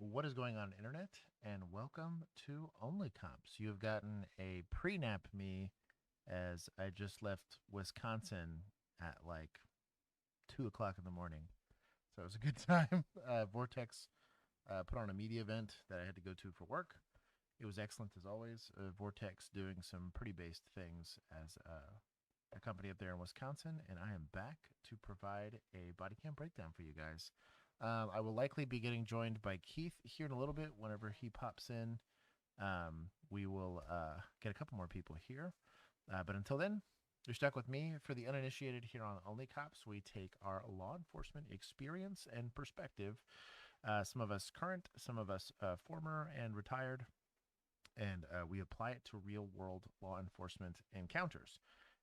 What is going on, internet? And welcome to OnlyCops. You have gotten a pre-nap me as I just left Wisconsin at like 2 o'clock in the morning. So it was a good time. Vortex put on a media event that I had to go to for work. It was excellent as always. Vortex doing some pretty based things as a company up there in Wisconsin, and I am back to provide a body cam breakdown for you guys. I will likely be getting joined by Keith here in a little bit whenever he pops in. We will get a couple more people here. But until then, you're stuck with me. For the uninitiated here on Only Cops, we take our law enforcement experience and perspective, some of us current, some of us former and retired, and we apply it to real world law enforcement encounters.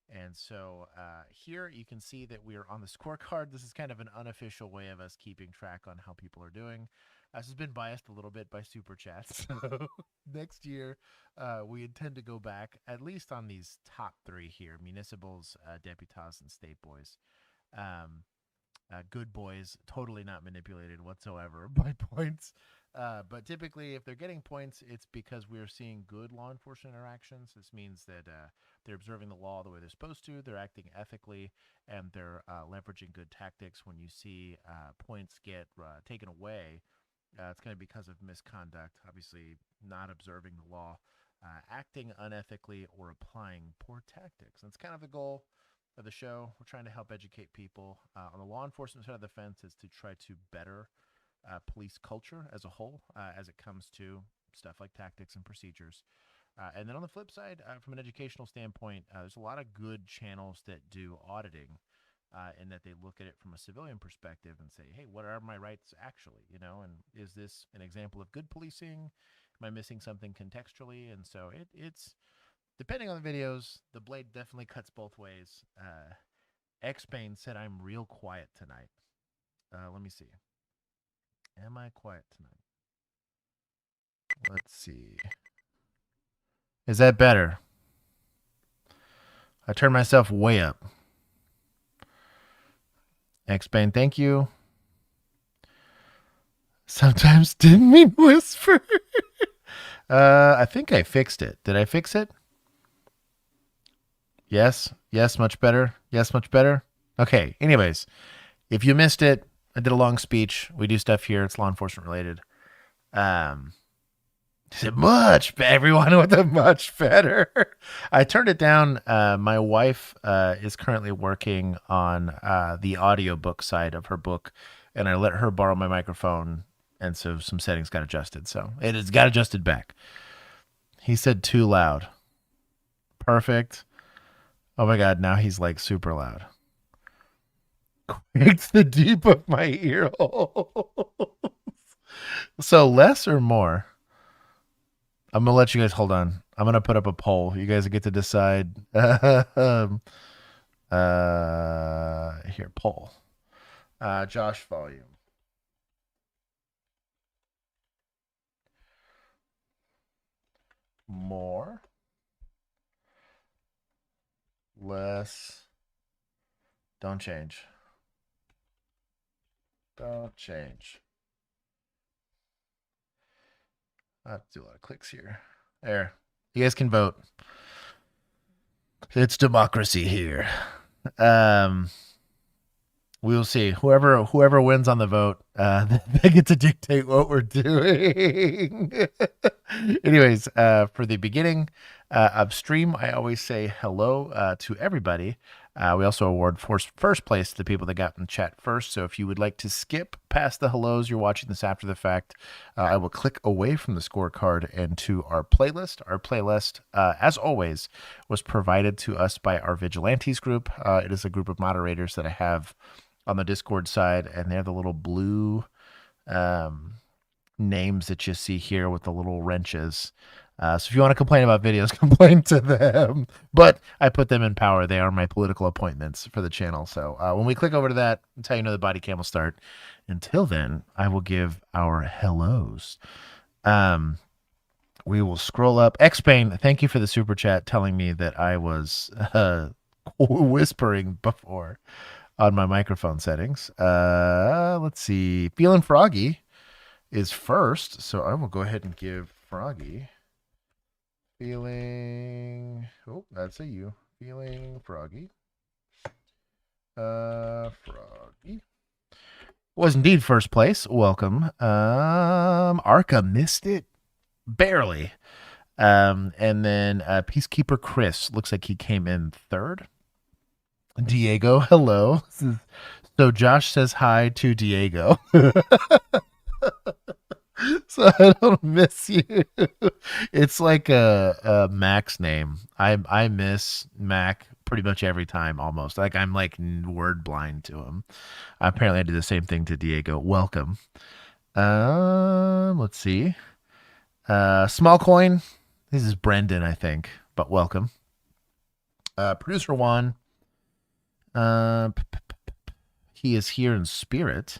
And so here you can see that we are on the scorecard. This is kind of an unofficial way of us keeping track on how people are doing. This has been biased a little bit by super chats. So next year, we intend to go back at least on these top three here: municipals, deputas, and state boys. Um, Good boys, totally not manipulated whatsoever by points. But typically, if they're getting points, it's because we're seeing good law enforcement interactions. This means that they're observing the law the way they're supposed to, they're acting ethically, and they're leveraging good tactics. When you see points get taken away, it's going to be because of misconduct, obviously not observing the law, acting unethically, or applying poor tactics. That's kind of the goal of the show. We're trying to help educate people. On the law enforcement side of the fence is to try to better police culture as a whole as it comes to stuff like tactics and procedures. And then on the flip side, from an educational standpoint, there's a lot of good channels that do auditing, in that they look at it from a civilian perspective and say, hey, what are my rights actually? And is this an example of good policing? Am I missing something contextually? And so it's depending on the videos, the blade definitely cuts both ways. X Bane said I'm real quiet tonight. Let me see. Am I quiet tonight? Let's see. Is that better? I turned myself way up. X Bane, thank you. Sometimes didn't mean whisper. I think I fixed it. Did I fix it? Yes. Yes, much better. Yes, much better. Okay. Anyways, if you missed it, I did a long speech. We do stuff here. It's law enforcement related. Much better. Everyone with a much better. I turned it down. My wife is currently working on the audiobook side of her book, and I let her borrow my microphone, and so some settings got adjusted. So it has got adjusted back. He said too loud. Perfect. Oh my God, now he's like super loud. Quakes the deep of my ear holes. So less or more? I'm going to let you guys hold on. I'm going to put up a poll. You guys get to decide. Here, poll. Josh volume. More. Less. Don't change. Don't change. I have to do a lot of clicks here. There. You guys can vote. It's democracy here. We will see. Whoever wins on the vote, they get to dictate what we're doing. Anyways, for the beginning of stream, I always say hello to everybody. We also award first place to the people that got in the chat first. So if you would like to skip past the hellos, you're watching this after the fact, I will click away from the scorecard and to our playlist. Our playlist, as always, was provided to us by our Vigilantes group. It is a group of moderators that I have on the Discord side, and they have the little blue names that you see here with the little wrenches. So if you want to complain about videos, complain to them. But I put them in power. They are my political appointments for the channel. So when we click over to that, that's how you know the body cam will start. Until then, I will give our hellos. We will scroll up. X-Bane, thank you for the super chat telling me that I was whispering before on my microphone settings. Let's see. Feeling froggy. is first, so I will go ahead and give Froggy feeling. Oh, that's a U. Feeling Froggy. Froggy was indeed first place. Welcome. Arca missed it barely. And then Peacekeeper Chris looks like he came in third. Diego, hello. So Josh says hi to Diego. So I don't miss you. It's like a Mac's name. I miss Mac pretty much every time almost. Like I'm like word blind to him. Apparently I do the same thing to Diego. Welcome. Let's see. Small coin. This is Brendan, I think, but welcome. Producer Juan. He is here in spirit.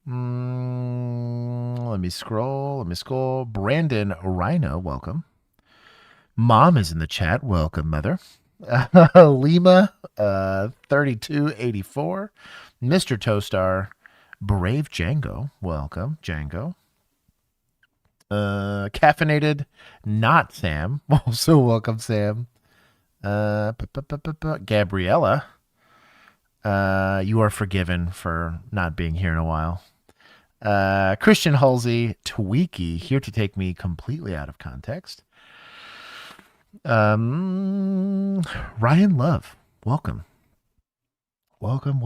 Let me scroll. Brandon Rhino, welcome. Mom is in the chat. Welcome, mother. Lima, 3284. Mr. Toastar, Brave Django, welcome, Django. Caffeinated, not Sam. Also, welcome, Sam. Gabriella, you are forgiven for not being here in a while. Christian Halsey, Tweaky, here to take me completely out of context. Ryan Love, welcome. Welcome.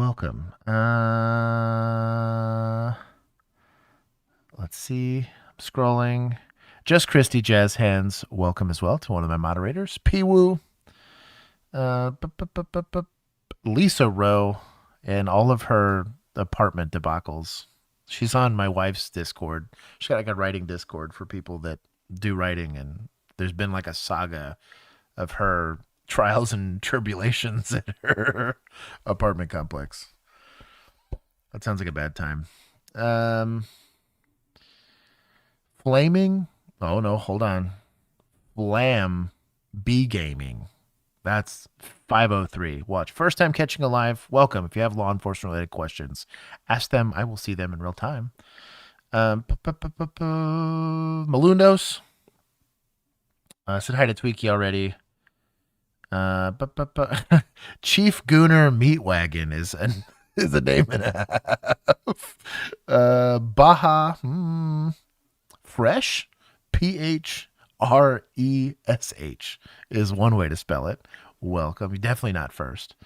Let's see. I'm scrolling. Just Christy Jazz Hands, welcome as well to one of my moderators. Piwoo. Lisa Rowe and all of her apartment debacles. She's on my wife's Discord. She's got like a writing Discord for people that do writing, and there's been like a saga of her trials and tribulations at her apartment complex. That sounds like a bad time. Flaming? Oh no, hold on. Flam B Gaming. That's 503. Watch. First time catching a live. Welcome. If you have law enforcement related questions, ask them. I will see them in real time. Malundos. Said hi to Tweaky already. Chief Gooner Meatwagon is a name and a half. Baja Fresh PHRESH is one way to spell it. Welcome. You're definitely not first.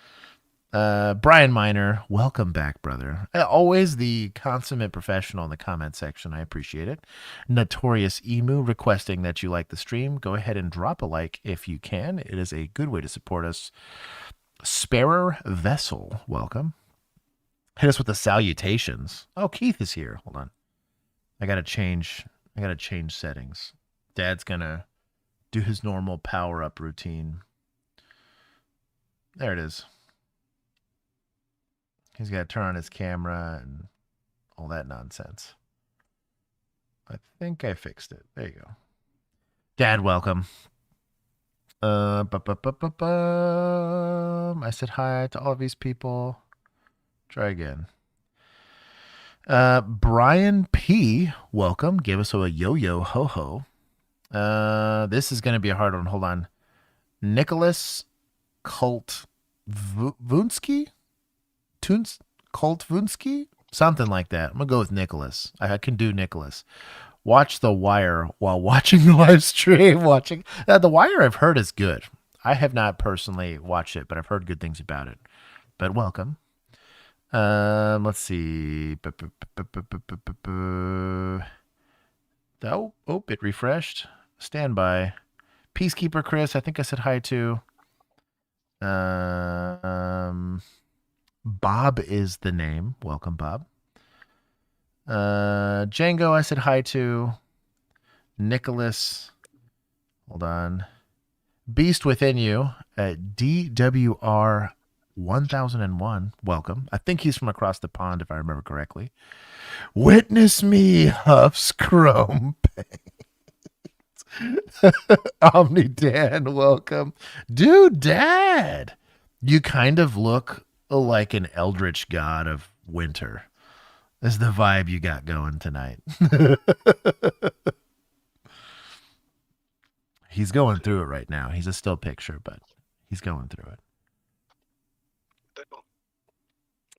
Brian Miner, welcome back, brother. Always the consummate professional in the comment section. I appreciate it. Notorious Emu requesting that you like the stream. Go ahead and drop a like if you can. It is a good way to support us. Sparer Vessel, welcome. Hit us with the salutations. Oh, Keith is here. Hold on. I gotta change settings. Dad's gonna do his normal power-up routine. There it is. He's got to turn on his camera and all that nonsense. I think I fixed it. There you go. Dad, welcome. I said hi to all of these people. Try again. Brian P, welcome. Give us a yo-yo ho-ho. This is going to be a hard one. Hold on. Nicholas Colt Vunsky? Colt Vunsky? Something like that. I'm going to go with Nicholas. I can do Nicholas. Watch The Wire while watching the live stream. The Wire I've heard is good. I have not personally watched it, but I've heard good things about it. But welcome. Let's see. Oh, it refreshed. Standby. Peacekeeper Chris, I think I said hi to. Bob is the name. Welcome, Bob. Django, I said hi to. Nicholas. Hold on. Beast Within You. DWR 1001. Welcome. I think he's from across the pond, if I remember correctly. Witness me, Huff's Chrome Paint. Omni Dan, welcome. Dude, Dad. You kind of look like an eldritch god of winter. This is the vibe you got going tonight. He's going through it right now. He's a still picture, but he's going through it.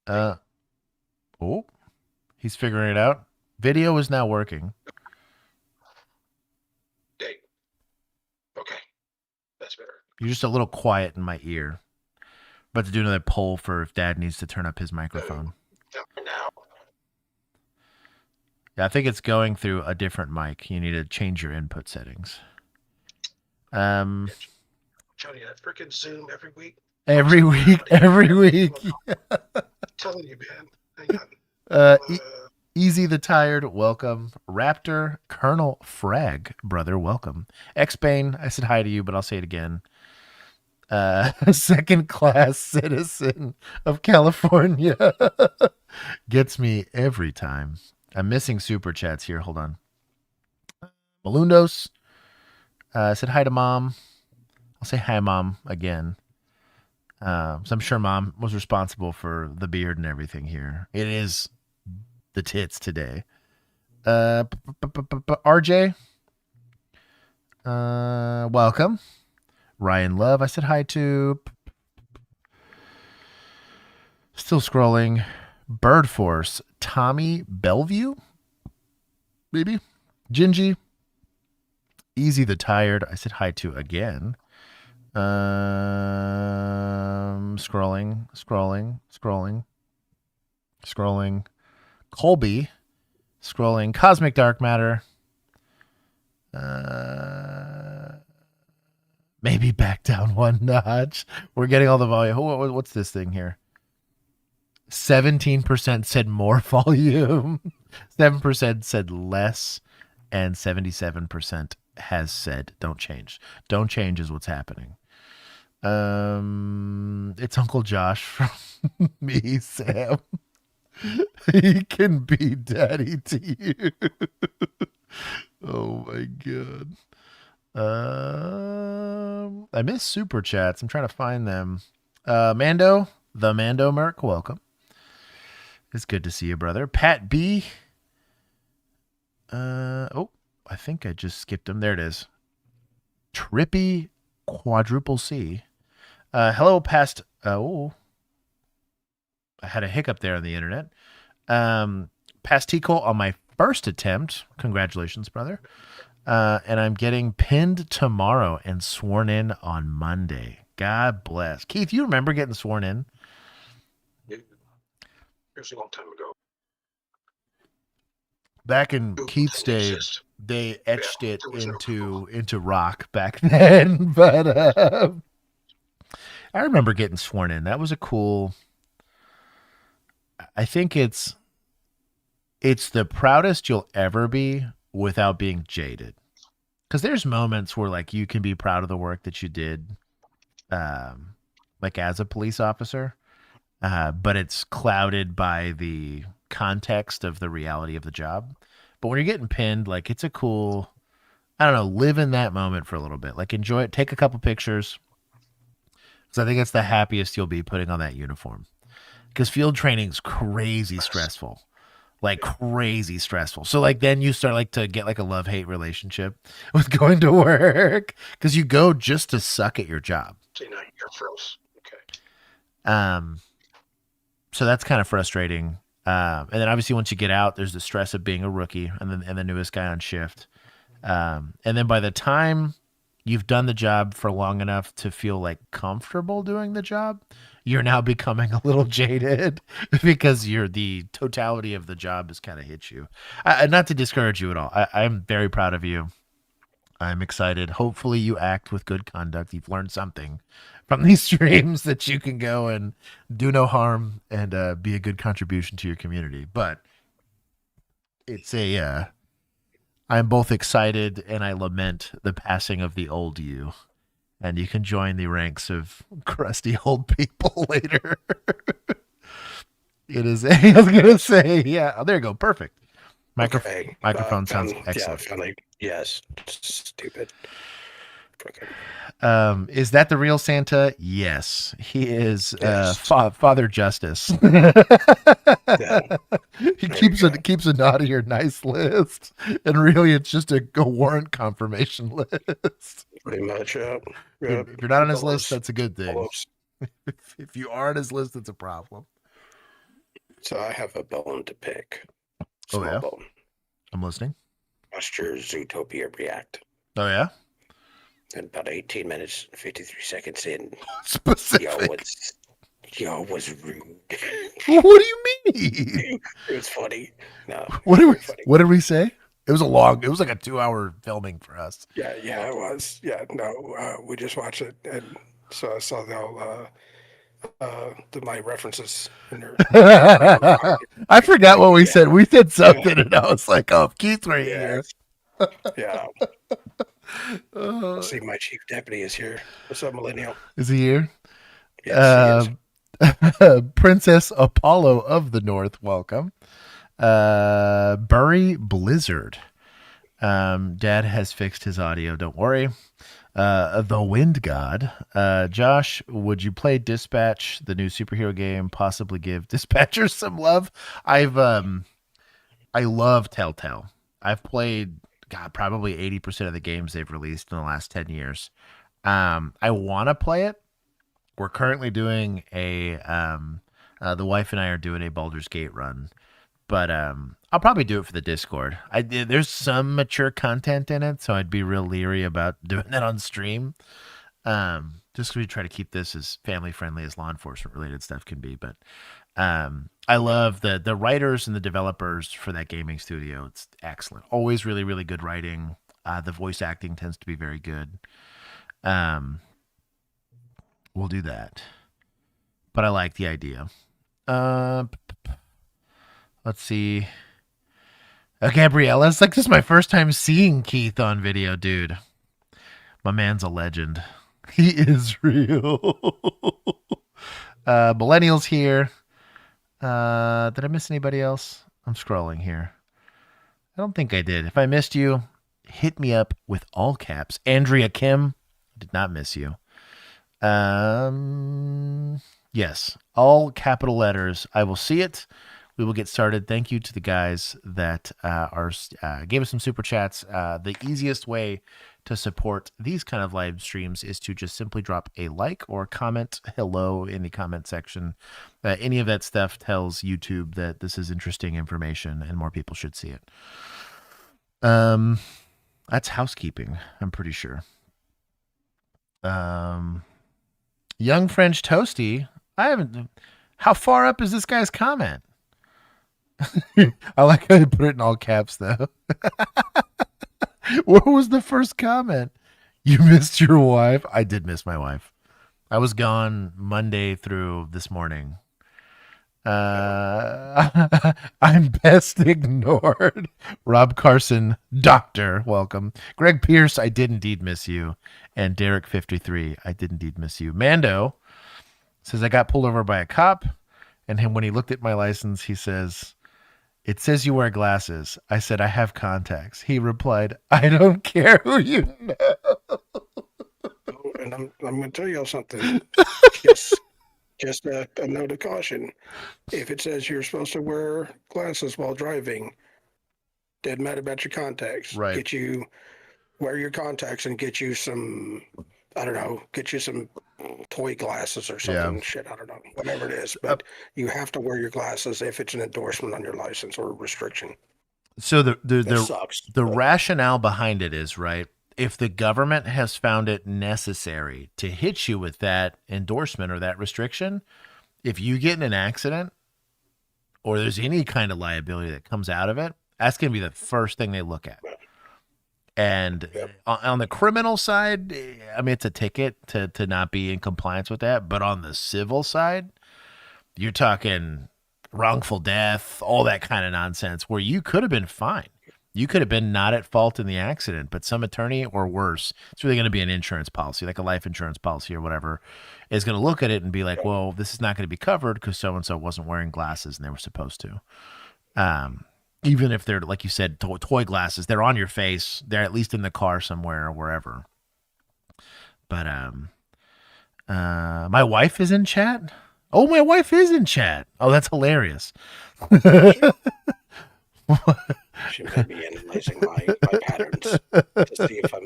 Oh, he's figuring it out. Video is now working. Dang. Okay, that's better. You're just a little quiet in my ear. About to do another poll for if Dad needs to turn up his microphone. Now. Yeah, I think it's going through a different mic. You need to change your input settings. Johnny, that freaking Zoom every week. Every week. I'm telling you, man. Hang on. Easy the Tired, welcome. Raptor, Colonel Frag, brother, welcome. X-Bane, I said hi to you, but I'll say it again. Second class citizen of California. Gets me every time. I'm missing super chats here. Hold on. Malundos said hi to Mom. I'll say hi, Mom, again. So I'm sure Mom was responsible for the beard and everything here. It is the tits today. RJ, welcome. Ryan Love, I said hi to. Still scrolling. Bird Force, Tommy Bellevue, maybe. Gingy, Easy the Tired, I said hi to again. Scrolling. Colby, scrolling. Cosmic Dark Matter. Maybe back down one notch. We're getting all the volume. What's this thing here? 17% said more volume. 7% said less. And 77% has said don't change. Don't change is what's happening. It's Uncle Josh from me, Sam. He can be daddy to you. Oh my god. I miss super chats. I'm trying to find them. Mando, the Mando Merc, welcome. It's good to see you, brother. Pat B. I think I just skipped him. There it is. Trippy Quadruple C. Hello, past. I had a hiccup there on the internet. Pastico on my first attempt. Congratulations, brother. And I'm getting pinned tomorrow and sworn in on Monday. God bless. Keith, you remember getting sworn in? It was a long time ago. Back in Keith's day, they etched it into rock back then. But I remember getting sworn in. That was a cool. I think it's the proudest you'll ever be without being jaded. Because there's moments where like you can be proud of the work that you did, like as a police officer, but it's clouded by the context of the reality of the job. But when you're getting pinned, like it's a cool, I don't know, live in that moment for a little bit. Like enjoy it, take a couple pictures. Because I think it's the happiest you'll be putting on that uniform. Because field training's crazy stressful. Like crazy stressful. So like then you start like to get like a love-hate relationship with going to work. Because you go just to suck at your job. So now you're froze. Okay. So that's kind of frustrating. And then obviously once you get out, there's the stress of being a rookie and the newest guy on shift. And then by the time you've done the job for long enough to feel like comfortable doing the job, you're now becoming a little jaded because the totality of the job has kind of hit you. Not to discourage you at all. I'm very proud of you. I'm excited. Hopefully you act with good conduct. You've learned something from these streams that you can go and do no harm and be a good contribution to your community. But it's I'm both excited and I lament the passing of the old you. And you can join the ranks of crusty old people later. It is. I was gonna say, yeah. Oh, there you go. Perfect. Microphone sounds excellent. Yeah, yes. Stupid. Is that the real Santa? Yes, he is. Yes. Father Justice. Yeah. He There you go. keeps a naughty or nice list, and really, it's just a warrant confirmation list. Pretty much. Yeah. If, Yeah. if you're not on his All list, those that's a good thing. follow-ups. If you are on his list, it's a problem. So I have a bone to pick. Oh Small yeah, bone. I'm listening. Watched your Zootopia react. Oh yeah, And about 18 minutes, 53 seconds in, specific. Yo was rude. What do you mean? It was funny. No, it What was did we very funny. What did we say? It was a long. It was like a 2 hour filming for us. Yeah, it was. Yeah, no, we just watched it, and so I saw my references in there. I forgot what we Yeah, said. We said something, and I was like, "Oh, Keith, right yeah, here." yeah. Uh, Let's see, my chief deputy is here. What's up, Millennial? is he here? Yes, he is. Princess Apollo of the North, welcome. Burry Blizzard. Dad has fixed his audio. Don't worry. The Wind God. Josh, would you play Dispatch, the new superhero game? Possibly give dispatchers some love. I love Telltale. I've played, God, probably 80% of the games they've released in the last 10 years. I want to play it. We're currently doing the wife and I are doing a Baldur's Gate run, but I'll probably do it for the Discord. There's some mature content in it, so I'd be real leery about doing that on stream. Just because we try to keep this as family friendly as law enforcement related stuff can be. But I love the writers and the developers for that gaming studio. It's excellent. Always really, really good writing. The voice acting tends to be very good. We'll do that. But I like the idea. Let's see. Gabriella's like, this is my first time seeing Keith on video, dude. My man's a legend. He is real. Millennials here. Did I miss anybody else? I'm scrolling here. I don't think I did. If I missed you, hit me up with all caps. Andrea Kim, did not miss you. Yes, all capital letters. I will see it. We will get started. Thank you to the guys that gave us some super chats. The easiest way to support these kind of live streams is to just simply drop a like or comment hello in the comment section. Any of that stuff tells YouTube that this is interesting information and more people should see it. That's housekeeping, I'm pretty sure. Young French Toasty. How far up is this guy's comment? I like how you put it in all caps, though. What was the first comment? You missed your wife? I did miss my wife. I was gone Monday through this morning. I'm best ignored. Rob Carson, doctor, welcome. Greg Pierce, I did indeed miss you. And Derek53, I did indeed miss you. Mando says, I got pulled over by a cop. And when he looked at my license, he says, it says you wear glasses. I said, I have contacts. He replied, I don't care who you know. And I'm going to tell y'all something. Just a note of caution. If it says you're supposed to wear glasses while driving, doesn't matter about your contacts. Right. Wear your contacts and get you some, I don't know, get you some toy glasses or something. Yeah. Shit, I don't know, whatever it is. But you have to wear your glasses if it's an endorsement on your license or a restriction. So That sucks. the rationale behind it is, right, if the government has found it necessary to hit you with that endorsement or that restriction, if you get in an accident or there's any kind of liability that comes out of it, that's going to be the first thing they look at. And on the criminal side, I mean, it's a ticket to not be in compliance with that. But on the civil side, you're talking wrongful death, all that kind of nonsense where you could have been fine. You could have been not at fault in the accident, but some attorney or worse, it's really going to be an insurance policy, like a life insurance policy or whatever, is going to look at it and be like, well, this is not going to be covered because so-and-so wasn't wearing glasses and they were supposed to. Even if they're, like you said, toy glasses, they're on your face. They're at least in the car somewhere or wherever. But my wife is in chat. Oh, my wife is in chat. Oh, that's hilarious. She may be analyzing my patterns to see if I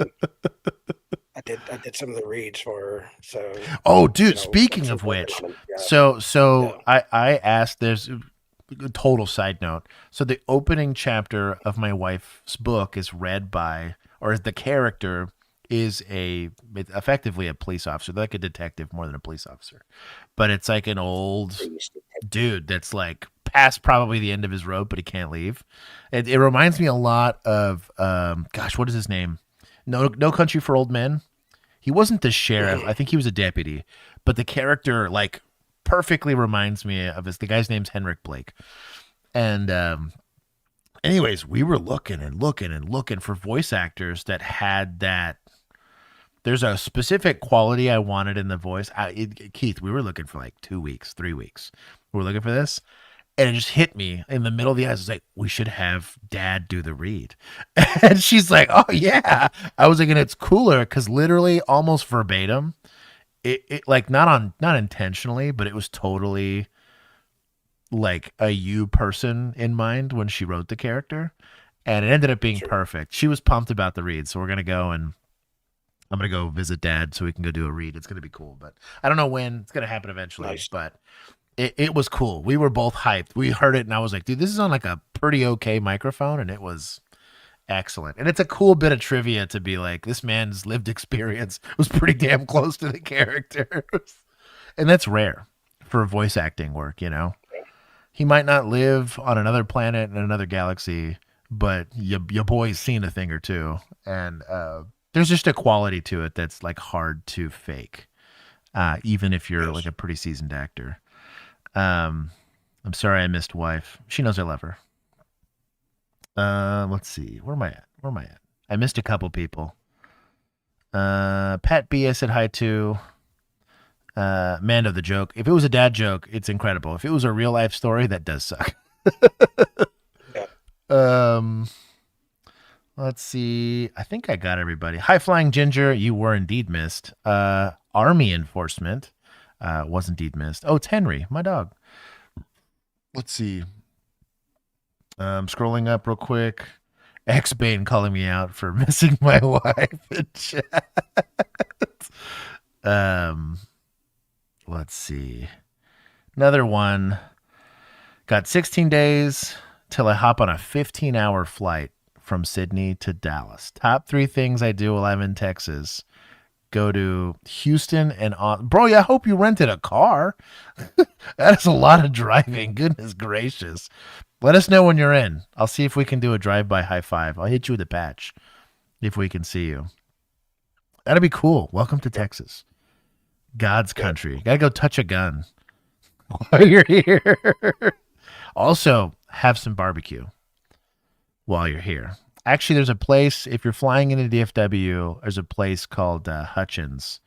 did some of the reads for her. So Oh, dude, speaking of working which, on them. Yeah. so Yeah. I asked, there's a total side note. So the opening chapter of my wife's book is read by, or the character is effectively a police officer, like a detective more than a police officer. But it's like an old dude that's like past probably the end of his rope, but he can't leave. It reminds me a lot of, gosh, what is his name? No Country for Old Men. He wasn't the sheriff. I think he was a deputy, but the character like perfectly reminds me of the guy's name's Henrik Blake. And anyways, we were looking and looking and looking for voice actors that had that. There's a specific quality I wanted in the voice. Keith, we were looking for like 2 weeks, 3 weeks. We were looking for this. And it just hit me in the middle of the eyes. I was like, we should have Dad do the read. And she's like, oh, yeah. I was like, and it's cooler because literally almost verbatim, it like not intentionally, but it was totally like a you person in mind when she wrote the character. And it ended up being perfect. She was pumped about the read. So we're going to go and I'm going to go visit Dad so we can go do a read. It's going to be cool. But I don't know when. It's going to happen eventually. Nice. But it was cool. We were both hyped. We heard it, and I was like, dude, this is on like a pretty okay microphone, and it was excellent. And it's a cool bit of trivia to be like, this man's lived experience was pretty damn close to the characters. And that's rare for voice acting work, you know? He might not live on another planet in another galaxy, but your boy's seen a thing or two. And there's just a quality to it that's like hard to fake, even if you're like a pretty seasoned actor. I'm sorry I missed wife. She knows I love her. Let's see. Where am I at? I missed a couple people. Pat B, I said hi to. Mando, the joke. If it was a dad joke, it's incredible. If it was a real life story, that does suck. Let's see. I think I got everybody. High Flying Ginger, you were indeed missed. Army Enforcement. Was indeed missed. Oh, it's Henry, my dog. Let's see. Scrolling up real quick. X-Bane calling me out for missing my wife in chat. Let's see. Another one. Got 16 days till I hop on a 15-hour flight from Sydney to Dallas. Top 3 things I do while I'm in Texas. Go to Houston and bro, I hope you rented a car. That's a lot of driving. Goodness gracious. Let us know when you're in. I'll see if we can do a drive-by high five. I'll hit you with a patch if we can see you. That'd be cool. Welcome to Texas. God's country. Gotta go touch a gun while you're here. Also, have some barbecue while you're here. Actually, there's a place, if you're flying into DFW, there's a place called Hutchins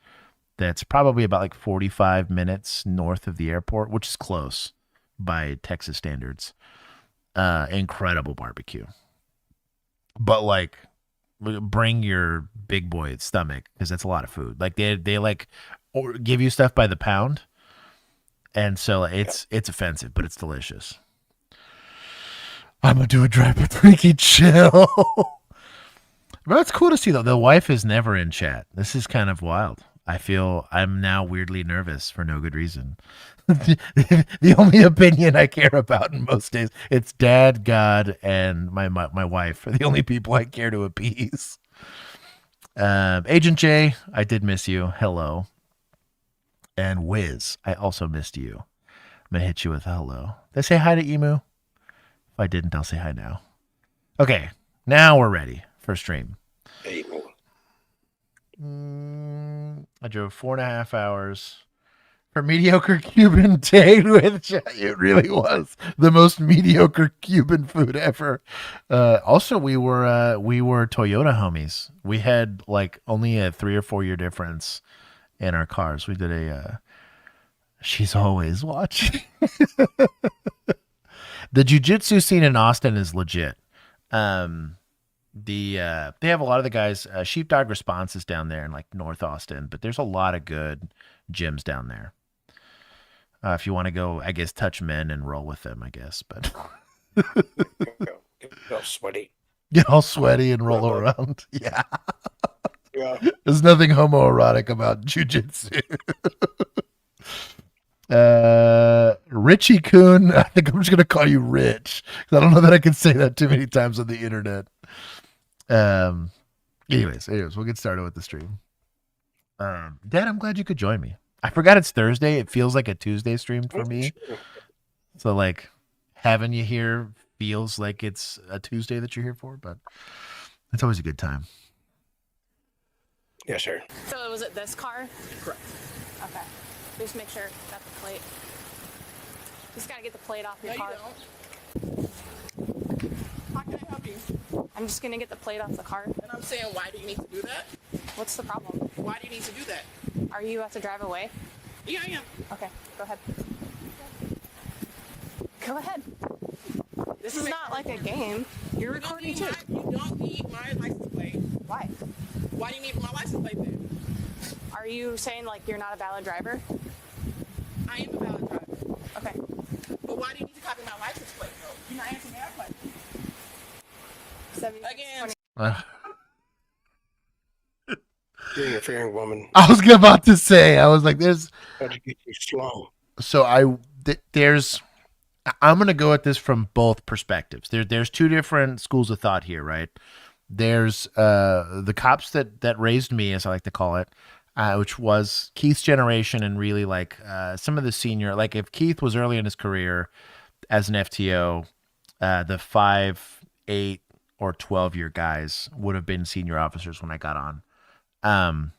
that's probably about like 45 minutes north of the airport, which is close by Texas standards. Incredible barbecue. But like, bring your big boy stomach because that's a lot of food. Like they like give you stuff by the pound. And so it's offensive, but it's delicious. I'm going to do a drive with Freaky Chill. But it's cool to see, though. The wife is never in chat. This is kind of wild. I feel I'm now weirdly nervous for no good reason. The only opinion I care about in most days, it's Dad, God, and my wife are the only people I care to appease. Agent J, I did miss you. Hello. And Wiz, I also missed you. I'm going to hit you with a hello. Did I say hi to Emu? If I didn't, I'll say hi now. Okay, now we're ready for stream. I drove 4.5 hours for mediocre Cuban day with it really was the most mediocre Cuban food ever. Also, we were Toyota homies. We had like only a 3 or 4 year difference in our cars. We did a she's always watching. The jiu-jitsu scene in Austin is legit. They have a lot of the guys. Sheepdog Response is down there in like North Austin, but there's a lot of good gyms down there. If you want to go, I guess touch men and roll with them, I guess. But Get all sweaty. get all sweaty and roll Rub up. around. Yeah, Yeah. there's nothing homoerotic about jujitsu. Richie Coon. I think I'm just gonna call you Rich. I don't know that I can say that too many times on the internet. Anyways, we'll get started with the stream. Dad, I'm glad you could join me. I forgot it's Thursday. It feels like a Tuesday stream for me. So like having you here feels like it's a Tuesday that you're here for, but it's always a good time. Yes, sir. So was it this car? Correct. Okay. Just make sure got the plate. Just gotta get the plate off your No, car. you don't. How can I help you? I'm just gonna get the plate off the car. And I'm saying, why do you need to do that? What's the problem? Why do you need to do that? Are you about to drive away? Yeah, I am. Okay, go ahead. Go ahead. This is not like a game. You're recording too. You don't need my license plate. Why? Why do you need my license plate then? Are you saying like you're not a valid driver? I am a valid driver. Okay. But why do you need to copy my license plate though? You're not answering that question. 76, Again. 20. You're an interfering woman. I was about to say, I was like, there's. How'd you get you slow? So there's. I'm gonna go at this from both perspectives. There's two different schools of thought here, right? There's the cops that raised me, as I like to call it, which was Keith's generation, and really like some of the senior, like if Keith was early in his career as an FTO, the 5, 8, or 12-year guys would have been senior officers when I got on.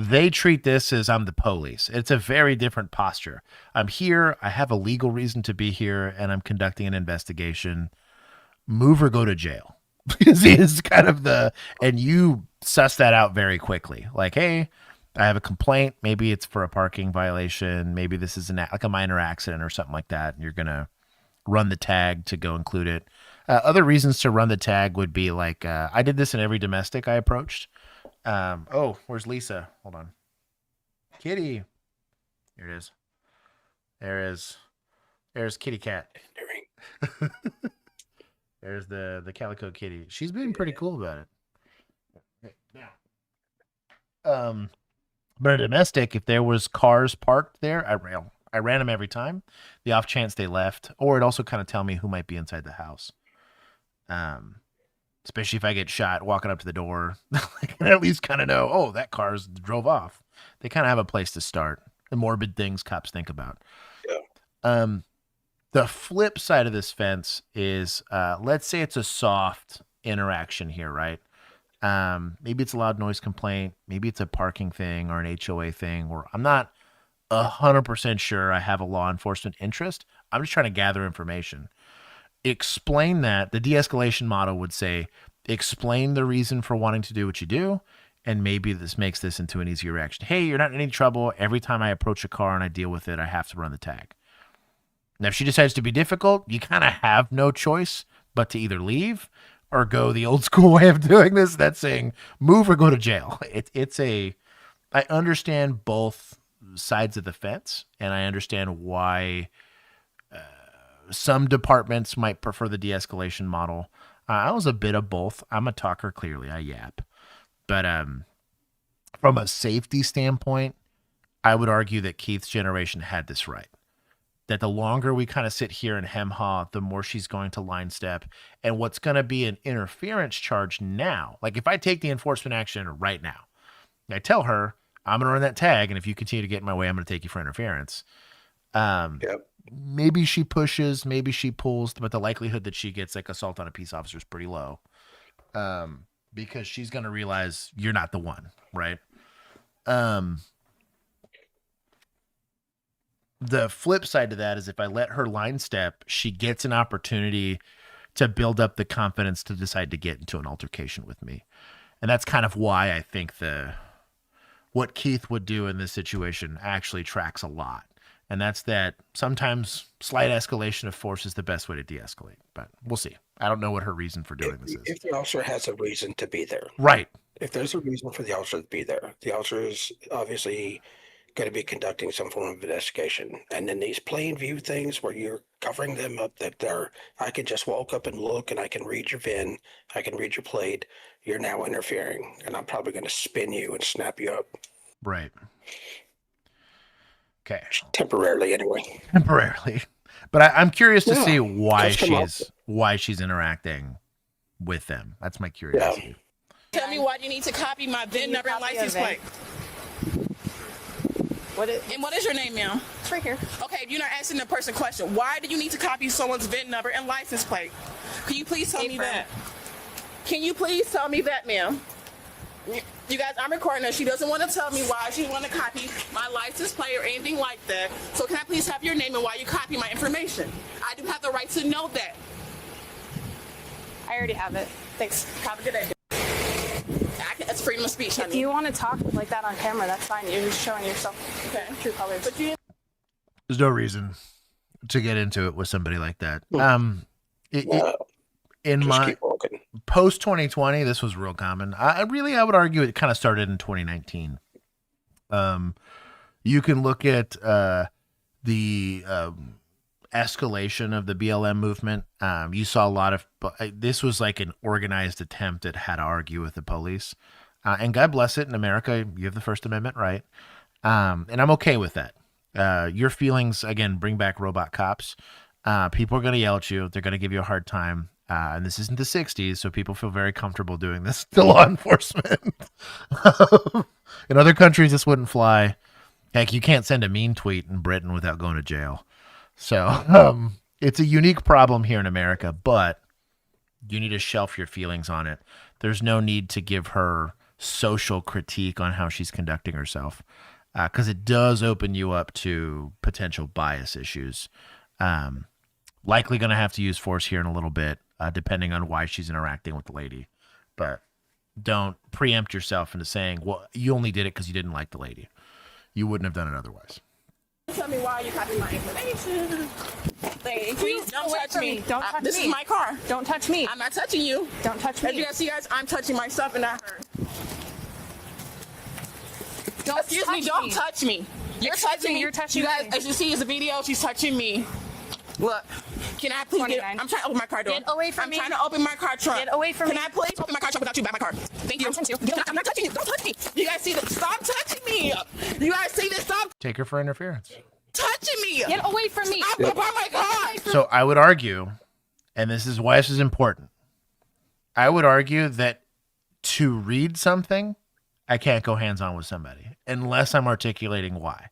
They treat this as I'm the police. It's a very different posture. I'm here. I have a legal reason to be here, and I'm conducting an investigation. Move or go to jail. Because is kind of and you suss that out very quickly. Like, hey, I have a complaint. Maybe it's for a parking violation. Maybe this is like a minor accident or something like that. And you're going to run the tag to go include it. Other reasons to run the tag would be like, I did this in every domestic I approached. Where's Lisa? Hold on. Kitty. Here it is. There's Kitty Cat. There's the Calico Kitty. She's been pretty cool about it. But a domestic, if there was cars parked there, I ran them every time. The off chance they left, or it also kind of tell me who might be inside the house. Especially if I get shot walking up to the door, I can at least kind of know, oh, that car's drove off. They kind of have a place to start. The morbid things cops think about. Yeah. The flip side of this fence is, let's say it's a soft interaction here, right? Maybe it's a loud noise complaint. Maybe it's a parking thing or an HOA thing, or I'm not 100% sure I have a law enforcement interest. I'm just trying to gather information. Explain that. The de-escalation model would say, explain the reason for wanting to do what you do, and maybe this makes this into an easier reaction. Hey, you're not in any trouble. Every time I approach a car and I deal with it, I have to run the tag. Now, if she decides to be difficult, you kind of have no choice but to either leave or go the old school way of doing this. That's saying move or go to jail. I understand both sides of the fence, and I understand why some departments might prefer the de-escalation model. I was a bit of both. I'm a talker, clearly. I yap. But from a safety standpoint, I would argue that Keith's generation had this right. That the longer we kind of sit here and hem-haw, the more she's going to line step. And what's going to be an interference charge now, like if I take the enforcement action right now, I tell her, I'm going to run that tag, and if you continue to get in my way, I'm going to take you for interference. Yep. Maybe she pushes, maybe she pulls, but the likelihood that she gets like assault on a peace officer is pretty low. Because she's going to realize you're not the one, right? The flip side to that is if I let her line step, she gets an opportunity to build up the confidence to decide to get into an altercation with me. And that's kind of why I think what Keith would do in this situation actually tracks a lot. And that's that sometimes slight escalation of force is the best way to de-escalate. But we'll see. I don't know what her reason for doing this is. If the officer has a reason to be there, Right. if there's a reason for the officer to be there, the officer is obviously going to be conducting some form of investigation. And then these plain view things where you're covering them up, that I can just walk up and look and I can read your VIN, I can read your plate. You're now interfering, and I'm probably going to spin you and snap you up. Right. Okay. Temporarily, anyway. Temporarily. But I'm curious to Yeah, see why just come up. she's interacting with them. That's my curiosity. Tell me why you need to copy my VIN number and copy license a VIN? plate. And what is your name, ma'am? It's right here. Okay, if you're not answering the person question, why do you need to copy someone's VIN number and license plate? Can you please tell me Apron. that? Can you please tell me that, ma'am? You guys, I'm recording her. She doesn't want to tell me why she want to copy my license plate or anything like that. So can I please have your name and why you copy my information? I do have the right to know that. I already have it. Thanks. Have a good day. That's freedom of speech, If honey. you want to talk like that on camera, that's fine. You're just showing yourself true colors. But you There's no reason to get into it with somebody like that. In Just my keep walking. post 2020, this was real common. I would argue it kind of started in 2019. You can look at the escalation of the BLM movement. You saw a lot of this was like an organized attempt at how to argue with the police. And God bless it, in America, you have the First Amendment, right? And I'm okay with that. Your feelings, again, bring back robot cops. People are going to yell at you. They're going to give you a hard time. And this isn't the 60s, so people feel very comfortable doing this to law enforcement. In other countries, this wouldn't fly. Heck, you can't send a mean tweet in Britain without going to jail. So it's a unique problem here in America, but you need to shelf your feelings on it. There's no need to give her social critique on how she's conducting herself, because it does open you up to potential bias issues. Likely going to have to use force here in a little bit, depending on why she's interacting with the lady. But don't preempt yourself into saying, well, you only did it because you didn't like the lady. You wouldn't have done it otherwise. tell me why you copy my information. Please don't touch me. Don't touch This me. is my car. Don't touch me. I'm not touching you. Don't touch As you me. guys see, guys, I'm touching myself and not her. Don't Excuse me, don't touch me. You're Excuse touching me, me. you're touching you guys, me. as you see, is a video. She's touching me. Look, can I please get? 29. I'm trying to open my car door. Get away from I'm me. trying to open my car trunk. Get away from Can me. I please open my car trunk without you by my car? Thank you. I'm trying to. I'm not touching you. Don't touch me. You guys see this? Stop touching me. You guys see this? Stop Take her for interference. touching me. Get away from me. I'm by my car. So I would argue, and this is why this is important, I would argue that to read something, I can't go hands-on with somebody unless I'm articulating why.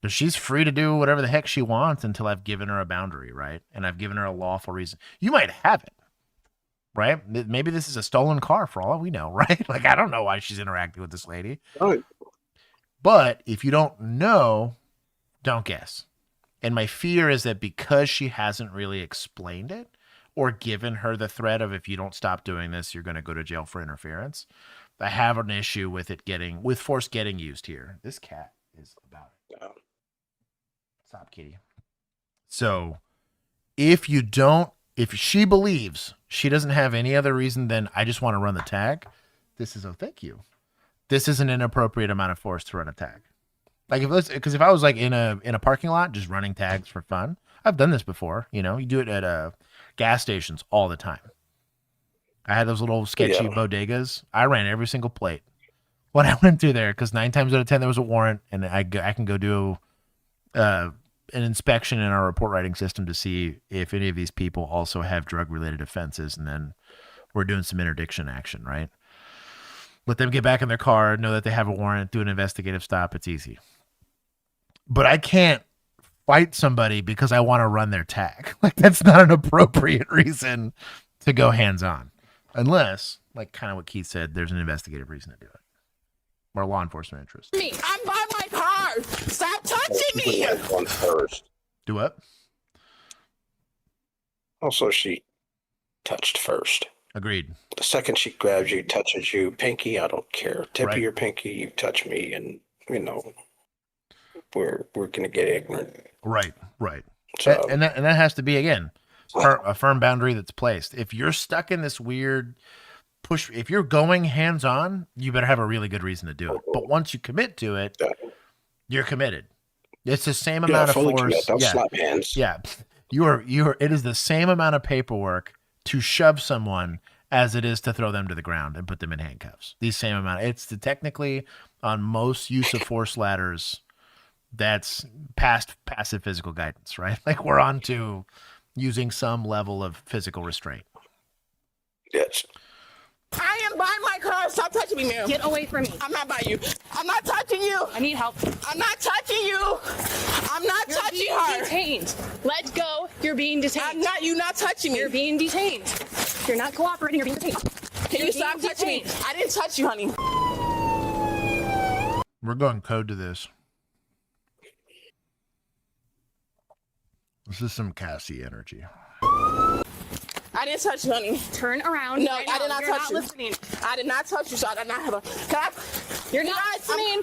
But she's free to do whatever the heck she wants until I've given her a boundary, right? And I've given her a lawful reason. You might have it, right? Maybe this is a stolen car for all we know, right? Like, I don't know why she's interacting with this lady. Right. But if you don't know, don't guess. And my fear is that because she hasn't really explained it or given her the threat of, if you don't stop doing this, you're going to go to jail for interference, I have an issue with it with force getting used here. This cat is about it. Yeah. Stop, kitty. So if she believes she doesn't have any other reason than I just want to run the tag, thank you. This is an inappropriate amount of force to run a tag. Like because if I was like in a parking lot just running tags for fun, I've done this before. You know, you do it at gas stations all the time. I had those little sketchy bodegas. I ran every single plate when I went through there because 9 times out of 10 there was a warrant, and I can go do an inspection in our report writing system to see if any of these people also have drug-related offenses, and then we're doing some interdiction action, right? Let them get back in their car, know that they have a warrant, do an investigative stop. It's easy. But I can't fight somebody because I want to run their tag. Like, that's not an appropriate reason to go hands-on. Unless, like kind of what Keith said, there's an investigative reason to do it. Or law enforcement interest. Me. I'm by my car. Stop touching me. On first. Do what? Also, she touched first. Agreed. The second she grabs you, touches you, pinky, I don't care. Tip Right. of your pinky, you touch me, and we're gonna get ignorant. Right. So And that has to be, again, a firm boundary that's placed. If you're stuck in this weird push, if you're going hands on, you better have a really good reason to do it. But once you commit to it, you're committed. It's the same amount of fully force. commit. Don't slap hands. Yeah, you are. It is the same amount of paperwork to shove someone as it is to throw them to the ground and put them in handcuffs. The same amount. It's technically on most use of force ladders. That's past passive physical guidance, right? Like we're on to using some level of physical restraint. Yes. I am by my car. Stop touching me, ma'am. Get away from me. I'm not by you. I'm not touching you. I need help. I'm not touching you. I'm not You're touching being her. detained. Let go. You're being detained. I'm not. You not touching me. You're being detained. You're not cooperating. You're being detained. Can you stop touching me? I didn't touch you, honey. We're going code to this. This is some Cassie energy. I didn't touch you, honey. Turn around. No, right I did now. not You're touch not you. listening. I did not touch you, so I did not have a. You're not listening.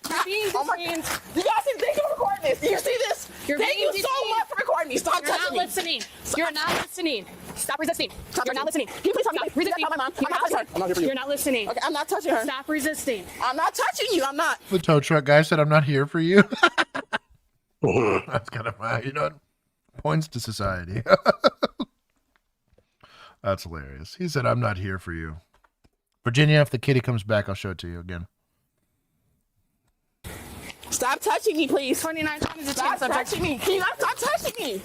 You're being Oh my detained. You guys see, thank you for recording this. Do you see this? You're Thank being you so detained. much for recording me. Stop You're not touching me. listening. You're not listening. Stop resisting. You're not listening. Can you please tell me? Resisting. Tell my mom. You're I'm not touching her. I'm not here for you. You're not listening. Okay, I'm not touching her. Stop resisting. I'm not touching you. I'm not. The tow truck guy said, "I'm not here for you." Mm-hmm. That's kind of you know, points to society. That's hilarious. He said, "I'm not here for you." Virginia, if the kitty comes back, I'll show it to you again. Stop touching me, please. 29 times a Stop chance subject. touching me. Can you not stop touching me?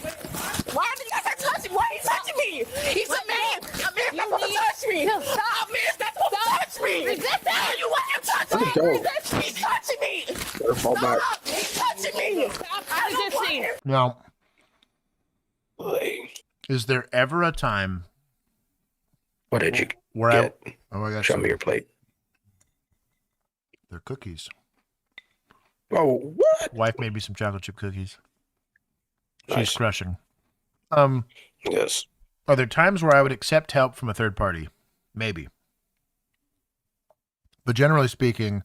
Why are you guys not touching? Why are you touching me? He's a man. A man's not supposed to touch me. No, stop. A man's not supposed to touch me. Resist Why you want to touch Let me? it go. Resist. He's touching me. Better fall back. Stop. He's touching me. Stop I don't want resisting. him. Now, Boy, is there ever a time what did you where get? I got Show some, me your plate. they're cookies. Oh, what? Wife made me some chocolate chip cookies. She's Nice. crushing. Yes. Are there times where I would accept help from a third party? Maybe. But generally speaking,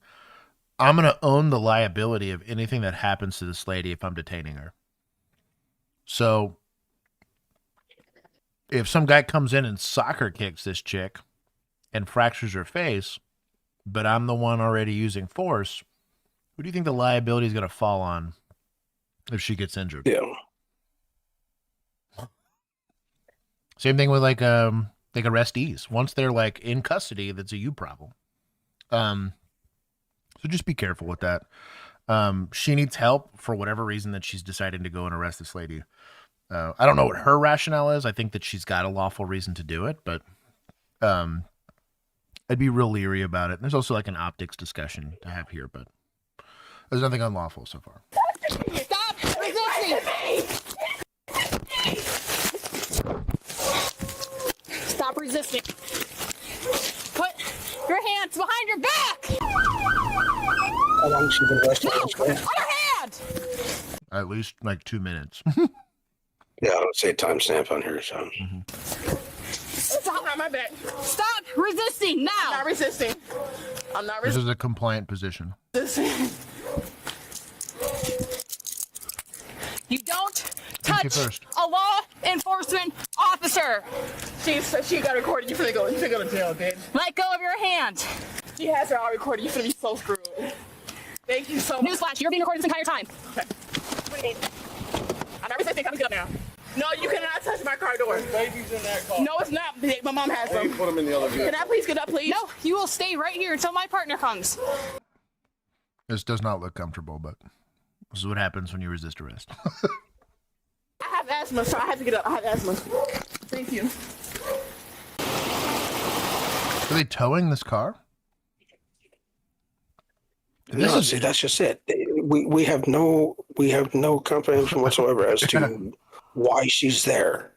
I'm going to own the liability of anything that happens to this lady if I'm detaining her. So if some guy comes in and soccer kicks this chick and fractures her face, but I'm the one already using force, who do you think the liability is going to fall on if she gets injured? Yeah. Same thing with like arrestees. Once they're like in custody, that's a you problem. So just be careful with that. She needs help for whatever reason that she's deciding to go and arrest this lady. I don't know what her rationale is. I think that she's got a lawful reason to do it, but I'd be real leery about it. There's also like an optics discussion to have here, but there's nothing unlawful so far. Stop resisting. Stop resisting. Put your hands behind your back. How long has she been arrested? Other hand. At least like 2 minutes. Yeah, I don't say timestamp on here, so. Stop behind my back. Stop resisting I'm now. not resisting. I'm not This is a compliant position. resisting. You don't Thank you touch first. a law enforcement officer. She got recorded. You finna go to jail, bitch. Let go of your hand. She has her all recorded. You finna be so screwed. Thank you so much. Newsflash, you're being recorded this entire time. What do you mean? I'm not resisting. Come get up now. No, you cannot touch my car door. Baby's in that car. No, it's not. My mom has Hey, them. put them in the other vehicle. Can I please get up, please? No, you will stay right here until my partner comes. This does not look comfortable, but this is what happens when you resist arrest. I have asthma, so I have to get up. I have asthma. Thank you. Are they towing this car? This No, is see, that's just it. We have no comprehension whatsoever as to why she's there.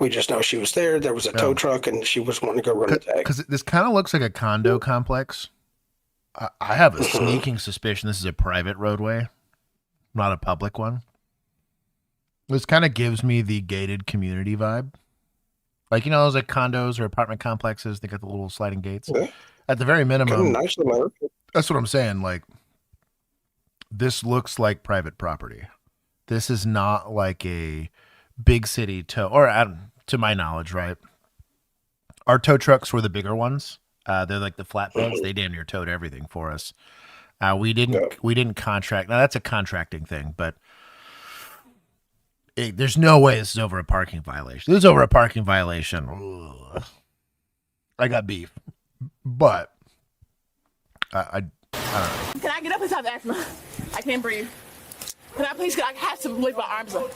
We just know she was there. There was a tow truck, and she was wanting to go run a tag. because this kind of looks like a condo complex. I have a sneaking suspicion this is a private roadway, not a public one. This kind of gives me the gated community vibe. Like, you know, those like condos or apartment complexes, they got the little sliding gates. Yeah. At the very minimum, Nice little area. that's what I'm saying. Like, this looks like private property. This is not like a big city tow, or to my knowledge, right? Our tow trucks were the bigger ones. They're like the flatbeds. They damn near towed everything for us. We didn't contract. Now that's a contracting thing, but there's no way this is over a parking violation. This is over a parking violation. Ugh. I got beef, but I don't know. Can I get up and have asthma? I can't breathe. Can I please? I have to lift my arms up.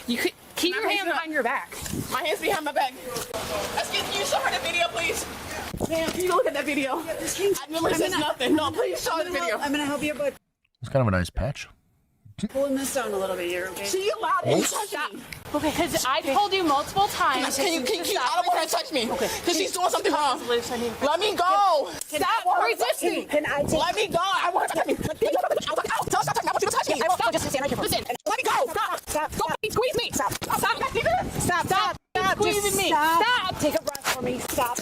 You could keep your hands behind your back. My hands behind my back. Can you show her the video, please? Ma'am, can you look at that video? I remember it says nothing. No, please show her the video. I'm gonna help you, but It's kind of a nice patch. pulling this down a little bit here, okay? She allowed me to touch me. Okay, because I told you multiple times. Can you, I don't want her to touch me. Okay. Because she's doing something wrong. Liz, I need Let me go. Stop resisting. Can I take? Let me go. I want her to touch me. Stop touching me. I want you to touch me. I will just stand right here. Listen. Let me go. Stop. Don't squeeze me. Stop. Stop. squeezing me. Stop. Take a breath for me. Stop.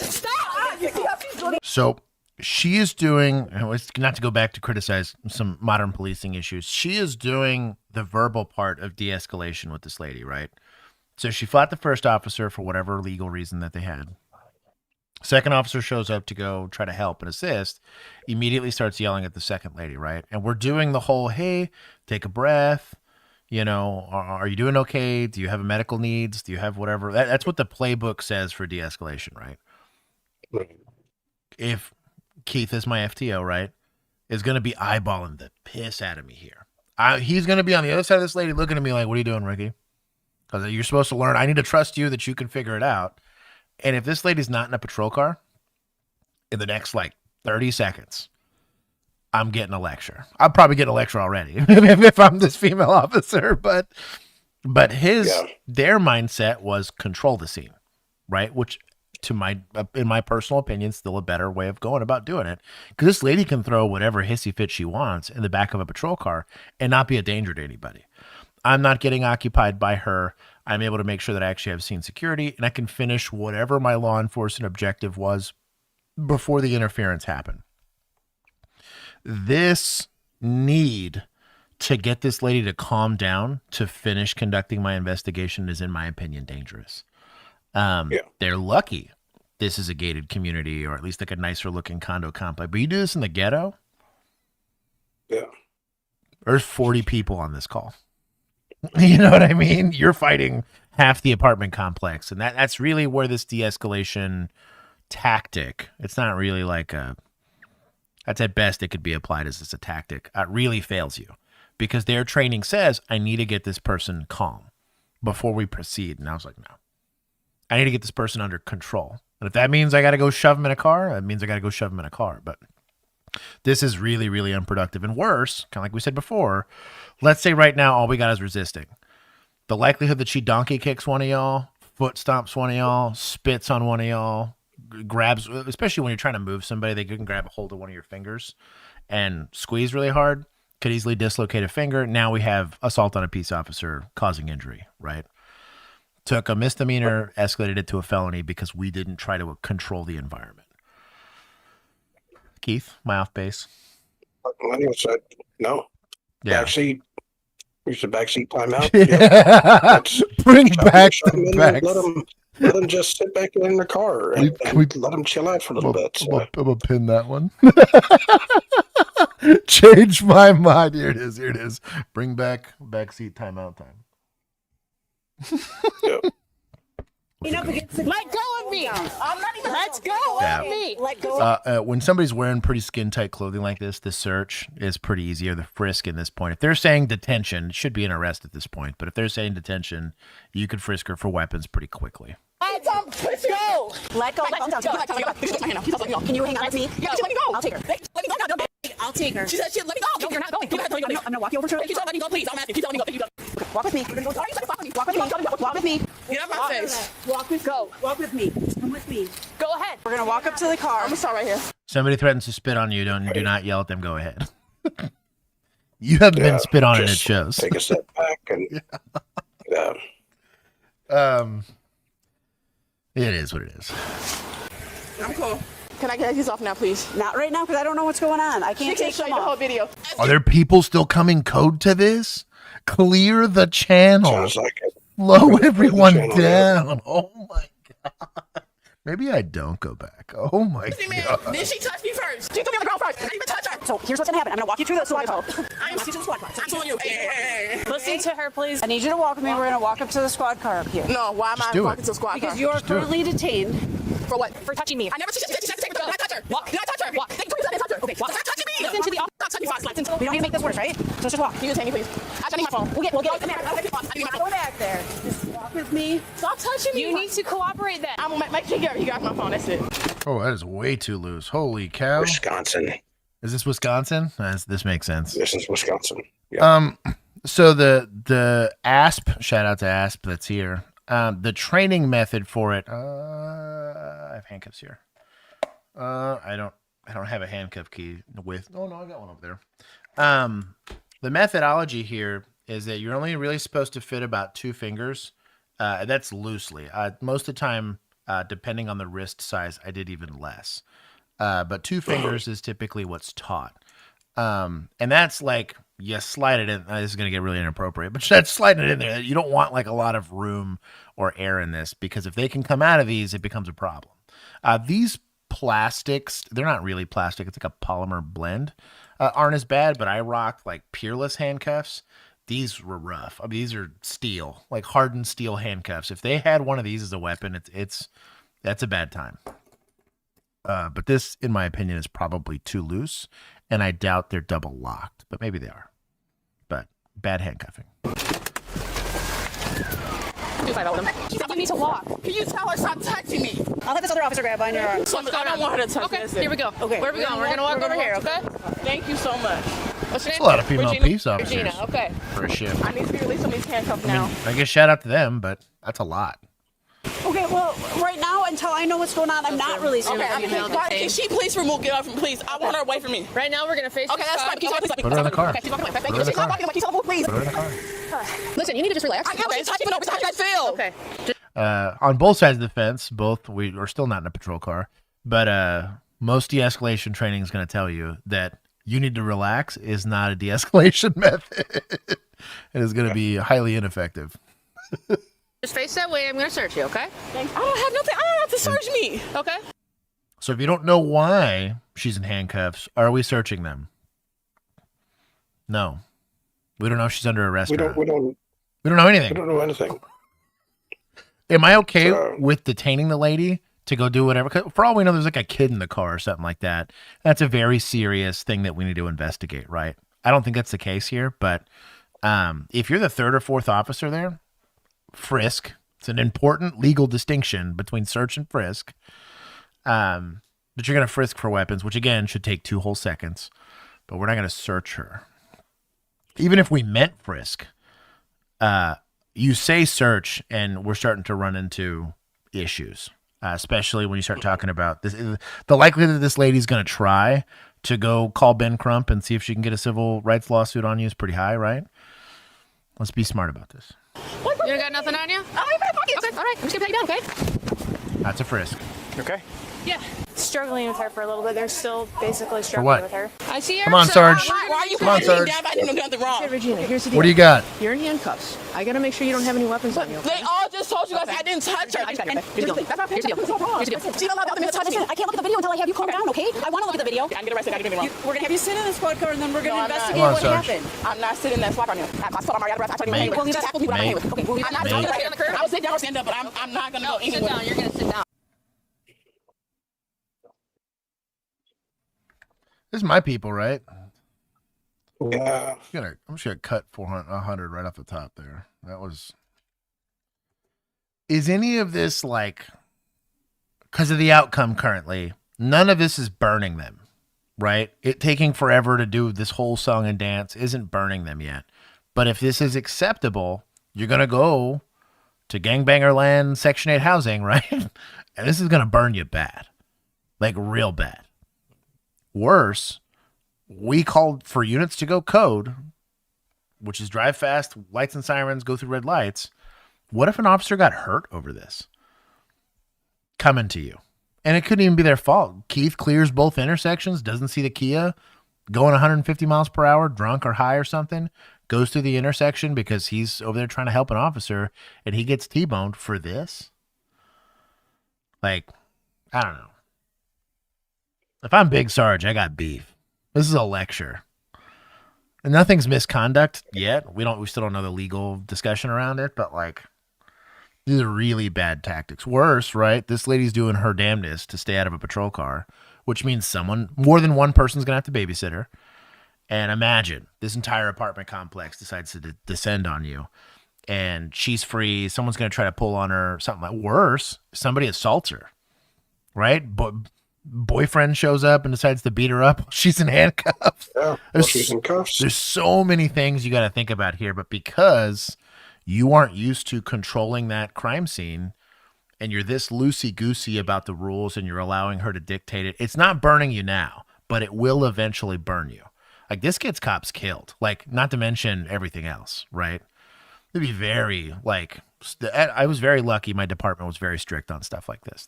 So she is doing, not to go back to criticize some modern policing issues, she is doing the verbal part of de-escalation with this lady, right? So she fought the first officer for whatever legal reason that they had. Second officer shows up to go try to help and assist, immediately starts yelling at the second lady, right? And we're doing the whole, hey, take a breath. You know, are you doing okay? Do you have medical needs? Do you have whatever? That's what the playbook says for de-escalation, right? If Keith is my FTO, right, is going to be eyeballing the piss out of me here. He's going to be on the other side of this lady looking at me like, what are you doing, Ricky? Because you're supposed to learn. I need to trust you that you can figure it out. And if this lady's not in a patrol car in the next, 30 seconds, I'm getting a lecture. I'm probably getting a lecture already if I'm this female officer. But their mindset was control the scene, right? Which, in my personal opinion, still a better way of going about doing it. Because this lady can throw whatever hissy fit she wants in the back of a patrol car and not be a danger to anybody. I'm not getting occupied by her. I'm able to make sure that I actually have scene security and I can finish whatever my law enforcement objective was before the interference happened. This need to get this lady to calm down to finish conducting my investigation is, in my opinion, dangerous. They're lucky this is a gated community, or at least a nicer looking condo complex. But you do this in the ghetto? Yeah. There's 40 people on this call. You know what I mean? You're fighting half the apartment complex. And that's really where this de-escalation tactic, it's not really that's at best it could be applied as a tactic. It really fails you. Because their training says, I need to get this person calm before we proceed. And I was like, no. I need to get this person under control. And if that means I got to go shove them in a car, that means I got to go shove them in a car. But this is really, really unproductive. And worse, kind of like we said before, let's say right now all we got is resisting. The likelihood that she donkey kicks one of y'all, foot stomps one of y'all, spits on one of y'all, grabs, especially when you're trying to move somebody, they can grab a hold of one of your fingers and squeeze really hard, could easily dislocate a finger. Now we have assault on a peace officer causing injury, right? Took a misdemeanor, escalated it to a felony because we didn't try to control the environment. Keith, my off base. Lenny said no. Yeah. Backseat. Use the backseat timeout. Bring back the backs. Let them just sit back in the car and let them chill out for a little bit. So. I'm gonna pin that one. Change my mind. Here it is. Bring back backseat timeout time. Yep. Let go of me. I'm not even. Let's go of me. Let go. When somebody's wearing pretty skin tight clothing like this, the search is pretty easy, or the frisk in this point. If they're saying detention, it should be an arrest at this point. But if they're saying detention, you could frisk her for weapons pretty quickly. Let's go. Let go. Can you hang on to me? Yeah, let me go. I'll take her. Let me go. No, I'll take her. she said, "Let me go." No, you're not going. You have to let me go. I'm gonna walk you over to her. Keep telling me go, please. I'm asking. Keep telling me go. Walk with me. We're gonna go. Walk with me. Walk with me. Get out my face. Walk with Go. Walk with me. Come with me. Go ahead. We're gonna walk up to the car. I'm gonna start right here. Somebody threatens to spit on you. Do not yell at them. Go ahead. You haven't been spit on, and it shows. Take a step back and It is what it is. I'm cool. Can I get these off now, please? Not right now, because I don't know what's going on. I She can't can take show them you the whole off. video. Are there people still coming code to this? Clear the channel. sounds like it. slow everyone channel there. down. Oh my god. Maybe I don't go back. Oh my Man, god. then she touched me first. She threw me on the ground first. I didn't even touch her. So here's what's gonna happen. I'm gonna walk you through the squad car. I am teaching squad car. I'm telling you. Hey. Listen to her, please. I need you to walk with me. We're gonna walk up to the squad car up here. No, why am I do walking it. to the squad car? Because you are do it. currently detained. For what? For touching me. I never touched her. Did I touch her? Walk. Did I touch her? Walk. Thank you for touching her. Okay, walk. Stop touching me. Listen to the Stop touching me. Stop touching me. We don't need to make this worse, right? So let's just walk. Can you detain me, please? I need my phone. We'll get Come it. here. I need my Go phone. back there. Just walk with me. Stop touching me. You need to cooperate then. I'm gonna make sure you got my phone. That's it. Oh, that is way too loose. Holy cow. Wisconsin. Is this Wisconsin? This makes sense. This is Wisconsin. Yeah. So the ASP, shout out to ASP that's here. The training method for it. I have handcuffs here. I don't have a handcuff key with. Oh no, I got one over there. The methodology here is that you're only really supposed to fit about 2 fingers. That's loosely. Most of the time, depending on the wrist size, I did even less. But 2 fingers is typically what's taught. And that's like, you slide it in. This is going to get really inappropriate, but that's sliding it in there. You don't want like a lot of room or air in this, because if they can come out of these, it becomes a problem. These plastics, they're not really plastic. It's like a polymer blend, aren't as bad, but I rocked like Peerless handcuffs. These were rough. I mean, these are steel, like hardened steel handcuffs. If they had one of these as a weapon, that's a bad time. But this, in my opinion, is probably too loose, and I doubt they're double locked, but maybe they are. But bad handcuffing. You need to walk. Can you tell her stop touching me? I'll have this other officer grab on your arm. So I don't want her to touch me. Okay, here we go. Okay. Where are we going? We're going to walk over here, okay? Thank you so much. What's your name? A lot of female Regina. peace officers Regina, okay. for a shift. I need to be released from these handcuffs now. I guess shout out to them, but that's a lot. Okay, well, right now, until I know what's going on, I'm not releasing Okay, you. can she please get her from, please? I want her away from me. Right now, we're going to face Okay, that's fine. Please, Put her in the car. Okay, she's walking away. Thank Put her you. in the She's not car. walking away. She's walking away. Put her in the car. Listen, you need to just relax. I know she's touching me. No, how do you guys feel? Okay. On both sides of the fence, we are still not in a patrol car, but most de-escalation training is going to tell you that you need to relax is not a de-escalation method. It is going to be highly ineffective. Just face that way. I'm going to search you, okay? Thanks. I don't have nothing. I don't have to search me. Okay. So if you don't know why she's in handcuffs, are we searching them? No. We don't know if she's under arrest. We or not. don't We don't know anything. we don't know anything. Am I okay So- with detaining the lady to go do whatever? 'Cause for all we know, there's like a kid in the car or something like that. That's a very serious thing that we need to investigate, right? I don't think that's the case here, but if you're the 3rd or 4th officer there, frisk. It's an important legal distinction between search and frisk. But you're going to frisk for weapons, which again should take 2 whole seconds. But we're not going to search her. Even if we meant frisk, you say search, and we're starting to run into issues, especially when you start talking about this. The likelihood that this lady's going to try to go call Ben Crump and see if she can get a civil rights lawsuit on you is pretty high, right? Let's be smart about this. You don't got nothing on you? Oh, you got pockets. Okay, all right. I'm just going to pat you down, okay? That's a frisk. Okay. Yeah. Struggling with her for a little bit. They're still basically what? struggling with her. I see her. Come on, so- Sarge. Why are you Come on, patting me Sarge. down if I didn't do nothing wrong? Hey, Regina, here's the deal. What do you got? You're in handcuffs. I gotta make sure you don't have any weapons on you. They all just told you guys I didn't touch her. I just gotta get Here's the deal. That's not Here's the deal. What's wrong? Here's the deal. She don't allow me to touch me. Listen, I can't look at the video until I have you calm down, okay? I want to look at the video. I'm getting arrested. I didn't do anything wrong. We're gonna have you sit in the squad car, and then we're No, gonna I'm not. investigate Come on, what Sarge. happened. I'm not sitting in that spot on you. I saw my arrest. I told you Mate. my name. Just tackle people that I'm Mate. with. Okay, we'll leave I'm not Mate. talking Sit on the curb. I would sit down or stand up, but I'm not gonna go Sit anywhere. down. You're going to sit down. This is my people, right? Yeah. I'm just gonna cut 100 right off the top there. That was. Is any of this like, because of the outcome currently, none of this is burning them, right? It taking forever to do this whole song and dance isn't burning them yet. But if this is acceptable, you're gonna go to gangbanger land, Section 8 housing, right? And this is gonna burn you bad, like real bad. Worse, we called for units to go code, which is drive fast, lights and sirens, go through red lights. What if an officer got hurt over this? Coming to you. And it couldn't even be their fault. Keith clears both intersections, doesn't see the Kia going 150 miles per hour, drunk or high or something, goes through the intersection because he's over there trying to help an officer, and he gets T-boned for this. Like, I don't know. If I'm Big Sarge, I got beef. This is a lecture. And nothing's misconduct yet. We still don't know the legal discussion around it, but like, these are really bad tactics. Worse, right? This lady's doing her damnedest to stay out of a patrol car, which means more than one person's going to have to babysit her. And imagine this entire apartment complex decides to descend on you, and she's free. Someone's going to try to pull on her, something like worse. Somebody assaults her, right? Boyfriend shows up and decides to beat her up. She's in handcuffs. Yeah, she's in cuffs. There's so many things you got to think about here, but because you aren't used to controlling that crime scene and you're this loosey-goosey about the rules and you're allowing her to dictate it, it's not burning you now, but it will eventually burn you. Like, this gets cops killed, like, not to mention everything else, right? It'd be very, like, I was very lucky. My department was very strict on stuff like this.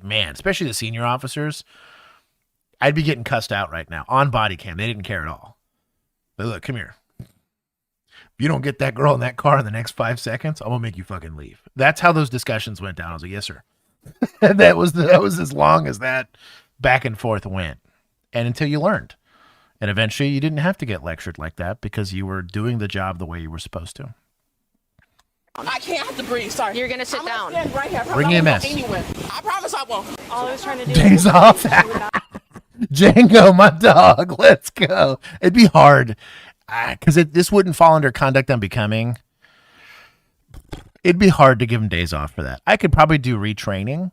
Man, especially the senior officers, I'd be getting cussed out right now on body cam. They didn't care at all. But look, come here. If you don't get that girl in that car in the next 5 seconds, I'm gonna make you fucking leave. That's how those discussions went down. I was like, yes, sir. that was as long as that back and forth went, and until you learned, and eventually you didn't have to get lectured like that because you were doing the job the way you were supposed to. I can't have to breathe. Sorry. You're gonna sit I'm down. Stand right here. Bring EMS. I promise I won't. All I was trying to do. Days off. Django, my dog. Let's go. It'd be hard because this wouldn't fall under conduct unbecoming. It'd be hard to give them days off for that. I could probably do retraining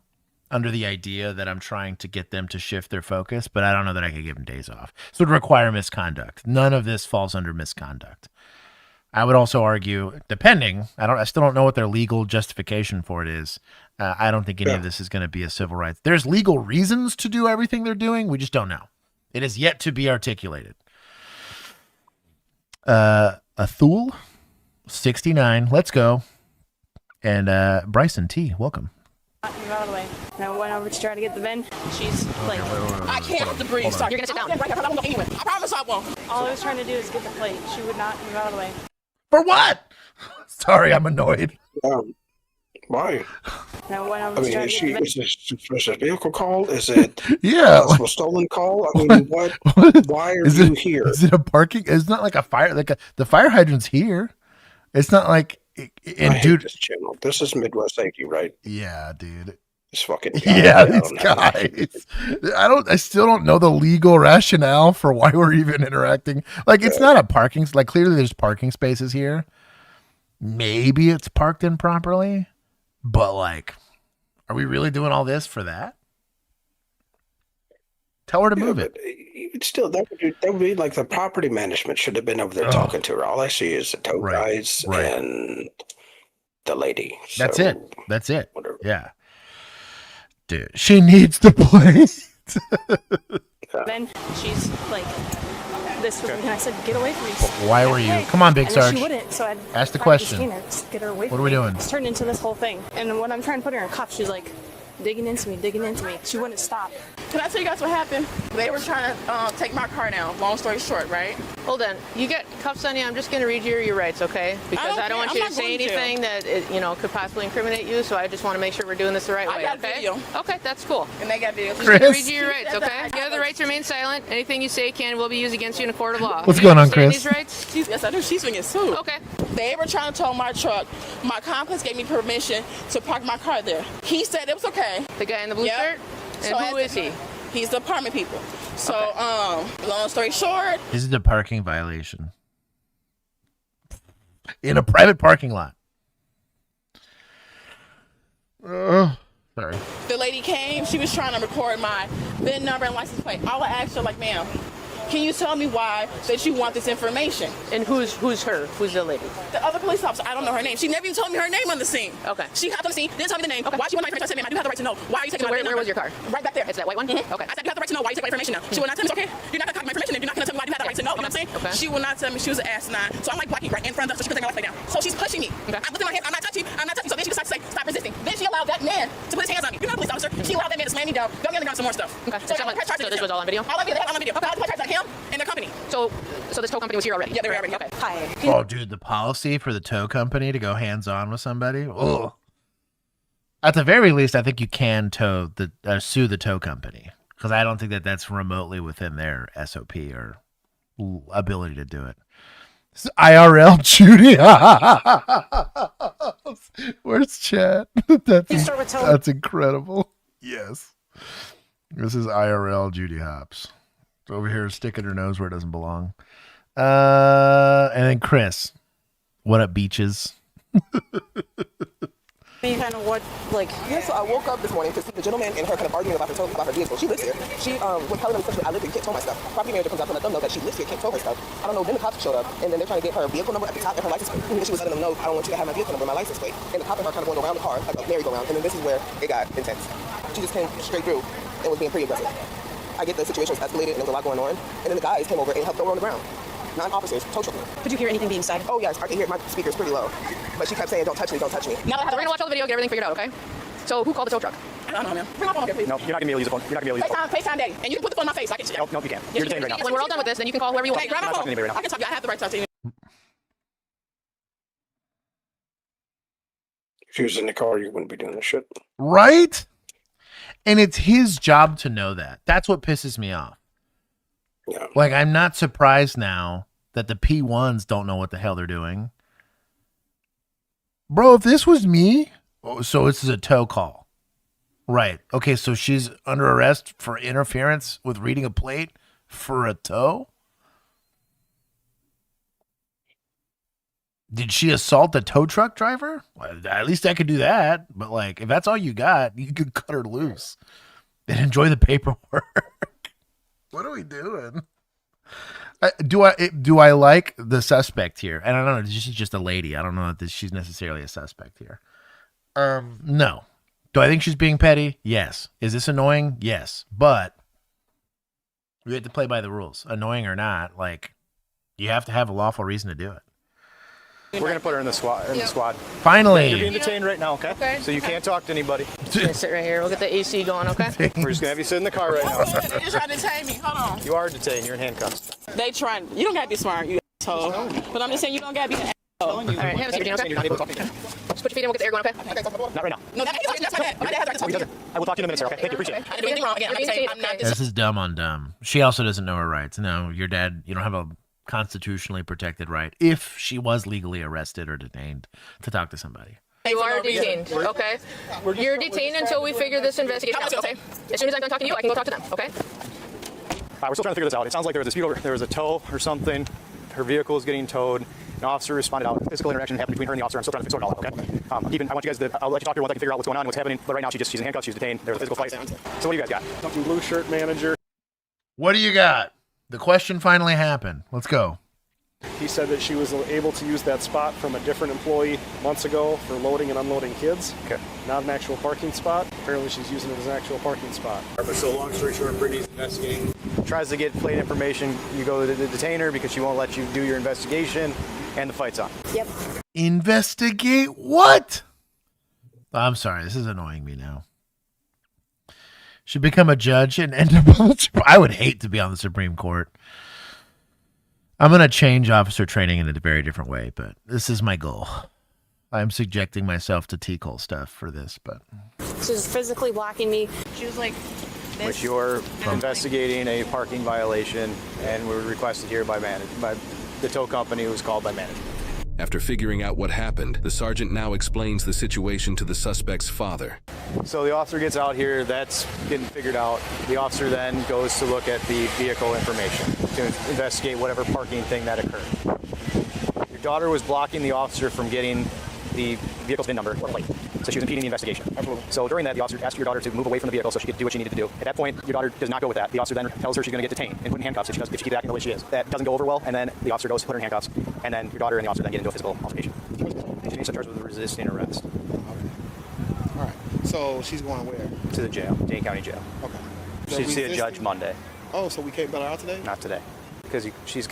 under the idea that I'm trying to get them to shift their focus, but I don't know that I could give them days off. So it would require misconduct. None of this falls under misconduct. I would also argue, depending, I still don't know what their legal justification for it is. I don't think any of this is going to be a civil rights. There's legal reasons to do everything they're doing. We just don't know. It is yet to be articulated. Athul, 69. Let's go. And Bryson T, welcome. Move out of the way. Now I went over to try to get the VIN. She's like, I can't have to breathe. Sorry. You're gonna sit down. Right here. I won't go anywhere. I promise I won't. all I was trying to do is get the plate. She would not move out of the way. For what? Sorry, I'm annoyed. Why? Now I went over I to mean, try to get the VIN. is this a vehicle call? Is it Yeah. a stolen call? I mean, what? Why are you here? Is it a parking? It's not like a fire. The fire hydrant's here. It's not like. And I hate this channel. This is Midwest Safety, right? Yeah, dude. This fucking guy. Yeah, these guys. I still don't know the legal rationale for why we're even interacting. Like, it's not a parking. Like, clearly there's parking spaces here. Maybe it's parked improperly, but like, are we really doing all this for that? Tell her to move it. Still, that would be like the property management should have been over there talking to her. All I see is the tow guys and the lady. That's So, it. That's it. Whatever. Yeah. Dude, she needs to play. VIN. She's like, this was, and I said, get away from me. Why were you? Come on, Big And then Sarge. she wouldn't, so I'd Ask the try to question. detain her, just get her away What from are we me. doing? It's turned into this whole thing. And when I'm trying to put her in cuffs, she's like, digging into me. She wouldn't stop. Can I tell you guys what happened? They were trying to take my car down. Long story short, right? Hold on. You got cuffs on you. I'm just going to read you your rights, okay? Because I don't want you to say anything that could possibly incriminate you. So I just want to make sure we're doing this the right way. I got okay? video. Okay, that's cool. And they got video. Just gonna Chris. read you your rights, okay? You have the right to remain silent. Anything you say can and will be used against you in a court of law. What's Do you going on, understand Chris? These rights? Yes, I do. She's swinging too. Okay. They were trying to tow my truck. My complex gave me permission to park my car there. He said it was okay. The guy in the blue Yep. shirt. And who is he? He's the apartment people. So, long story short, This is a parking violation in a private parking lot. Sorry. the lady came. She was trying to record my VIN number and license plate. All I asked her, like, ma'am, can you tell me why that you want this information? And who's her? Who's the lady? The other police officer, I don't know her name. She never even told me her name on the scene. Okay. She hopped on the scene, didn't tell me the name. Why she want my information? I said, ma'am, I do have the right to know. Why are you taking So my where VIN number? was your car? Right back there. It's that white one? Mm-hmm. Okay. I said, you have the right to know why you take my information now. She will not tell me, okay, you're not going to copy my information and you're not going to tell me why you have the right to know. You know what I'm saying? Okay. She will not tell me she was an asinine. So I'm like blocking right in front of her so she can take my life down. So she's pushing me. Okay. I looked at my hand, I'm not touching. So then she decides to say, stop resisting. Then she allowed that man to put his hands on me. You're not a police officer. She allowed that man to slam me down, go me on the ground, some more stuff. Okay. So this was all on video? All on video. They had it all on video. Okay. I press charges on him. them and their company. So this tow company was here already? Yeah, they were already. Okay. Hi. Oh, dude, the policy for the tow company to go hands-on with somebody. Oh, at the very least, I think you can sue the tow company because I don't think that that's remotely within their SOP or ability to do it. It's IRL Judy. Where's chat? That's incredible. Yes. This is IRL Judy Hops. Over here sticking her nose where it doesn't belong. And then Chris. What up, beaches? Kind of what, like... Yeah, so I woke up this morning to see the gentleman and her kind of arguing about her vehicle. She lives here. She was telling them essentially, I live here, you can't tow my stuff. Property manager comes out to let them know that she lives here, can't tow her stuff. I don't know, then the cops showed up, and then they're trying to get her vehicle number at the top and her license plate. And she was letting them know, I don't want you to have my vehicle number, my license plate. And the cop and her kind of going around the car, like a merry-go-round, and then this is where it got intense. She just came straight through and was being pretty aggressive. I get the situation was escalated and there was a lot going on, and then the guys came over and helped throw her on the ground. 9 officers, tow truck. Could you hear anything being said? Oh yes, I can hear it. My speaker's pretty low. But she kept saying, don't touch me, don't touch me. Now we're gonna watch all the video, get everything figured out, okay? So who called the tow truck? I don't know, man. Bring my phone here, please. No, you're not gonna be able to use the phone. You're not gonna be able to use the phone. FaceTime Daddy. And you can put the phone in my face. I can. Nope, you can't. You're detained right now. When we're all done with this, then you can call whoever you want. Hey, grab my I'm not phone. talking to anybody right now. I can talk to you. I have the right to talk to you. If you was in the car, you wouldn't be doing this shit. Right? And it's his job to know that. That's what pisses me off. Yeah. Like, I'm not surprised now that the P1s don't know what the hell they're doing. Bro, if this was me, so this is a tow call. Right. Okay, so she's under arrest for interference with reading a plate for a tow? Did she assault the tow truck driver? Well, at least I could do that. But, like, if that's all you got, you could cut her loose and enjoy the paperwork. What are we doing? Do I like the suspect here? And I don't know. She's just a lady. I don't know that she's necessarily a suspect here. No. Do I think she's being petty? Yes. Is this annoying? Yes. But we have to play by the rules. Annoying or not, like, you have to have a lawful reason to do it. We're gonna put her in the squad. Finally. You're being detained right now, okay? Okay. So you can't talk to anybody. Sit right here. We'll get the AC going, okay? We're just gonna have you sit in the car right now. They just trying to detain me. Hold on. You are detained. You're in handcuffs. They trying. You don't gotta be smart, you asshole. But I'm just saying you don't gotta be an asshole. All right, have a seat, Regina, okay? You're not able to talk to me. Just put your feet in, we'll get the air going, okay? Not right now. No, that's my dad. My dad has the right to talk to you. I will talk to you in a minute, sir. Okay? Thank you. Appreciate it. I didn't do anything wrong. Again, I'm not saying I'm not this. This is dumb on dumb. She also doesn't know her rights. No, your dad, you don't have a constitutionally protected right if she was legally arrested or detained to talk to somebody. You are detained, okay? You're detained until we figure this investigation out, okay? As soon as I'm done talking to you, I can go talk to them, okay? We're still trying to figure this out. It sounds like there was a tow or something. Her vehicle is getting towed. An officer responded out. Physical interaction happened between her and the officer. I'm still trying to figure it all out, okay? I want you guys to, I'll let you talk to her once I can figure out what's going on, what's happening. But right now, she's in handcuffs. She's detained. There was a physical fight. So what do you guys got? Something blue shirt manager. What do you got? The question finally happened. Let's go. He said that she was able to use that spot from a different employee months ago for loading and unloading kids. Okay. Not an actual parking spot. Apparently she's using it as an actual parking spot. So long story short, Brittany's investigating. Tries to get plate information. You go to the detainer because she won't let you do your investigation, and the fight's on. Yep. Investigate what? I'm sorry. This is annoying me now. Should become a judge and end up on the I would hate to be on the Supreme Court. I'm going to change officer training in a very different way, but this is my goal. I'm subjecting myself to T-Cole stuff for this, but... She's physically blocking me. She was like this. Which you're investigating a parking violation, and we're requested here by the tow company who was called by management. After figuring out what happened, the sergeant now explains the situation to the suspect's father. So the officer gets out here, that's getting figured out. The officer then goes to look at the vehicle information to investigate whatever parking thing that occurred. Your daughter was blocking the officer from getting the vehicle's VIN number or plate. So she was impeding the investigation. Absolutely. So during that, the officer asked your daughter to move away from the vehicle so she could do what she needed to do. At that point, your daughter does not go with that. The officer then tells her she's going to get detained and put in handcuffs if she keeps acting the way she is. That doesn't go over well, and then the officer goes to put her in handcuffs, and then your daughter and the officer then get into a physical altercation. She's charged with resisting arrest. All right. So she's going where? To the jail, Dane County Jail. Okay. She'll see a judge Monday. Oh, so we can't bail her out today? Not today. Because the officer's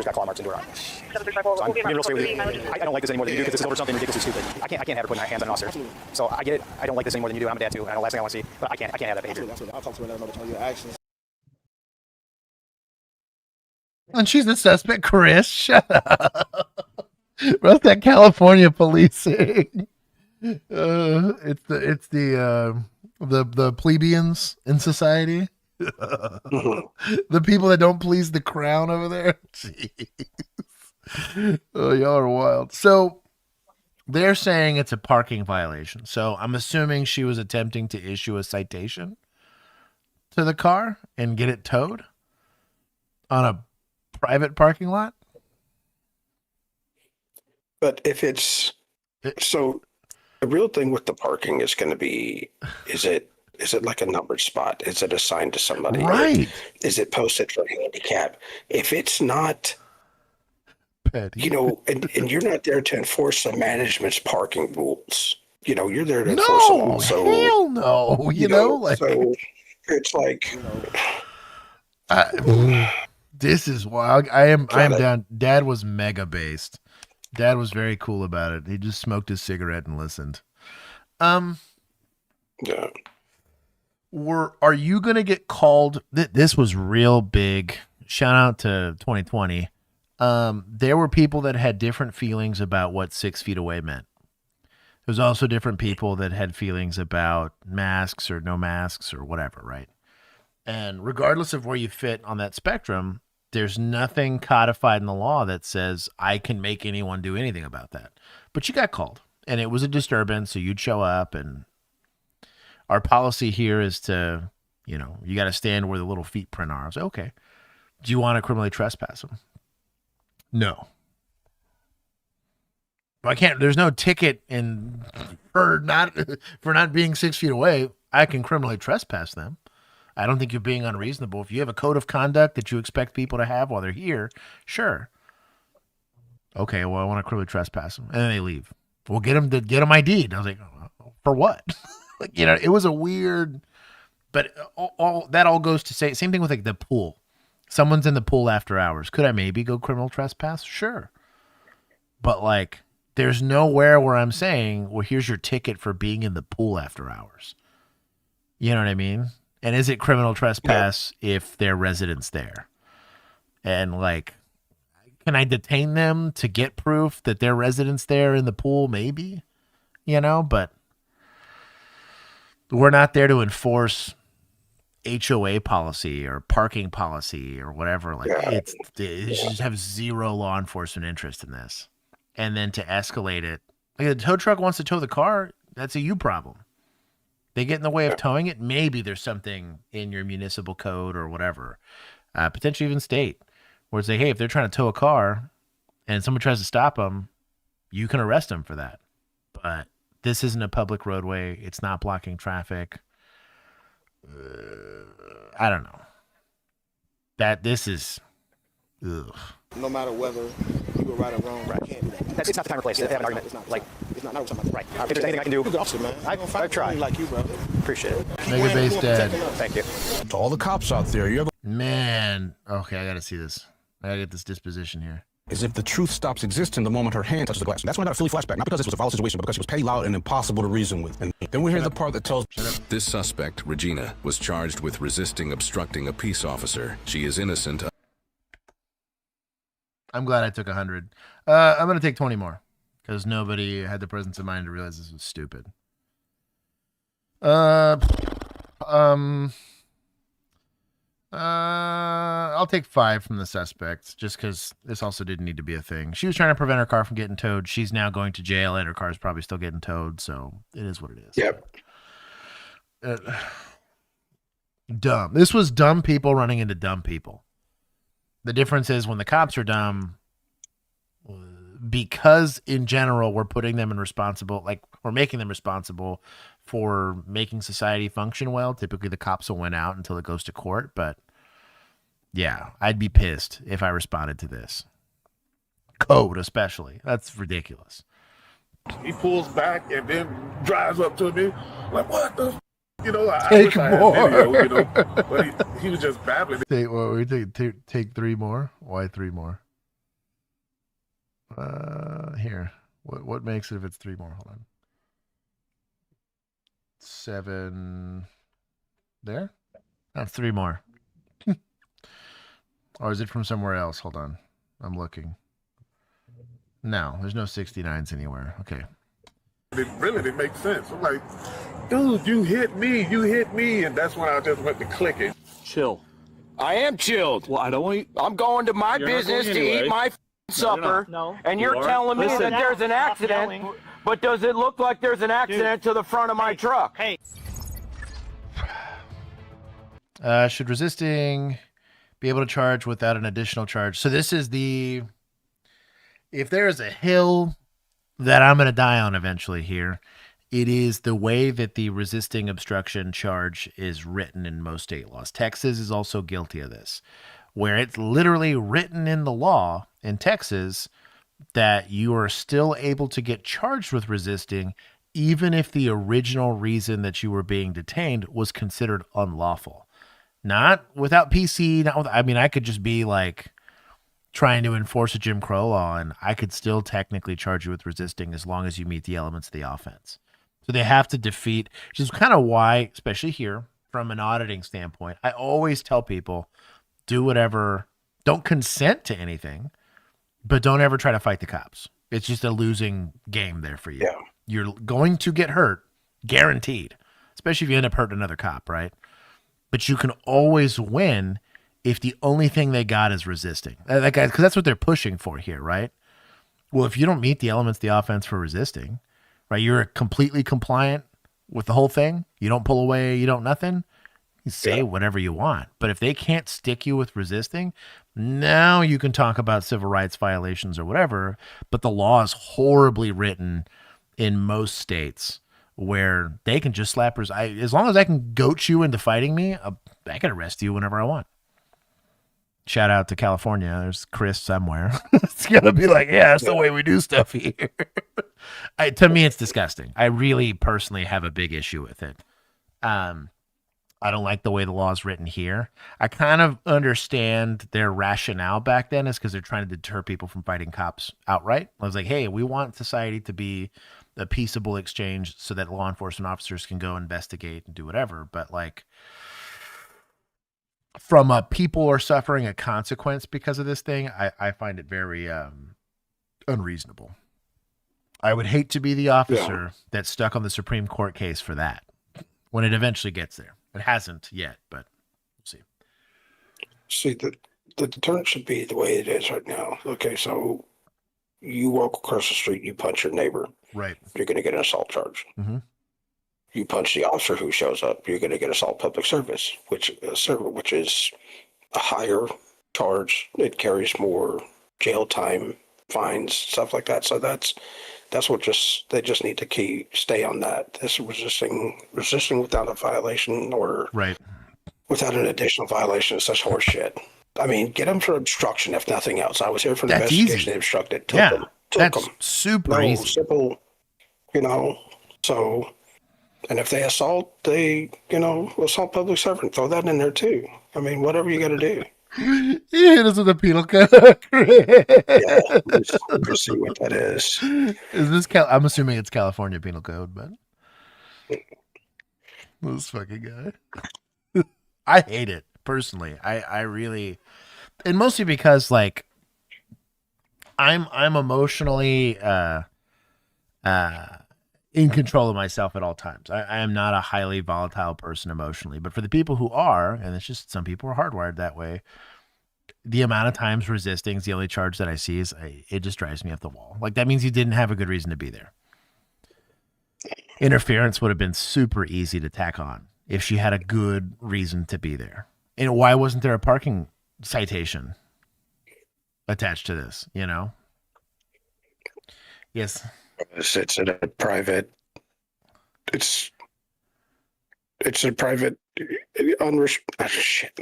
got claw marks into her arm. So I'm being real straight with you. I don't like this anymore than you do because this is over something ridiculously stupid. I can't have her putting her hands on an officer. Absolutely. So I get it. I don't like this anymore than you do. I'm a dad too. And the last thing I want to see, but I can't have that behavior. Absolutely. I'll talk to her and let her know your actions. And she's the suspect, Chris. Shut up. What's that California policing? It's the plebeians in society. The people that don't please the crown over there. Jeez. Oh, y'all are wild. So they're saying it's a parking violation. So I'm assuming she was attempting to issue a citation to the car and get it towed on a private parking lot. But if it's so, the real thing with the parking is going to be: is it like a numbered spot? Is it assigned to somebody? Right. Is it posted for handicap? If it's not, Petty. you know, and you're not there to enforce the management's parking rules. You know, you're there to enforce them all. So hell no. You know, like, so it's like, this is wild. I am down. Dad was mega based. Dad was very cool about it. He just smoked his cigarette and listened. Yeah. Are you gonna get called? This was real big. Shout out to 2020. There were people that had different feelings about what 6 feet away meant. There's also different people that had feelings about masks or no masks or whatever, right? And regardless of where you fit on that spectrum, there's nothing codified in the law that says I can make anyone do anything about that. But you got called, and it was a disturbance, so you'd show up, and our policy here is to, you know, you got to stand where the little feet print are. I was like, okay. Do you want to criminally trespass them? No. I can't. There's no ticket for not being 6 feet away. I can criminally trespass them. I don't think you're being unreasonable. If you have a code of conduct that you expect people to have while they're here, sure. Okay, well, I want to criminally trespass them, and then they leave. We'll get them ID'd. I was like, for what? Like, you know, it was a weird. But all that all goes to say, same thing with like the pool. Someone's in the pool after hours. Could I maybe go criminal trespass? Sure. But like, there's nowhere where I'm saying, well, here's your ticket for being in the pool after hours. You know what I mean? And is it criminal trespass if they're residents there? And like, can I detain them to get proof that they're residents there in the pool? Maybe, you know, but we're not there to enforce HOA policy or parking policy or whatever. Like, it just have zero law enforcement interest in this. And then to escalate it, like, the tow truck wants to tow the car, that's a you problem. They get in the way of towing it. Maybe there's something in your municipal code or whatever, potentially even state, where it's like, hey, if they're trying to tow a car and someone tries to stop them, you can arrest them for that. But this isn't a public roadway. It's not blocking traffic. I don't know. This is, ugh. No matter whether you were right or wrong, right. You can't do that. It's not the time or place. They have an argument. It's not. Like, it's not what I'm talking about. right. If there's anything I can do, You're a good officer, man. I've tried. Like you, bro. Appreciate it. Mega Base Dad. Thank you. To all the cops out there, you ever Man. Okay, I got to see this. I got to get this disposition here. as if the truth stops existing the moment her hand touches the glass. And that's when I got a Philly flashback. Not because this was a violent situation, but because she was petty, loud, and impossible to reason with. And then we hear the part that tells... This suspect, Regina, was charged with resisting obstructing a peace officer. She is innocent. I'm glad I took 100. I'm going to take 20 more because nobody had the presence of mind to realize this was stupid. I'll take 5 from the suspects just because this also didn't need to be a thing. She was trying to prevent her car from getting towed. She's now going to jail and her car's probably still getting towed. So it is what it is. Yep. Dumb. This was dumb people running into dumb people. The difference is when the cops are dumb, because in general we're putting them in responsible, like we're making them responsible for making society function well. Typically the cops will win out until it goes to court, but yeah, I'd be pissed if I responded to this. Code especially. That's ridiculous. He pulls back and then drives up to me like, what the? You know, I Take wish I more. had video, you know, but he was just babbling. Take 3 more. Why 3 more? Here. What makes it if it's 3 more? Hold on. 7. There. That's 3 more. Or is it from somewhere else? Hold on. I'm looking. No, there's no 69s anywhere. Okay. It really didn't make sense. I'm like, dude, you hit me. And that's when I just went to click it. Chill. I am chilled. Well, I don't want you. I'm going to my business to eat my supper. No. And you're telling me that there's an accident. But does it look like there's an accident to the front of my truck? Hey. Should resisting be able to charge without an additional charge? So this is if there is a hill that I'm going to die on eventually here, it is the way that the resisting obstruction charge is written in most state laws. Texas is also guilty of this, where it's literally written in the law in Texas that you are still able to get charged with resisting even if the original reason that you were being detained was considered unlawful. Not without PC, I could just be like trying to enforce a Jim Crow law and I could still technically charge you with resisting as long as you meet the elements of the offense. So they have to defeat, which is kind of why, especially here from an auditing standpoint, I always tell people, do whatever, don't consent to anything, but don't ever try to fight the cops. It's just a losing game there for you. Yeah. You're going to get hurt, guaranteed, especially if you end up hurting another cop, right? But you can always win if the only thing they got is resisting. Because that's what they're pushing for here, right? Well, if you don't meet the elements of the offense for resisting, right, you're completely compliant with the whole thing, you don't pull away, you don't nothing, you say whatever you want. But if they can't stick you with resisting, now you can talk about civil rights violations or whatever, but the law is horribly written in most states where they can just slap as long as I can goat you into fighting me, I can arrest you whenever I want. Shout out to California. There's Chris somewhere. It's going to be like, yeah, that's the way we do stuff here. To me, it's disgusting. I really personally have a big issue with it. I don't like the way the law is written here. I kind of understand their rationale back then is because they're trying to deter people from fighting cops outright. I was like, hey, we want society to be a peaceable exchange so that law enforcement officers can go investigate and do whatever. But like, from a people are suffering a consequence because of this thing, I find it very unreasonable. I would hate to be the officer that's stuck on the Supreme Court case for that when it eventually gets there. It hasn't yet, but we'll see. See, the deterrent should be the way it is right now. Okay, so you walk across the street, you punch your neighbor. Right. You're going to get an assault charge. Mm-hmm. You punch the officer who shows up, you're going to get assault public service, which is a higher charge. It carries more jail time, fines, stuff like that. So that's what they just need to stay on that. This resisting without a violation or without an additional violation is such horse shit. I mean, get them for obstruction if nothing else. I was here for an investigation. Easy. They obstructed. Took them. That's super easy. Simple, so. And if they assault, assault public servant. Throw that in there too. I mean, whatever you got to do. You hit us with a penal code. Yeah, let's see what that is. Is this I'm assuming it's California penal code, but this fucking guy. I hate it personally. I really, and mostly because like I'm emotionally in control of myself at all times. I am not a highly volatile person emotionally, but for the people who are, and it's just some people are hardwired that way, the amount of times resisting is the only charge that I see it just drives me up the wall. Like that means you didn't have a good reason to be there. Interference would have been super easy to tack on if she had a good reason to be there. And why wasn't there a parking citation attached to this, Yes. It's in a private. It's a private. Shit.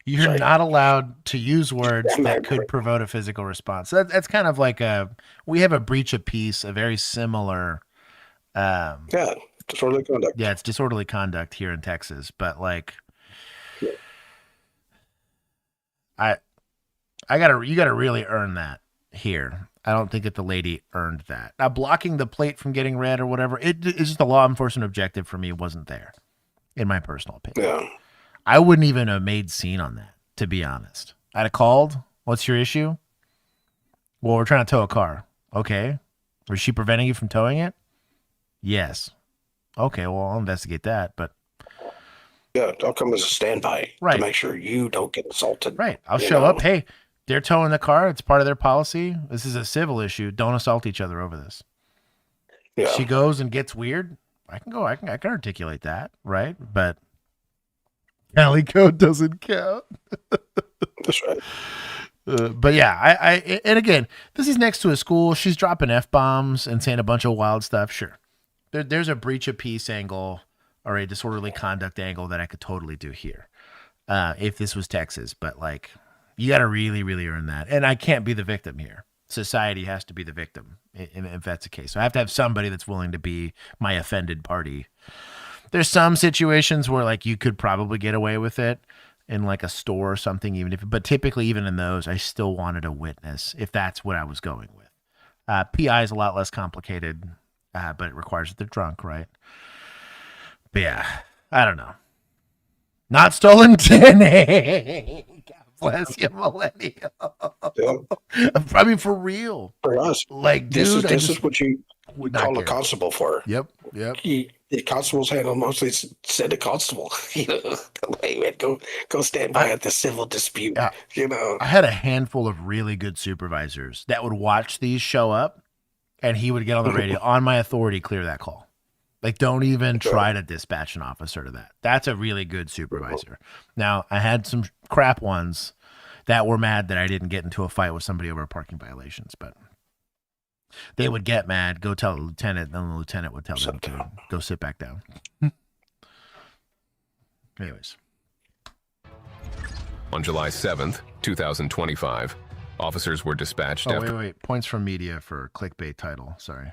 You're not allowed to use words that could provoke a physical response. So that's kind of like we have a breach of peace, a very similar. Disorderly conduct. Yeah, it's disorderly conduct here in Texas, but like, you gotta really earn that here. I don't think that the lady earned that. Now, blocking the plate from getting read or whatever, it's just a law enforcement objective for me wasn't there, in my personal opinion. Yeah. I wouldn't even have made scene on that, to be honest. I'd have called. What's your issue? Well, we're trying to tow a car. Okay. Was she preventing you from towing it? Yes. Okay, well, I'll investigate that, but... Yeah, I'll come as a standby Right. to make sure you don't get assaulted. Right. I'll show up. Hey, they're towing the car. It's part of their policy. This is a civil issue. Don't assault each other over this. Yeah. She goes and gets weird. I can articulate that, right? But Cali code doesn't count. That's right. But yeah, and again, this is next to a school. She's dropping F-bombs and saying a bunch of wild stuff. Sure. There's a breach of peace angle or a disorderly conduct angle that I could totally do here. If this was Texas, but like, you got to really, really earn that. And I can't be the victim here. Society has to be the victim if that's the case. So I have to have somebody that's willing to be my offended party. There's some situations where like you could probably get away with it in like a store or something, but typically even in those, I still wanted a witness if that's what I was going with. PI is a lot less complicated, but it requires that they're drunk, right? But yeah, I don't know. Not stolen tinny. God bless you, millennial. I mean, for real. For us, like, dude, this is what you would call a constable for. Yep. The constables handle mostly send a constable. Hey, go stand by at the civil dispute. I had a handful of really good supervisors that would watch these show up, and he would get on the radio, on my authority, clear that call. Like, don't even try to dispatch an officer to that. That's a really good supervisor. Now, I had some crap ones that were mad that I didn't get into a fight with somebody over parking violations, but they would get mad, go tell the lieutenant, then the lieutenant would tell them to go sit back down. Anyways. On July 7th, 2025, officers were dispatched after... Wait. Points from media for clickbait title. Sorry.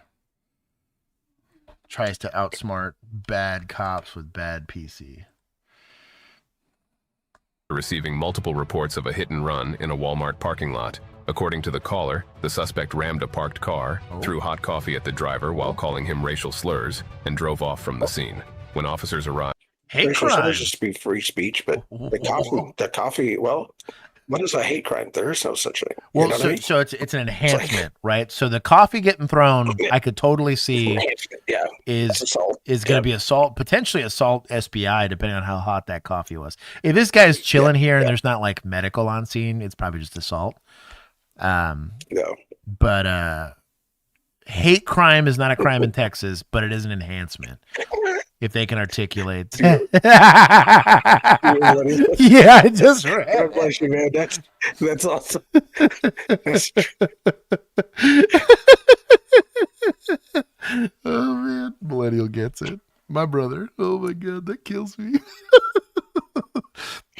Tries to outsmart bad cops with bad PC. Receiving multiple reports of a hit and run in a Walmart parking lot. According to the caller, the suspect rammed a parked car, threw hot coffee at the driver while calling him racial slurs, and drove off from the scene. When officers arrived... Hate crime is to be free speech, but the coffee, well, what is a hate crime? There is no such thing. Well, so it's an enhancement, right? So the coffee getting thrown, I could totally see is going to be assault, potentially assault SBI, depending on how hot that coffee was. If this guy's chilling here and there's not like medical on scene, it's probably just assault. But hate crime is not a crime in Texas, but it is an enhancement. If they can articulate. Yeah, I just read. God bless you, man. That's awesome. Oh, man. Millennial gets it. My brother. Oh, my God. That kills me.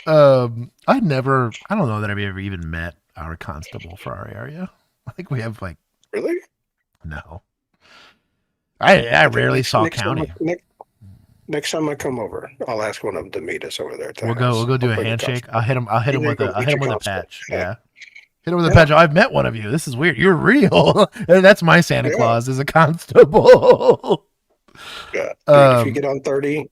I don't know that I've ever even met our constable for our area. I think we have like. Really? No. I rarely saw county. Next time I come over, I'll ask one of them to meet us over there. We'll go do a handshake. I'll hit him with a patch. Yeah. Hit him with a patch. I've met one of you. This is weird. You're real. That's my Santa Claus as a constable. Yeah. Dude, if you get on 30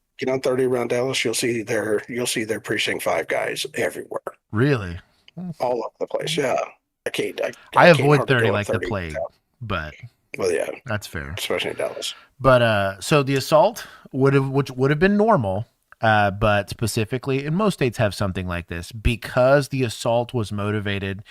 around Dallas, you'll see their precinct 5 guys everywhere. Really? All over the place. Yeah. I avoid 30 like the plague, but well, yeah, that's fair, especially in Dallas. But so the assault would have been normal, but specifically, and most states have something like this because the assault was motivated.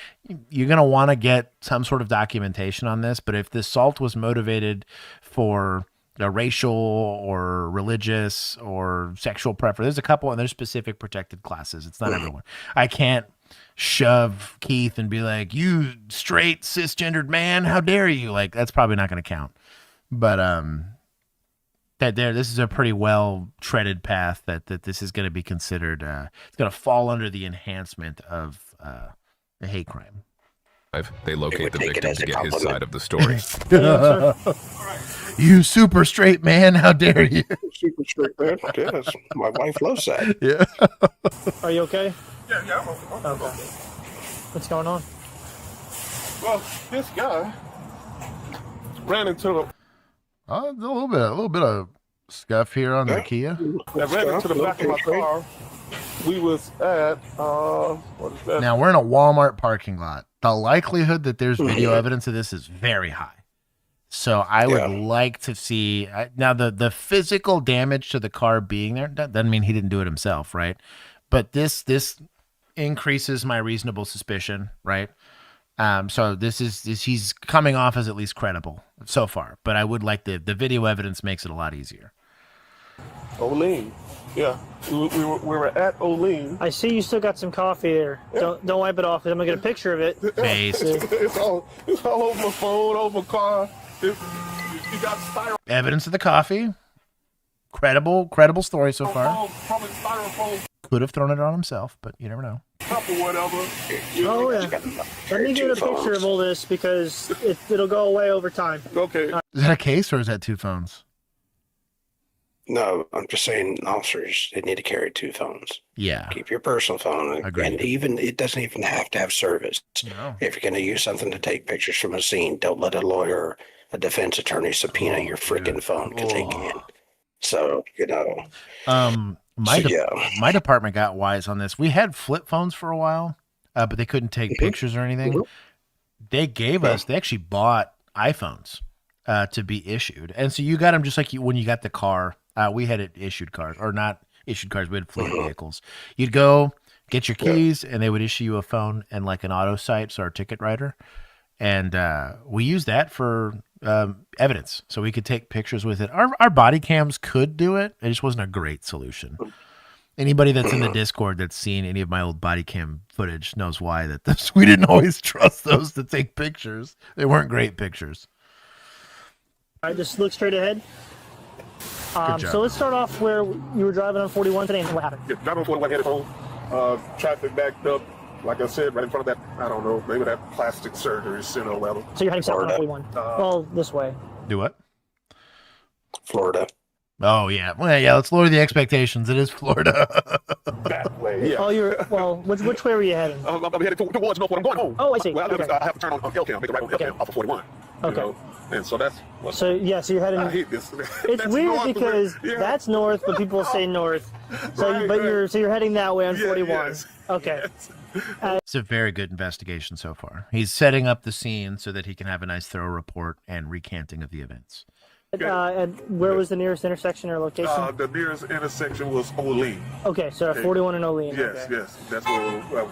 You're gonna want to get some sort of documentation on this. But if the assault was motivated for a racial or religious or sexual preference, there's a couple, and there's specific protected classes. It's not everyone. I can't shove Keith and be like, "You straight cisgendered man, how dare you?" Like, that's probably not going to count. But this is a pretty well treaded path that this is going to be considered. It's going to fall under the enhancement of a hate crime. They locate the victim to get his side of the story. You super straight man, how dare you? Super straight man. Yes, my wife loves that. Yeah. Are you okay? Yeah, I'm okay. What's going on? Well, this guy ran into a little bit of scuff here on the Kia. I ran into the back of my car. we was at what is that? Now we're in a Walmart parking lot. The likelihood that there's video evidence of this is very high. So I would like to see now the physical damage to the car being there. That doesn't mean he didn't do it himself, right? But this increases my reasonable suspicion, right? So this he's coming off as at least credible so far. But I would like the video evidence makes it a lot easier. Olean. Yeah, we were at Olean. I see you still got some coffee there. Yeah. Don't wipe it off. I'm gonna get a picture of it. It's all over my phone, over my car. You got styrofoam. Evidence of the coffee. Credible story so far. Probably styrofoam. Could have thrown it on himself, but you never know. Cup or whatever. Oh yeah. Let me get a picture of all this because it'll go away over time. Okay. Is that a case or is that 2 phones? No, I'm just saying, officers, they need to carry 2 phones. Yeah. Keep your personal phone. Agreed. And even it doesn't even have to have service. No. If you're going to use something to take pictures from a scene, don't let a lawyer, a defense attorney subpoena your freaking phone because they can. So, my department got wise on this. We had flip phones for a while, but they couldn't take pictures or anything. They gave us, they actually bought iPhones to be issued. And so you got them just like when you got the car. We had issued cars, or not issued cars. We had fleet vehicles. You'd go get your keys, and they would issue you a phone and like an auto site, so our ticket writer. And we used that for evidence, so we could take pictures with it. Our body cams could do it. It just wasn't a great solution. Anybody that's in the Discord that's seen any of my old body cam footage knows why we didn't always trust those to take pictures. They weren't great pictures. All right, just look straight ahead. So let's start off where you were driving on 41 today and what happened. Yeah, driving on 41, headed home. Traffic backed up, like I said, right in front of that, I don't know, maybe that plastic surgery center or whatever. So you're heading south on 41. Well, this way. Do what? Florida. Oh, yeah. Well, yeah, let's lower the expectations. It is Florida. That way, yeah. Oh, which way were you heading? I'm headed towards North. I'm going home. Oh, I see. Well, Okay. I have to turn on LCAM, make a right on LCAM off of 41. Okay. You know? And so that's... So you're heading... I hate this. It's weird because that's north, but people say north. So, you're heading that way on 41. Yes. Okay. Yes. It's a very good investigation so far. He's setting up the scene so that he can have a nice thorough report and recanting of the events. And where was the nearest intersection or location? The nearest intersection was Olean. Okay, so 41 and Olean. Yes, okay. yes, that's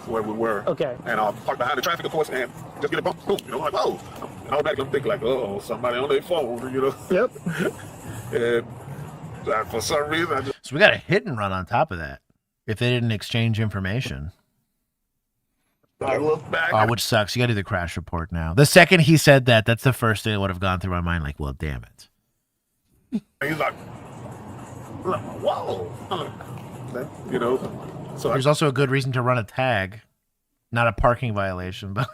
where we were. Okay. And I parked behind the traffic, of course, and just get a bump, boom, like, oh. And automatically I'm thinking like, somebody on their phone, Yep. And for some reason, I just... So we got a hit and run on top of that. If they didn't exchange information. I look back. Which sucks. You got to do the crash report now. The second he said that, that's the first thing that would have gone through my mind. Like, well, damn it. He's like, whoa. So there's also a good reason to run a tag, not a parking violation, but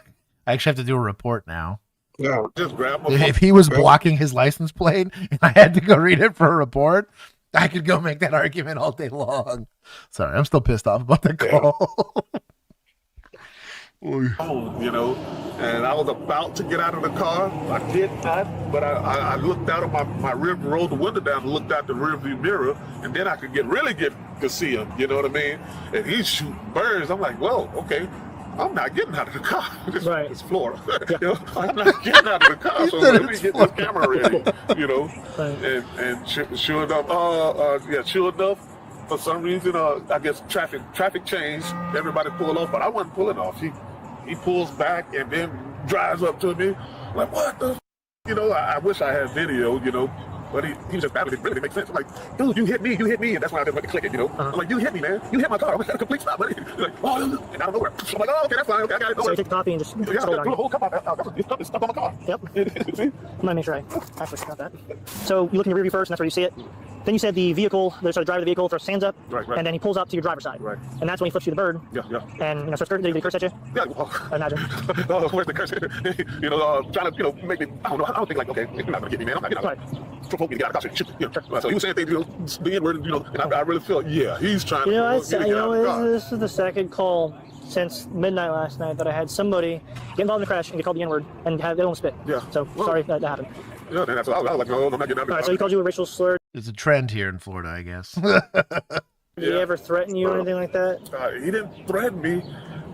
I actually have to do a report now. No, just grab my If he was blocking his license plate and I had to go read it for a report, I could go make that argument all day long. Sorry, I'm still pissed off about the call. And I was about to get out of the car. I did not, but I looked out of my rear, rolled the window down and looked out the rearview mirror, and then I could really get to see him, you know what I mean? And he's shooting birds. I'm like, whoa, okay. I'm not getting out of the car. It's Florida. I'm not getting out of the car, so let me get this camera ready, Right. And sure enough, for some reason, I guess traffic changed. Everybody pulled off, but I wasn't pulling off. He pulls back and then drives up to me like, what the? I wish I had video, but he was just battling. It really didn't make sense. I'm like, dude, you hit me, and that's when I just went to click it, I'm like, you hit me, man. You hit my car. I'm like, a complete stop, buddy. He's like, oh, and out of nowhere. I'm like, oh, okay, that's fine. Okay, I got it. So you take the coffee and just Yeah, throw it I on threw the you. whole cup out. It's stuck on my car. Yep. See? I'm gonna make sure I actually got that. So you look in your rearview first, and that's where you see it. Then you said the vehicle, the driver of the vehicle throws his hands up, Right. and then he pulls up to your driver's side. Right. And that's when he flips you the bird. Yeah. And so did he curse at you? Yeah. I imagine. Where's the curse? Trying to, make me, I don't know. I don't think like, okay, you're not gonna get me, man. I'm not, provoke me to get out of the car. So he was saying things, the N-word, and I really felt, he's trying to get me out of the car. This is the second call since midnight last night that I had somebody get involved in a crash and get called the N-word and they almost spit. Yeah. So sorry that happened. Yeah, that's what I was like, no, I'm not getting out of the car. All right, so he called you a racial slur. It's a trend here in Florida, I guess. Did he ever threaten you or anything like that? He didn't threaten me,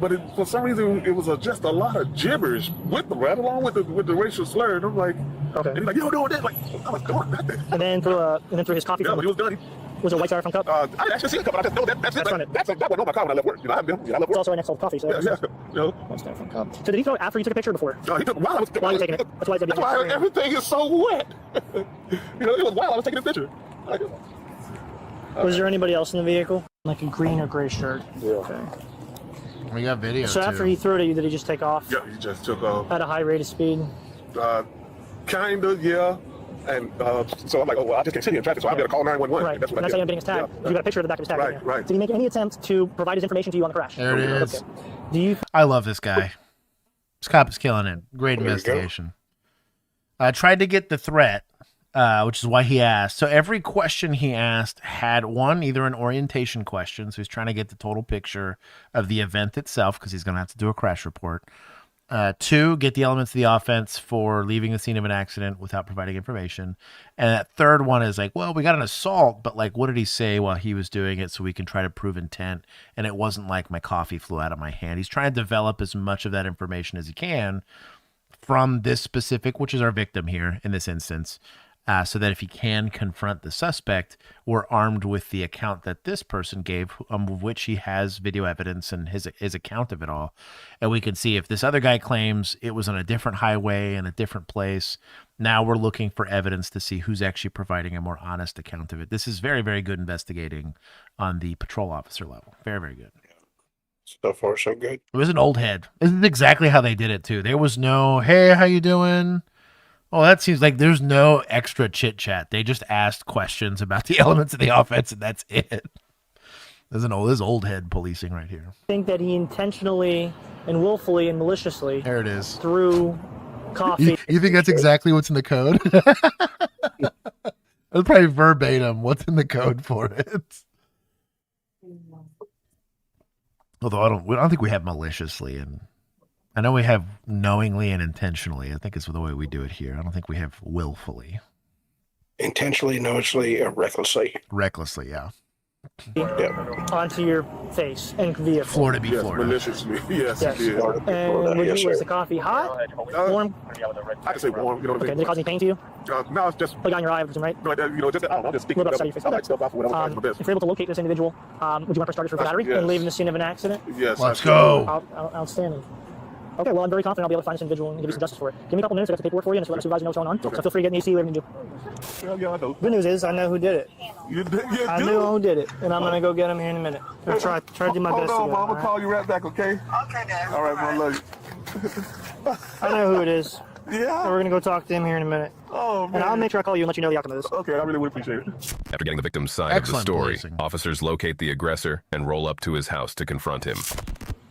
but for some reason it was just a lot of gibberish with the right along with the racial slur. And I'm like, okay. And he's like, you don't know that. Like, I was doing nothing. And then through his coffee. Yeah, when he was done. Was it a white styrofoam cup? I actually seen a cup, but I just know that that wasn't on my car when I left work. You know, I left work. It's also right next to the coffee. So White styrofoam cup. So did he throw it after you took a picture or before? No, he took while I was taking it. That's why everything is so wet. You know, it was while I was taking a picture. Was there anybody else in the vehicle? Like a green or gray shirt? Yeah. Okay. We got video. So after he threw it at you, did he just take off? Yeah, he just took off. At a high rate of speed? Kinda, yeah. And so I'm like, oh, well, I just can't sit here in traffic, so I better call 911. Right. That's what and that's how I I'm getting his tag. Yeah. You got a picture of the back of his tag. Right, right. Did he make any attempt to provide his information to you on the crash? There it is. Okay. Do you? I love this guy. This cop is killing it. Great investigation. I tried to get the threat, which is why he asked. So every question he asked had either an orientation question, so he's trying to get the total picture of the event itself because he's going to have to do a crash report. 2, get the elements of the offense for leaving the scene of an accident without providing information. And that third one is like, well, we got an assault, but like, what did he say while he was doing it so we can try to prove intent? And it wasn't like my coffee flew out of my hand. He's trying to develop as much of that information as he can from this specific, which is our victim here in this instance, so that if he can confront the suspect, we're armed with the account that this person gave, of which he has video evidence and his account of it all. And we can see if this other guy claims it was on a different highway in a different place. Now we're looking for evidence to see who's actually providing a more honest account of it. This is very, very good investigating on the patrol officer level. Very, very good. So far, so good. It was an old head. This is exactly how they did it, too. There was no, hey, how you doing? Oh, that seems like there's no extra chit chat. They just asked questions about the elements of the offense, and that's it. There's old head policing right here. I think that he intentionally and willfully and maliciously there it is threw coffee. You think that's exactly what's in the code? That's probably verbatim what's in the code for it. Although I don't think we have maliciously, and I know we have knowingly and intentionally. I think it's the way we do it here. I don't think we have willfully. Intentionally, knowingly, or recklessly. Recklessly, yeah. Onto your face and vehicle. Florida be Florida. Maliciously, yes. Yes. And was the coffee hot? Warm? I can say warm. You know what I mean? Did it cause any pain to you? No, it's just like on your eye, right? No, you know, just I don't know, just sticking stuff off whatever. If you're able to locate this individual, would you want to start for battery and leaving the scene of an accident? Yes. Let's go. Outstanding. Okay, well, I'm very confident I'll be able to find this individual and give you some justice for it. Give me a couple minutes, I got the paperwork for you, and just let my supervisor know what's going on. Okay. So feel free to get in the AC, whatever you do. Yeah, I know. Good news is, I know who did it. I knew who did it, and I'm going to go get him here in a minute. I'll try to do my best. Hold on, Mom. I'm going to call you right back, okay? Okay, Dad. All right, man. Love you. I know who it is. Yeah? And we're going to go talk to him here in a minute. Oh, man. And I'll make sure I call you and let you know the outcome of this. Okay, I really would appreciate it. After getting the victim's side of the story, officers locate the aggressor and roll up to his house to confront him.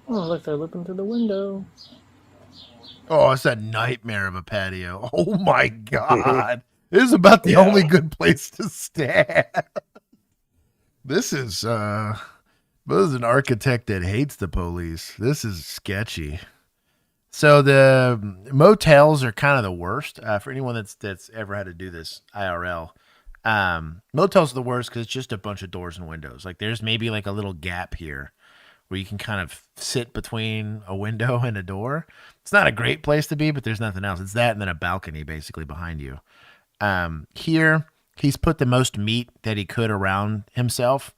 Oh, look, they're looking through the window. Oh, it's a nightmare of a patio. Oh, my God. This is about the only good place to stand. This is an architect that hates the police. This is sketchy. So the motels are kind of the worst for anyone that's ever had to do this IRL. Motels are the worst because it's just a bunch of doors and windows. Like there's maybe like a little gap here where you can kind of sit between a window and a door. It's not a great place to be, but there's nothing else. It's that and then a balcony basically behind you. Here, he's put the most meat that he could around himself.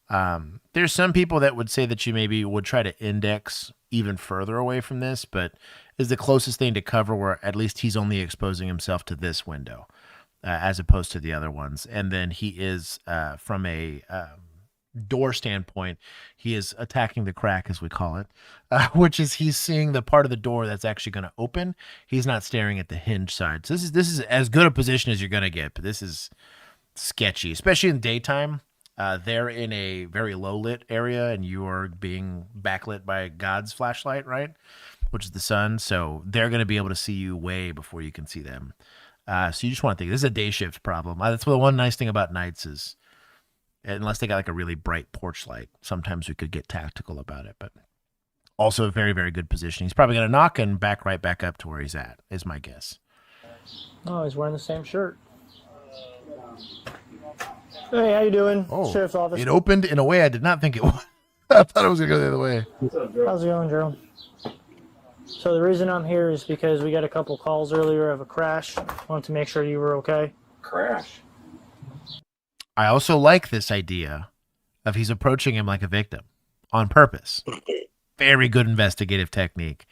There's some people that would say that you maybe would try to index even further away from this, but is the closest thing to cover where at least he's only exposing himself to this window as opposed to the other ones. And then he is from a door standpoint, he is attacking the crack, as we call it, which is he's seeing the part of the door that's actually going to open. He's not staring at the hinge side. So this is as good a position as you're going to get, but this is sketchy, especially in daytime. They're in a very low lit area and you are being backlit by God's flashlight, right? Which is the sun. So they're going to be able to see you way before you can see them. So you just want to think this is a day shift problem. That's the one nice thing about nights is, unless they got like a really bright porch light, sometimes we could get tactical about it, but also a very, very good position. He's probably going to knock and back right back up to where he's at, is my guess. Oh, he's wearing the same shirt. Hey, how you doing? Oh, Sheriff's Office. it opened in a way I did not think it would. I thought it was going to go the other way. How's it going, Gerald? So the reason I'm here is because we got a couple calls earlier of a crash. Wanted to make sure you were okay. Crash. I also like this idea of he's approaching him like a victim on purpose. Very good investigative technique.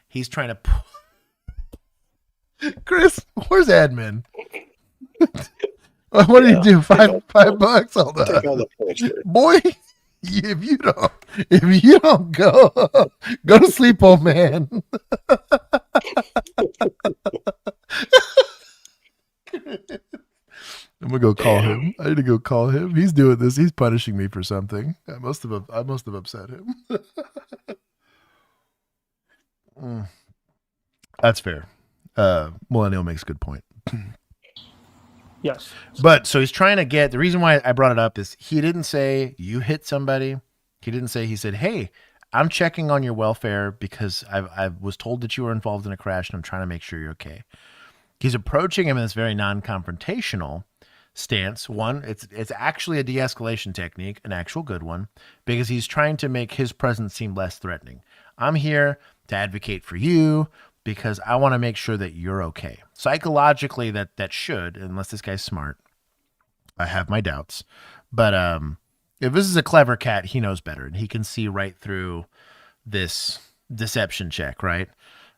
He's trying to... Chris, where's admin? What do you do? $5? Hold on. Take all the points, dude. Boy, if you don't go to sleep, old man. I'm gonna go call him. I need to go call him. He's doing this. He's punishing me for something. I must have upset him. That's fair. Millennial makes a good point. Yes. But so he's trying to get, the reason why I brought it up is he didn't say you hit somebody. He said, hey, I'm checking on your welfare because I was told that you were involved in a crash and I'm trying to make sure you're okay. He's approaching him in this very non-confrontational stance. One, it's actually a de-escalation technique, an actual good one, because he's trying to make his presence seem less threatening. I'm here to advocate for you because I want to make sure that you're okay. Psychologically, that should, unless this guy's smart. I have my doubts. But if this is a clever cat, he knows better, and he can see right through this deception check, right?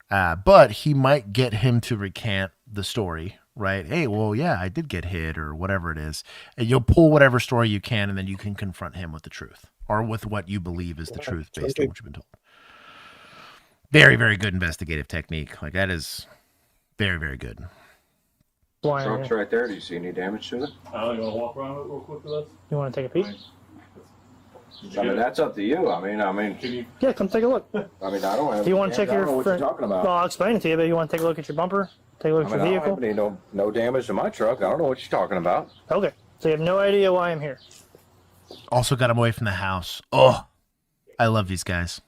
But he might get him to recant the story, right? Hey, well, yeah, I did get hit or whatever it is. And you'll pull whatever story you can, and then you can confront him with the truth or with what you believe is the truth based on what you've been told. Very, very good investigative technique. Like, that is very, very good. Truck's right there. Do you see any damage to it? You want to walk around it real quick with us? You want to take a peek? I mean, that's up to you. I mean, Yeah, come take a look. I mean, I don't have. Do you want to check I don't your? know what you're talking about. Well, I'll explain it to you. But you want to take a look at your bumper? Take a look at your I vehicle? don't have any, no damage to my truck. I don't know what you're talking about. Okay, so you have no idea why I'm here. Also got him away from the house. Oh, I love these guys.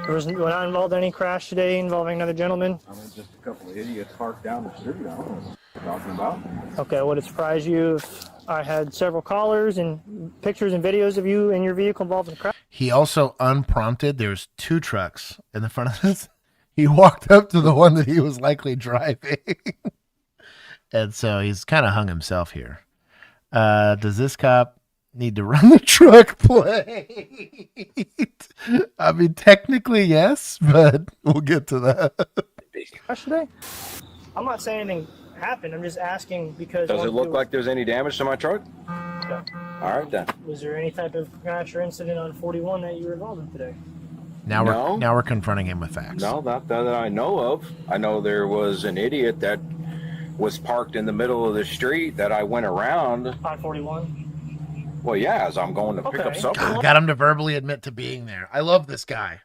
We're not involved in any crash today involving another gentleman. I mean, just a couple of idiots parked down the street. I don't know what you're talking about. Okay, would it surprise you if I had several callers and pictures and videos of you and your vehicle involved in a crash? He also, unprompted, there's 2 trucks in the front of this. He walked up to the one that he was likely driving. And so he's kind of hung himself here. Does this cop need to run the truck plate? I mean, technically, yes, but we'll get to that. Crash today? I'm not saying anything happened. I'm just asking because... Does it look like there's any damage to my truck? No. All right, then. Was there any type of crash or incident on 41 that you were involved in today? Now we're confronting him with facts. No, not that I know of. I know there was an idiot that was parked in the middle of the street that I went around. On 41? Well, yeah, as I'm going to pick up supper. God, got him to verbally admit to being there. I love this guy.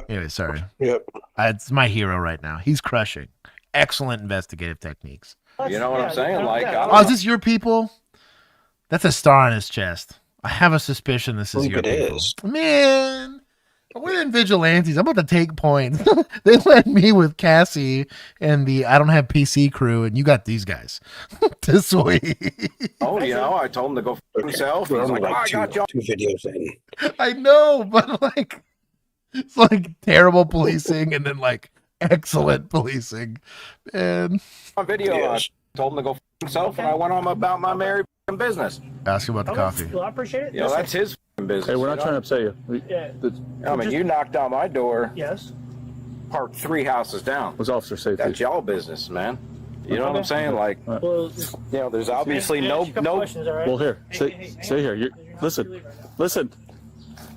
Anyway, sorry. Yep. It's my hero right now. He's crushing. Excellent investigative techniques. You know what I'm saying? Like, is this your people? That's a star on his chest. I have a suspicion this is your people. Man, we're in vigilantes. I'm about to take points. They led me with Cassie and the I don't have PC crew, and you got these guys. This week. Oh, you know, I told him to go f himself. He's like, I got you. 2 videos in. I know, but like, it's like terrible policing and then like excellent policing. And on video, I told him to go f himself, and I went on about my merry business. Ask him about the coffee. Well, I appreciate it. Yeah, that's his business. Hey, we're not trying to upset you. Yeah. I mean, you knocked on my door. Yes. Parked 3 houses down. Was officer safety? That's y'all business, man. You know what I'm saying? Like, Well, you know, there's obviously no. Well, here, stay here. Listen.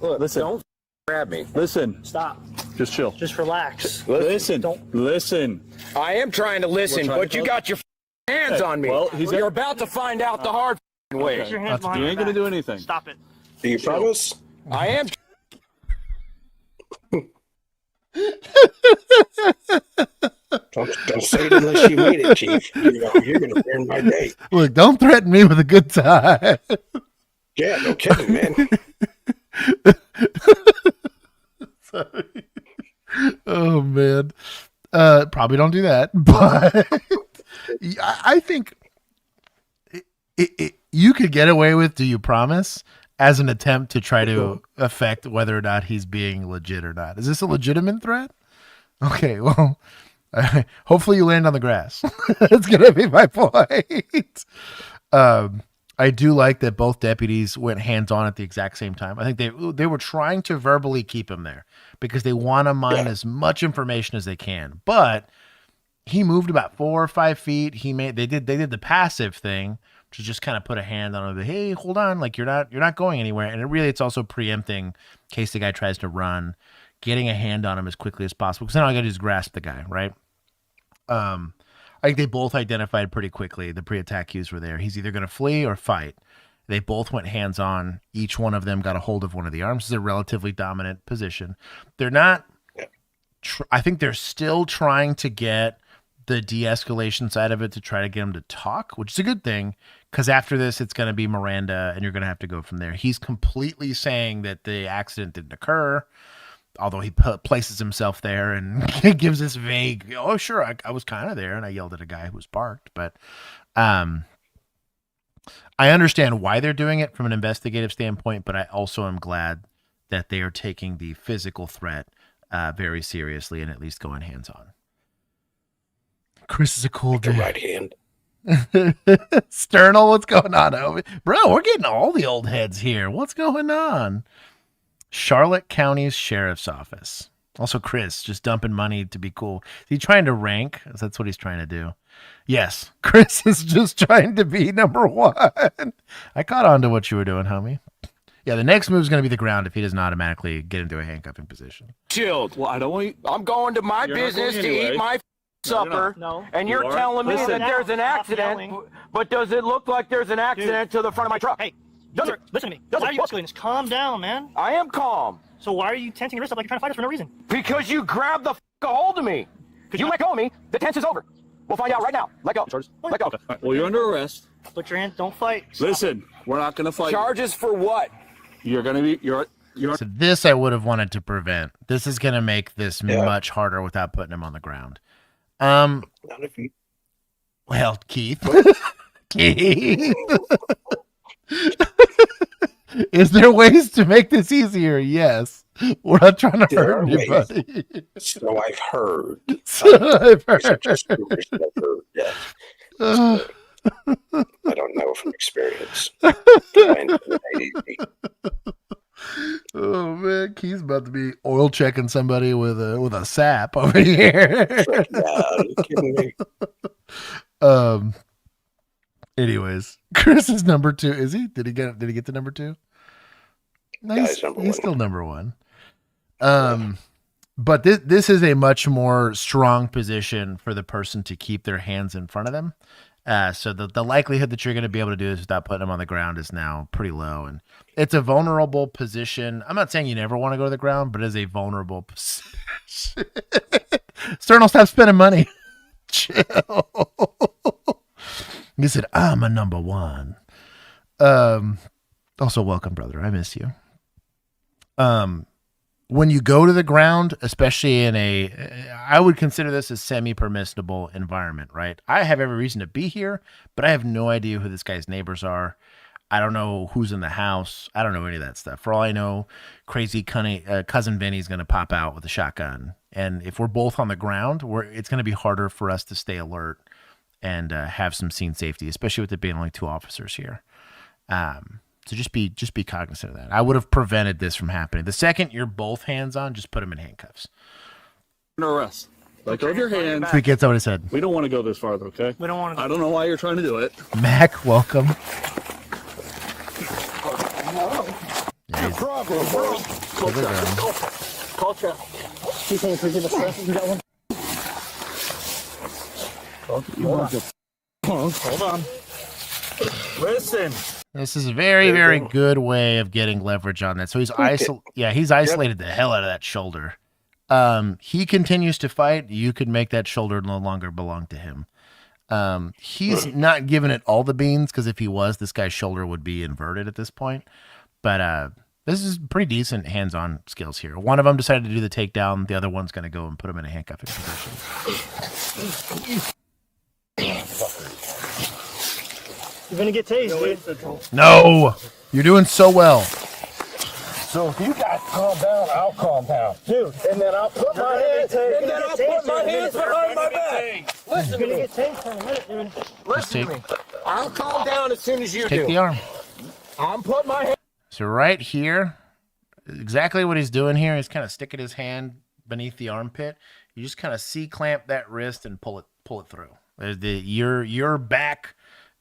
Look, listen. Don't grab me. Listen. Stop. Just chill. Just relax. Listen. Listen. I am trying to listen, but you got your hands on me. Well, you're about to find out the hard way. Put your hands behind You your ain't gonna back. do anything. Stop it. Do you promise? I am. Don't say it unless you mean it, Chief. You're going to ruin my day. Look, don't threaten me with a good time. Yeah, no kidding, man. Sorry. Oh, man. Probably don't do that. But I think you could get away with "Do you promise?" as an attempt to try to affect whether or not he's being legit or not. Is this a legitimate threat? Okay, well, hopefully you land on the grass. That's gonna be my point. I do like that both deputies went hands-on at the exact same time. I think they were trying to verbally keep him there because they want to mine as much information as they can. But he moved about 4 or 5 feet. They did the passive thing, which is just kind of put a hand on him. Hey, hold on, like you're not going anywhere. And it's also preempting in case the guy tries to run, getting a hand on him as quickly as possible. Because then all I got to do is grasp the guy, right? I think they both identified pretty quickly the pre-attack cues were there. He's either going to flee or fight. They both went hands-on. Each one of them got a hold of one of the arms. It's a relatively dominant position. They're not... I think they're still trying to get the de-escalation side of it to try to get him to talk, which is a good thing, because after this, it's going to be Miranda, and you're going to have to go from there. He's completely saying that the accident didn't occur, although he places himself there and gives this vague, oh, sure, I was kind of there, and I yelled at a guy who was parked. But I understand why they're doing it from an investigative standpoint, but I also am glad that they are taking the physical threat very seriously and at least going hands-on. Chris is a cool dude. Right hand. Sternal, what's going on, homie? Bro, we're getting all the old heads here. What's going on? Charlotte County's Sheriff's Office. Also, Chris, just dumping money to be cool. Is he trying to rank? That's what he's trying to do. Yes, Chris is just trying to be number 1. I caught on to what you were doing, homie. Yeah, the next move is going to be the ground if he doesn't automatically get into a handcuffing position. Chilled. Well, I don't want you. I'm going to my business to eat my supper, and you're telling me that there's an accident, but does it look like there's an accident to the front of my truck? Hey, listen to me. Why are you escalating this? Calm down, man. I am calm. So why are you tensing your wrist up like you're trying to fight us for no reason? Because you grabbed the a hold of me. You let go of me, the tense is over. We'll find out right now. Let go. Let go. Right, well, you're under arrest. Put your hands. Don't fight. Listen, we're not going to fight. Charges for what? You're going to be. You're. So this I would have wanted to prevent. This is going to make this much harder without putting him on the ground. Well, Keith. Keith. Is there ways to make this easier? Yes. We're not trying to hurt anybody. So I've heard. Yeah. I don't know from experience. Oh man, Keith's about to be oil checking somebody with a sap over here. Are you kidding me? Anyways, Chris is number 2. Is he? Did he get to number 2? No, he's still number 1. But this is a much more strong position for the person to keep their hands in front of them. So the likelihood that you're going to be able to do this without putting them on the ground is now pretty low. And it's a vulnerable position. I'm not saying you never want to go to the ground, but it is a vulnerable position. Sternal, stop spending money. Chill. He said, I'm a number 1. Also, welcome, brother. I miss you. When you go to the ground, especially in I would consider this a semi-permissible environment, right? I have every reason to be here, but I have no idea who this guy's neighbors are. I don't know who's in the house. I don't know any of that stuff. For all I know, crazy cousin Vinny's going to pop out with a shotgun. And if we're both on the ground, it's going to be harder for us to stay alert and have some scene safety, especially with it being only 2 officers here. So just be cognizant of that. I would have prevented this from happening. The second you're both hands on, just put them in handcuffs. Under arrest. Let go of your hands. Sweet kids, what I said. We don't want to go this farther, okay? We don't want to. I don't know why you're trying to do it. Mac, welcome. Culture. He's saying forgive us. You got one? Hold on. Listen. This is a very, very good way of getting leverage on that. So he's isolated the hell out of that shoulder. He continues to fight. You could make that shoulder no longer belong to him. He's not giving it all the beans, because if he was, this guy's shoulder would be inverted at this point. But this is pretty decent hands-on skills here. One of them decided to do the takedown. The other one's going to go and put him in a handcuffing position. You're gonna get tased, dude. No! You're doing so well. So if you guys calm down, I'll calm down. Dude. And then I'll put my hands, and then I'll put my hands behind my back. Listen to me. You're gonna get tased in a minute, dude. Listen to me. I'll calm down as soon as you do. Take the arm. I'm putting my hand. So right here, exactly what he's doing here, he's kind of sticking his hand beneath the armpit. You just kind of C-clamp that wrist and pull it through. Your back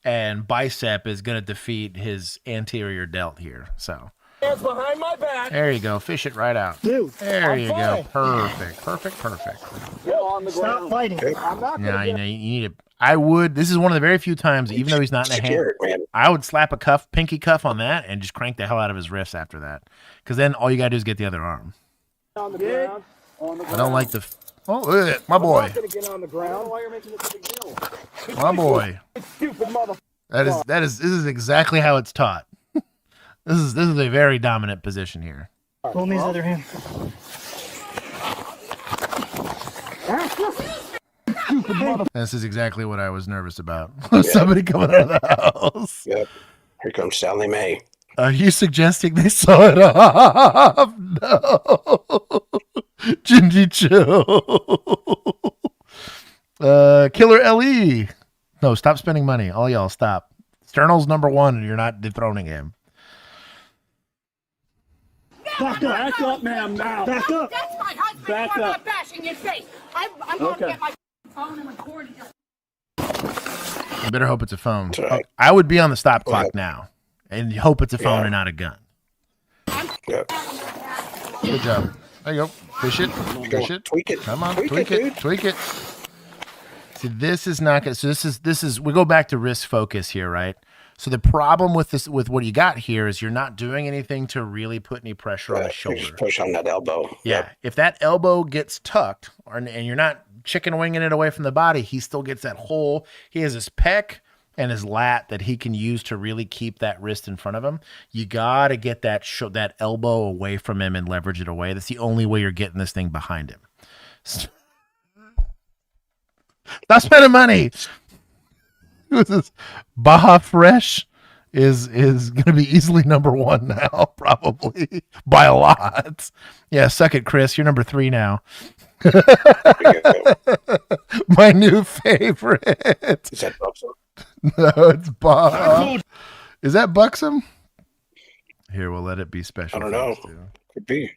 and bicep is going to defeat his anterior delt here. So Hands behind my back. there you go. Fish it right out. Dude, there you fine. go. Perfect. Get on the Stop fighting. I'm not Yeah, gonna you know, you need it. I would. This is one of the very few times, even though he's not in a hand, I would slap a pinky cuff on that, and just crank the hell out of his wrists after that. Because then all you gotta do is get the other arm. on the ground. On the ground. I don't like the. Oh, my boy. I'm not gonna get on the ground. Why you're making this a big deal? My boy. Stupid mother. This is exactly how it's taught. This is a very dominant position here. Pull me his other hand. This is exactly what I was nervous about. Somebody coming out of the house. Yep. Here comes Sally Mae. Are you suggesting they saw it off? No. Gingy Chill. Killer LE. No, stop spending money. All y'all, stop. Sternal's #1 and you're not dethroning him. Back up, ma'am, now. Back up. That's my husband. Back You're up. not bashing his face. I'm going to get my phone and record you. You better hope it's a phone. I would be on the stop clock now and hope it's a phone and not a gun. Yeah. Good job. There you go. Fish it. Fish it. Tweak it. Come on. Tweak Tweak it, it. dude. Tweak it. See, this is not good. So this is we go back to risk focus here, right? So the problem with this, with what you got here, is you're not doing anything to really put any pressure on the shoulder. Just push on that elbow. Yeah. Yep. If that elbow gets tucked and you're not chicken winging it away from the body, he still gets that hole. He has his pec and his lat that he can use to really keep that wrist in front of him. You got to get that that elbow away from him and leverage it away. That's the only way you're getting this thing behind him. Stop spending money. Who's this? Baja Fresh is going to be easily #1 now, probably by a lot. Yeah, suck it, Chris. You're #3 now. My new favorite. Is that Buxom? No, it's Bob. Is that Buxom? Here, we'll let it be special. I don't know. Too. Could be.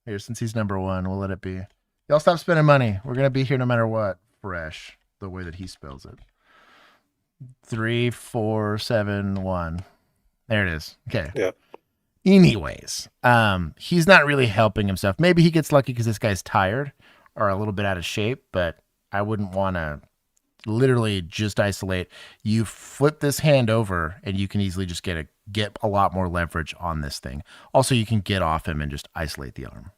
Here, since he's #1, we'll let it be. Y'all stop spending money. We're going to be here no matter what. Fresh, the way that he spells it. 3, 4, 7, 1. There it is. Okay. Yeah. Anyways, he's not really helping himself. Maybe he gets lucky because this guy's tired or a little bit out of shape, but I wouldn't want to literally just isolate. You flip this hand over and you can easily just get a lot more leverage on this thing. Also, you can get off him and just isolate the arm.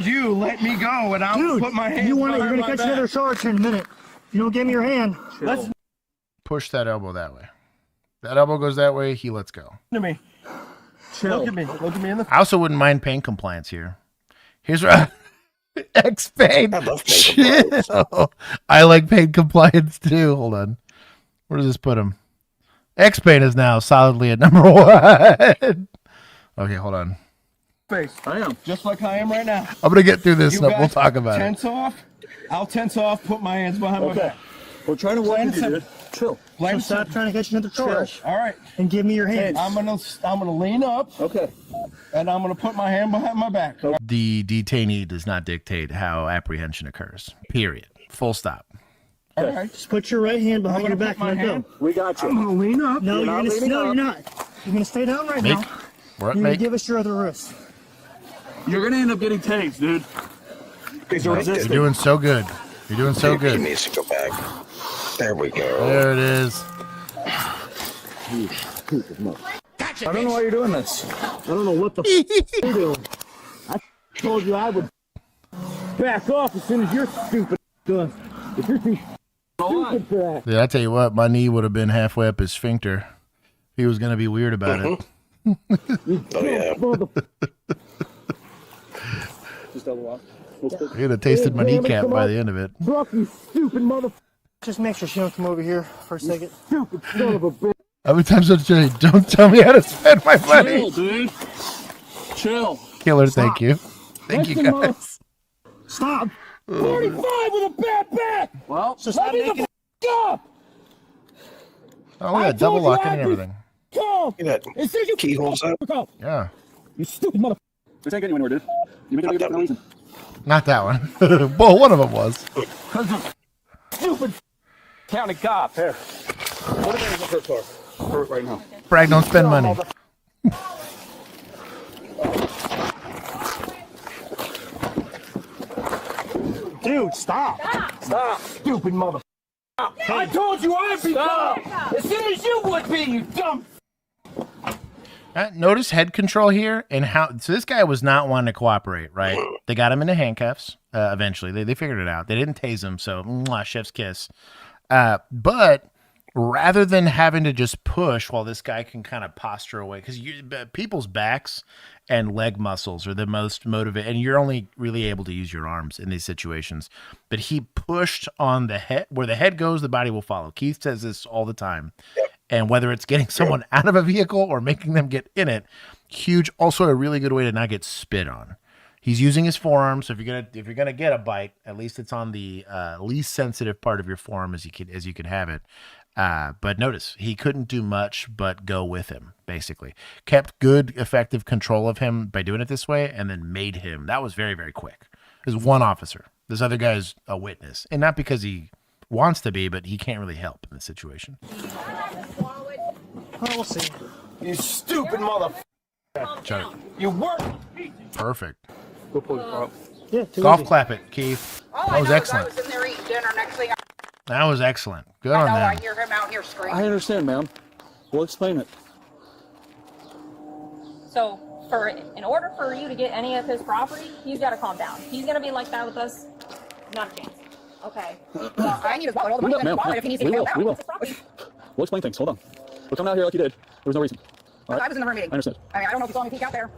You let me go and I'll put my hand you're behind going to my catch back. another charge in a minute. You don't give me your hand. Let's Push that elbow that way. That elbow goes that way, he lets go. to me. Chill. Look at me. Look at me in the I also wouldn't mind pain compliance here. Here's what X-Pain. I love pain compliance. I like pain compliance too. Hold on. Where does this put him? X-Pain is now solidly at #1. Okay, hold on. face. I am. Just like I am right now. I'm going to get through this You stuff. We'll guys talk about it. tense off. I'll tense off, put my hands behind my back. We're trying to work with you, dude. Chill. So stop trying to catch another charge. All right. And give me your hand. I'm gonna lean up. Okay. And I'm gonna put my hand behind my back. The detainee does not dictate how apprehension occurs. Period. Full stop. All right. Just put your right hand behind your back my and let hand. go. We got you. I'm gonna lean up. No, you're not leaning up. you're not. You're gonna stay down right now. We're at You're gonna make. give us your other wrist. You're gonna end up getting tased, dude. You're doing so good. You're doing so He good. needs to go back. There we go. There it is. I don't know why you're doing this. I don't know what the you're doing. I told you I would back off as soon as you're stupid doing. If you're too stupid for that. Yeah, I tell you what, my knee would have been halfway up his sphincter. He was gonna be weird about it. Oh yeah. Just double up. He'd have tasted my kneecap by the end of it. Brock, you stupid mother. Just make sure she don't come over here for a second. Stupid son of a bitch. How many times did I tell you, don't tell me how to spend my money? Chill, dude. Chill. Killer, Stop. thank you. Thank you, guys. Stop. 45 with a bad back. Well, so stop making it up. Oh, look at that double locking and everything. Look at that. Keyholes up. Yeah. You stupid mother. This ain't getting anywhere, dude. You make it for no reason. Not that one. Well, one of them was. Stupid county cop. Here. What is in the first car? For right now. Bragg, don't spend money. Dude, stop. Stop. Stupid mother. Hey. I told you I'd be calm as soon as you would be, you dumb. Notice head control here and how. So this guy was not wanting to cooperate, right? They got him into handcuffs. Eventually, they figured it out. They didn't tase him, so chef's kiss. But rather than having to just push while this guy can kind of posture away, because people's backs and leg muscles are the most motivated, and you're only really able to use your arms in these situations. But he pushed on the head. Where the head goes, the body will follow. Keith says this all the time. And whether it's getting someone out of a vehicle or making them get in it, huge. Also, a really good way to not get spit on. He's using his forearm, so if you're gonna get a bite, at least it's on the least sensitive part of your forearm as you could have it. But notice he couldn't do much but go with him. Basically, kept good, effective control of him by doing it this way, and then made him. That was very, very quick. There's one officer. This other guy's a witness, and not because he wants to be, but he can't really help in this situation. We'll see. You stupid mother. You work. Perfect. Go pull your car up. Yeah, Golf clap it, Keith. That was excellent. I was in there eating dinner. Next thing That was excellent. Good I on know, I them. hear him out here screaming. I understand, ma'am. We'll explain it. So, in order for you to get any of his property, he's got to calm down. He's going to be like that with us. Not a chance. Okay. Well, I need his wallet. All the money Ma'am, if he needs to we get will. out. We will. It's his property. We'll explain things. Hold on. We're coming out here like you did. There was no reason. All right? I was in the room meeting. I understand. I mean, I don't know if you saw me peek out there.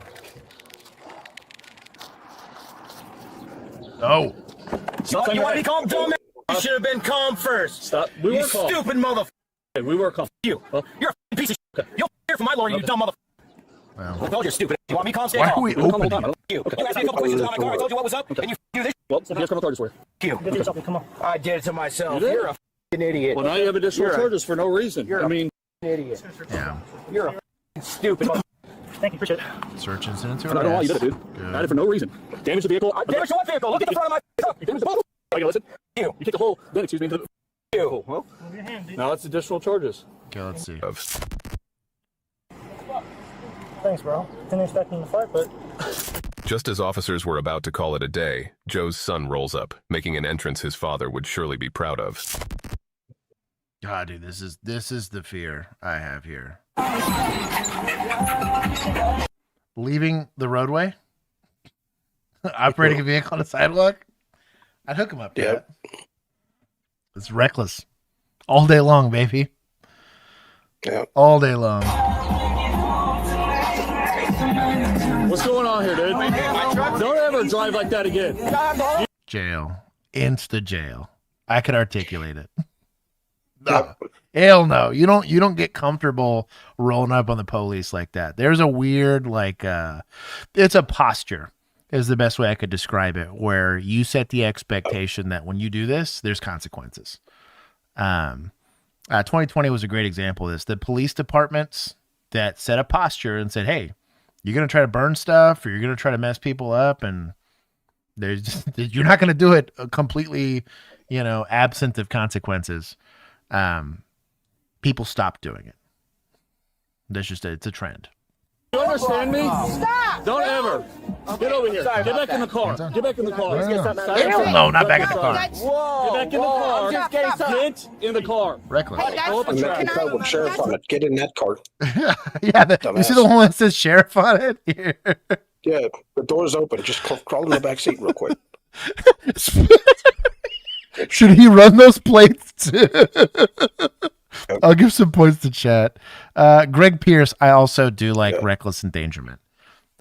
Oh. So you want to be calm, dumb? You should have been calm first. Stop. We You were calm. stupid mother. We were calm. You. You're a piece of shit. You'll hear from my lawyer, you dumb mother. Well, I told you, stupid. You want me calm? Stay why calm. are we opening? You. You asked me a couple questions about my car. I told you what was up, and you do this. Well, here's criminal charges for you. You. Get to yourself. Come on. I did it to myself. You did? You're a f***ing idiot. Well, now you have additional You're a- charges for no reason. You're I a mean, idiot. Yeah. You're a f***ing stupid. thank you. Appreciate it. Search incident to I don't know why you did it, dude. I did it for no reason. Damage the vehicle. I damaged what vehicle? Look at the front of my truck. You damaged the vehicle. I gotta listen. You. You take the whole. Then excuse me. Into the You. well, now it's additional charges. Okay, let's see. Thanks, bro. Didn't expect him to fight, but. Just as officers were about to call it a day, Joe's son rolls up, making an entrance his father would surely be proud of. God, dude, this is the fear I have here. Leaving the roadway, operating a vehicle on a sidewalk. I'd hook him up to that. It's reckless, all day long, baby. Yeah, all day long. What's going on here, dude? Don't ever drive like that again. Jail, insta jail. I could articulate it. No. Hell no. You don't get comfortable rolling up on the police like that. There's a weird, it's a posture is the best way I could describe it, where you set the expectation that when you do this, there's consequences. 2020 was a great example of this. The police departments that set a posture and said, hey, you're going to try to burn stuff or you're going to try to mess people up, and you're not going to do it completely, absent of consequences. People stop doing it. That's just it's a trend. You understand me? Stop! Don't ever. Get over here. Get back in the car. Get back in the car. No, not back in the car. Whoa. Get back in the car. Get in the car. Reckless. I'm not going with sheriff on it. Get in that car. Yeah, you see the one that says sheriff on it? Here. Yeah, the door's open. Just crawl in the back seat real quick. Should he run those plates too? I'll give some points to chat. Greg Pierce, I also do like reckless endangerment.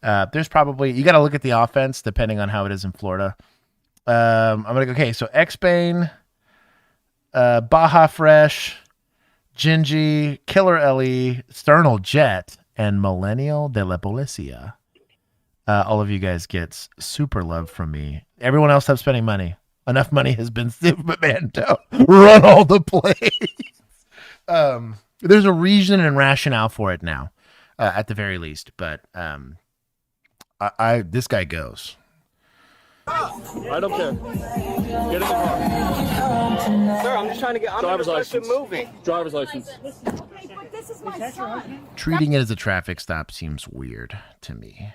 There's probably, you got to look at the offense depending on how it is in Florida. I'm going to go, okay, so X-Bane, Baja Fresh, Gingy, Killer Ellie, Sternal Jet, and Millennial de la Policia. All of you guys get super love from me. Everyone else stop spending money. Enough money has been man down. Run all the plays. There's a reason and rationale for it now, at the very least. But this guy goes. I don't care. Get in the car. Sir, I'm just trying to get. I'm Driver's license. moving. Driver's license. But this is my son. Treating it as a traffic stop seems weird to me.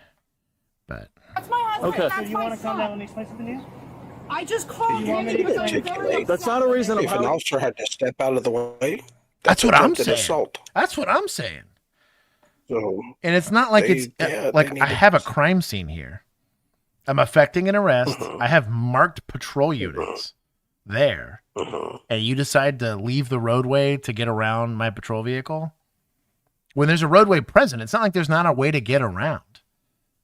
But That's my husband. Okay. That's So you want to come down and explain something to you? I just called You want me to articulate? That's not a reason. If an officer had to step out of the way, that's what I'm attempted saying. assault. That's what I'm saying. So, and it's not like I have a crime scene here. I'm affecting an arrest. I have marked patrol units there. And you decide to leave the roadway to get around my patrol vehicle? When there's a roadway present, it's not like there's not a way to get around.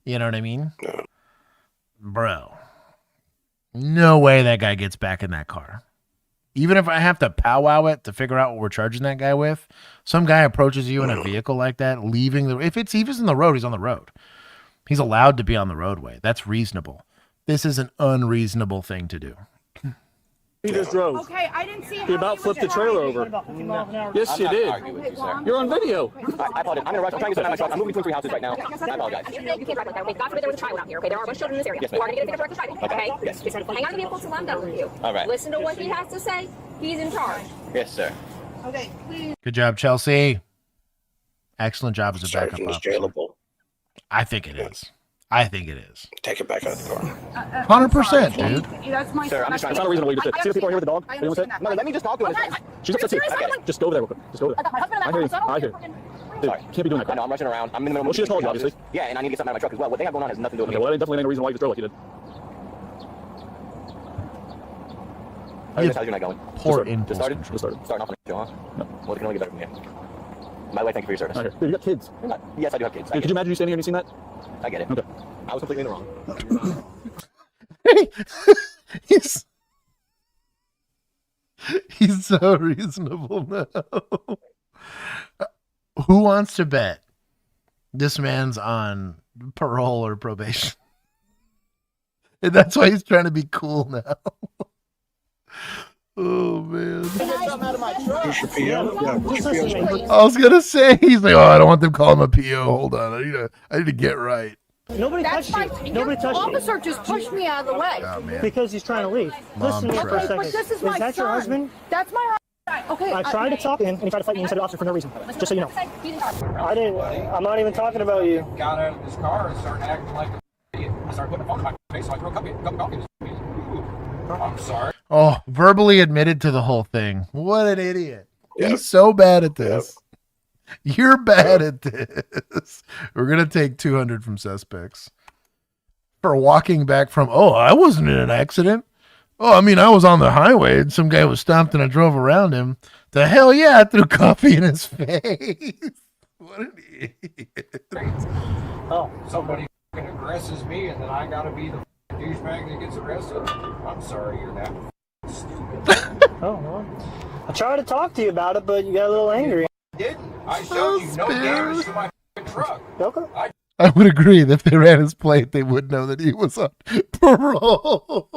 You know what I mean? No. Bro. No way that guy gets back in that car. Even if I have to powwow it to figure out what we're charging that guy with, some guy approaches you in a vehicle like that, leaving the... If he's in the road, he's on the road. He's allowed to be on the roadway. That's reasonable. This is an unreasonable thing to do. He just drove. Okay, I didn't see how He about flipped the trailer over. Yes, you did. You're on video. I apologize. I'm in a rush. I'm trying to get my truck. I'm moving between 3 houses right now. I apologize. You can't drive like that. Okay, God forbid there was a child out here. Okay, there are a bunch of children in this area. Yes, you are ma'am. going to get a ticket for reckless driving. Okay? Yes. Just hang on to the vehicle till I'm done with you. All right. Listen to what he has to say. He's in charge. Yes, sir. Okay, please. Good job, Chelsea. Excellent job as a backup Sergeant is officer. jailable. I think it is. I think it is. Take it back out of the car. 100%, dude. That's my Sir, I'm just trying. That's not a reason why you just did. See the people here with the dog? I You know what I'm understand saying? No, let me just talk to him. She's upset too. I get it. Just go over there real quick. Just go over there. My husband and I hear you. I hear you. Dude, Sorry. can't be doing that I know, crap. I'm rushing around. I'm in the middle of Well, she just called you, obviously. Yeah, and I need to get something out of my truck as well. What they have going on has nothing to do with Okay, me. well, that definitely ain't a reason why you just drove like you did. How's your night going? Poor Just impulse started? Just started. Starting off on a show, huh? No. Well, it can only get better from here. By the way, thank you for your service. I hear. Dude, you got kids. Yes, I do have kids. Dude, could you imagine you standing here and you seen that? I get it. Okay. I was completely in the wrong. He's so reasonable now. Who wants to bet this man's on parole or probation? And that's why he's trying to be cool now. Oh, man. Push your PO. Yeah, push your PO. I was going to say, he's like, oh, I don't want them calling him a PO. Hold on. I need to get right. Nobody touched you. Nobody touched you. Officer just pushed me out of the way. Oh, man. Because he's trying to leave. Listen to me for a Okay, second. but this is my that your son. husband? That's my husband. Okay. I tried to talk to him, and he tried to fight me inside the officer for no reason. Just so you know. I didn't. I'm not even talking about you. Got out of his car and started acting like an idiot. I started putting a phone in my face, so I threw a cup in his face. I'm sorry. Oh, verbally admitted to the whole thing. What an idiot. He's so bad at this. You're bad at this. We're going to take 200 from suspects for walking back from, oh, I wasn't in an accident. Oh, I mean, I was on the highway and some guy was stopped and I drove around him. The hell yeah, I threw coffee in his face. What an idiot. Oh, somebody aggresses me and then I gotta be the douchebag that gets arrested? I'm sorry, you're that stupid. Oh, well. I tried to talk to you about it, but you got a little angry. I didn't. I showed you no damage to my truck. Okay. I would agree that if they ran his plate, they would know that he was on parole.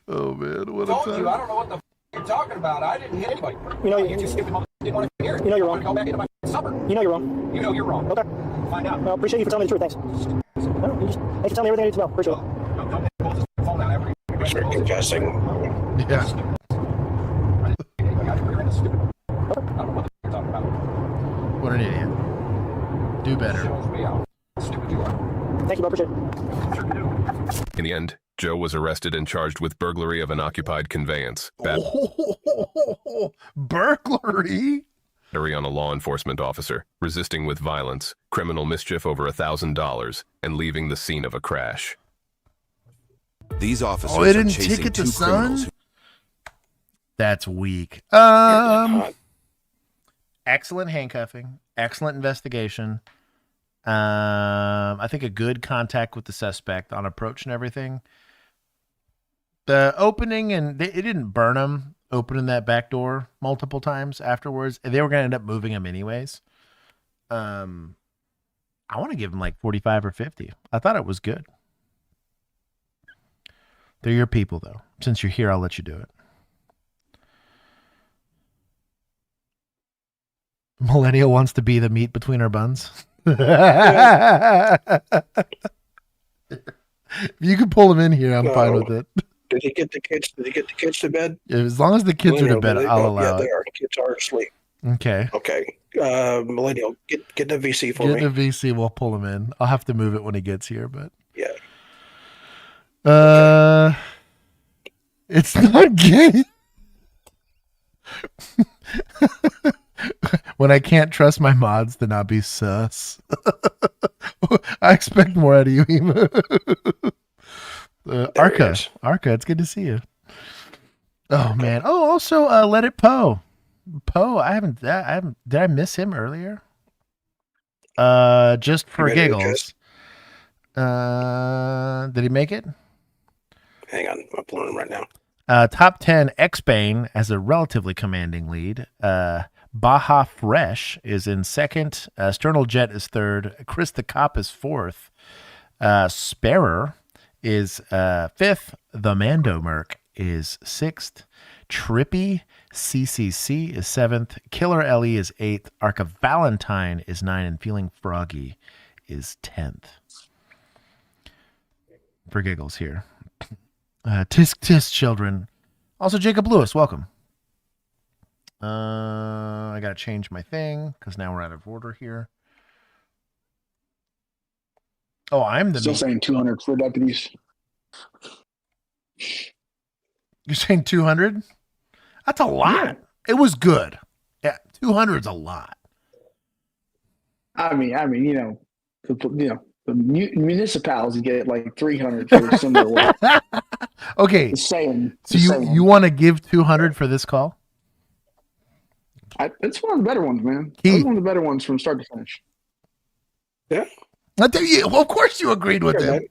Oh, man. What a I told time. you, I don't know what the you're talking about. I didn't hit anybody. You know, You just skipped him up. Didn't want to hear it. You know you're I wanted to go back into my supper. You know you're wrong. You know you're wrong. Okay. Find out. Well, appreciate you for telling me the truth. Thanks. No, thanks for telling me everything I need to know. Appreciate it. Start confessing. Yeah. What an idiot. Do better. Thank you, bro. Appreciate it. In the end, Joe was arrested and charged with burglary of an occupied conveyance, burglary? battery on a law enforcement officer, resisting with violence, criminal mischief over $1,000, and leaving the scene of a crash. These officers they didn't are chasing ticket the two criminals. son? That's weak. Excellent handcuffing. Excellent investigation. I think a good contact with the suspect on approach and everything. The opening, and it didn't burn him. opening that back door multiple times afterwards. And they were going to end up moving him anyways. I want to give him like 45 or 50. I thought it was good. They're your people, though. Since you're here, I'll let you do it. Millennial wants to be the meat between our buns. If you can pull him in here, I'm fine with it. Did he get the kids? Did he get the kids to bed? Yeah, as long as the kids are to bed, I'll allow it. They are. Kids are asleep. Okay. Okay. Millennial, get the VC for me. Get the VC. We'll pull him in. I'll have to move it when he gets here, but yeah. Okay. It's not gay. When I can't trust my mods to not be sus. I expect more out of you, Ema. Arca, it's good to see you. Oh man. Oh, also, Let It Poe. Poe, I haven't. Did I miss him earlier? Just for giggles. Did he make it? Hang on, I'm pulling him right now. Top 10, X-Bane as a relatively commanding lead. Baja Fresh is in second. Sternal Jet is third. Chris the Cop is fourth. Sparer is fifth. The Mando Merc is sixth. Trippy CCC is seventh. Killer LE is eighth. Arca Valentine is 9th. And Feeling Froggy is 10th. For giggles here. Tisk tisk children. Also Jacob Lewis, welcome. I gotta change my thing because now we're out of order here. Oh, I'm the still saying 200 for deputies. You're saying 200? That's a lot. Yeah. It was good. Yeah, 200's a lot. I mean, the municipalities get like 300 for similar work. Okay. Just saying. So you want to give 200 for this call? It's one of the better ones, man. It's one of the better ones from start to finish. Yeah. Well, of course you agreed with him.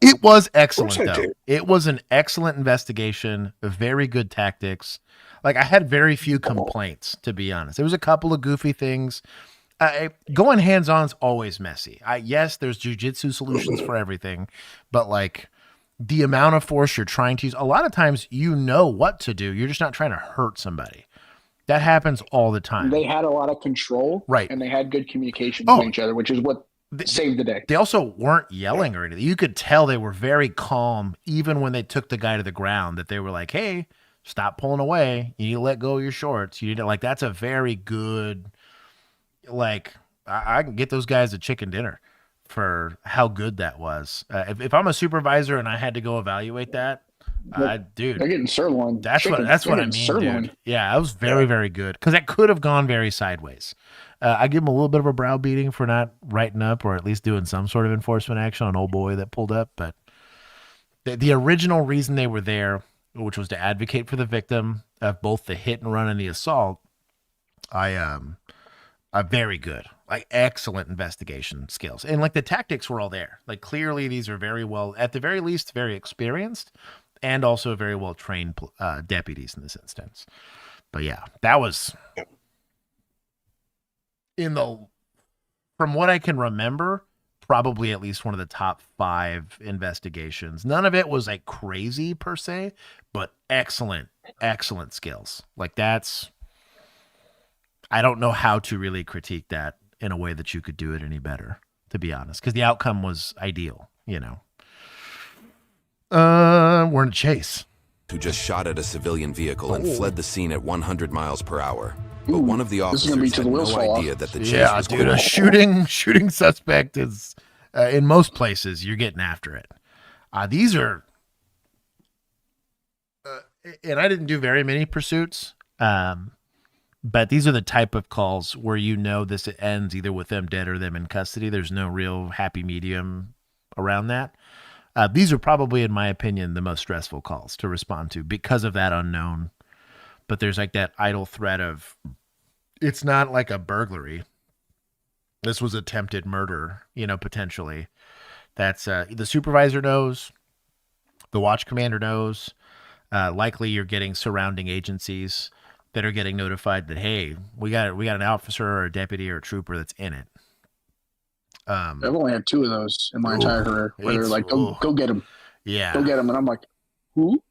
It was excellent, though. It was an excellent investigation, very good tactics. Like, I had very few complaints, to be honest. There was a couple of goofy things. Going hands-on is always messy. Yes, there's jujitsu solutions for everything, but like the amount of force you're trying to use, a lot of times you know what to do. You're just not trying to hurt somebody. That happens all the time. They had a lot of control, right? And they had good communication with each other, which is what saved the day. They also weren't yelling or anything. You could tell they were very calm, even when they took the guy to the ground. That they were like, "Hey, stop pulling away. You need to let go of your shorts. You need to like." That's a very good. Like, I can get those guys a chicken dinner for how good that was. If I'm a supervisor and I had to go evaluate that, dude, they're getting sirloin. That's what I mean, sirloin. Dude. Yeah, that was very, very good because that could have gone very sideways. I give him a little bit of a brow beating for not writing up or at least doing some sort of enforcement action on old boy that pulled up. But the original reason they were there, which was to advocate for the victim of both the hit and run and the assault, very good, like excellent investigation skills. And like the tactics were all there. Like clearly these are very well, at the very least, very experienced and also very well trained deputies in this instance. But yeah, that was from what I can remember, probably at least one of the top 5 investigations. None of it was like crazy per se, but excellent skills. Like I don't know how to really critique that in a way that you could do it any better, to be honest, because the outcome was ideal, you know. We're in a chase. Who just shot at a civilian vehicle and fled the scene at 100 miles per hour. But one of the officers had no idea that the chase was dude, a shooting suspect is, in most places, you're getting after it. These are, and I didn't do very many pursuits, but these are the type of calls where you know this ends either with them dead or them in custody. There's no real happy medium around that. These are probably, in my opinion, the most stressful calls to respond to because of that unknown. But there's like that idle threat of, it's not like a burglary. This was attempted murder, potentially. That's the supervisor knows, the watch commander knows. Likely you're getting surrounding agencies that are getting notified that, hey, we got an officer or a deputy or a trooper that's in it. I've only had 2 of those in my entire career where they're like, go get him. Yeah. Go get him. And I'm like, who?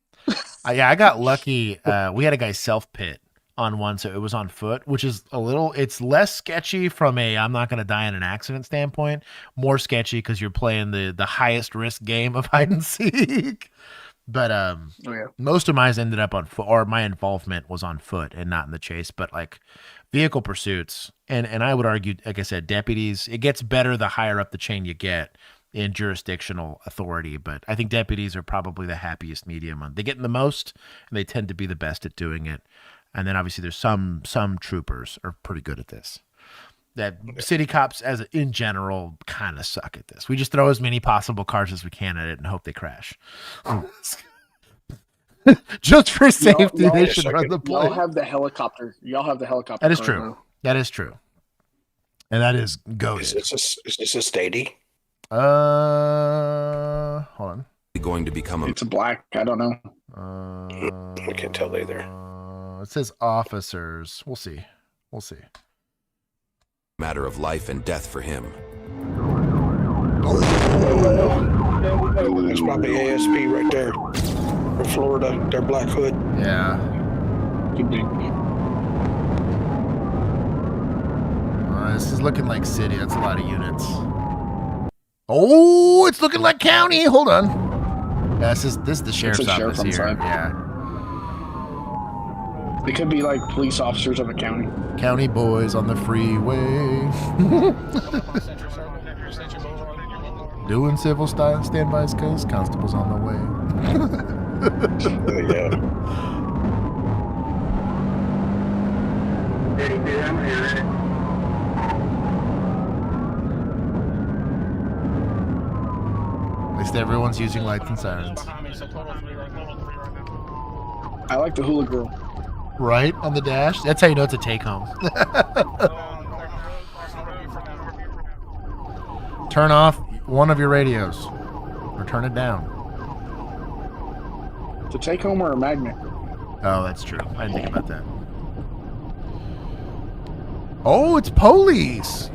Yeah, I got lucky. We had a guy self-pit on one, so it was on foot, which is it's less sketchy from I'm not going to die in an accident standpoint, more sketchy because you're playing the highest risk game of hide and seek. But most of mine ended up on foot, or my involvement was on foot and not in the chase. But like vehicle pursuits, and I would argue, like I said, deputies, it gets better the higher up the chain you get in jurisdictional authority. But I think deputies are probably the happiest medium. They get in the most, and they tend to be the best at doing it. And then obviously there's some troopers are pretty good at this. That city cops, in general, kind of suck at this. We just throw as many possible cars as we can at it and hope they crash. Just for safety, they should run the play. Y'all have the helicopter. That is true. That is true. And that is goated. Is this a Stady? Hold on. Going to become It's a black. I don't know. I can't tell either. It says officers. We'll see. Matter of life and death for him. That's probably ASP right there. From Florida, their black hood. Yeah. This is looking like city. That's a lot of units. Oh, it's looking like county. Hold on. Yeah, this is the sheriff's office here. Yeah. They could be like police officers of a county. County boys on the freeway. Doing civil standbys because constables on the way. Yeah. At least everyone's using lights and sirens. I like the hula girl. Right on the dash. That's how you know it's a take home. Turn off one of your radios or turn it down. To take home or a magnet? Oh, that's true. I didn't think about that. Oh, it's police.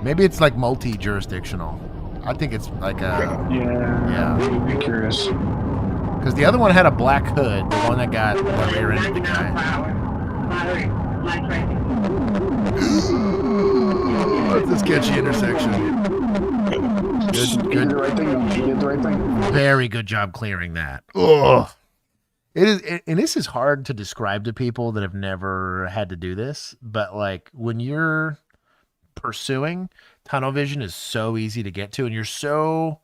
Maybe it's like multi-jurisdictional. I think it's like a... Yeah. I'm curious. Because the other one had a black hood, the one that got the rear-ended the guy. That's a sketchy intersection. Good. He did the right thing. Very good job clearing that. Ugh. It is, and this is hard to describe to people that have never had to do this, but like when you're pursuing, tunnel vision is so easy to get to, and you're so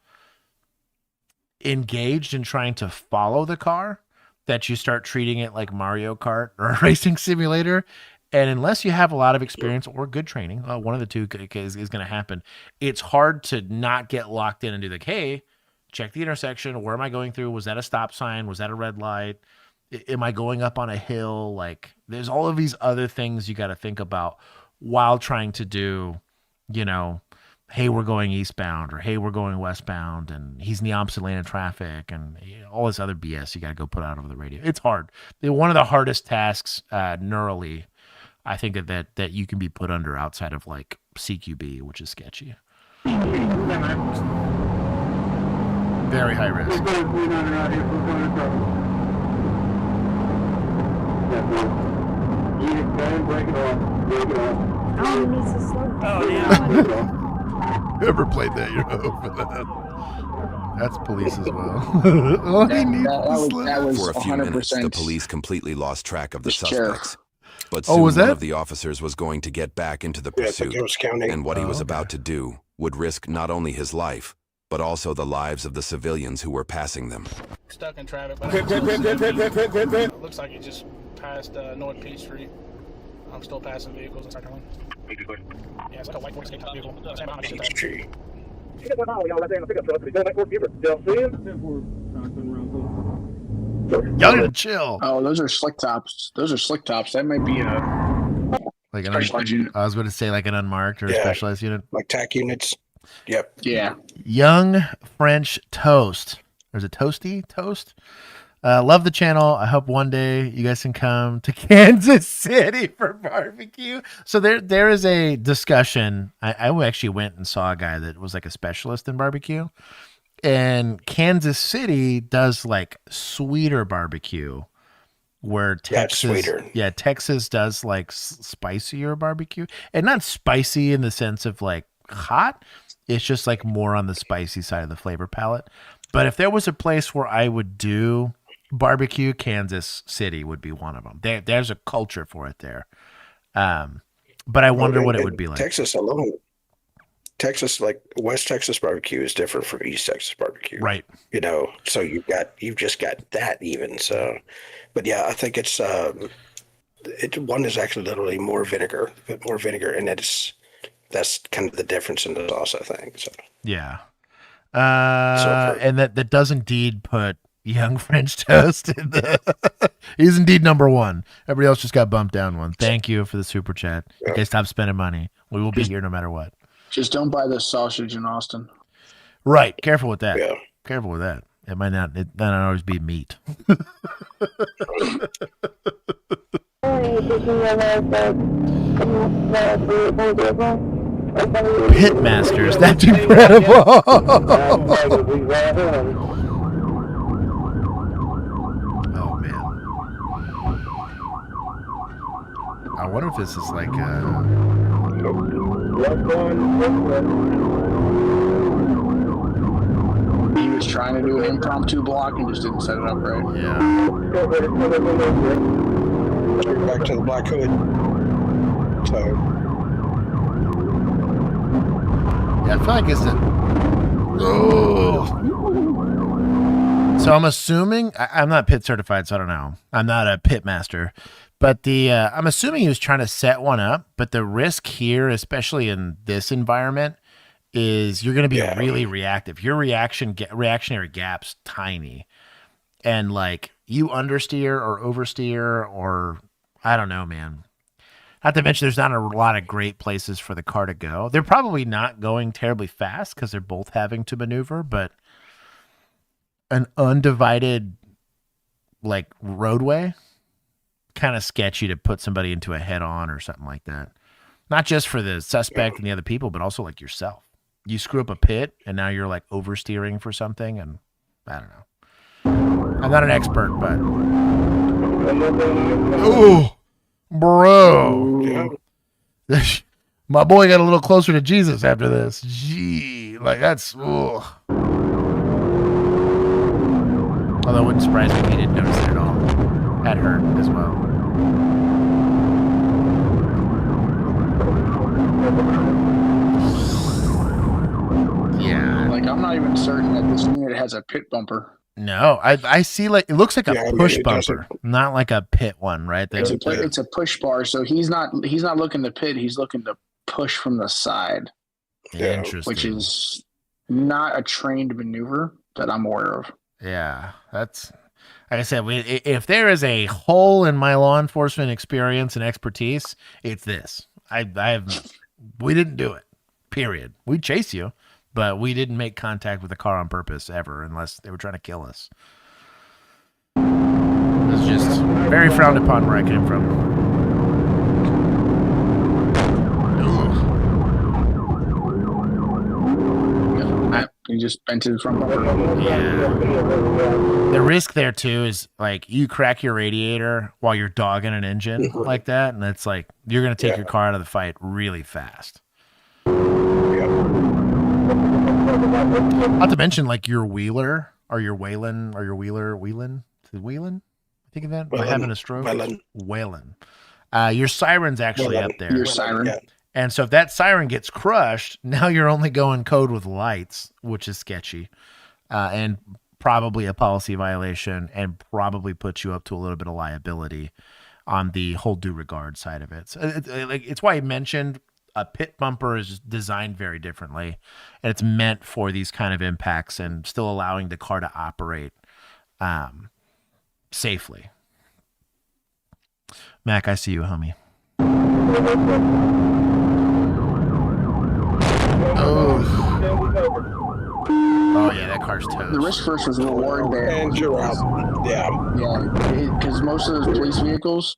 engaged in trying to follow the car that you start treating it like Mario Kart or a racing simulator. And unless you have a lot of experience or good training, one of the two is going to happen. It's hard to not get locked in and do like, hey, check the intersection. Where am I going through? Was that a stop sign? Was that a red light? Am I going up on a hill? Like there's all of these other things you got to think about while trying to do, hey, we're going eastbound, or hey, we're going westbound, and he's in the opposite lane of traffic, and all this other BS you got to go put out over the radio. It's hard. One of the hardest tasks neurally, I think that you can be put under outside of like CQB, which is sketchy. Very high risk. Ever played that? You're over that. That's police as well. For a few minutes, the police completely lost track of the suspects. But Oh, soon was one that? of the officers was going to get back into the Yeah, I think pursuit, it was county. and what he was okay. about to do would risk not only his life, but also the lives of the civilians who were passing them. Stuck in traffic. Looks like he just passed North Peach Street. I'm still passing vehicles in South Carolina. Yeah, it's like a white Ford Escape type vehicle. Same amount of shit type. Y'all need to chill. Oh, those are slick tops. That might be a Like specialized unit. I was going to say like an unmarked or a Yeah. specialized unit. Like TAC units. Yep. Yeah. Young French toast. Or is it Toasty? Toast? Love the channel. I hope one day you guys can come to Kansas City for barbecue. So there is a discussion. I actually went and saw a guy that was like a specialist in barbecue. And Kansas City does like sweeter barbecue, where Texas, Texas does like spicier barbecue, and not spicy in the sense of like hot. It's just like more on the spicy side of the flavor palette. But if there was a place where I would do barbecue, Kansas City would be one of them. There's a culture for it there. But I wonder what it would be like. Texas alone. Texas, like West Texas barbecue is different from East Texas barbecue. Right. You know, so you've just got that even. So, but yeah, I think it's one is actually literally more vinegar, and that's kind of the difference in the sauce, I think. So yeah. And that does indeed put young French toast in the he's indeed number one. Everybody else just got bumped down one. Thank you for the super chat. Yeah. Okay, stop spending money. We will be here no matter what. Just don't buy the sausage in Austin. Right. Careful with that. Yeah. Careful with that. It might not always be meat. Pitmasters. That's incredible. Oh man. I wonder if this is like He was trying to do an impromptu block and just didn't set it up right. Yeah. Back to the Black Hood. So yeah, I feel like it's So I'm assuming I'm not pit certified, so I don't know. I'm not a pit master. But I'm assuming he was trying to set one up, but the risk here, especially in this environment, is you're going to be really reactive. Your reactionary gap's tiny, and like you understeer or oversteer, or I don't know, man. Not to mention, there's not a lot of great places for the car to go. They're probably not going terribly fast because they're both having to maneuver, but an undivided like roadway, kind of sketchy to put somebody into a head-on or something like that. Not just for the suspect and the other people, but also like yourself. You screw up a pit, and now you're like oversteering for something, and I don't know. I'm not an expert, but ooh, bro, my boy got a little closer to Jesus after this. Gee, like that's. Ooh. Although it wouldn't surprise me if he didn't notice it at all. That hurt as well. Yeah. Like, I'm not even certain that this unit has a pit bumper. No, I see like, it looks like a push bumper, not like a pit one, right? It's a push bar, so he's not looking to pit, he's looking to push from the side. Interesting. Which is not a trained maneuver that I'm aware of. Yeah, that's like I said. If there is a hole in my law enforcement experience and expertise, it's this. We didn't do it. Period. We'd chase you, but we didn't make contact with the car on purpose ever, unless they were trying to kill us. It's just very frowned upon where I came from. You just bent to the front bumper. Yeah. The risk there too is like you crack your radiator while you're dogging an engine like that, and it's like you're gonna take your car out of the fight really fast. Not to mention like your wheeler or your Whalen or your Whelan. Is it Whelan? Think of that? Am I having a stroke? Whalen. Your siren's actually up there. Your siren. Yeah. And so if that siren gets crushed, now you're only going code with lights, which is sketchy, and probably a policy violation, and probably puts you up to a little bit of liability on the whole due regard side of it. So it's why I mentioned a pit bumper is designed very differently, and it's meant for these kind of impacts and still allowing the car to operate safely. Mac, I see you, homie. Oh yeah, that car's toast. The risk first was reward there. And you're out. Yeah. Yeah, because most of those police vehicles.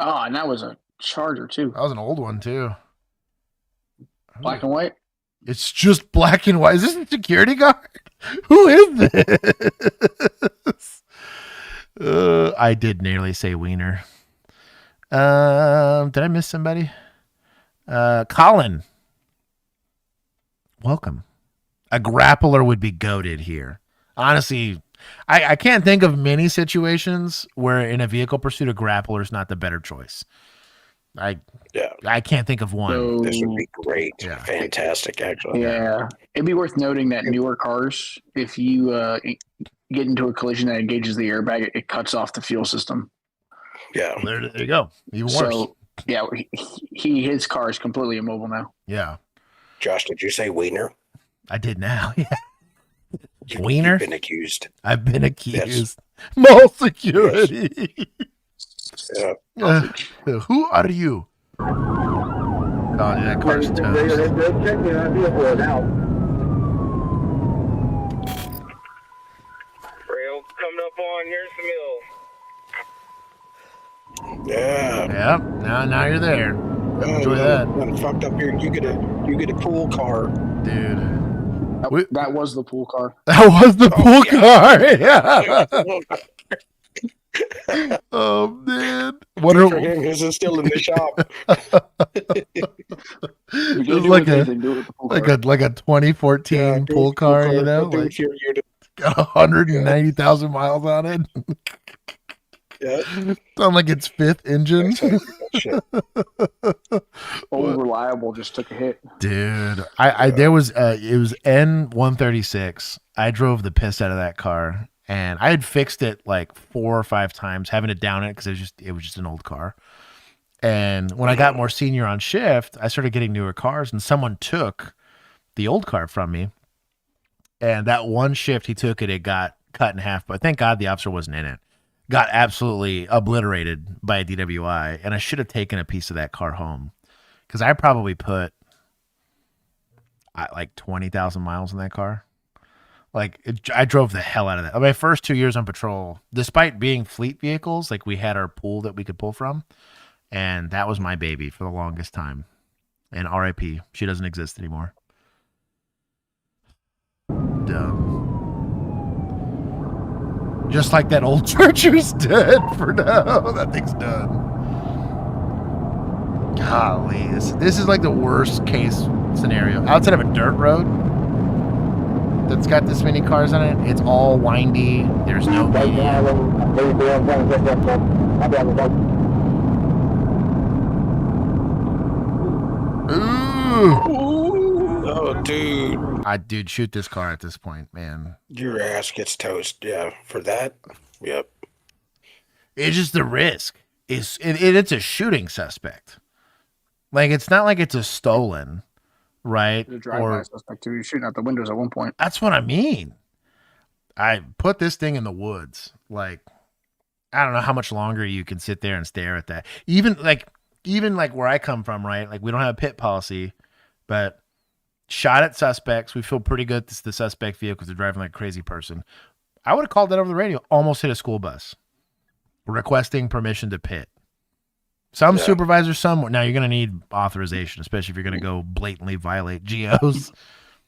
Oh, and that was a Charger too. That was an old one too. Black and white. It's just black and white. Is this a security guard? Who is this? I did nearly say wiener. Did I miss somebody? Colin. Welcome. A grappler would be goated here. Honestly, I can't think of many situations where in a vehicle pursuit a grappler is not the better choice. I can't think of one. So, this would be great. Yeah. Fantastic, actually. Yeah. It'd be worth noting that newer cars, if you get into a collision that engages the airbag, it cuts off the fuel system. Yeah. Well, there you go. Even worse. So, yeah, his car is completely immobile now. Yeah. Josh, did you say wiener? I did now. Yeah. Wiener? You've been accused. I've been accused. Yes. Mall security. Yes. Yeah. Who are you? Oh, dude, that car's toast. Rail coming up on, here's the mill. Yeah. Yep. Now you're there. Enjoy that. When fucked up here, you get a pool car, dude. That was the pool car. That was the pool car. Yeah. Oh man! What are is it still in the shop? It's like a 2014 pool car, you know, like got 190,000 miles on it. Yeah, sound like its fifth engine. Old reliable just took a hit, dude. There was it was N136. I drove the piss out of that car. And I had fixed it like 4 or 5 times, having to down it because it was just an old car. And when I got more senior on shift, I started getting newer cars, and someone took the old car from me. And that one shift he took it got cut in half. But thank God the officer wasn't in it. Got absolutely obliterated by a DWI, and I should have taken a piece of that car home because I probably put like 20,000 miles in that car. I drove the hell out of that. My first 2 years on patrol, despite being fleet vehicles, like we had our pool that we could pull from, and that was my baby for the longest time. And RIP, she doesn't exist anymore. Dumb. Just like that old Charger's dead for now. That thing's done. Golly, this is like the worst case scenario. Outside of a dirt road that's got this many cars on it, it's all windy. There's no median. Oh, dude. Dude, shoot this car at this point, man. Your ass gets toast. Yeah, for that. Yep. It's just the risk. It's a shooting suspect. Like, it's not like it's a stolen. Right? The drive-by suspect too. You're shooting out the windows at one point. That's what I mean. I put this thing in the woods. Like, I don't know how much longer you can sit there and stare at that. Even like where I come from, right? Like, we don't have a pit policy, but shot at suspects. We feel pretty good. This is the suspect vehicle because they're driving like a crazy person. I would have called that over the radio. Almost hit a school bus. Requesting permission to pit. Some supervisors, now you're going to need authorization, especially if you're going to go blatantly violate GOs.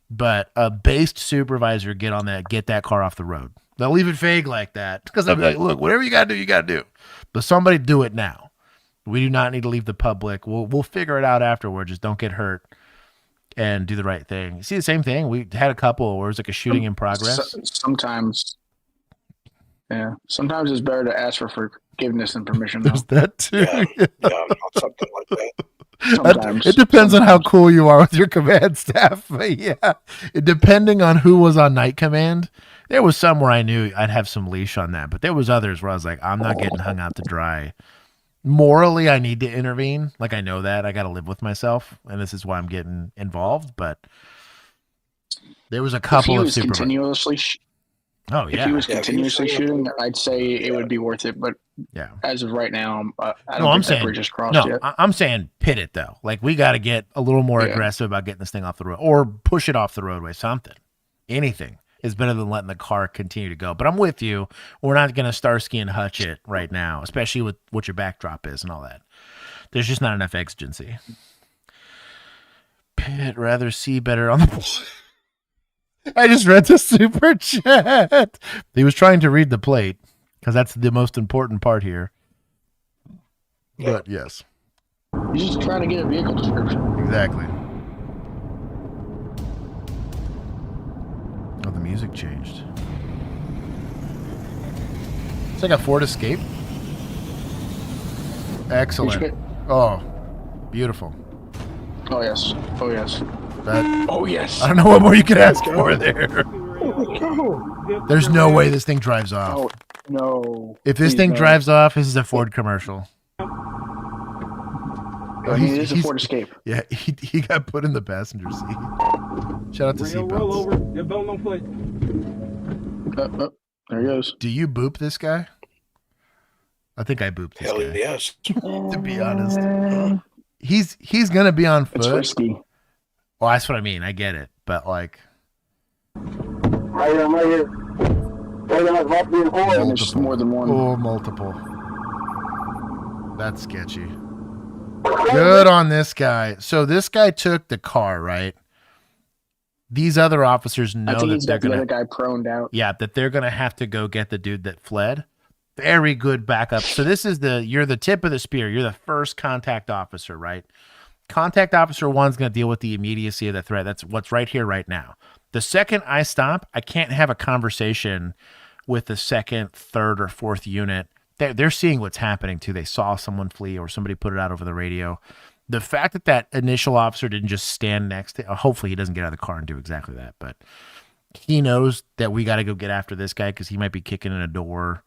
But a based supervisor, get that car off the road. They'll leave it vague like that because they'll be like, look, whatever you got to do, you got to do. But somebody do it now. We do not need to leave the public. We'll figure it out afterwards. Just don't get hurt and do the right thing. See the same thing? We had a couple where it was like a shooting in progress. Sometimes it's better to ask for forgiveness and permission. There's that too. Yeah, something like that. Sometimes. It depends on how cool you are with your command staff. But yeah, depending on who was on night command, there was some where I knew I'd have some leash on that, but there was others where I was like, I'm not getting hung out to dry. Morally, I need to intervene. Like, I know that I got to live with myself, and this is why I'm getting involved. But there was a couple of continuously. Oh yeah. If he was continuously shooting, I'd say it would be worth it. But yeah, as of right now, I don't think that bridge is crossed yet. I'm saying pit it though. Like, we got to get a little more aggressive about getting this thing off the road, or push it off the roadway. Something. Anything is better than letting the car continue to go. But I'm with you. We're not going to Starsky and Hutch it right now, especially with what your backdrop is and all that. There's just not enough exigency. Pitt rather see better on the... I just read the super chat. He was trying to read the plate because that's the most important part here. But yes. He's just trying to get a vehicle description. Exactly. Oh, the music changed. It's like a Ford Escape. Excellent. Oh, beautiful. Oh, yes. Oh, yes. Oh, yes. I don't know what more you could ask for there. There's no way this thing drives off. Oh, no. If this thing drives off, this is a Ford commercial. Oh, it is a Ford Escape. Yeah, he got put in the passenger seat. Shout out to seatbelts. Your belt on foot. There he goes. Do you boop this guy? I think I booped this guy. Yes. To be honest. He's going to be on foot. It's risky. Well, that's what I mean. I get it. But, like... Right here. There's more than one. Oh, multiple. That's sketchy. Good on this guy. So this guy took the car, right? These other officers know that they're going to... the other guy proned out. Yeah, that they're going to have to go get the dude that fled. Very good backup. So this is you're the tip of the spear. You're the first contact officer, right? Contact officer 1's going to deal with the immediacy of the threat. That's what's right here, right now. The second I stop, I can't have a conversation with the second, third, or fourth unit. They're seeing what's happening too. They saw someone flee or somebody put it out over the radio. The fact that initial officer didn't just stand next to, hopefully he doesn't get out of the car and do exactly that, but he knows that we got to go get after this guy because he might be kicking in a door,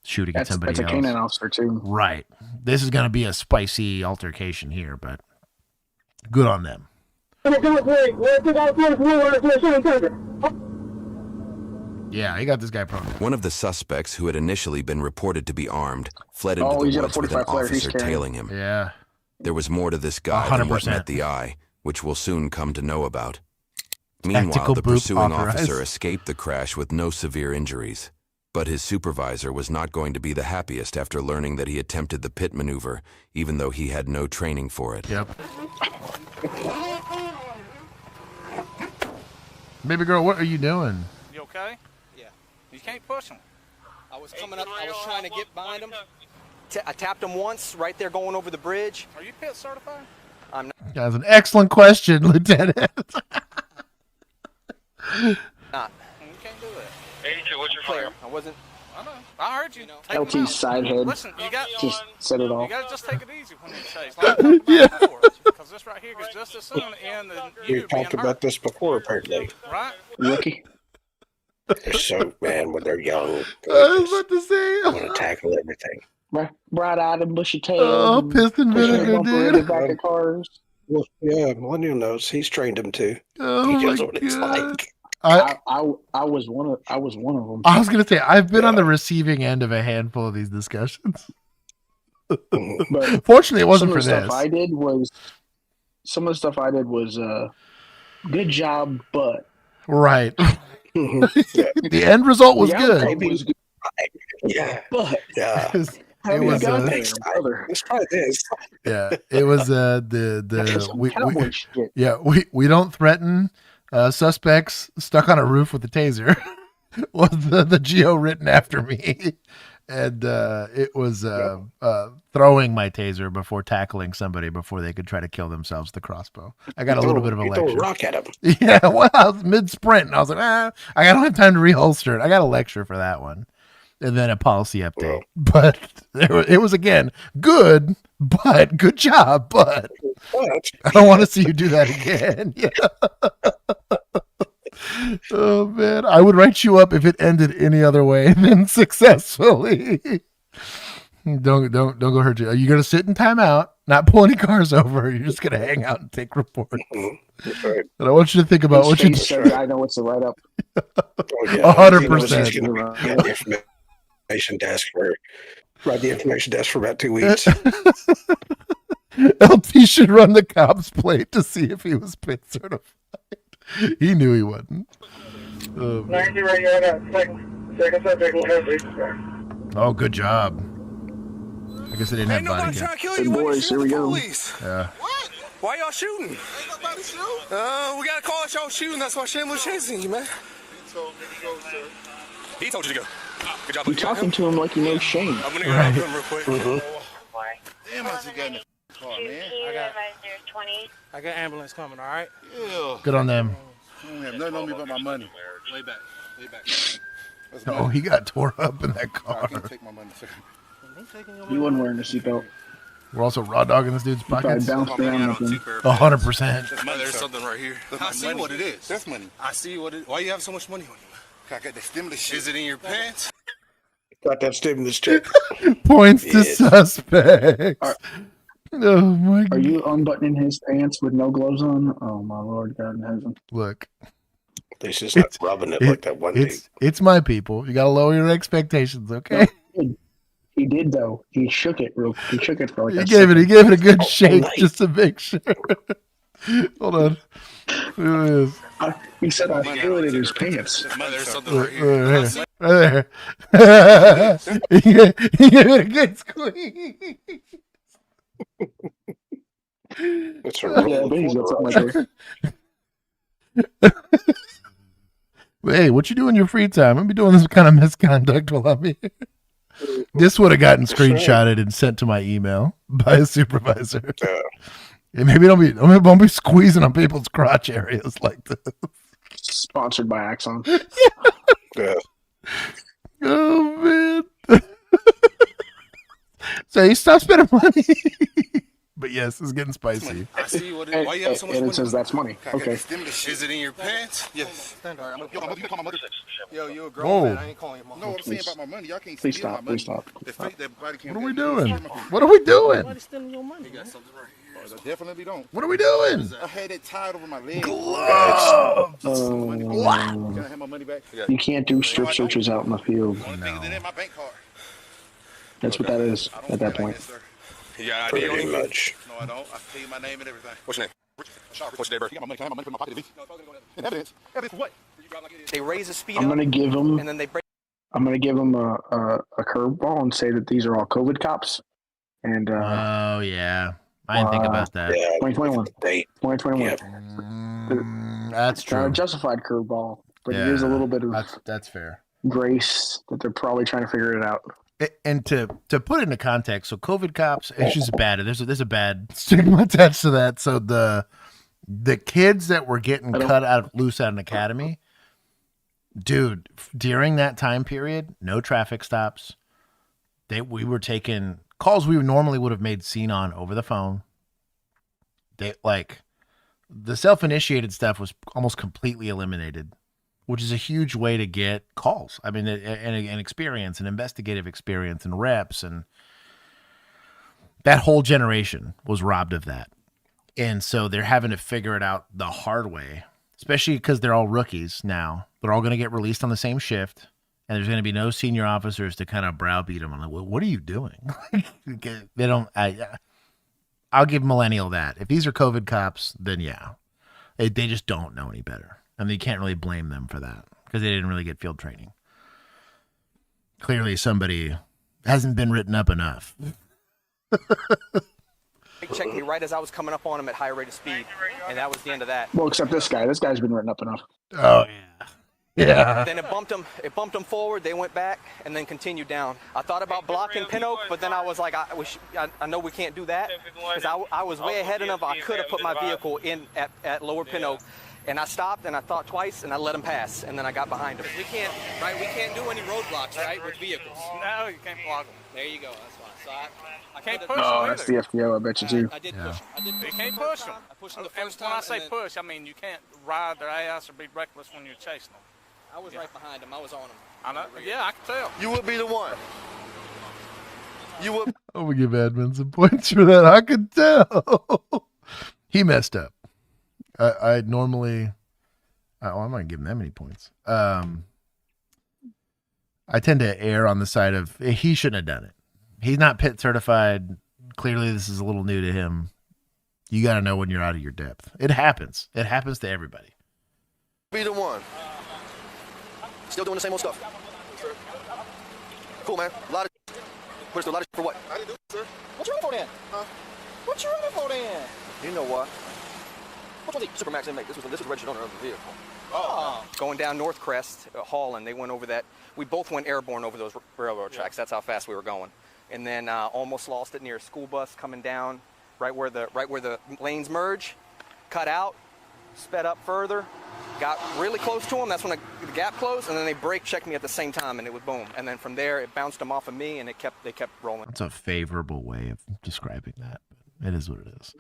shooting at somebody else. That's a canine officer too. Right. This is going to be a spicy altercation here, but good on them. Yeah, he got this guy prone. One of the suspects who had initially been reported to be armed fled into the woods with an officer tailing him. Yeah. There was more to this guy than what met the eye, which we'll soon come to know about. Meanwhile, the pursuing officer escaped the crash with no severe injuries. But his supervisor was not going to be the happiest after learning that he attempted the pit maneuver, even though he had no training for it. Yep. Baby girl, what are you doing? You okay? Yeah. You can't push him. I was coming up. I was trying to get behind him. I tapped him once right there going over the bridge. Are you pit certified? I'm not. That's an excellent question, Lieutenant. Not. You can't do that. Agent, what's your fire? I wasn't. I know. I heard you. LT's side head. Listen, you got just set it off. You got to just take it easy when you chase. Like I talked about before, because this right here is just as soon end than you We've talked about this before, apparently. Right? Rookie. They're so, man, when they're young, I was about to say. want to tackle everything. Bright-eyed and bushy tail. Oh, piston vinegar, dude. Back of cars. Well, yeah, Millennial knows. He's trained him too. Oh, he knows my what it's God. like. I was one of them. I was gonna say I've been on the receiving end of a handful of these discussions. But fortunately, it wasn't some for of the this. Some of the stuff I did was good job, but right. The end result was good. Yeah, but yeah. It was let's try this. Yeah, it was we don't threaten suspects stuck on a roof with a taser was the GO written after me, and it was throwing my taser before tackling somebody before they could try to kill themselves with the crossbow. I got a little bit of a lecture. Throw a rock at him. Yeah, well, I was mid-sprint, and I was like, I don't have time to reholster it. I got a lecture for that one. And then a policy update. But it was, again, good, but good job, but I don't want to see you do that again. Yeah. Oh, man. I would write you up if it ended any other way than successfully. Don't go hurt you. Are you going to sit in timeout, not pull any cars over? You're just going to hang out and take reports. Right. And I want you to think about what you do. I know what's the write-up. 100%. Information desk run the information desk for about 2 weeks. LT should run the cops plate to see if he was pit certified. He knew he wasn't. 90 right here. I got second subject. Oh, good job. I guess they didn't have body cam. Trying to kill you. Why you shooting the police? Yeah. What? Why y'all shooting? Ain't nobody shoot. We got a call that y'all shooting. That's why Shane was chasing you, man. He told me to go, sir. He told you to go. Good job. You're talking to him like you know Shane. I'm gonna go help him real quick. Damn, I just got in the car, man. I got ambulance coming, all right? Yeah. Good on them. I don't have nothing on me but my money. Way back. Way back. Oh, he got tore up in that I car. can't take my money, sir. He wasn't wearing a seatbelt. We're also raw dogging this dude's pockets. Bounced around with him. 100%. There's something right here. I see what it is. That's money. I see what it. Why you have so much money on you? I got the stimulus shit. Is it in your pants? Got that stimulus check. Points to suspects. Oh my God. Are you unbuttoning his pants with no gloves on? Oh my Lord, God in heaven. Look. He's just not rubbing it like that one dude. It's my people. You got to lower your expectations, okay? He did though. He shook it for like He gave it a good shake just to make sure. Hold on. Look at this. He said I feel it in his pants. There's something right Right here. there. He gave it a good squeeze. It's a Hey, what you do in your free time? I'll be doing this kind of misconduct while I'm here. This would have gotten screenshotted and sent to my email by a supervisor. Yeah, maybe don't be squeezing on people's crotch areas like this. Sponsored by Axon. Yeah. Oh man. So you stop spending money. But yes, it's getting spicy. I see what it is. Why you have so much And money? it says that's money. Okay. Is it in your pants? Yes. Stand on. You call my mother. Yo, you a grown Whoa. man. I ain't calling your mom. No, what I'm saying about my money. Y'all can't Please steal my stop. money. Please stop. The fake that body cam. What are we doing? What are we doing? Nobody's stealing your money. You got something right here. I definitely don't. What are we doing? I had it tied over my leg. Gloves. Can I have my money back? You can't do strip searches out in the field. Only thing is in my bank card. That's what that is at that point. Yeah, I Pretty did. much. No, I don't. I tell you my name and everything. What's your name? What's your date, bro? You got my money. Can I have my money in my pocket, and evidence. Evidence for what? They raise the speed I'm gonna give him. and then they break. I'm gonna give him a curveball and say that these are all COVID cops. And Oh yeah, I didn't think about that. Yeah. 2021. Date. 2021. That's true. Justified curveball, but it Yeah, is a little bit of that's fair. grace that they're probably trying to figure it out. And to put it into context, so COVID cops, it's just bad. There's a bad stigma attached to that. So the kids that were getting cut out loose out of an academy, dude, during that time period, no traffic stops. We were taking calls we normally would have made scene on over the phone. The self-initiated stuff was almost completely eliminated, which is a huge way to get calls. I mean, an experience, an investigative experience, and reps, and that whole generation was robbed of that. And so they're having to figure it out the hard way, especially because they're all rookies now. They're all going to get released on the same shift, and there's going to be no senior officers to kind of browbeat them on like, what are you doing? They don't. I'll give Millennial that. If these are COVID cops, then yeah, they just don't know any better. I mean, you can't really blame them for that because they didn't really get field training. Clearly, somebody hasn't been written up enough. They checked me right as I was coming up on him at high rate of speed, and that was the end of that. Well, except this guy. This guy's been written up enough. Oh yeah. Yeah. Then it bumped them forward. They went back and then continued down. I thought about blocking Pin Oak, but then I was like, I know we can't do that because I was way ahead of them. I could have put my vehicle in at lower Pin Oak, and I stopped and I thought twice and I let him pass, and then I got behind him. We can't do any roadblocks, right, with vehicles. No, you can't block them. There you go. That's fine. So I can't push Oh, them that's the FBO, I bet you too. I did push him. You can't push them. I pushed him the And first when time. I say push, I mean you can't ride their ass or be reckless when you're chasing them. I was right behind him. I was on him. I know. Yeah, I can tell. You would be the one. You would. I'm gonna give Edmund some points for that. I could tell. He messed up. I normally. I'm not giving that many points. I tend to err on the side of he shouldn't have done it. He's not pit certified. Clearly, this is a little new to him. You got to know when you're out of your depth. It happens. It happens to everybody. Be the one. Still doing the same old stuff. Cool, man. A lot of put us through a lot of for what? I didn't do it, sir. What you running for then? What you running for then? You know what? Which one's the Supermax inmate? This was the registered owner of the vehicle. Oh. Going down North Crest, Hall, and they went over that. We both went airborne over those railroad tracks. That's how fast we were going. And then almost lost it near a school bus coming down, right where the lanes merge. Cut out, sped up further, got really close to them. That's when the gap closed, and then they brake checked me at the same time, and it was boom. And then from there, it bounced them off of me, and they kept rolling. That's a favorable way of describing that. It is what it is.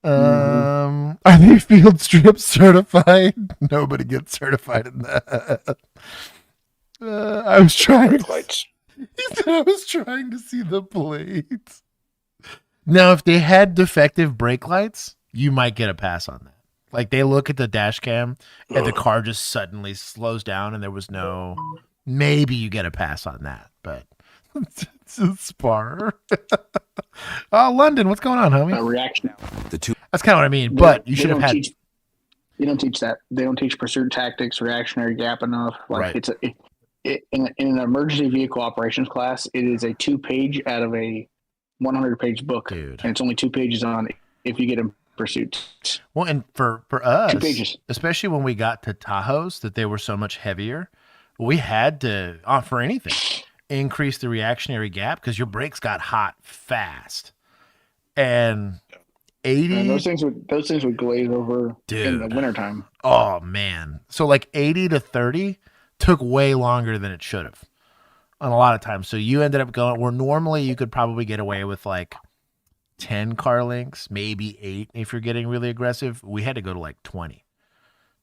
Are they field strip certified? Nobody gets certified in that. I was trying. He said I was trying to see the plates. Now, if they had defective brake lights, you might get a pass on that. Like they look at the dash cam and the car just suddenly slows down, and there was no. Maybe you get a pass on that, but it's a spar. Oh, London, what's going on, homie? A reaction. That's kind of what I mean. But you should have had. They don't teach that. They don't teach pursuit tactics, reactionary gap enough. Like right. In an emergency vehicle operations class, it is a 2-page out of a 100-page book, dude. And it's only 2 pages on if you get in pursuit. Well, and for us, 2 pages. Especially when we got to Tahoes, that they were so much heavier, we had to, for anything, increase the reactionary gap because your brakes got hot fast. And 80, and those things would glaze over in the wintertime. Oh man. So like 80 to 30 took way longer than it should have on a lot of times. So you ended up going where normally you could probably get away with like 10 car lengths, maybe 8 if you're getting really aggressive. We had to go to like 20,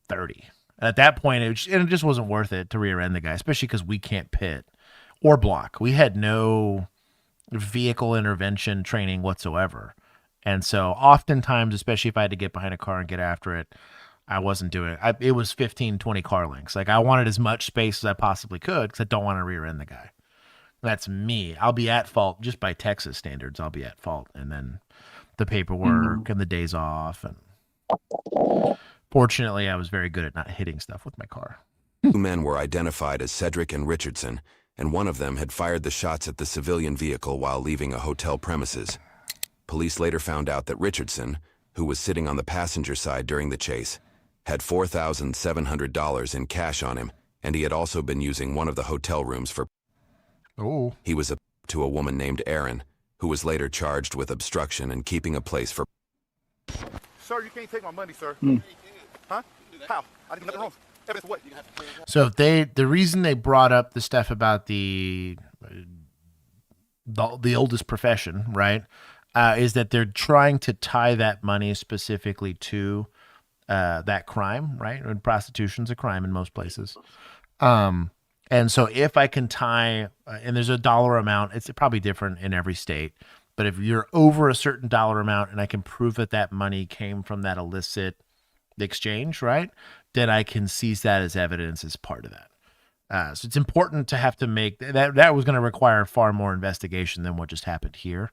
30. And at that point, it just wasn't worth it to rear end the guy, especially because we can't pit or block. We had no vehicle intervention training whatsoever. And so oftentimes, especially if I had to get behind a car and get after it, I wasn't doing it. It was 15, 20 car lengths. Like I wanted as much space as I possibly could because I don't want to rear end the guy. That's me. I'll be at fault just by Texas standards. I'll be at fault. And then the paperwork and the days off. And fortunately, I was very good at not hitting stuff with my car. 2 men were identified as Cedric and Richardson, and one of them had fired the shots at the civilian vehicle while leaving a hotel premises. Police later found out that Richardson, who was sitting on the passenger side during the chase, had $4,700 in cash on him, and he had also been using one of the hotel rooms for. Oh. He was to a woman named Erin, who was later charged with obstruction and keeping a place for. Sir, you can't take my money, sir. Huh? How? I didn't do nothing wrong. Evidence for what? So if the reason they brought up the stuff about the oldest profession, right, is that they're trying to tie that money specifically to that crime, right? And prostitution's a crime in most places. And so if I can tie, and there's a dollar amount, it's probably different in every state, but if you're over a certain dollar amount and I can prove that that money came from that illicit exchange, right, then I can seize that as evidence as part of that. So it's important to have to make that. That was going to require far more investigation than what just happened here.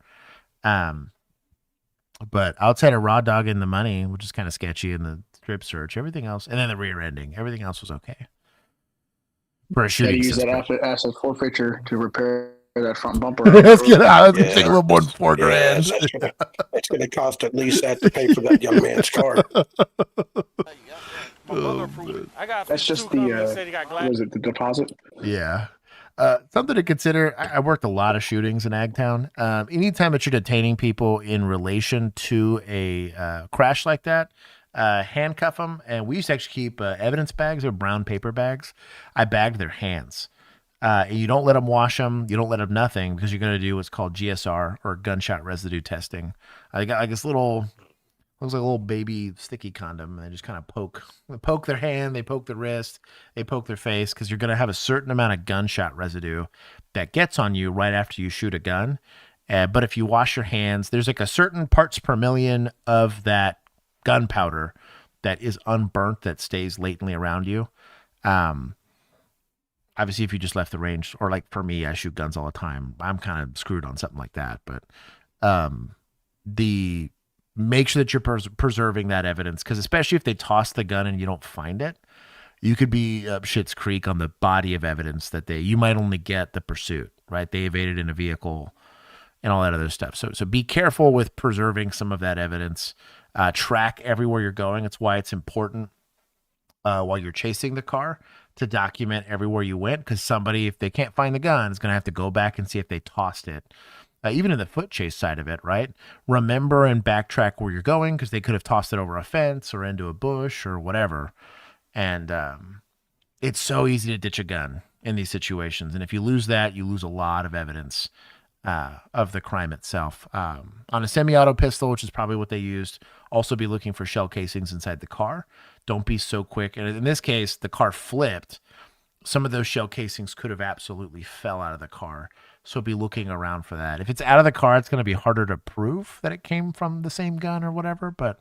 But outside of raw dogging the money, which is kind of sketchy in the strip search, everything else, and then the rear ending, everything else was okay. For a shooting use suspect. that asset forfeiture to repair that front bumper. Let's take a little more than $4,000. It's going to cost at least that to pay for that young man's car. That's just the deposit? Yeah. Something to consider. I worked a lot of shootings in Agtown. Anytime that you're detaining people in relation to a crash like that, handcuff them. And we used to actually keep evidence bags or brown paper bags. I bagged their hands. You don't let them wash them. You don't let them nothing because you're going to do what's called GSR or gunshot residue testing. I got like this little, looks like a little baby sticky condom. And they just kind of poke their hand. They poke their wrist. They poke their face because you're going to have a certain amount of gunshot residue that gets on you right after you shoot a gun. But if you wash your hands, there's like a certain parts per million of that gunpowder that is unburnt that stays latently around you. Obviously, if you just left the range, or like for me, I shoot guns all the time. I'm kind of screwed on something like that. But make sure that you're preserving that evidence, because especially if they toss the gun and you don't find it, You could be up Schitt's Creek on the body of evidence that you might only get the pursuit, right? They evaded in a vehicle and all that other stuff. So be careful with preserving some of that evidence. Track everywhere you're going. It's why it's important while you're chasing the car to document everywhere you went, because somebody, if they can't find the gun, is going to have to go back and see if they tossed it. Even in the foot chase side of it, right? Remember and backtrack where you're going, because they could have tossed it over a fence or into a bush or whatever. And it's so easy to ditch a gun in these situations. And if you lose that, you lose a lot of evidence of the crime itself. On a semi-auto pistol, which is probably what they used, also be looking for shell casings inside the car. Don't be so quick. And in this case, the car flipped. Some of those shell casings could have absolutely fell out of the car. So be looking around for that. If it's out of the car, it's going to be harder to prove that it came from the same gun or whatever. But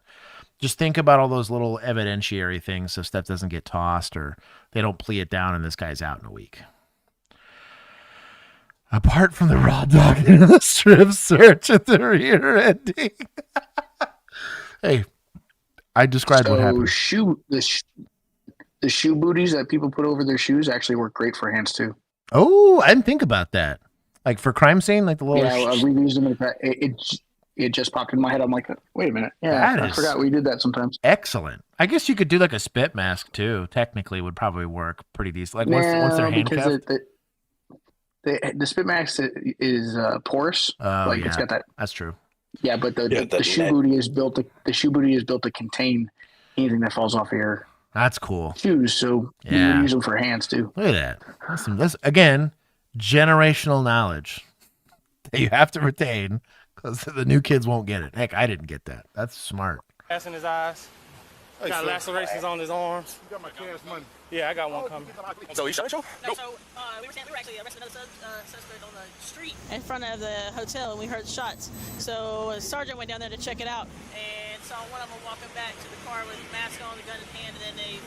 just think about all those little evidentiary things so stuff doesn't get tossed or they don't plea it down and this guy's out in a week. Apart from the raw dog and the strip search at the rear ending. Hey, I described what happened. The shoe booties that people put over their shoes actually work great for hands too. Oh, I didn't think about that. Like for crime scene, like the little. Yeah, we've used them. It just popped in my head. I'm like, wait a minute. Yeah, I forgot we did that sometimes. Excellent. I guess you could do like a spit mask too. Technically, would probably work pretty decent. Like once they're handcuffed. The spit mask is porous. Like it's got that. That's true. Yeah, but the shoe booty is built. The shoe booty is built to contain anything that falls off your. That's cool. Shoes, so you can use them for hands too. Look at that. Listen, again, generational knowledge that you have to retain because the new kids won't get it. Heck, I didn't get that. That's smart. Gas in his eyes. Hey, got lacerations on his arms. You got my cash money. Yeah, I got one coming. So you shot you? No, so we were actually arresting another suspect on the street in front of the hotel, and we heard shots. So a sergeant went down there to check it out, and saw one of them walking back to the car with a mask on, the gun in hand, and then they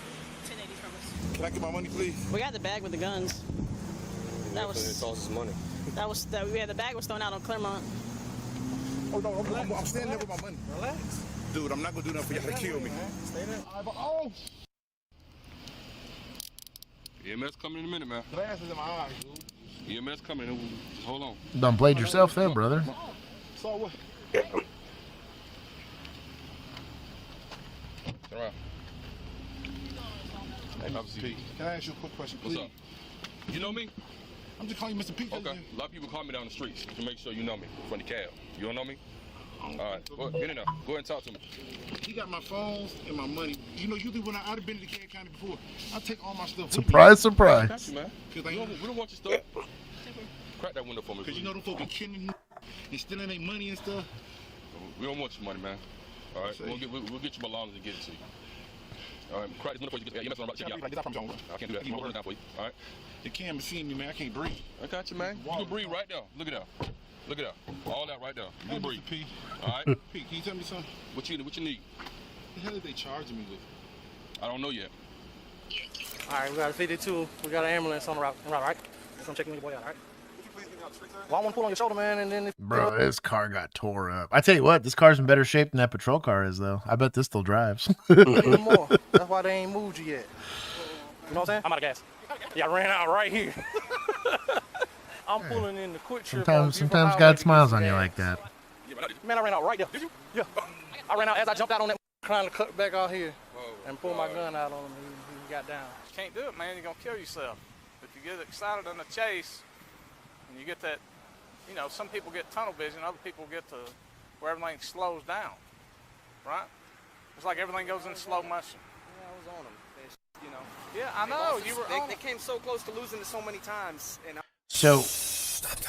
1080s from us. Can I get my money, please? We got the bag with the guns. That was. It costs money. The bag was thrown out on Claremont. Oh no, I'm standing there with my money. Relax. Dude, I'm not gonna do nothing for y'all to kill me. Stay there. Oh. EMS coming in a minute, man. Glasses in my eyes, dude. EMS coming in. Hold on. Done played yourself there, brother. So what? Turn around. Hey, Mr. P, can I ask you a quick question, please? What's up? You know me? I'm just calling you Mr. P. Okay. A lot of people call me down the streets to make sure you know me from the cab. You don't know me? All right. Get in there. Go ahead and talk to me. He got my phones and my money. You know, usually when I've been to DeKalb County before, I take all my stuff surprise, with me. Surprise. I got you, man. We don't want your stuff. Crack that window for me, because you know them folks be killing and stealing their money and stuff. We don't want your money, man. All right. We'll get your belongings and get it to you. All right. Crack this window for you. You mess around about check you out. I can't do that. I'm going to down for you. All right. The camera seeing me, man. I can't breathe. I got you, man. You can breathe right now. Look at that. Look at that. All that right there. You can breathe. P. All right. P, can you tell me something? What you need? What the hell are they charging me with? I don't know yet. All right, we got a 52. We got an ambulance on the route, right? Just gonna check me boy out, all right? Well, I want to pull on your shoulder, man, and then... Bro, this car got tore up. I tell you what, this car's in better shape than that patrol car is, though. I bet this still drives. Even more. That's why they ain't moved you yet. You know what I'm saying? I'm out of gas. Yeah, I ran out right here. I'm pulling in the quick trip. Sometimes God smiles on you like that. Man, I ran out right there. Did you? Yeah. I ran out as I jumped out on that trying to cut back out here and pull my gun out on him. He got down. You can't do it, man. You're going to kill yourself. If you get excited in the chase and you get that, you know, some people get tunnel vision, other people get to where everything slows down, right? It's like everything goes in slow motion. Yeah, I was on them. You know. Yeah, I know. They came so close to losing it so many times. And So,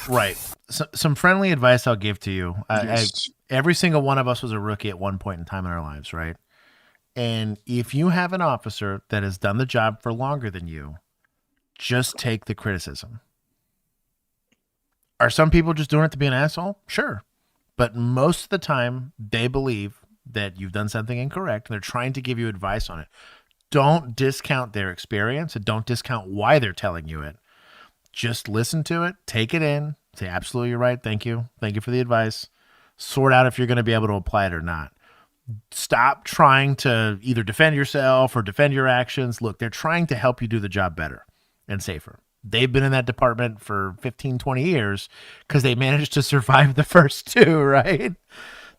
right. Some friendly advice I'll give to you. Every single one of us was a rookie at one point in time in our lives, right? And if you have an officer that has done the job for longer than you, just take the criticism. Are some people just doing it to be an asshole? Sure. But most of the time, they believe that you've done something incorrect, and they're trying to give you advice on it. Don't discount their experience, and don't discount why they're telling you it. Just listen to it, take it in, say, absolutely, you're right, thank you for the advice. Sort out if you're going to be able to apply it or not. Stop trying to either defend yourself or defend your actions. Look, they're trying to help you do the job better and safer. They've been in that department for 15, 20 years because they managed to survive the first two, right?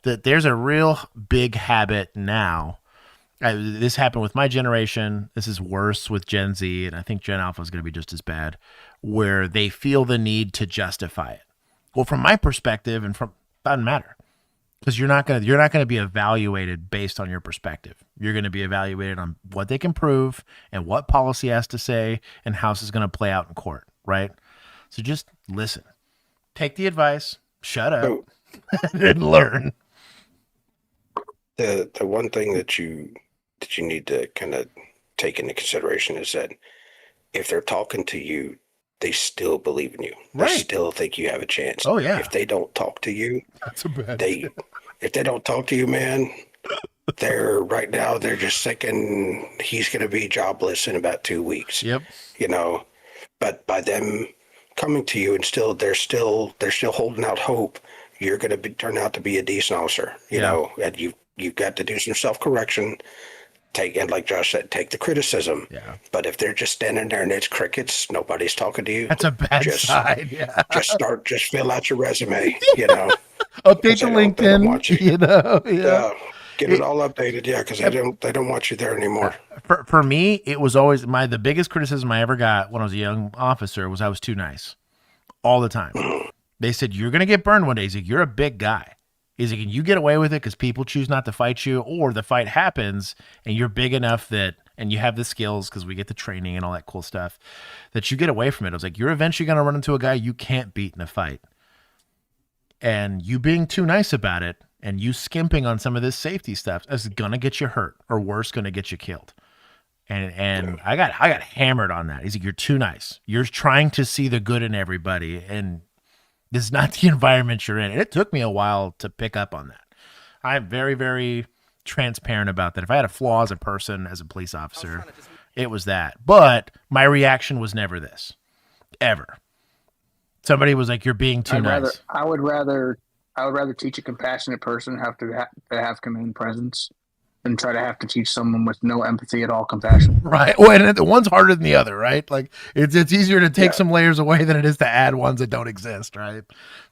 That there's a real big habit now. This happened with my generation. This is worse with Gen Z, and I think Gen Alpha is going to be just as bad, where they feel the need to justify it. Well, from my perspective, and from doesn't matter, because you're not gonna be evaluated based on your perspective. You're going to be evaluated on what they can prove and what policy has to say and how this is going to play out in court, right? So just listen, take the advice, shut up, and learn. The one thing that you need to kind of take into consideration is that if they're talking to you, they still believe in you. Right. They still think you have a chance. Oh yeah. If they don't talk to you, that's a bad. If they don't talk to you, man, they're just thinking he's going to be jobless in about 2 weeks. Yep. But by them coming to you and they're still holding out hope, you're going to turn out to be a decent officer. You know, and you've got to do some self-correction. And like Josh said, take the criticism. Yeah. But if they're just standing there and it's crickets, nobody's talking to you. That's a bad sign. Yeah. Just fill out your resume. Update the LinkedIn. Yeah. Get it all updated. Yeah, because they don't want you there anymore. For me, it was always the biggest criticism I ever got when I was a young officer was I was too nice, all the time. They said you're gonna get burned one day. He's like, you're a big guy. He's like, and you get away with it because people choose not to fight you, or the fight happens and you're big enough and you have the skills because we get the training and all that cool stuff, that you get away from it. I was like, you're eventually going to run into a guy you can't beat in a fight. And you being too nice about it and you skimping on some of this safety stuff is going to get you hurt, or worse, going to get you killed. And I got hammered on that. He's like, you're too nice. You're trying to see the good in everybody, and this is not the environment you're in. And it took me a while to pick up on that. I'm very, very transparent about that. If I had a flaw as a person, as a police officer, it was that. But my reaction was never this, ever. Somebody was like, you're being too nice. I would rather teach a compassionate person how to have command presence than try to have to teach someone with no empathy at all compassion. Right. Well, and the one's harder than the other, right? Like it's easier to take some layers away than it is to add ones that don't exist, right?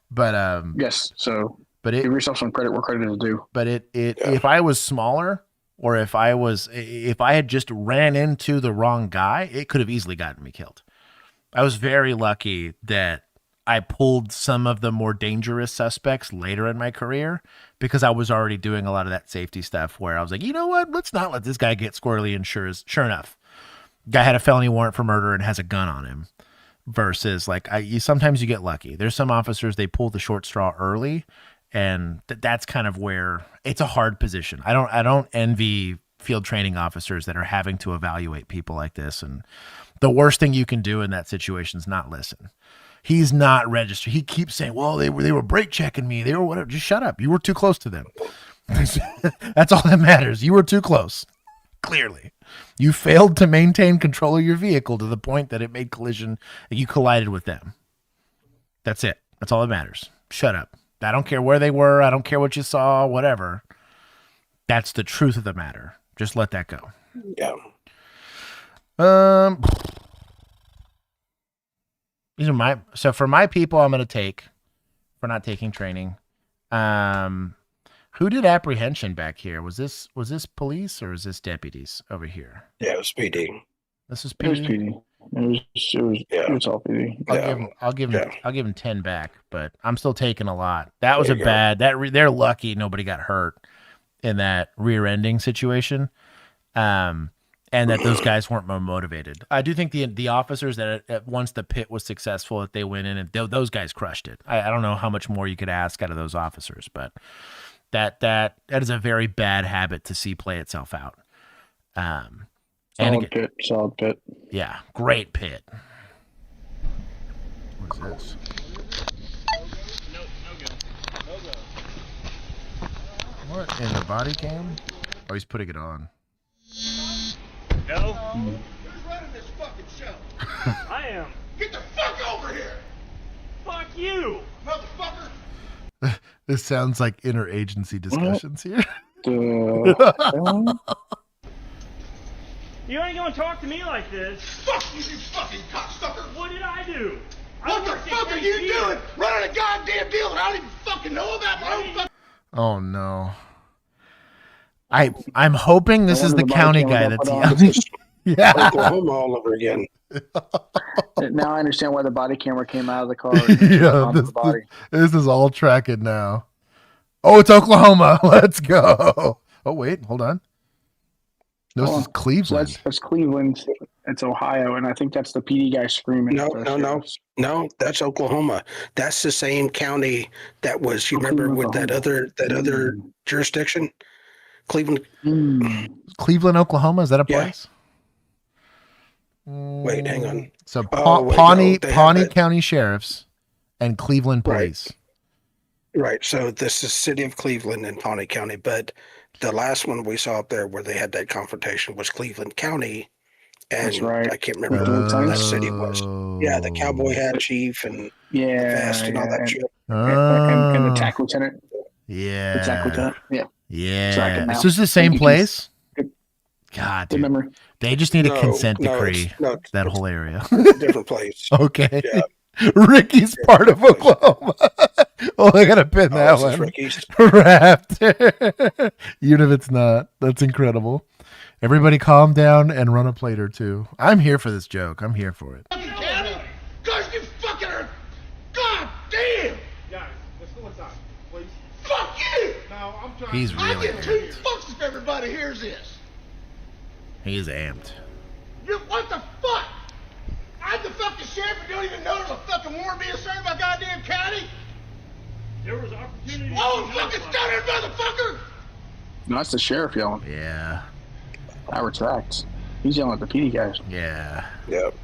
But yes. So give yourself some credit where credit is due. But if I was smaller, or if I had just ran into the wrong guy, it could have easily gotten me killed. I was very lucky that I pulled some of the more dangerous suspects later in my career because I was already doing a lot of that safety stuff where I was like, you know what? Let's not let this guy get squirrely. And sure enough, guy had a felony warrant for murder and has a gun on him. Versus sometimes you get lucky. There's some officers, they pull the short straw early, and that's kind of where it's a hard position. I don't envy field training officers that are having to evaluate people like this. And the worst thing you can do in that situation is not listen. He's not registered. He keeps saying, well, they were brake checking me. They were whatever. Just shut up. You were too close to them. That's all that matters. You were too close. Clearly. You failed to maintain control of your vehicle to the point that it made collision. You collided with them. That's it. That's all that matters. Shut up. I don't care where they were. I don't care what you saw, whatever. That's the truth of the matter. Just let that go. Yeah. These are for my people I'm going to take for not taking training. Who did apprehension back here? Was this police or was this deputies over here? Yeah, it was PD. This was PD. It was PD. It was all PD. I'll give him 10 back, but I'm still taking a lot. That was they're lucky nobody got hurt in that rear-ending situation. And that those guys weren't more motivated. I do think the officers that once the pit was successful, that they went in and those guys crushed it. I don't know how much more you could ask out of those officers, but that is a very bad habit to see play itself out. Solid pit. Yeah, great pit. What's this? What in the body cam? Oh, he's putting it on. No. Who's running this fucking show? I am. Get the fuck over here! Fuck you, motherfucker! This sounds like interagency discussions here. the hell? You ain't gonna talk to me like this. Fuck you, you fucking cocksucker! What did I do? What the fuck are you doing? Running a goddamn deal that I don't even fucking know about my own fucking... Oh no. I'm hoping this is the county guy that's yelling. Yeah. Oklahoma all over again. Now I understand why the body camera came out of the car. Yeah, this is all tracking now. Oh, it's Oklahoma. Let's go. Oh wait, hold on. This is Cleveland. So that's Cleveland. It's Ohio, and I think that's the PD guy screaming. No. That's Oklahoma. That's the same county that was. You remember with that other jurisdiction, Cleveland. Cleveland, Oklahoma. Is that a place? Wait, hang on. So Pawnee County Sheriffs and Cleveland Police. Right. So this is City of Cleveland and Pawnee County, but the last one we saw up there where they had that confrontation was Cleveland County. And that's right. I can't remember what that city was. Yeah, the cowboy hat chief and the vest and all that shit. And the TAC lieutenant. Yeah. The TAC lieutenant. Yeah. Yeah. This is the same place? God, dude. Memory. They just need a consent decree. That whole area. Different place. Okay. Yeah. Ricky's part of Oklahoma. Oh, I gotta pin that one. Ricky's. Raptor. Even if it's not. That's incredible. Everybody calm down and run a plate or two. I'm here for this joke. I'm here for it. Fucking county? Cause you fucking are... God damn! Guys, let's go inside, please. Fuck you! No, I'm trying. He's really I give two fucks if everybody hears this. He's amped. What the fuck? I'm the fucking sheriff and don't even know there's a fucking warrant being served by goddamn county? There was opportunity. Oh, fucking stutter, motherfucker! No, that's the sheriff yelling. Yeah. I retract. He's yelling at the PD guys. Yeah. Yep.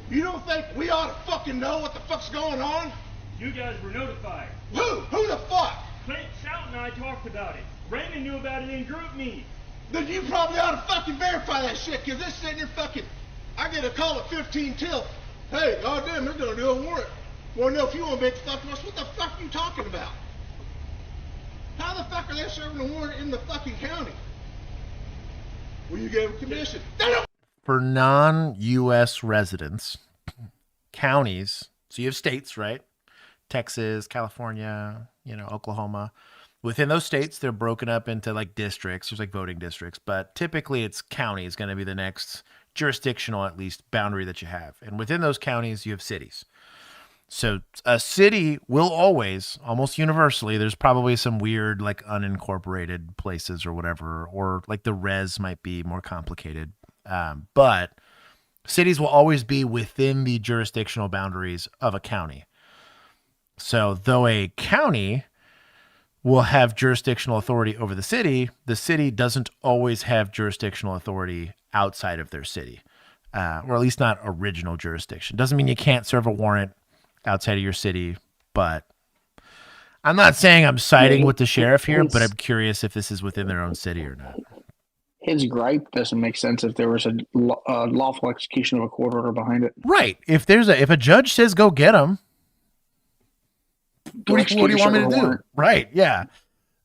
You don't think we ought to fucking know what the fuck's going on? You guys were notified. Who? Who the fuck? Clint Shout and I talked about it. Raymond knew about it in group meet. Then you probably ought to fucking verify that shit, cause this sitting here fucking... I get a call at 15 till. Hey, goddamn, they're gonna do a warrant. Wanna know if you wanna make the fuck to us? What the fuck are you talking about? How the fuck are they serving a warrant in the fucking county? Well, you gave them commission. They don't... For non-U.S. residents, counties, so you have states, right? Texas, California, Oklahoma. Within those states, they're broken up into like districts. There's like voting districts, but typically it's county is going to be the next jurisdictional, at least, boundary that you have. And within those counties, you have cities. So a city will always, almost universally, there's probably some weird like unincorporated places or whatever, or like the res might be more complicated. But cities will always be within the jurisdictional boundaries of a county. So though a county will have jurisdictional authority over the city doesn't always have jurisdictional authority outside of their city, or at least not original jurisdiction. Doesn't mean you can't serve a warrant outside of your city, but I'm not saying I'm siding with the sheriff here, but I'm curious if this is within their own city or not. His gripe doesn't make sense if there was a lawful execution of a court order behind it. Right. If a judge says go get him, what do you want me to do? Right. Yeah.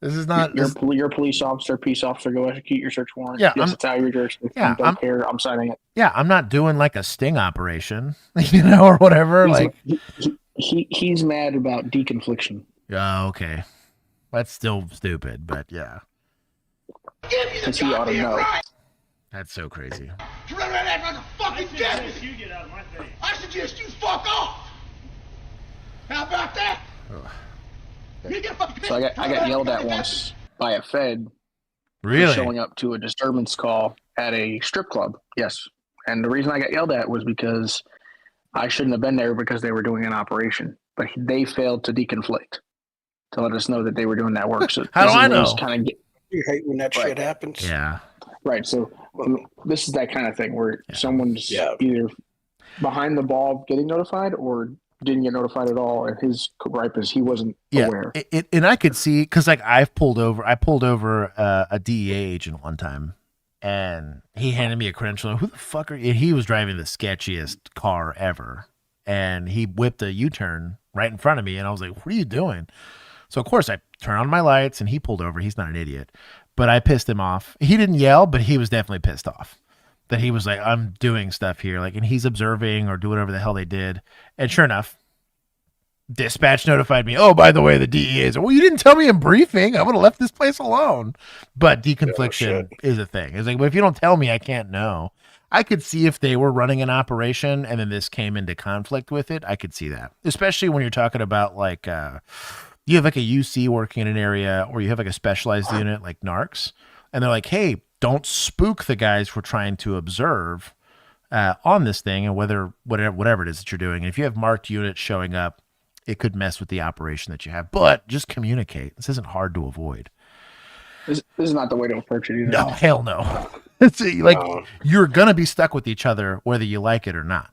This is not your police officer, peace officer. Go execute your search warrant. Yeah, yes, it's out of your jurisdiction. Yeah, don't care. I'm signing it. Yeah, I'm not doing like a sting operation, or whatever. He's mad about deconfliction. Oh, okay. That's still stupid, but yeah. Because he ought to know. Right. That's so crazy. You run around acting like a fucking deputy. You get out of my face. I suggest you fuck off. How about that? Ugh. So I got yelled at once by a Fed. Really? For showing up to a disturbance call at a strip club. Yes. And the reason I got yelled at was because I shouldn't have been there because they were doing an operation. But they failed to deconflict to let us know that they were doing that work. So how do I know? You hate when that shit happens. Yeah. Right. So this is that kind of thing where someone's either behind the ball getting notified or didn't get notified at all, and his gripe is he wasn't aware. And I could see, because like I pulled over a DEA agent one time, and he handed me a credential. Who the fuck are you? And he was driving the sketchiest car ever, and he whipped a U-turn right in front of me, and I was like, "What are you doing?" So, of course, I turned on my lights, and he pulled over. He's not an idiot. But I pissed him off. He didn't yell, but he was definitely pissed off. That he was like, I'm doing stuff here. Like, and he's observing or doing whatever the hell they did. And sure enough, dispatch notified me, oh, by the way, the DEA is, well, you didn't tell me in briefing. I would have left this place alone. But deconfliction is a thing. It's like, well, if you don't tell me, I can't know. I could see if they were running an operation and then this came into conflict with it. I could see that, especially when you're talking about like you have like a UC working in an area, or you have like a specialized unit like narcs, and they're like, hey, don't spook the guys we're trying to observe on this thing, and whatever it is that you're doing. And if you have marked units showing up, it could mess with the operation that you have. But just communicate. This isn't hard to avoid. This is not the way to approach it either. No, hell no. It's like you're going to be stuck with each other whether you like it or not.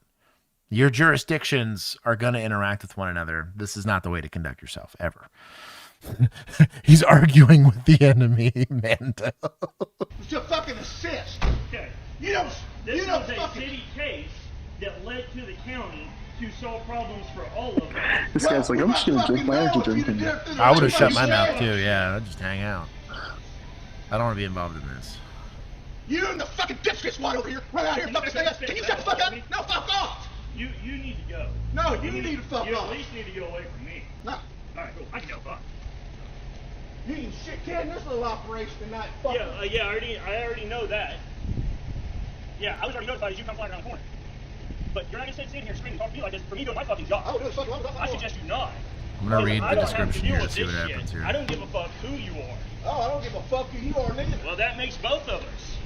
Your jurisdictions are going to interact with one another. This is not the way to conduct yourself, ever. He's arguing with the enemy, Mando. It's a fucking assist. Okay. This is a city case that led to the county to solve problems for all of them. This guy's like, I'm just going to drink my energy drink. I would have shut my mouth too, yeah. I'd just hang out. I don't want to be involved in this. You and the fucking dipshit squad over here, run out here, fucking say us. Can you shut the fuck up? No, fuck off. You need to go. No, you need to fuck off. You at least need to go away from me. No. All right, cool. I can go. Fuck. You ain't shit kid in this little operation tonight. Fuck. Yeah, I already know that. Yeah, I was already notified as you come flying around the corner. But you're not gonna sit here screaming and talk to me like this for me doing my fucking job. I would do the fucking I suggest you not. I'm gonna read the description here to see what happens here. I don't give a fuck who you are. Oh, I don't give a fuck who you are, nigga. Well, that makes both of us.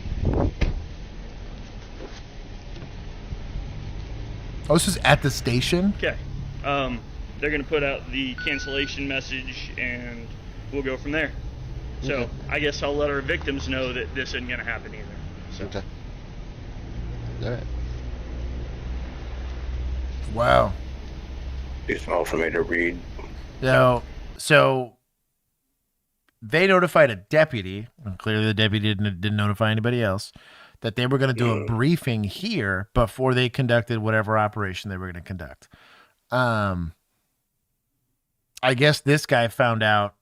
Oh, this is at the station? Okay. They're going to put out the cancellation message, and we'll go from there. So, Okay. I guess I'll let our victims know that this isn't going to happen either. So. Okay. All right. Wow. Too small for me to read. So they notified a deputy, and clearly the deputy didn't notify anybody else, that they were going to do a briefing here before they conducted whatever operation they were going to conduct. I guess this guy found out,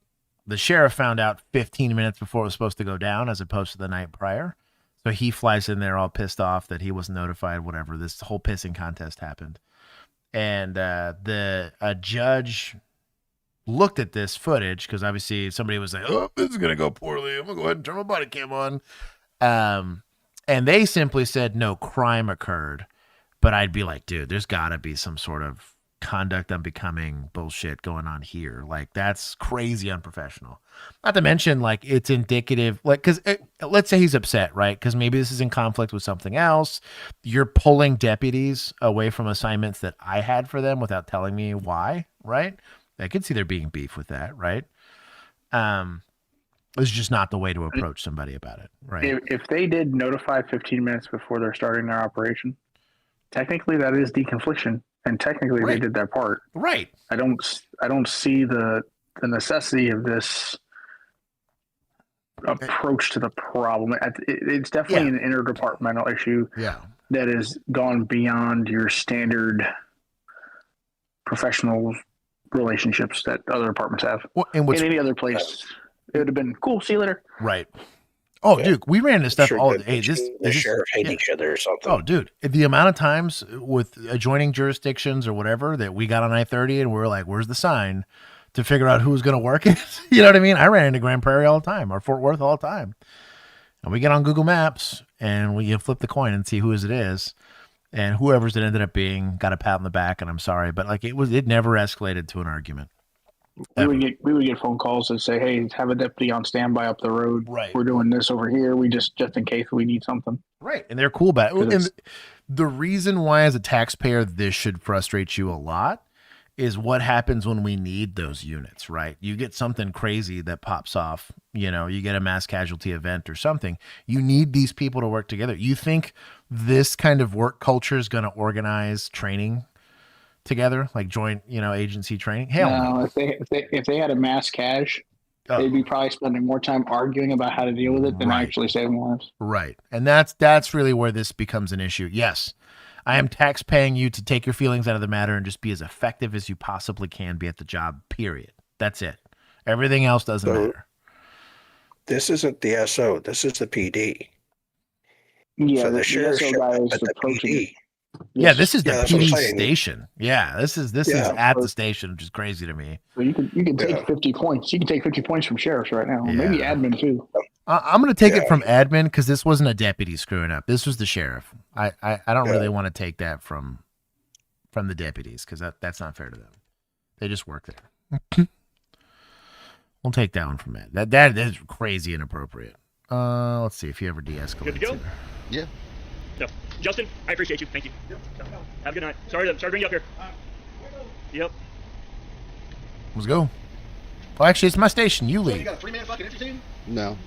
the sheriff found out 15 minutes before it was supposed to go down, as opposed to the night prior. So he flies in there all pissed off that he wasn't notified, whatever. This whole pissing contest happened. And a judge looked at this footage, because obviously somebody was like, oh, this is going to go poorly. I'm going to go ahead and turn my body cam on. And they simply said no crime occurred. But I'd be like, dude, there's got to be some sort of conduct unbecoming bullshit going on here. Like, that's crazy unprofessional. Not to mention, like, it's indicative, like, because let's say he's upset, right? Because maybe this is in conflict with something else. You're pulling deputies away from assignments that I had for them without telling me why, right? I could see there being beef with that, right? It's just not the way to approach somebody about it, right? If they did notify 15 minutes before they're starting their operation, technically that is deconfliction, and technically they did their part. Right. I don't see the necessity of this approach to the problem. It's definitely an interdepartmental issue. Yeah. That has gone beyond your standard professional relationships that other departments have. Well, in any other place, it would have been cool. See you later. Right. Oh, dude, we ran into stuff all. Hey, the sheriff hate each other or something. Oh, dude, the amount of times with adjoining jurisdictions or whatever that we got on I-30 and we were like, "Where's the sign?" to figure out who was going to work it. You know what I mean? I ran into Grand Prairie all the time, or Fort Worth all the time, and we get on Google Maps and we flip the coin and see who it is, and whoever's it ended up being got a pat on the back. And I'm sorry, but like it never escalated to an argument. We would get phone calls that say, "Hey, have a deputy on standby up the road. Right. We're doing this over here. We just in case we need something." Right, and they're cool about it. And the reason why, as a taxpayer, this should frustrate you a lot is what happens when we need those units. Right, you get something crazy that pops off. You know, you get a mass casualty event or something. You need these people to work together. You think this kind of work culture is going to organize training together, like joint, agency training? Hell no. If they had a mass cash, they'd be probably spending more time arguing about how to deal with it than actually saving lives. Right. And that's really where this becomes an issue. Yes, I am tax paying you to take your feelings out of the matter and just be as effective as you possibly can be at the job, period. That's it. Everything else doesn't matter. This isn't the SO. This is the PD. Yeah, so the sheriff SO showed guy up is at the approaching PD. it. Yeah, this is the that's what I'm PD saying. station. Yeah, this is at the station, which is crazy to me. So you can take 50 points. You can take 50 points from sheriffs right now. Yeah. Maybe admin too. I'm going to take it from admin because this wasn't a deputy screwing up. This was the sheriff. I don't really want to take that from the deputies because that's not fair to them. They just work there. We'll take that one from Ed. That is crazy inappropriate. Let's see if he ever de-escalates. Good to go? It. Yeah. No. Justin, I appreciate you. Thank you. Have a good night. Sorry to bring you up here. Yep. Let's go. Well, actually, it's my station. You leave. You got a 3-man fucking entry team? No.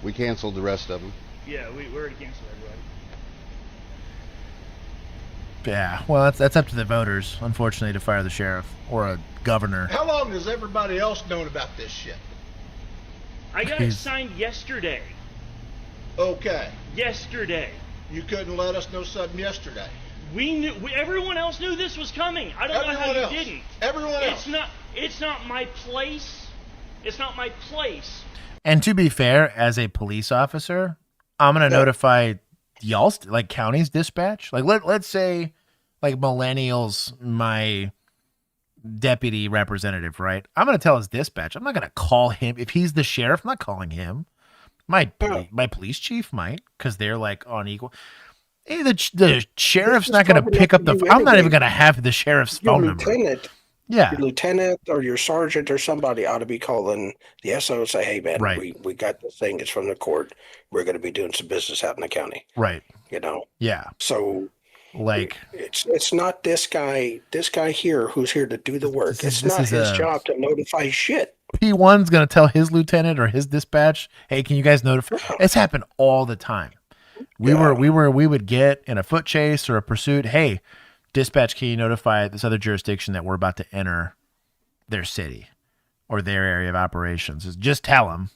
We canceled the rest of them. Yeah, we already canceled everybody. Yeah, well, that's up to the voters, unfortunately, to fire the sheriff or a governor. How long has everybody else known about this shit? I got it signed yesterday. Okay. Yesterday. You couldn't let us know something yesterday. We knew. Everyone else knew this was coming. I don't know how you didn't. Everyone else. It's not my place. It's not my place. And to be fair, as a police officer, I'm gonna notify y'all's like county's dispatch. Like let's say like Millennial's my deputy representative, right? I'm gonna tell his dispatch. I'm not gonna call him if he's the sheriff. I'm not calling him. My police chief might, because they're like on equal. Hey, the sheriff's not gonna pick up the. I'm not even gonna have the sheriff's phone number. Yeah, your lieutenant or your sergeant or somebody ought to be calling the SO and say, "Hey, man, we got this thing. It's from the court. We're going to be doing some business out in the county." Right. You know. Yeah. So, like, it's not this guy here who's here to do the work. It's not his job to notify shit. P1's gonna tell his lieutenant or his dispatch, "Hey, can you guys notify?" It's happened all the time. We would get in a foot chase or a pursuit. Hey, dispatch, can you notify this other jurisdiction that we're about to enter their city or their area of operations? Just tell them.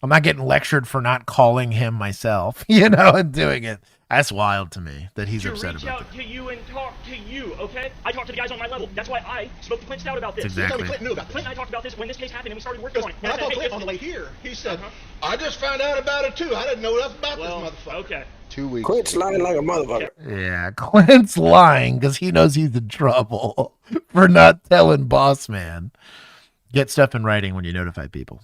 I'm not getting lectured for not calling him myself, and doing it. That's wild to me that he's upset about that. To reach out to you and talk to you, okay? I talked to the guys on my level. That's why I spoke to Clint Stout about this. Exactly. Clint knew about this. Clint and I talked about this when this case happened and we started working on it. When I told Clint on the way here, he said, I just found out about it too. I didn't know enough about this motherfucker. Okay. 2 weeks. Clint's lying like a motherfucker. Yeah, Clint's lying because he knows he's in trouble for not telling boss man. Get stuff in writing when you notify people.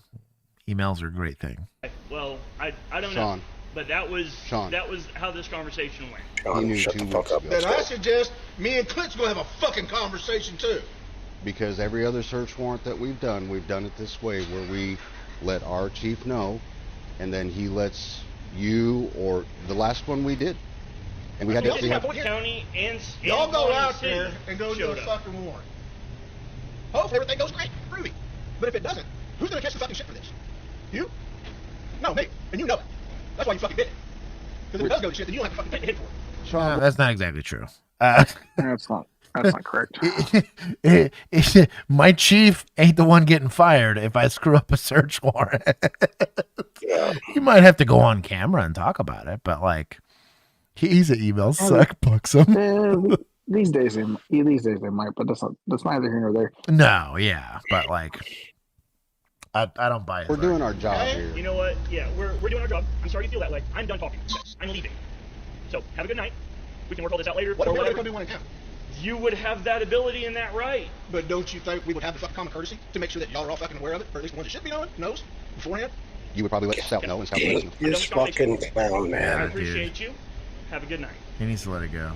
Emails are a great thing. Well, I don't know. But that was how this conversation went. He knew shut the fuck up. Then I suggest me and Clint's gonna have a fucking conversation too. Because every other search warrant that we've done it this way, where we let our chief know, and then he lets you, or the last one we did, and we had to see county and y'all go out there and go do a fucking warrant. Hopefully everything goes great, groovy. But if it doesn't, who's gonna catch the fucking shit for this? You? No, me. And you know it. That's why you fucking did it. Because if it does go to shit, then you don't have to fucking take the hit for it. That's not exactly true. That's not correct. My chief ain't the one getting fired if I screw up a search warrant. You might have to go on camera and talk about it, but like, he's an email suck, bucks him. These days they might, but that's neither here nor there. No, yeah, but like, I don't buy it. We're doing our job here. You know what? Yeah, we're doing our job. I'm sorry you feel that way. I'm done talking. I'm leaving. So have a good night. We can work all this out later. What if we come do one in town? You would have that ability and that right. But don't you think we would have the fucking common courtesy to make sure that y'all are all fucking aware of it, or at least the ones that should be knows beforehand? You would probably let Stout know and Stout would let us know. This fucking clown, man. I appreciate you. Have a good night. He needs to let it go.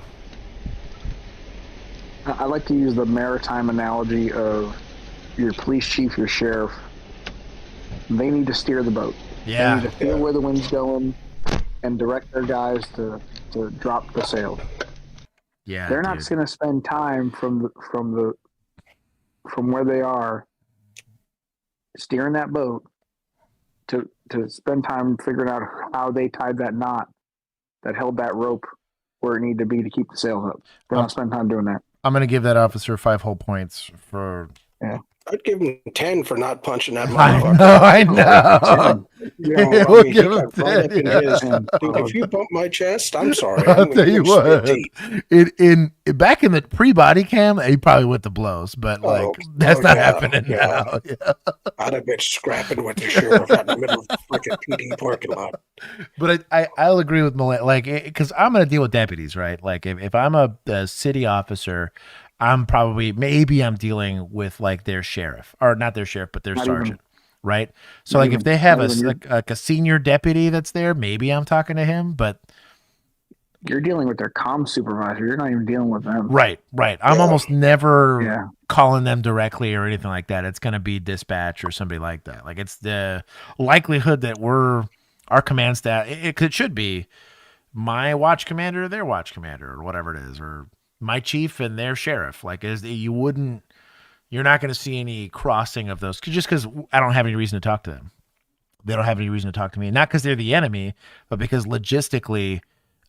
I like to use the maritime analogy of your police chief, your sheriff. They need to steer the boat. Yeah. They need to feel where the wind's going and direct their guys to drop the sail. Yeah. They're not going to spend time from where they are steering that boat to spend time figuring out how they tied that knot that held that rope where it needed to be to keep the sails up. They're not spending time doing that. I'm going to give that officer 5 whole points for Yeah. I'd give him 10 for not punching that I motherfucker. know. You know, Yeah, I we'll mean, give he him got right 10, up in yeah. his. Dude, if you bump my chest, I'm sorry. I'll I'm tell you what. spit In back in the pre-body cam, he probably went the blows, but like that's not happening now. Yeah. I'd have been scrapping with the sheriff out in the middle of the freaking PD parking lot. But I'll agree with Malay, like, because I'm going to deal with deputies, right? Like, if I'm a city officer, I'm probably, maybe I'm dealing with, like, their sheriff. Or not their sheriff, but their Not sergeant, right? So, not like, if even- they have not even like a senior deputy that's there, maybe I'm talking to him, but... You're dealing with their comm supervisor. You're not even dealing with them. Right. I'm almost never Yeah. calling them directly or anything like that. It's going to be dispatch or somebody like that. Like, it's the likelihood that our command staff, it should be my watch commander or their watch commander or whatever it is, or my chief and their sheriff. Like, you're not going to see any crossing of those just because I don't have any reason to talk to them. They don't have any reason to talk to me. Not because they're the enemy, but because logistically,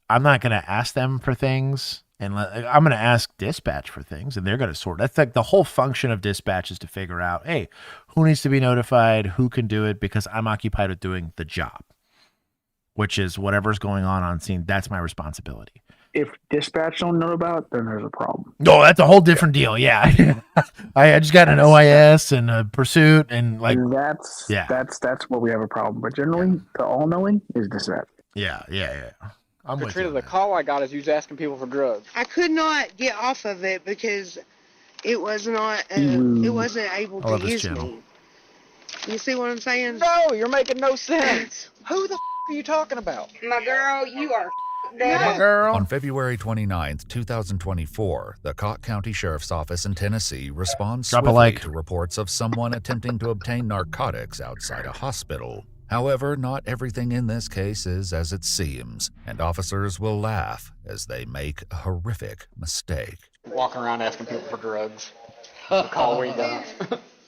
I'm not going to ask them for things, and I'm going to ask dispatch for things, and they're going to sort. That's like the whole function of dispatch is to figure out, hey, who needs to be notified, who can do it, because I'm occupied with doing the job, which is whatever's going on scene. That's my responsibility. If dispatch don't know about it, then there's a problem. No, that's a whole different deal. Yeah, I just got an OIS and a pursuit, and like that's where we have a problem. But generally, the all knowing is dispatch. Yeah. I'm with Katrina, you. the call I got is you was asking people for drugs. I could not get off of it because it was not. It wasn't able I love to this use channel. me. You see what I'm saying? No, you're making no sense. Who the are you talking about? My girl, you are. My girl. On February 29th, 2024, the Cott County Sheriff's Office in Tennessee responds Drop a swiftly like. to reports of someone attempting to obtain narcotics outside a hospital. However, not everything in this case is as it seems, and officers will laugh as they make a horrific mistake. Walking around asking people for drugs. The call we got.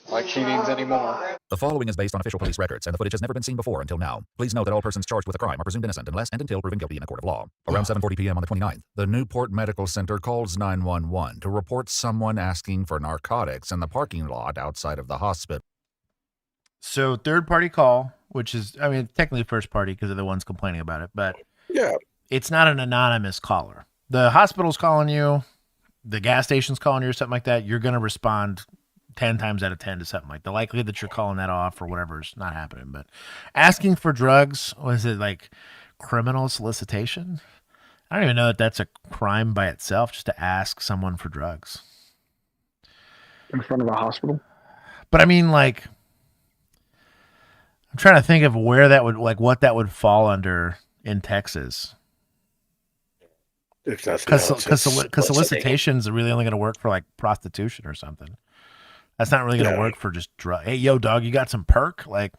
Like she needs any more. The following is based on official police records, and the footage has never been seen before until now. Please note that all persons charged with a crime are presumed innocent unless and until proven guilty in a court of law. Around 7:40 p.m. on the 29th, the Newport Medical Center calls 911 to report someone asking for narcotics in the parking lot outside of the hospital. So third-party call, which is, I mean, technically first party because they're the ones complaining about it, but it's not an anonymous caller. The hospital's calling you, the gas station's calling you or something like that, you're going to respond 10 times out of 10 to something like the likelihood that you're calling that off or whatever is not happening. But asking for drugs, was it like criminal solicitation? I don't even know that that's a crime by itself, just to ask someone for drugs. In front of a hospital? But I mean, like, I'm trying to think of where that would, like, what that would fall under in Texas. Because solicitation's really only going to work for like prostitution or something. That's not really going to work for just drug. Hey, yo, dog, you got some perk? Like,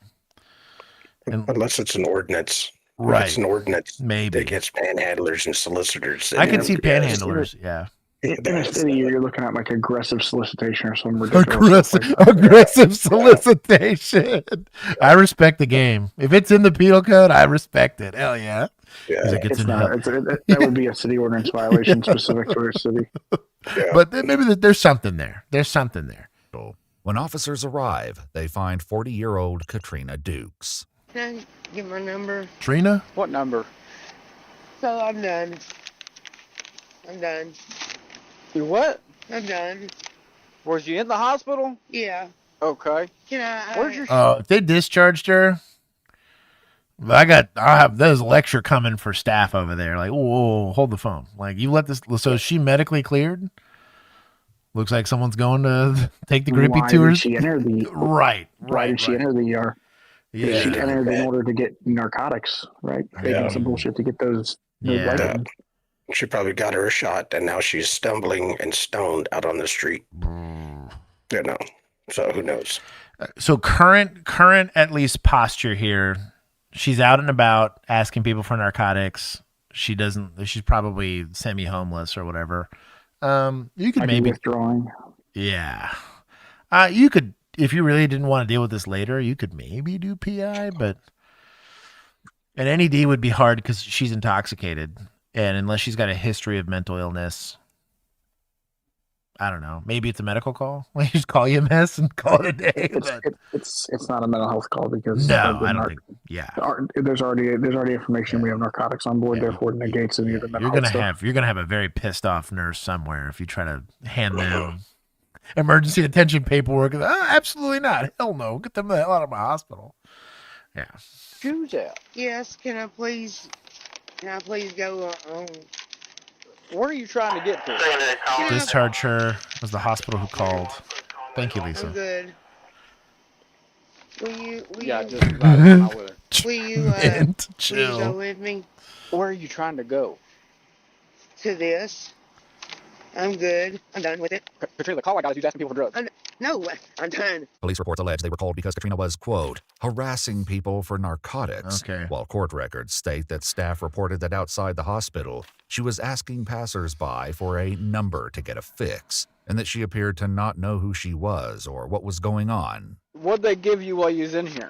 unless it's an ordinance. Right. It's an ordinance. Maybe. That gets panhandlers and solicitors. I can see panhandlers, yeah. In a city, you're looking at like aggressive solicitation or some ridiculous. Aggressive solicitation. I respect the game. If it's in the penal code, I respect it. Hell yeah. That would be a city ordinance violation specific to our city. But maybe there's something there. There's something there. When officers arrive, they find 40-year-old Katrina Dukes. Can I get my number? Trina? What number? So I'm done. I'm done. You what? I'm done. Was you in the hospital? Yeah. Okay. Can I? Where's your? If they discharged her, I'll have there's a lecture coming for staff over there. Like, whoa, hold the phone. Like, you let this. So is she medically cleared? Looks like someone's going to take the grippy tours. Why did she enter the? Why did she enter the ER? Yeah. She entered in order to get narcotics, right? Taking some bullshit to get those. She probably got her a shot, and now she's stumbling and stoned out on the street. You know, so who knows? So current at least posture here. She's out and about asking people for narcotics. She's probably semi-homeless or whatever. You could maybe withdrawing. Yeah. You could, if you really didn't want to deal with this later, you could maybe do PI, but an NED would be hard because she's intoxicated, and unless she's got a history of mental illness, I don't know. Maybe it's a medical call. We just call EMS and call it a day. It's not a mental health call because No, I don't think. Yeah, there's already information. We have narcotics on board, therefore it negates any of the mental health stuff. You're gonna have a very pissed off nurse somewhere if you try to hand them emergency detention paperwork. Absolutely not. Hell no. Get them the hell out of my hospital. Yeah. Who's that? Yes, can I please go on? Where are you trying to get to? Discharge her. It was the hospital who called. Thank you, Lisa. I'm good. Will you just about it. will you please go with me Where are you trying to go? to this? I'm good. I'm done with it. Katrina, the call I got is you asking people for drugs. No, I'm done. Police reports allege they were called because Katrina was, quote, harassing people for narcotics. Okay. While court records state that staff reported that outside the hospital, she was asking passersby for a number to get a fix, and that she appeared to not know who she was or what was going on. What'd they give you while you was in here?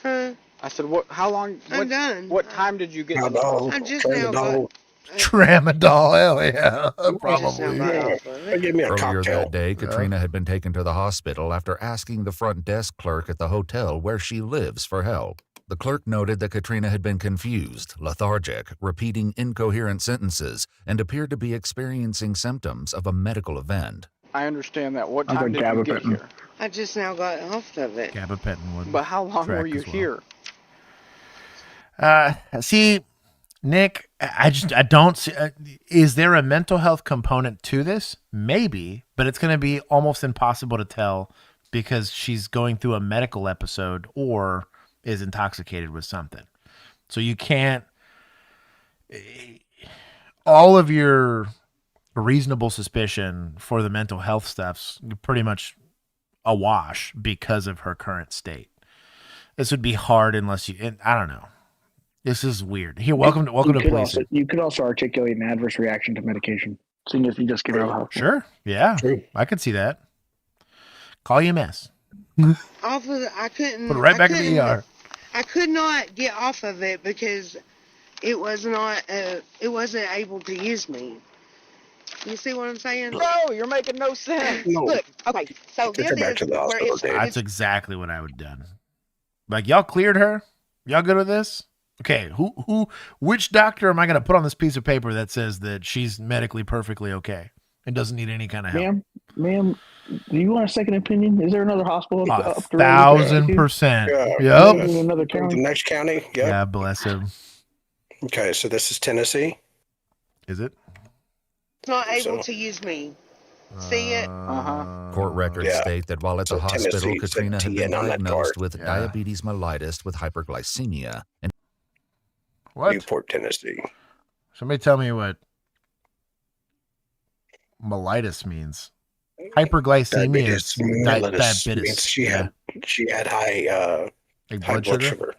Huh? I said, how long? I'm done. What time did you get in I just now got... Tramadol, hell yeah. Probably. Give me a Earlier cocktail. that day, Katrina had been taken to the hospital after asking the front desk clerk at the hotel where she lives for help. The clerk noted that Katrina had been confused, lethargic, repeating incoherent sentences, and appeared to be experiencing symptoms of a medical event. I understand that. What time did you get here? I just now got off of it. Gabapentin would. But how long were you here? See, Nick, I don't see. Is there a mental health component to this? Maybe, but it's going to be almost impossible to tell because she's going through a medical episode or is intoxicated with something. So you can't. All of your reasonable suspicion for the mental health stuff's pretty much a wash because of her current state. This would be hard unless you. I don't know. This is weird. Here, welcome to police. You could also articulate an adverse reaction to medication, seeing if you just get out of hospital. Sure. Yeah. True. I could see that. Call EMS. Off of I couldn't. Put it right back in the ER. I could not get off of it because it was not. It wasn't able to use me. You see what I'm saying? No, you're making no sense. No. Look, okay. So this is where it's. That's exactly what I would have done. Like, y'all cleared her? Y'all good with this? Okay, which doctor am I going to put on this piece of paper that says that she's medically perfectly okay and doesn't need any kind of help? Ma'am, do you want a second opinion? Is there another hospital up the road? 1,000%. Yeah. Yep. Another county? The next county? Yep. Yeah, bless him. Okay, so this is Tennessee? Is it? Not able to use me. See it? Court records state that while at the hospital, Tennessee, Katrina had been TN on that diagnosed card. with diabetes mellitus with hyperglycemia. And what? Newport, Tennessee. Somebody tell me what mellitus means. Hyperglycemia is diabetes. Means she had high blood sugar.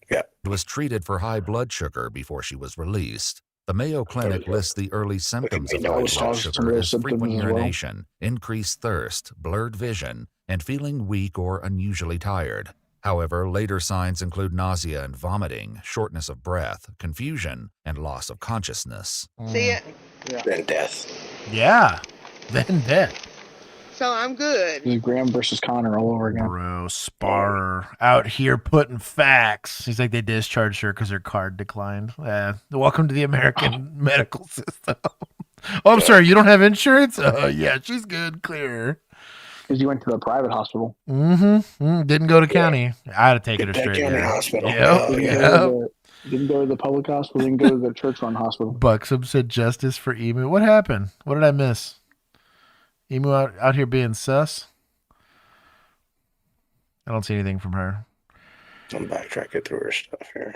Yeah. Was treated for high blood sugar before she was released. The Mayo Clinic lists the early symptoms of high blood sugar as frequent urination, increased thirst, blurred vision, and feeling weak or unusually tired. However, later signs include nausea and vomiting, shortness of breath, confusion, and loss of consciousness. See it? Then death. Yeah, then death. So I'm good. This is Graham versus Connor all over again. Bro, Sparer out here putting facts. He's like, they discharged her because her card declined. Welcome to the American medical system. Oh, I'm sorry, you don't have insurance? Yeah, she's good, clear. Because you went to the private hospital. Didn't go to county. I had to take her to straight county there. hospital. Yep. Didn't go to the public hospital, didn't go to the church-run hospital. Buxom said justice for Emu. What happened? What did I miss? Emu out here being sus? I don't see anything from her. I'm backtracking through her stuff here.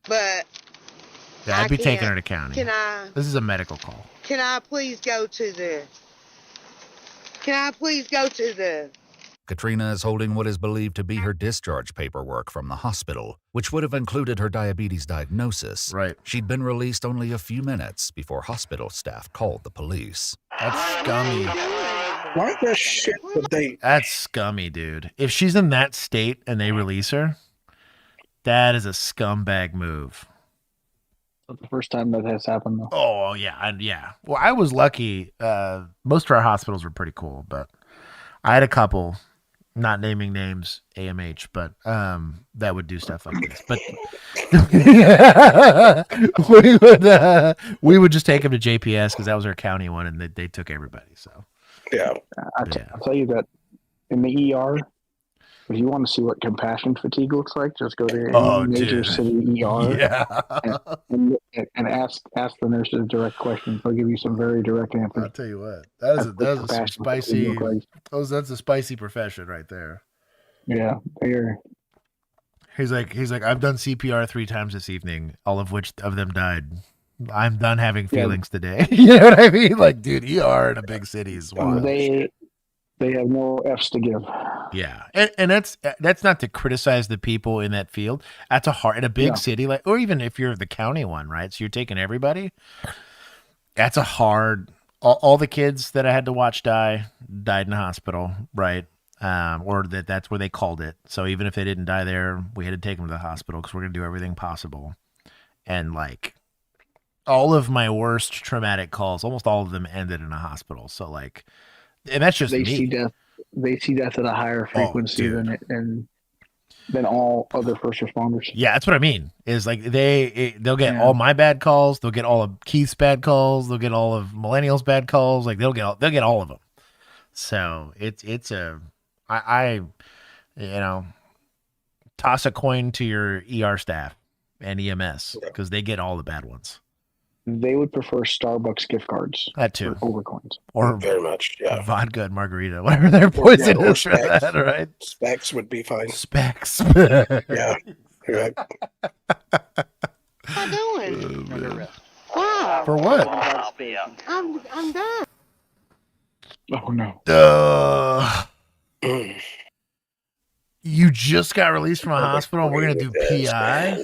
But yeah, I'd be taking her to county. Can I? This is a medical call. Can I please go to the? Katrina is holding what is believed to be her discharge paperwork from the hospital, which would have included her diabetes diagnosis. Right. She'd been released only a few minutes before hospital staff called the police. That's scummy. Why the shit would they? That's scummy, dude. If she's in that state and they release her, that is a scumbag move. Not the first time that has happened, though. Oh yeah, yeah. Well, I was lucky. Most of our hospitals were pretty cool, but I had a couple, not naming names, AMH, but that would do stuff like this. But we would just take them to JPS because that was our county one, and they took everybody. So yeah, I'll tell you that in the ER. If you want to see what compassion fatigue looks like, just go to any major city ER and ask the nurses direct questions. They'll give you some very direct answers. I'll tell you what, that is some spicy. That's a spicy profession right there. Yeah, they're. He's like, I've done CPR 3 times this evening, all of which of them died. I'm done having feelings today. You know what I mean? Like, dude, ER in a big city is wild. They have no F's to give. Yeah, and that's not to criticize the people in that field. That's in a big city, like, or even if you're the county one, right? So you're taking everybody. That's a hard. All the kids that I had to watch died in the hospital, right? Or that's where they called it. So even if they didn't die there, we had to take them to the hospital because we're gonna do everything possible. And like, all of my worst traumatic calls, almost all of them ended in a hospital. So like. And that's just they me. see death at a higher frequency than all other first responders. Yeah, that's what I mean. Is like they'll get all my bad calls, they'll get all of Keith's bad calls, they'll get all of Millennial's bad calls. Like they'll get all of them. So I toss a coin to your ER staff and EMS because they get all the bad ones. They would prefer Starbucks gift cards. That too. Over coins. Or very much, yeah. Vodka and margarita, whatever their poison is for that, right? Specs would be fine. Specs. Yeah. Right. What doing? Wow. For what? I'm done. Oh no. You just got released from a hospital and we're gonna do PI?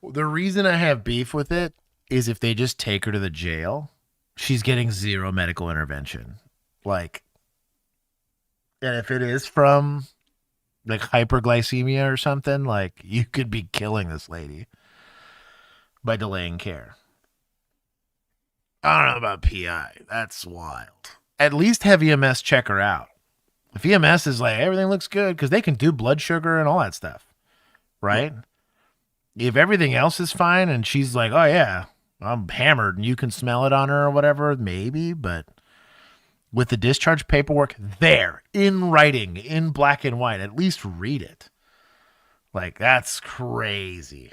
The reason I have beef with it is if they just take her to the jail, she's getting 0 medical intervention. Like, and if it is from like hyperglycemia or something, like you could be killing this lady by delaying care. I don't know about PI. That's wild. At least have EMS check her out. If EMS is like, everything looks good, because they can do blood sugar and all that stuff, right? Yeah. If everything else is fine and she's like, oh yeah, I'm hammered and you can smell it on her or whatever, maybe, but with the discharge paperwork there in writing, in black and white, at least read it. Like, that's crazy.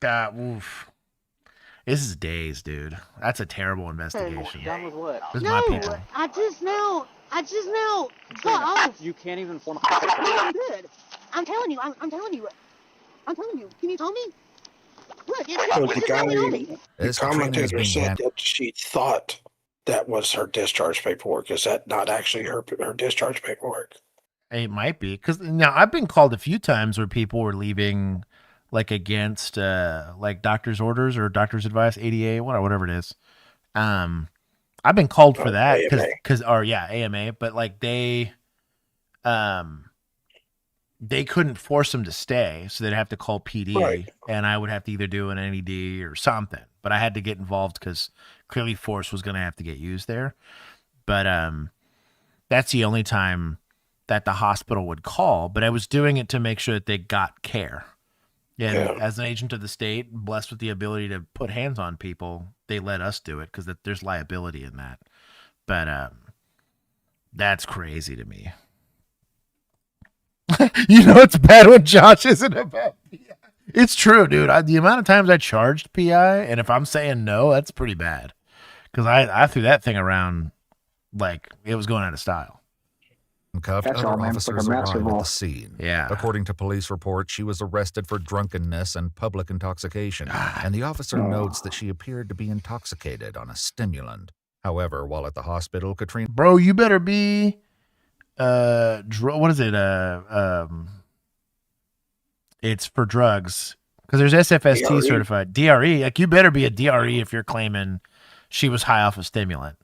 Oof. This is days, dude. That's a terrible investigation. Done with what? This is my people. I just know. Got off. You can't even form a I'm good. I'm telling you. I'm telling you. Can you tell me? Look, the commentator said that she thought that was her discharge paperwork. Is that not actually her discharge paperwork? It might be, because now I've been called a few times where people were leaving like against like doctor's orders or doctor's advice, ADA, whatever it is. I've been called for that because AMA, but like they couldn't force them to stay, so they'd have to call PD, and I would have to either do an NED or something. But I had to get involved because clearly force was going to have to get used there. But that's the only time that the hospital would call. But I was doing it to make sure that they got care. And as an agent of the state, blessed with the ability to put hands on people, they let us do it because there's liability in that. But that's crazy to me. You know, it's bad when Josh isn't about PI. It's true, dude. The amount of times I charged PI, and if I'm saying no, that's pretty bad. Because I threw that thing around like it was going out of style. Cuffed, other officers arrived at the scene. Yeah. According to police reports, she was arrested for drunkenness and public intoxication, and the officer notes that she appeared to be intoxicated on a stimulant. However, while at the hospital, Katrina... Bro, you better be... what is it? It's for drugs. Because there's SFST DRE. Certified. DRE. Like, you better be a DRE if you're claiming she was high off a stimulant.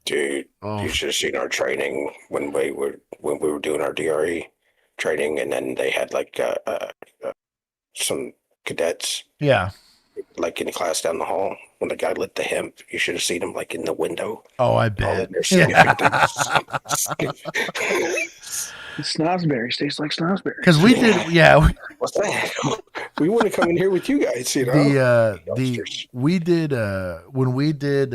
Dude, you should have seen our training when we were doing our DRE. training, and then they had like some cadets. Yeah. Like in the class down the hall, when the guy lit the hemp, you should have seen him like in the window. Oh, I bet. Snozberries tastes like snozberries. Because we did, yeah. What's that? We want to come in here with you guys, you know. We did when we did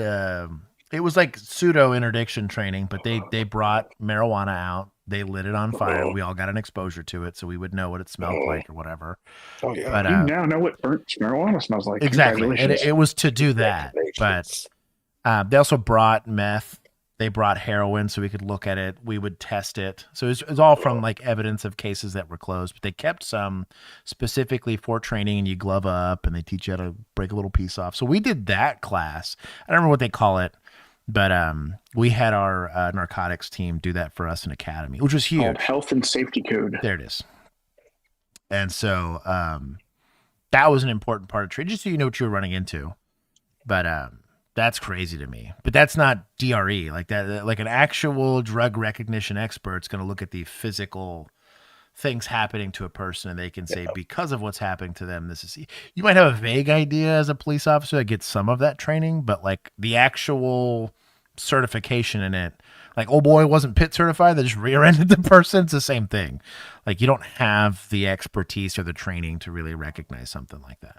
it was like pseudo interdiction training, but they brought marijuana out, they lit it on fire. We all got an exposure to it, so we would know what it smelled like or whatever. Oh yeah, but, you now know what burnt marijuana smells like. Exactly, and it was to do that. But they also brought meth. They brought heroin so we could look at it. We would test it. So it was all from like evidence of cases that were closed. But they kept some specifically for training, and you glove up and they teach you how to break a little piece off. So we did that class. I don't remember what they call it, but we had our narcotics team do that for us in academy, which was huge. Called Health and Safety Code. There it is. And so that was an important part of training, just so you know what you were running into. But that's crazy to me. But that's not DRE. Like that, like an actual drug recognition expert's going to look at the physical things happening to a person, and they can say, because of what's happening to them, this is. You might have a vague idea as a police officer that gets some of that training, but like the actual certification in it, like, oh boy, wasn't PIT certified, they just rear-ended the person. It's the same thing. Like, you don't have the expertise or the training to really recognize something like that.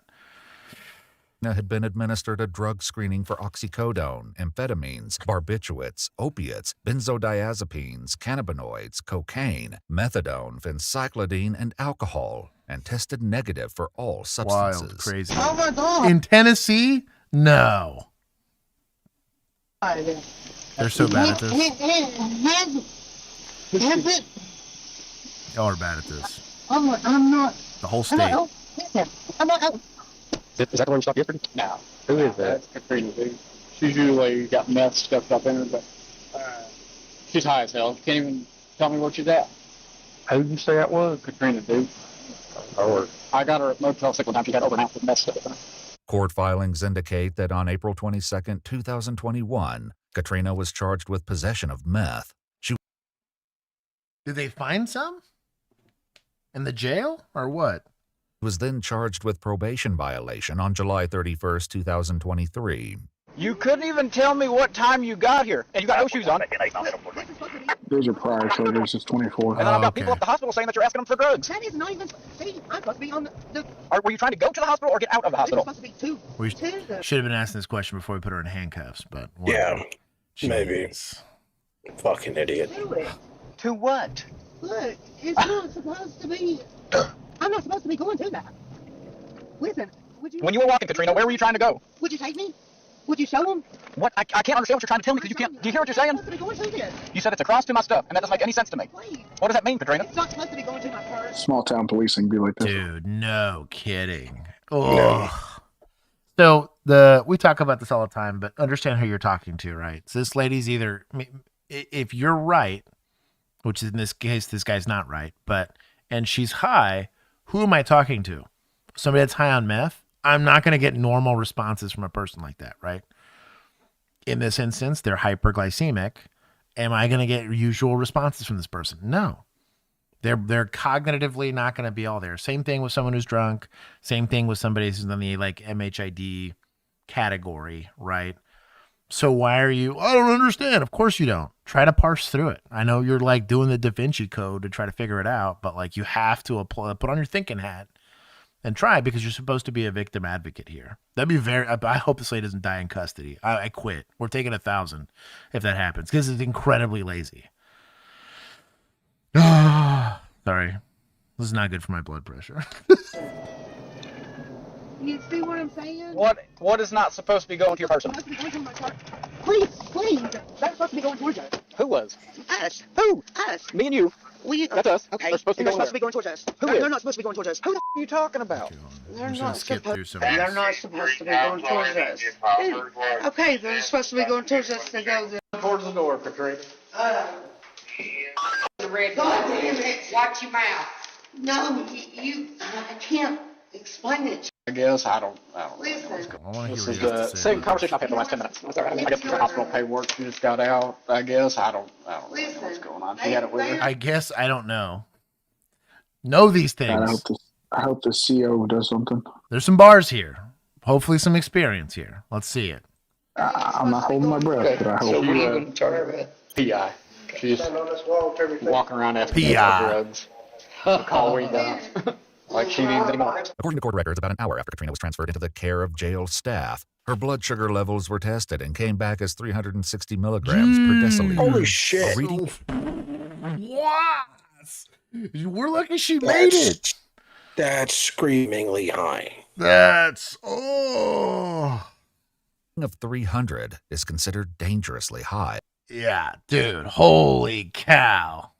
Had been administered a drug screening for oxycodone, amphetamines, barbiturates, opiates, benzodiazepines, cannabinoids, cocaine, methadone, phencyclidine, and alcohol, and tested negative for all substances. Wild, crazy. Oh my God. In Tennessee? No. They're so bad at this. Y'all are bad at this. I'm not. The whole state. I'm not. Is that the one you stopped yesterday? No. Who is that? That's Katrina, dude. She's usually got meth stuffed up in her, but she's high as hell. Can't even tell me where she's at. Who did you say that was? Katrina, dude. I got her at Motel 6 one time. She got over an ounce of meth stuffed in her. Court filings indicate that on April 22, 2021, Katrina was charged with possession of meth. Did they find some? In the jail? Or what? Was then charged with probation violation on July 31st, 2023. You couldn't even tell me what time you got here, and you got no shoes on. Those are prior charges. It's 24. And then I've got people at the hospital saying that you're asking them for drugs. That is not even. See, I'm supposed to be on the. Were you trying to go to the hospital or get out of the hospital? Supposed to be two. We should have been asking this question before we put her in handcuffs, but yeah, Jeez. Maybe. Fucking idiot. To what? Look, it's not supposed to be. I'm not supposed to be going to that. Listen, would you... When you were walking, Katrina, where were you trying to go? Would you take me? Would you show them? What? I can't understand what you're trying to tell me because you can't... Do you hear what you're saying? I'm supposed to be going to this. You said it's across to my stuff, and that doesn't make any sense to me. Please. What does that mean, Katrina? It's not supposed to be going to my purse. Small town policing be like this. Dude, no kidding. Oh. No. So we talk about this all the time, but understand who you're talking to, right? So this lady's either... If you're right, which in this case, this guy's not right, and she's high... Who am I talking to? Somebody that's high on meth? I'm not going to get normal responses from a person like that, right? In this instance, they're hyperglycemic. Am I going to get usual responses from this person? No. They're cognitively not going to be all there. Same thing with someone who's drunk. Same thing with somebody who's in the like MHID category, right? So why are you, I don't understand. Of course you don't. Try to parse through it. I know you're like doing the Da Vinci Code to try to figure it out, but like you have to put on your thinking hat and try, because you're supposed to be a victim advocate here. That'd be I hope this lady doesn't die in custody. I quit. We're taking 1,000 if that happens, because it's incredibly lazy. Sorry. This is not good for my blood pressure. You see what I'm saying? What is not supposed to be going to your person? Please, that's supposed to be going towards us. Who was? Us. Who? Us. Me and you. That's us. Okay. They're supposed to be going towards us. Who They're is? not supposed to be going towards us. Who the are you talking about? They're not supposed to be going towards us. Okay, they're supposed to be going towards us to go towards the door, Katrina. God damn it. Watch your mouth. No, I can't explain it. I guess I don't Listen. This is the same conversation I've had for the last 10 minutes. I guess the hospital paperwork, she just got out. I guess I don't know what's going on. She had it with her. I guess I don't know. know these things. I hope the CO does something. There's some bars here. Hopefully some experience here. Let's see it. I'm not holding my breath, but I hope. So what are you going to tell her about? PI. She's walking around asking for drugs. Call we done. Like she needs any more. According to court records, about an hour after Katrina was transferred into the care of jail staff, her blood sugar levels were tested and came back as 360 milligrams per deciliter. Holy shit. What? We're lucky she made it. That's screamingly high. That's of 300 is considered dangerously high. Yeah, dude. Holy cow.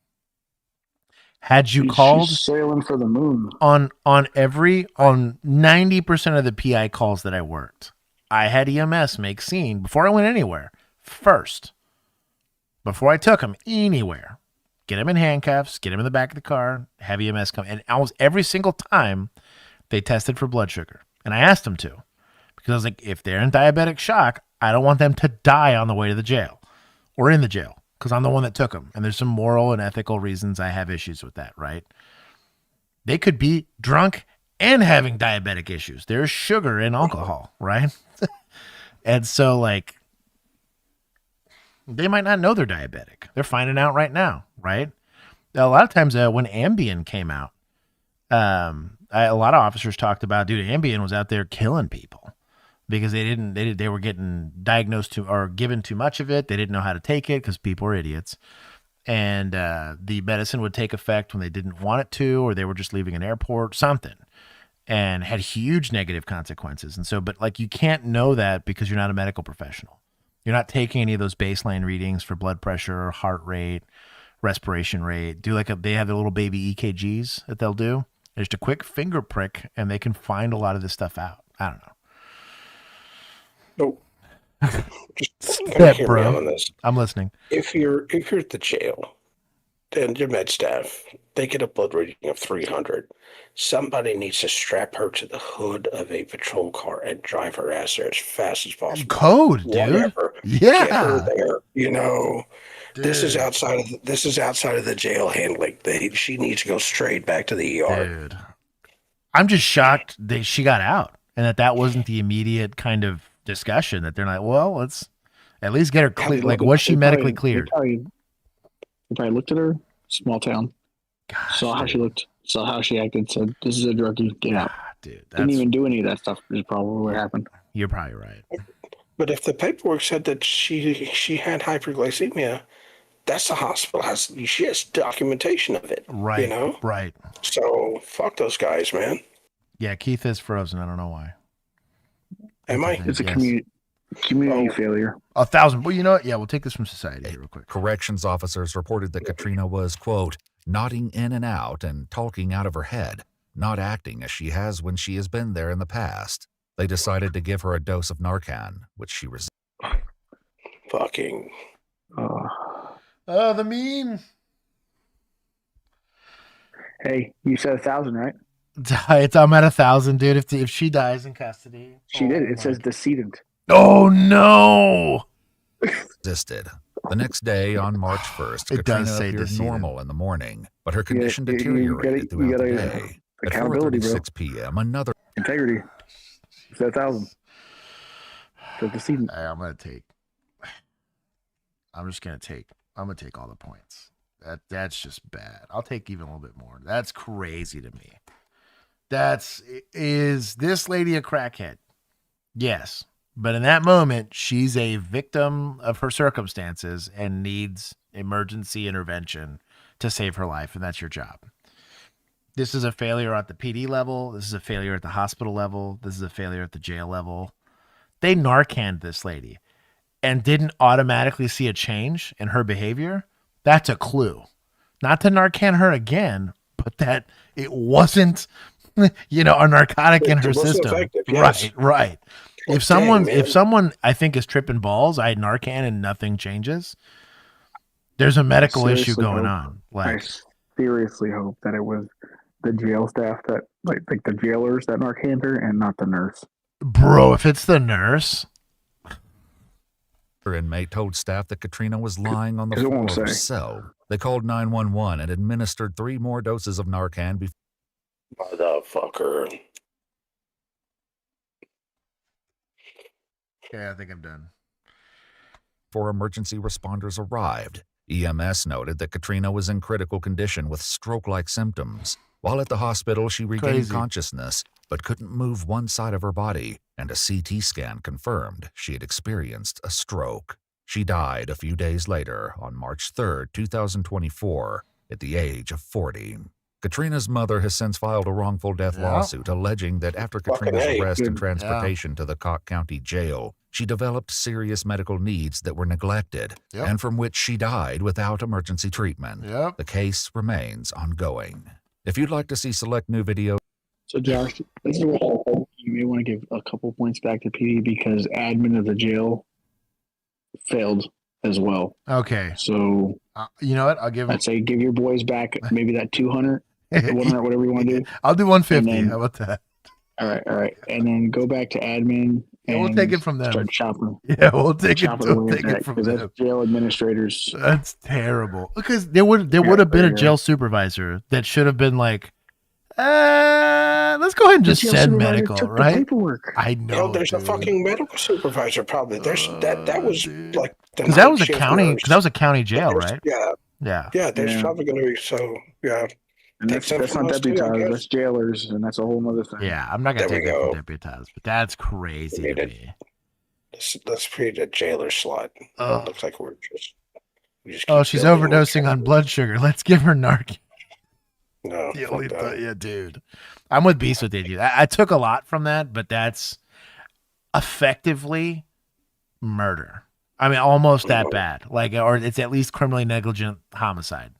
Had you called sailing for the moon on 90% of the PI calls that I worked, I had EMS make scene before I went anywhere. First, before I took him anywhere, get him in handcuffs, get him in the back of the car, have EMS come. And almost every single time they tested for blood sugar. And I asked them to, because I was like, if they're in diabetic shock, I don't want them to die on the way to the jail or in the jail, because I'm the one that took them. And there's some moral and ethical reasons I have issues with that, right? They could be drunk and having diabetic issues. There's sugar in alcohol, right? And so, like, they might not know they're diabetic. They're finding out right now, right? A lot of times when Ambien came out, a lot of officers talked about, dude, Ambien was out there killing people because they were getting diagnosed or given too much of it. They didn't know how to take it because people are idiots. And the medicine would take effect when they didn't want it to, or they were just leaving an airport, something, and had huge negative consequences. And so, but like, you can't know that because you're not a medical professional. You're not taking any of those baseline readings for blood pressure, heart rate, respiration rate. They have the little baby EKGs that they'll do. Just a quick finger prick, and they can find a lot of this stuff out. I don't know. No. Just hear me bro. on this. I'm listening. If you're at the jail and your med staff, they get a blood reading of 300. Somebody needs to strap her to the hood of a patrol car and drive her ass there as fast as possible. Code, dude. Whatever. Yeah. Get her there. Dude. This is outside of the jail handling. She needs to go straight back to the ER. Dude, I'm just shocked that she got out and that wasn't the immediate kind of discussion that they're like, well, let's at least get her clear. Like, was she medically cleared? They probably looked at her, small town, saw how she looked, saw how she acted, said, this is a druggie, get out. Dude, didn't even do any of that stuff, is probably what happened. You're probably right. But if the paperwork said that she had hyperglycemia, that's the hospital. She has documentation of it. Right. Right. So fuck those guys, man. Yeah, Keith is frozen. I don't know why. Am I? It's a community failure. 1,000. Well, you know what? Yeah, we'll take this from society here real quick. Corrections officers reported that Katrina was, quote, nodding in and out and talking out of her head, not acting as she has when she has been there in the past. They decided to give her a dose of Narcan, which she resisted. Fucking. Oh, the meme. Hey, you said 1,000, right? I'm at 1,000, dude. If she dies in custody. She did. It says decedent. Oh, no. Resisted. The next day, on March 1st, It does Katrina say appeared decedent. normal in the morning, but her condition deteriorated throughout the day. At Accountability, bro. 4:36 p.m., another integrity. You said 1,000. So decedent. Hey, I'm going to take all the points. That's just bad. I'll take even a little bit more. That's crazy to me. Is this lady a crackhead? Yes. But in that moment, she's a victim of her circumstances and needs emergency intervention to save her life, and that's your job. This is a failure at the PD level. This is a failure at the hospital level. This is a failure at the jail level. They Narcaned this lady and didn't automatically see a change in her behavior. That's a clue. Not to Narcan her again, but that it wasn't, a narcotic in her system. Yes. Right. If someone I think is tripping balls, I Narcan and nothing changes, there's a medical issue going on. I seriously hope that it was the jail staff that, like the jailers that Narcaned her and not the nurse. Bro, if it's the nurse. Her inmate told staff that Katrina was lying on the floor of her cell. They called 911 and administered 3 more doses of Narcan before. Motherfucker. Yeah, I think I'm done. Before emergency responders arrived, EMS noted that Katrina was in critical condition with stroke-like symptoms. While at the hospital, she regained consciousness, but couldn't move one side of her body, and a CT scan confirmed she had experienced a stroke. She died a few days later on March 3, 2024, at the age of 40. Katrina's mother has since filed a wrongful death lawsuit alleging that after Katrina's arrest and transportation to the Cook County Jail, she developed serious medical needs that were neglected and from which she died without emergency treatment. The case remains ongoing. If you'd like to see select new videos. So Josh, this is what you may want to give a couple points back to PD because admin of the jail failed as well. Okay. So you know what? I'd say give your boys back maybe that 200, 100, whatever you want to do. I'll do 150. How about that? All right. And then go back to admin. And we'll take it from them. Start chopping. Yeah, we'll take it from them. That's jail administrators. That's terrible. Because there would have been a jail supervisor that should have been like, let's go ahead and just send medical, right? Paperwork. I know. There's a fucking medical supervisor probably. There's that was like because that was a county. Because that was a county jail, right? Yeah. There's probably going to be And that's not deputized, that's jailers, and that's a whole other thing. Yeah, I'm not going to take that from deputized, but that's crazy to me. Let's create a jailer slot. It looks like we just she's overdosing on blood sugar. Let's give her Narcan. No, yeah, dude. I'm with Beast with you. I took a lot from that, but that's effectively murder. I mean, almost that bad. Or it's at least criminally negligent homicide.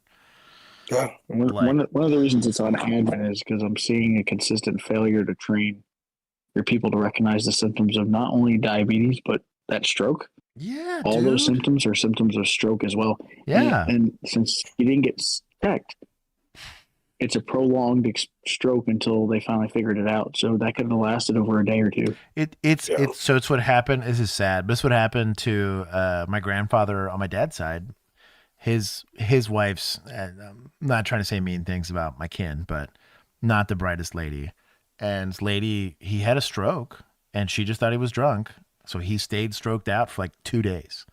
Yeah. One of the reasons it's on admin is because I'm seeing a consistent failure to train your people to recognize the symptoms of not only diabetes, but that stroke. Yeah, all those symptoms are symptoms of stroke as well. Yeah. And since you didn't get checked, it's a prolonged stroke until they finally figured it out. So that could have lasted over a day or two. It's what happened. This is sad, but it's what happened to my grandfather on my dad's side. His wife's, I'm not trying to say mean things about my kin, but not the brightest lady. And this lady, he had a stroke, and she just thought he was drunk. So he stayed stroked out for like 2 days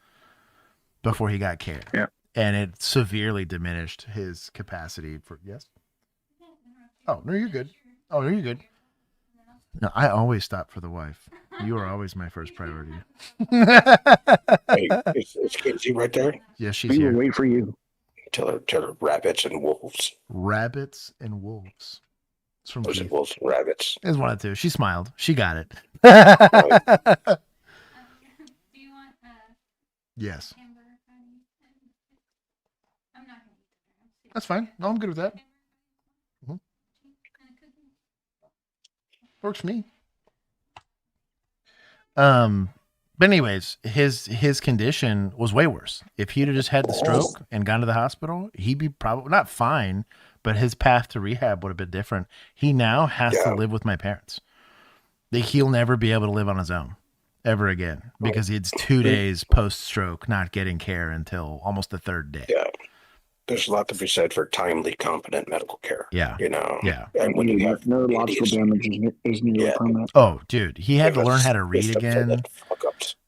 before he got care. Yeah. And it severely diminished his capacity for, yes? Oh, no, you're good. Oh, no, you're good. No, I always stop for the wife. You are always my first priority. Hey, is Kinsey right there? Yes, she's here. Wait for you. Tell her rabbits and wolves. Rabbits and wolves. It's from Those are wolves and rabbits. It's one of two. She smiled. She got it. Yes. That's fine. No, I'm good with that. Works for me. But anyways, his condition was way worse. If he'd have just had the stroke and gone to the hospital, he'd be probably not fine, but his path to rehab would have been different. He now has to live with my parents. He'll never be able to live on his own ever again because it's 2 days post-stroke, not getting care until almost the third day. Yeah. There's a lot to be said for timely, competent medical care. Yeah. You know? Yeah. And when you have neurological damage is nearly permanent. Oh, dude. He had to learn how to read again,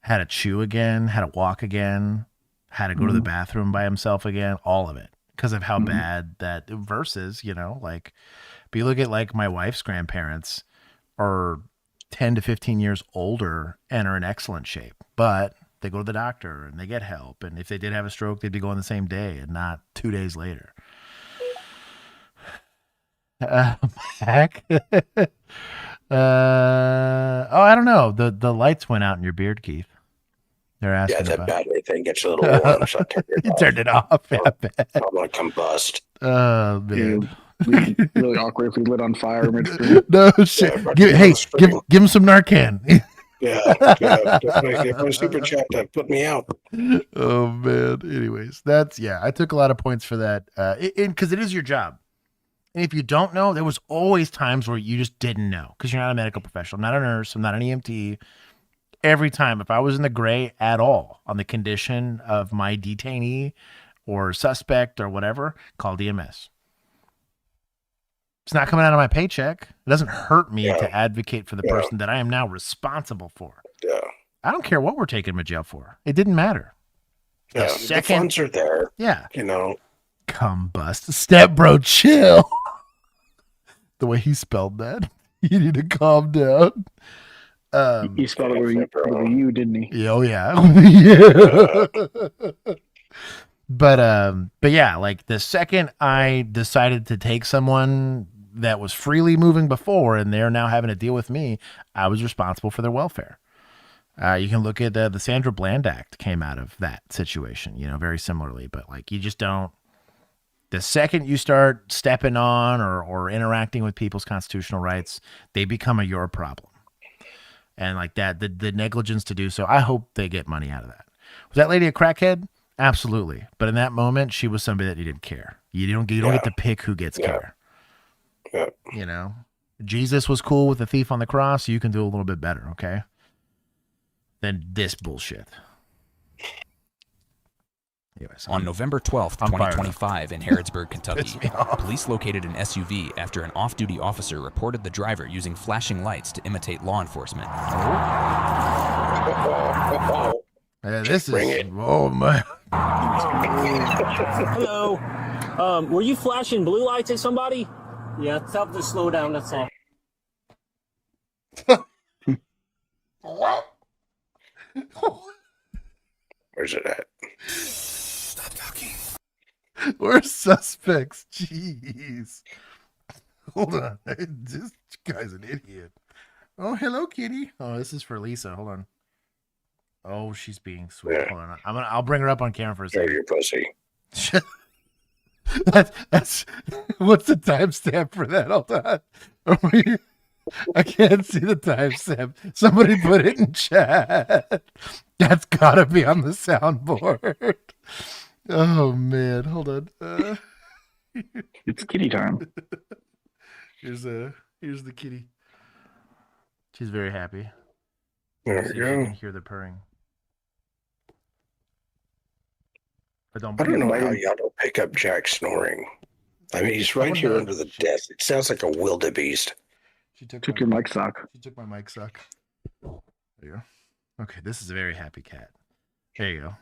how to chew again, how to walk again, how to go to the bathroom by himself again, all of it. Because of how bad that versus, but you look at like my wife's grandparents are 10 to 15 years older and are in excellent shape. But they go to the doctor and they get help. And if they did have a stroke, they'd be going the same day and not 2 days later. Heck. I don't know. The lights went out in your beard, Keith. They're asking that about battery thing gets a little warm, so I turned it you off. turned it off. Yeah, I'm going to combust. Oh, man. Really awkward if we lit on fire midstream. No shit. Give him some Narcan. Get my super chat to put me out. Oh man. Anyways, I took a lot of points for that. Because it is your job. And if you don't know, there was always times where you just didn't know because you're not a medical professional. I'm not a nurse. I'm not an EMT. Every time, if I was in the gray at all on the condition of my detainee or suspect or whatever, call DMS. It's not coming out of my paycheck. It doesn't hurt me to advocate for the person that I am now responsible for. Yeah. I don't care what we're taking him to jail for. It didn't matter. The funds are there. Yeah. You know. Combust. Step bro, chill. The way he spelled that. You need to calm down. He spelled it with a U, didn't he? Oh yeah. But yeah, like the second I decided to take someone that was freely moving before and they're now having to deal with me, I was responsible for their welfare. You can look at the Sandra Bland Act came out of that situation, you know, very similarly. But like, you just don't. The second you start stepping on or interacting with people's constitutional rights, they become your problem. And like that, the negligence to do so, I hope they get money out of that. Was that lady a crackhead? Absolutely. But in that moment, she was somebody that needed care. You don't get to pick who gets care. Yeah. You know, Jesus was cool with the thief on the cross. You can do a little bit better, okay? Than this bullshit. Anyways, on November 12th, 2025 in Harrodsburg, Kentucky, police located an SUV after an off-duty officer reported the driver using flashing lights to imitate law enforcement. This is... Oh, my... Hello. Were you flashing blue lights at somebody? Yeah, tell them to slow down, that's all. What? Where's it at? Stop talking. We're suspects. Jeez. Hold on. This guy's an idiot. Oh, hello, kitty. Oh, this is for Lisa. Hold on. Oh, she's being sweet. Yeah. Hold on. I'll bring her up on camera for a second. Your pussy. That's what's the timestamp for that? Hold on. I can't see the timestamp. Somebody put it in chat. That's gotta be on the soundboard. Oh man, hold on. It's kitty time. Here's the kitty. She's very happy. There you go. You can hear the purring. But I don't know how y'all don't pick up Jack snoring. I mean, he's right here under the desk. It sounds like a wildebeest. She took your mic sock. She took my mic sock. There you go. Okay, this is a very happy cat. There you go.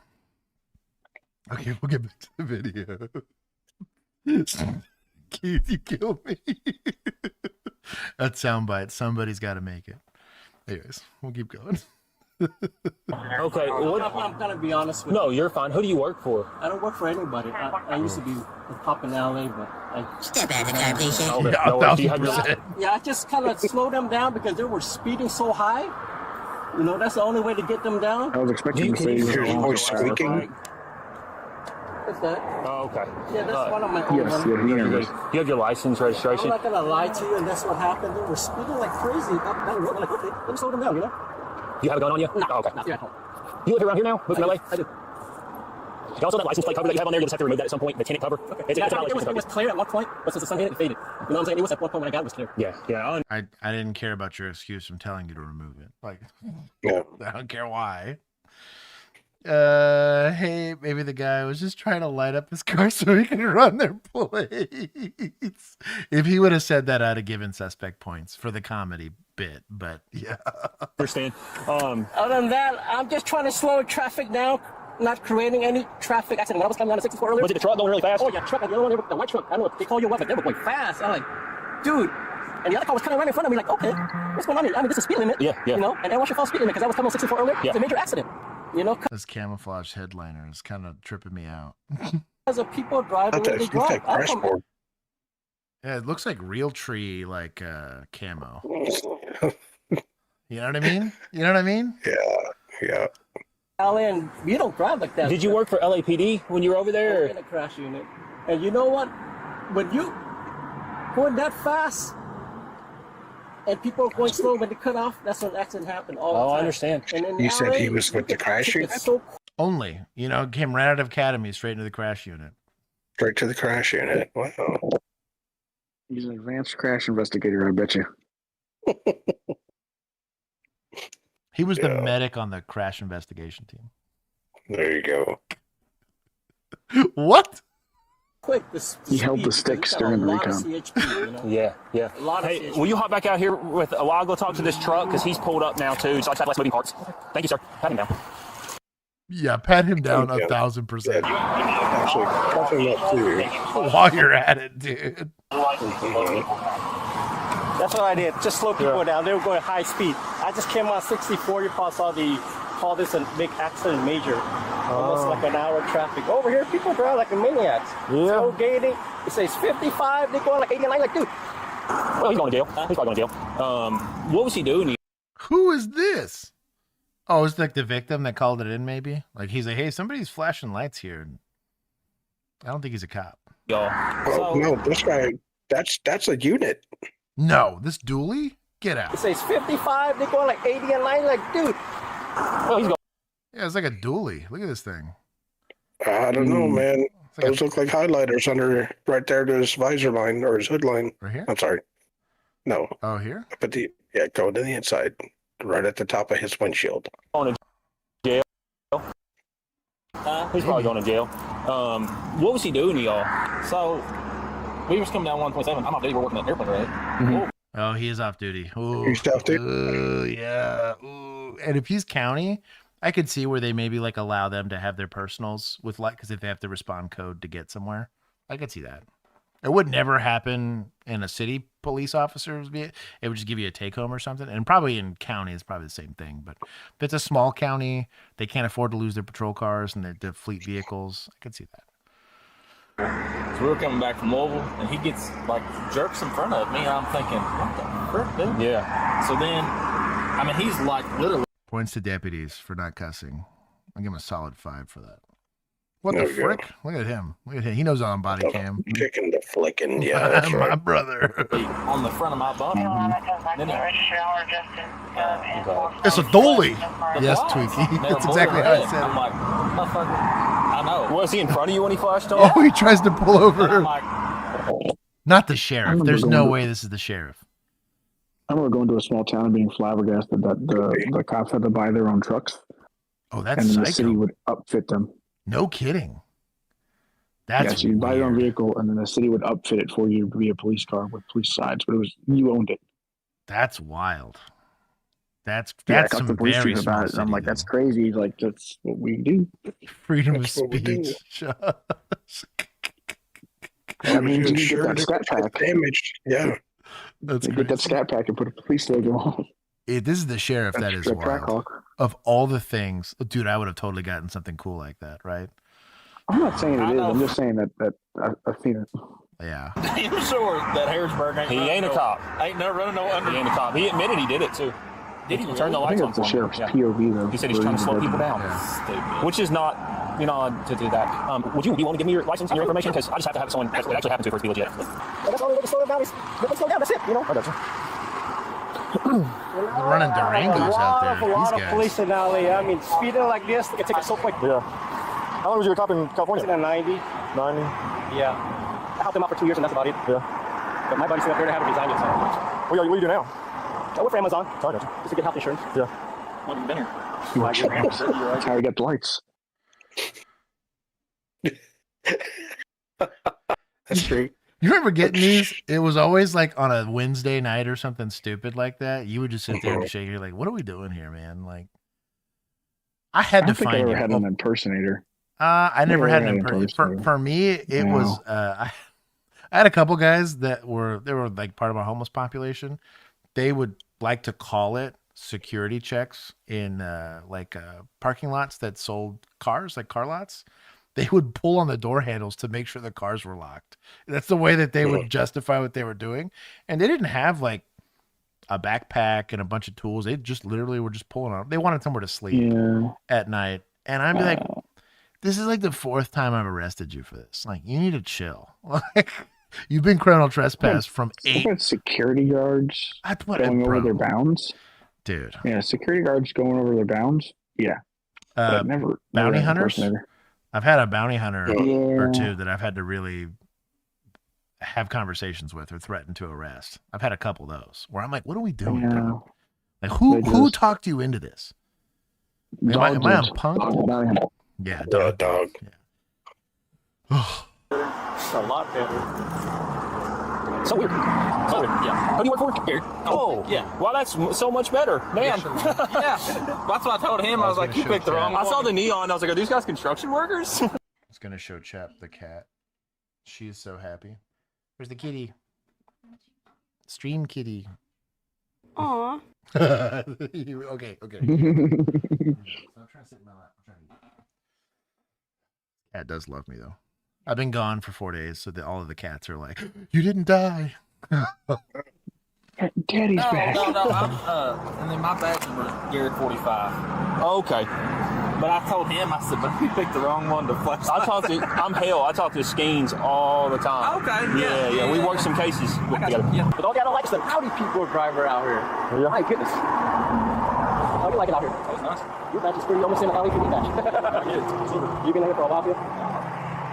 Okay, we'll get back to the video. Keith, you killed me. That soundbite. Somebody's got to make it. Anyways, we'll keep going. Okay, I'm gonna be honest with you. No, you're fine. Who do you work for? I don't work for anybody. I used to be with Pop in LA, but I step out of the car, please. Yeah, I just kind of slowed them down because they were speeding so high. You know, that's the only way to get them down. I was expecting to say your voice squeaking. What's that? Oh, okay. Yeah, that's one of my own. Yes, you have your license, registration? I'm not gonna lie to you, and that's what happened. They were speeding like crazy up that road. I'm like, okay, let me slow them down, you know? You have a gun on you? No. Oh, okay. No, yeah. You live around here now? Live in LA? I do. You also that license plate cover that you have on there, you'll just have to remove that at some point. The tinted cover. Okay. It was clear at one point, but since the sun hit it, faded. You know what I'm saying? It was at one point when I got it was clear. Yeah, yeah. I didn't care about your excuse from telling you to remove it. Like, I don't care why. Hey, maybe the guy was just trying to light up his car so he can run their plates. If he would have said that, I'd have given suspect points for the comedy bit, but yeah. Understand. Other than that, I'm just trying to slow traffic down, not creating any traffic accident. When I was coming down the 64 earlier. Was it the truck going really fast? Oh yeah, truck. The other one, the white truck. I don't know if they call you what, but they were going fast. I'm like, dude. And the other car was kind of right in front of me, like, okay, what's going on here? I mean, this is speed limit. Yeah, yeah. You know, and everyone should follow speed limit because I was coming on 64 earlier. Yeah. It's a major accident. You know, this camouflage headliner is kind of tripping me out. Because of people driving the way they drive. Yeah, it looks like Realtree, like camo. You know what I mean? You know what I mean? Yeah, yeah. And you don't drive like that. Did you work for LAPD when you were over there? In a crash unit. And you know what? When you going that fast and people are going slow when they cut off, that's when an accident happened all the time. I understand. And you said he was with the crash unit? Only. You know, came right out of academy, straight into the crash unit. Straight to the crash unit. Wow. He's an advanced crash investigator, I bet you. He was the medic on the crash investigation team. There you go. What? Quick, He held the sticks during the recon. Yeah. Hey, will you hop back out here with? Well, I'll go talk to this truck because he's pulled up now too. So I just have less moving parts. Thank you, sir. Pat him down. Yeah, pat him down 1,000%. Actually, cut him up too. While you're at it, dude. That's what I did. Just slow people down. They were going high speed. I just came on 64. You probably saw call this a big accident major. Almost like an hour of traffic. Over here, people drive like a maniacs. Yeah. Slow gating. It says 55. They go like 89. Like, dude. Well, he's going to jail. He's probably going to jail. What was he doing? Who is this? Oh, it's like the victim that called it in, maybe? Like, he's like, hey, somebody's flashing lights here. I don't think he's a cop. Oh, no, this guy, that's a unit. No, this dually? Get out. It says 55. They go like 80 and 90. Like, dude. Well, he's going. Yeah, it's like a dually. Look at this thing. I don't know, man. Those look like highlighters under right there to his visor line or his hood line. Right here? I'm sorry. No. Oh, here? But going to the inside, right at the top of his windshield. Going to jail. He's probably going to jail. What was he doing to y'all? So we was coming down 127. I'm off duty. We're working at the airplane, right? Mm-hmm. Oh, he is off duty. Ooh. He's off duty. Yeah. Ooh. And if he's county, I could see where they maybe like allow them to have their personals with like, because if they have to respond code to get somewhere, I could see that. It would never happen in a city police officer's vehicle. It would just give you a take home or something. And probably in county, it's probably the same thing. But if it's a small county, they can't afford to lose their patrol cars and their fleet vehicles. I could see that. So we were coming back from Louisville, and he gets like jerks in front of me, and I'm thinking, what the frick, dude? Yeah. So then, I mean, he's like literally. Points to deputies for not cussing. I'll give him a solid 5 for that. What the frick? Look at him. Look at him. He knows on body cam. Kicking the flicking. Yeah, that's my right. brother. On the front of my body. It's a dolly. Yes, Tweaky. That's exactly how I said I'm it. like, I know. Was he in front of you when he flashed on? Oh, he tries to pull over. Not the sheriff. There's no way this is the sheriff. I remember going to a small town and being flabbergasted that the cops had to buy their own trucks. Oh, that's and psycho. The city would upfit them. No kidding. That's so you buy your own vehicle, and then the city would upfit it for you to be a police car with police sides, but you owned it. That's wild. That's some very small city, I'm like, that's crazy. He's like, that's what we do. Freedom of speech. I mean, you get that scat pack. Damaged. Yeah. That's get that scat pack and put a police logo on. This is the sheriff. That is wild. Of all the things, dude, I would have totally gotten something cool like that, right? I'm not saying it is. I'm just saying that I've seen it. Yeah. I'm sure that Harrisburg ain't. He ain't a cop. Ain't no running no under. He ain't a cop. He admitted he did it too. Did he turn the lights on? The sheriff's POV though. He said he's trying to slow people down. Yeah. Which is not, to do that. Do you want to give me your license and your information? Because I just have to have someone that actually happens to for it to be legit. That's all we want to slow down. Slow down. That's it. I got you. They're running Durangos out there. A lot of police in LA. I mean, speeding like this, they can take it so quick. Yeah. How long was you a cop in California? In 90. 90? Yeah. I helped him out for 2 years, and that's about it. Yeah. But my buddy's up there to have to resign it. So. What do you do now? I work for Amazon. Oh, I got you. Just to get health insurance. Yeah. What have you been here? That's how I get the lights. That's true. You remember getting these? It was always like on a Wednesday night or something stupid like that. You would just sit there and shake. You're like, what are we doing here, man? Like, I had to find. I never had an impersonator. I never had an impersonator. For me, it was. I had a couple guys they were like part of our homeless population. They would like to call it security checks in parking lots that sold cars, like car lots. They would pull on the door handles to make sure the cars were locked. That's the way that they would justify what they were doing. And they didn't have like a backpack and a bunch of tools. They just literally were just pulling on. They wanted somewhere to sleep at night. And I'd be like, this is like the 4th time I've arrested you for this. Like, you need to chill. Like, you've been criminal trespass from 8 security guards going over their bounds. Dude. Yeah, security guards going over their bounds. Yeah. Never bounty hunters. I've had a bounty hunter or two that I've had to really have conversations with or threaten to arrest. I've had a couple of those where I'm like, what are we doing, bro? Like, who talked you into this? Am I on punk? Dog. Yeah, dog. Dog. Yeah. It's a lot better. So weird. So weird. Yeah. Who do you work for? Here. Oh, yeah. Well, that's so much better, man. Yeah. That's what I told him. I was like, you picked the wrong one. I saw the neon. I was like, are these guys construction workers? It's gonna show Chap the cat. She's so happy. Where's the kitty? Stream kitty. Aw. Okay. I'm trying to sit in my lap. Cat does love me though. I've been gone for 4 days, so that all of the cats are like, "You didn't die." Daddy's back. No. And then my badge was Garrett 45. Okay. But I told him, I said, but you picked the wrong one to flex. I talk to Skeens all the time. Okay. Yeah. We work some cases together. Yeah. But all I don't like is the Audi people driver out here. Yeah. My goodness. How do you like it out here? That was nice. Your badge is pretty almost in a Audi PD badge. You've been here for a while, Phil?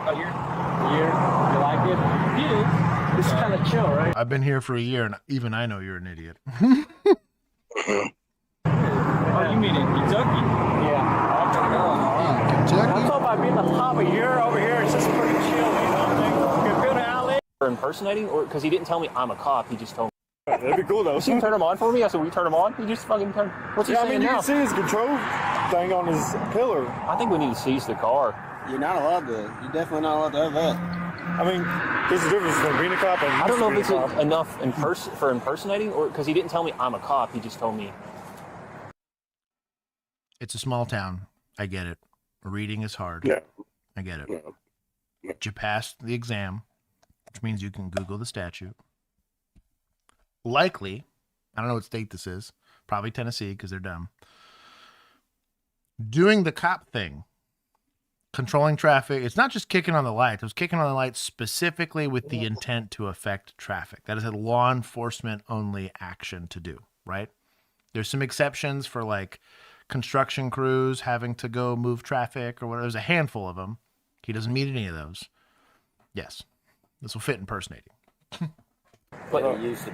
A year. You like it? Yeah. It's kind of chill, right? I've been here for a year, and even I know you're an idiot. Oh, you mean in Kentucky? Yeah. Kentucky? I'm talking about being the top of year over here. It's just pretty chill, you know what I mean? You can build an outlet. Impersonating, or because he didn't tell me I'm a cop, he just told me. That'd be cool though. So you turn him on for me? I said, will you turn him on? He just fucking turned. What's he saying now? You can see his control thing on his pillar. I think we need to seize the car. You're not allowed to. You're definitely not allowed to have that. I mean, there's a difference between being a cop and I don't know if it's enough for impersonating, or because he didn't tell me I'm a cop. He just told me. It's a small town. I get it. Reading is hard. Yeah. I get it. But you passed the exam, which means you can Google the statute. Likely, I don't know what state this is. Probably Tennessee because they're dumb. Doing the cop thing. Controlling traffic. It's not just kicking on the lights. It was kicking on the lights specifically with the intent to affect traffic. That is a law enforcement only action to do, right? There's some exceptions for like construction crews having to go move traffic or whatever. There's a handful of them. He doesn't meet any of those. Yes, this will fit impersonating. But he used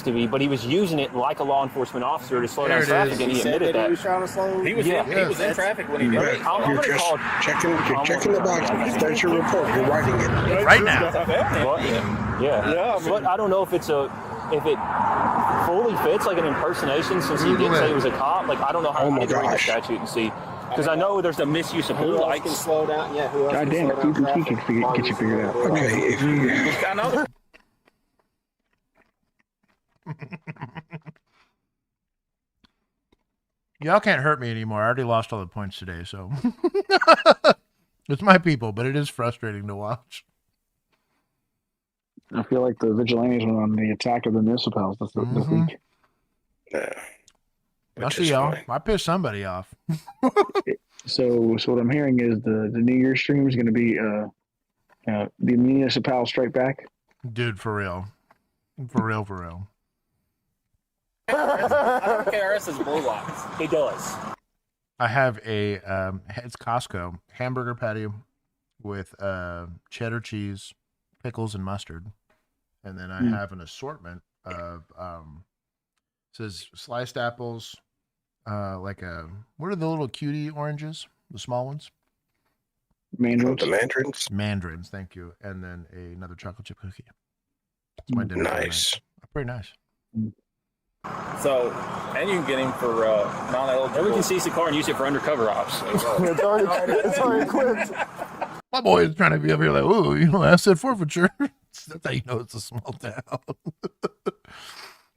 to be. But he was using it like a law enforcement officer to slow down traffic, and he admitted that. He was trying to slow. He was in traffic when he did it. You're just checking the box. There's your report. You're writing it right now. Yeah. But I don't know if it fully fits like an impersonation, since he didn't say he was a cop. Like I don't know how to read the statute and see. Because I know there's the misuse of blue lights. Can slow down. Yeah. God damn it, he can get you figured out. Okay. If you. Y'all can't hurt me anymore. I already lost all the points today, so it's my people, but it is frustrating to watch. I feel like the vigilantes were on the attack of the municipals this week. Yeah. I'll see y'all. I pissed somebody off. So what I'm hearing is the New Year's stream is going to be the municipal strike back. Dude, for real. For real. KRS is blue lights. He does. I have a it's Costco hamburger patty with cheddar cheese, pickles, and mustard, and then I have an assortment of says sliced apples, what are the little cutie oranges, the small ones? Mandarins. The mandarins. Mandarins, thank you, and then another chocolate chip cookie. It's my dinner. Nice. Pretty nice. So, and you can get him for non-eligible. And we can seize the car and use it for undercover ops. It's already equipped. My boy is trying to be up here like, ooh, asset forfeiture. That's how you know it's a small town. God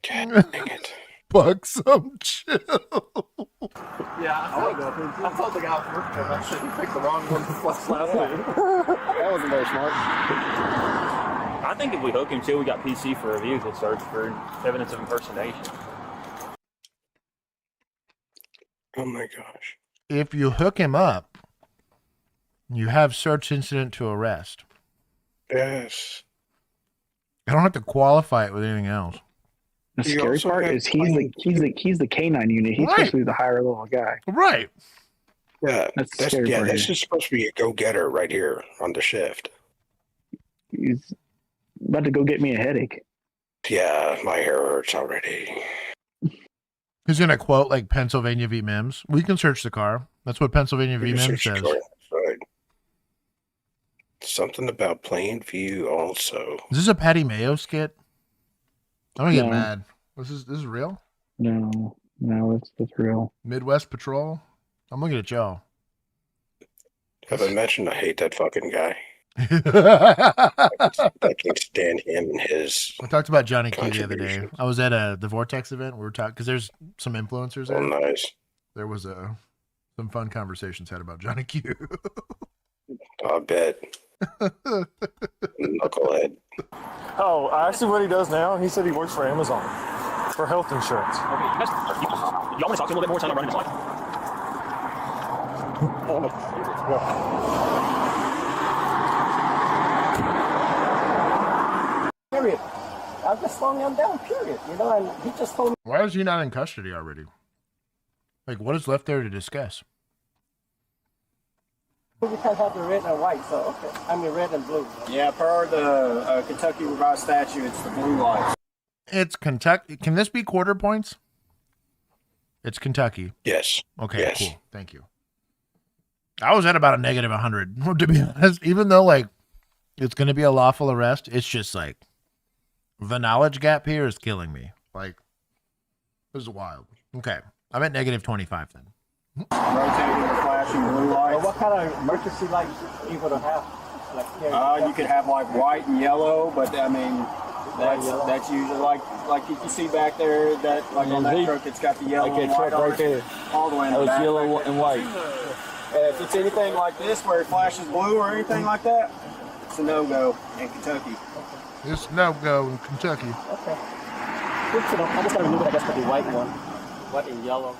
dang it. Buck some chill. Yeah, I told the guy I said you picked the wrong one to flex last night. That wasn't very smart. I think if we hook him too, we got PC for a vehicle search for evidence of impersonation. Oh my gosh. If you hook him up, you have search incident to arrest. Yes. I don't have to qualify it with anything else. The scary part is he's the K9 unit. He's supposed to be the higher level guy. Right. Yeah. That's the scary part. This is supposed to be a go-getter right here on the shift. He's about to go get me a headache. Yeah, my hair hurts already. He's going to quote like Pennsylvania v. Mims. We can search the car. That's what Pennsylvania v. Mims says. Right. something about plain view also. Is this a Patty Mayo skit? I'm gonna get No. mad. This is real? No, it's real. Midwest Patrol? I'm looking at y'all. Have I mentioned I hate that fucking guy? I can't stand him and his. I talked about Johnny Q the other day. I was at the Vortex event. We were talking because there's some influencers there. Oh, nice. There was some fun conversations had about Johnny Q. I bet. Knucklehead. Oh, actually, what he does now, he said he works for Amazon for health insurance. Okay, y'all want to talk to him a little bit more time about running his life? Period. I'm just slowing him down, period. You know, and he just told me. Why is he not in custody already? Like, what is left there to discuss? We can't have the red and white, so okay. I mean, red and blue. Yeah, per the Kentucky revised statute, it's the blue lights. It's Kentucky. Can this be quarter points? It's Kentucky. Yes. Okay, yes. Cool. Thank you. I was at about a negative 100, to be honest. Even though, like, it's going to be a lawful arrest, it's just, like, the knowledge gap here is killing me. Like, this is wild. Okay. I'm at negative 25 then. Rotating the flashing blue lights. Well, what kind of emergency lights you would have? Like, You could have like white and yellow, but I mean, that's usually like if you see back there that like on that truck, it's got the yellow like and that white truck right there. all the way in the It's back. yellow and white. And if it's anything like this where it flashes blue or anything like that, it's a no-go in Kentucky. It's no-go in Kentucky. Okay. Good to know. I just got to remove it, I guess, for the white one. White and yellow.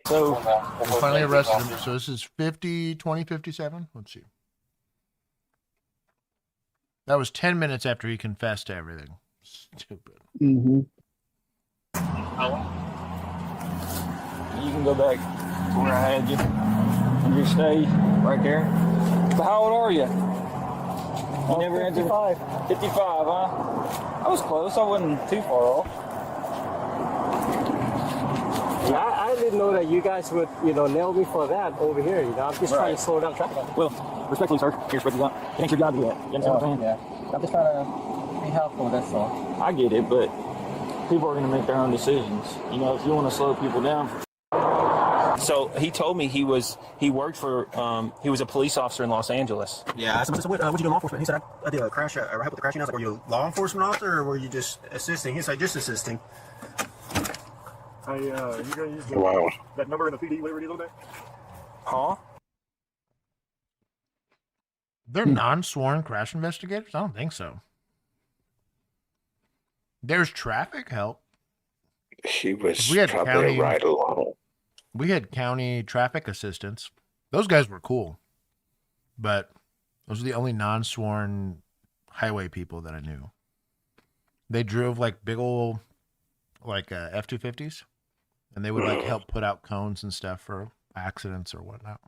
So, we finally arrested him. So this is 2057. Let's see. That was 10 minutes after he confessed to everything. Stupid. Mm-hmm. you can go back to where I had you. And you stay right there. So how old are you? You never answered 55. 55, huh? I was close. I wasn't too far off. Yeah, I didn't know that you guys would, nail me for that over here. I'm just trying to slow down traffic. Well, respectfully, sir, here's what you got. It ain't your job to do that. You understand what I'm saying? Yeah. I'm just trying to be helpful, that's all. I get it, but people are going to make their own decisions. If you want to slow people down. So he told me he worked for, he was a police officer in Los Angeles. Yeah, so what you do in law enforcement? He said, I did a crash, I helped with the crashing. I was like, were you a law enforcement officer or were you just assisting? He said, just assisting. You going to use that number in the PD, whatever it is on that? Huh? They're non-sworn crash investigators? I don't think so. There's traffic help. She was probably a ride along. We had county traffic assistants. Those guys were cool. But those are the only non-sworn highway people that I knew. They drove like big old F-250s. And they would help put out cones and stuff for accidents or whatnot.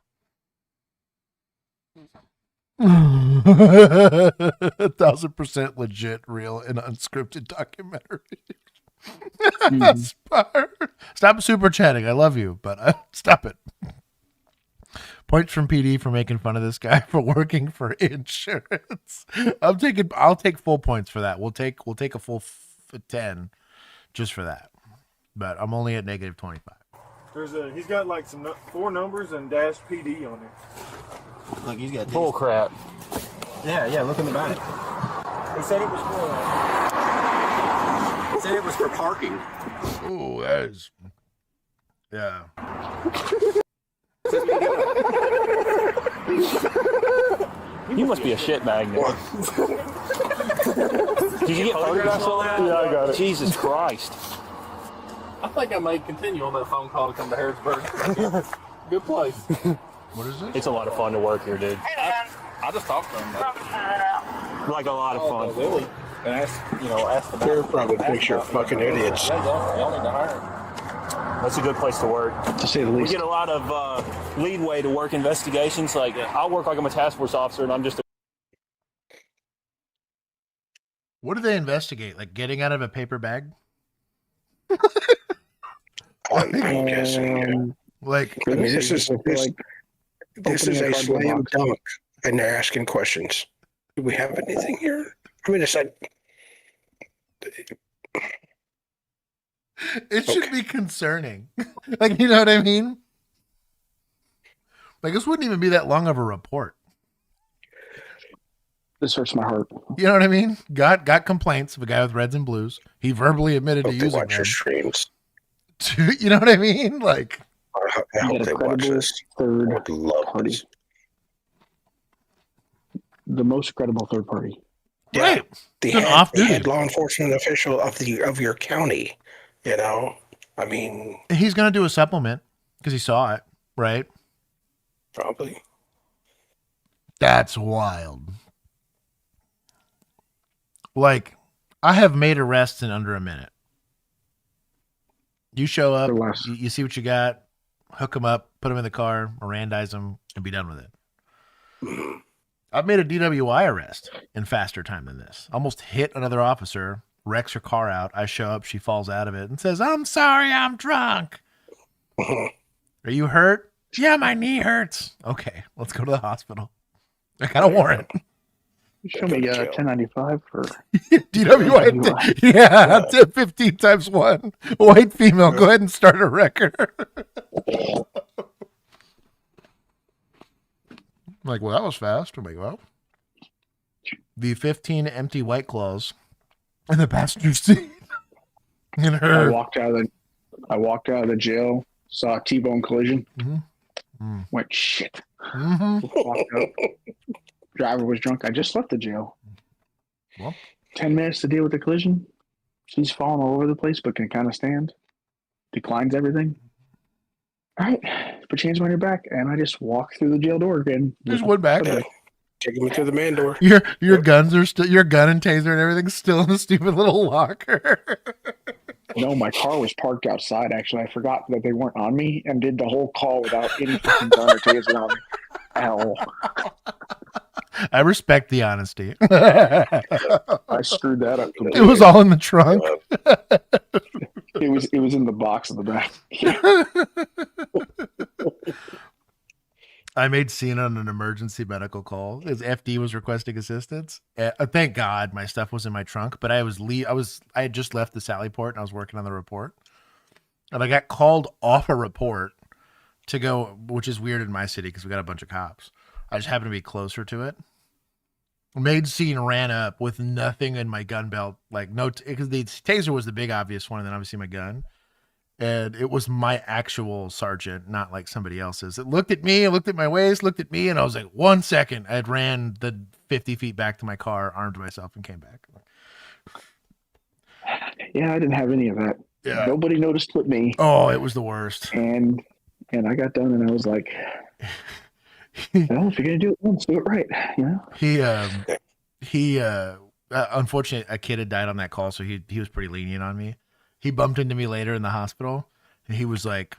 1,000% legit, real, and unscripted documentary. Stop super chatting. I love you, but stop it. Points from PD for making fun of this guy for working for insurance. I'll take full points for that. We'll take a full 10 just for that. But I'm only at negative 25. He's got like 4 numbers and dash PD on it. Look, he's got bull crap. Yeah, look in the back. He said it was for parking. Oh, that is. Yeah. You must be a shitbag now. Did you get photographs of that? Yeah, I got it. Jesus Christ. I think I may continue on that phone call to come to Harrisburg. Good place. What is this? It's a lot of fun to work here, dude. I just talked to him. Like a lot of fun. Really? And ask the They're probably a picture of fucking idiots. Y'all need to hire him. That's a good place to work. To say the We least. get a lot of leadway to work investigations. Like, I'll work like I'm a task force officer and I'm just What do they investigate? Like getting out of a paper bag? I'm guessing. Like, I mean, this is a slam dunk. and they're asking questions. Do we have anything here? I mean, it's like it should be concerning. Like, you know what I mean? Like, this wouldn't even be that long of a report. This hurts my heart. You know what I mean? Got complaints of a guy with reds and blues. He verbally admitted to using watch your streams. You know what I mean? Like, I hope they watch this. Third I would love party. this. The most credible third party. Yeah, right. The head law enforcement official of your county. You know, I mean, he's gonna do a supplement because he saw it, right? Probably. That's wild. Like, I have made arrests in under a minute. You show up, you see what you got, hook them up, put them in the car, Mirandize them, and be done with it. I've made a DWI arrest in faster time than this. Almost hit another officer, wrecks her car out. I show up, she falls out of it and says, "I'm sorry, I'm drunk." Are you hurt? Yeah, my knee hurts. Okay, let's go to the hospital. I got a warrant. Show me 1095 for DWI. Yeah, 15 times 1. White female. Go ahead and start a record. I'm like, well, that was fast. I'm like, well, the 15 empty White Claws in the passenger seat. And her. I walked out of the jail, saw a T-bone collision. Went shit. Walked up. Driver was drunk. I just left the jail. Well, 10 minutes to deal with the collision. She's falling all over the place, but can kind of stand. Declines everything. All right, put your hands on your back, and I just walk through the jail door again. Just went back. Taking me to the man door. Your guns are still, your gun and taser and everything's still in the stupid little locker. No, my car was parked outside. Actually, I forgot that they weren't on me and did the whole call without any fucking gun or taser on me. Ow. I respect the honesty. I screwed that up completely. It was all in the trunk. It was in the box in the back. I made scene on an emergency medical call. His FD was requesting assistance. Thank God my stuff was in my trunk, but I had just left the Sally Port and I was working on the report. And I got called off a report to go, which is weird in my city because we got a bunch of cops. I just happened to be closer to it. Made scene, ran up with nothing in my gun belt. Like, no, because the taser was the big obvious one, and then obviously my gun. And it was my actual sergeant, not like somebody else's. It looked at me, it looked at my waist, looked at me, and I was like, 1 second. I had ran the 50 feet back to my car, armed myself, and came back. Yeah, I didn't have any of that. Yeah. Nobody noticed but me. Oh, it was the worst. And I got done, and I was like, well, if you're gonna do it once, do it right. You know. He unfortunately, a kid had died on that call, so he was pretty lenient on me. He bumped into me later in the hospital, and he was like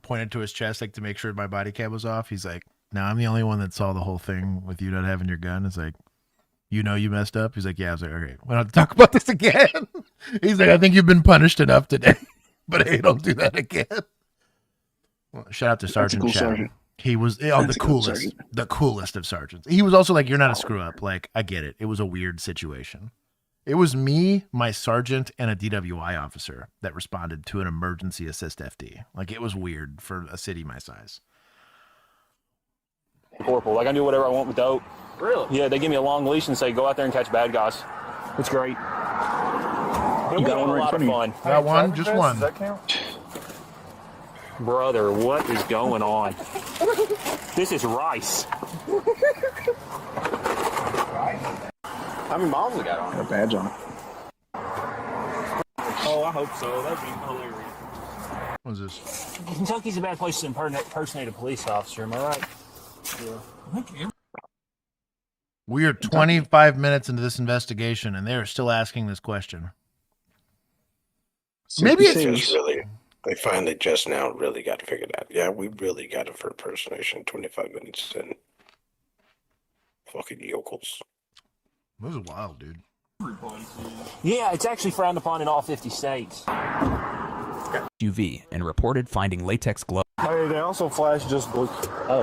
pointed to his chest, like to make sure my body cam was off. He's like, "Now I'm the only one that saw the whole thing with you not having your gun." It's like, you know, you messed up. He's like, "Yeah." I was like, "Okay, we don't have to talk about this again." He's like, "I think you've been punished enough today, but hey, don't do that again." Well, shout out to Sergeant Chad. He was the coolest of sergeants. He was also like, "You're not a screw up." Like, I get it. It was a weird situation. It was me, my sergeant, and a DWI officer that responded to an emergency assist FD. Like, it was weird for a city my size. Corporal, like I do whatever I want with dope. Really? Yeah, they give me a long leash and say, go out there and catch bad guys. It's great. You got one right in front of you. Got one, just one. Does that count? Brother, what is going on? This is rice. How many miles has it got on it? Got a badge on it. Oh, I hope so. That'd be hilarious. What is this? Kentucky's a bad place to impersonate a police officer, am I right? Yeah. We are 25 minutes into this investigation, and they are still asking this question. Maybe it's just really. They finally just now really got to figure it out. Yeah, we really got it for impersonation 25 minutes in. Fucking yokels. This is wild, dude. Yeah, it's actually frowned upon in all 50 states. UV and reported finding latex gloves. Hey, they also flash just blue.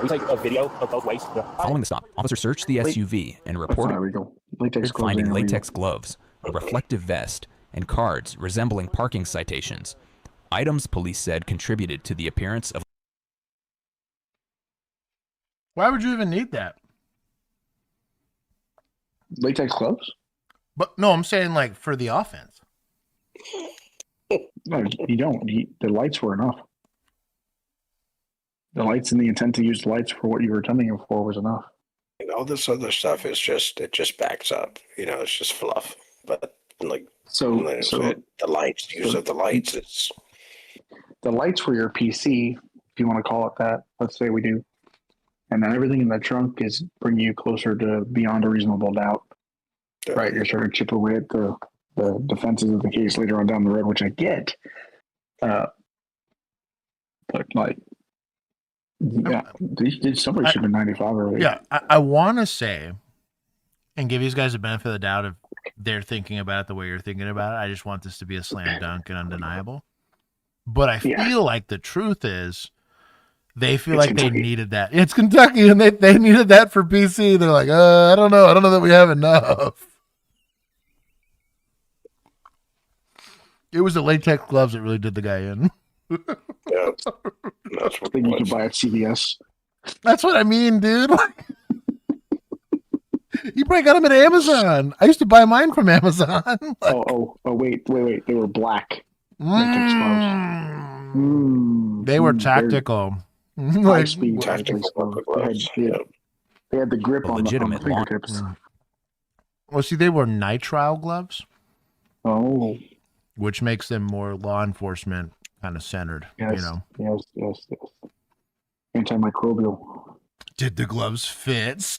We take a video of both ways. Yeah. Following the stop, officers searched the SUV and reported finding latex gloves, a reflective vest, and cards resembling parking citations. Items police said contributed to the appearance of. Why would you even need that? Latex gloves? But no, I'm saying like for the offense. No, you don't. The lights were enough. The lights and the intent to use the lights for what you were attempting it for was enough. And all this other stuff is it just backs up. It's just fluff. But like, the lights, use of the lights, it's. The lights for your PC, if you want to call it that, let's say we do. And then everything in the trunk is bringing you closer to beyond a reasonable doubt. Yeah. Right? You're starting to chip away at the defenses of the case later on down the road, which I get. But like, yeah, somebody should have been 95 already. Yeah, I want to say, and give these guys the benefit of the doubt if they're thinking about it the way you're thinking about it. I just want this to be a slam dunk and undeniable. But I feel like the truth is, they feel like Kentucky. They needed that. It's Kentucky, and they needed that for PC. They're like, I don't know that we have enough. It was the latex gloves that really did the guy in. Yeah, that's what you can buy at CVS. That's what I mean, dude. You probably got them at Amazon. I used to buy mine from Amazon. Wait. They were black. They were tactical. High speed tactical. They had the grip on the fingertips. Well, see, they were nitrile gloves. Oh. Which makes them more law enforcement kind of centered. Yes. Antimicrobial. Did the gloves fit?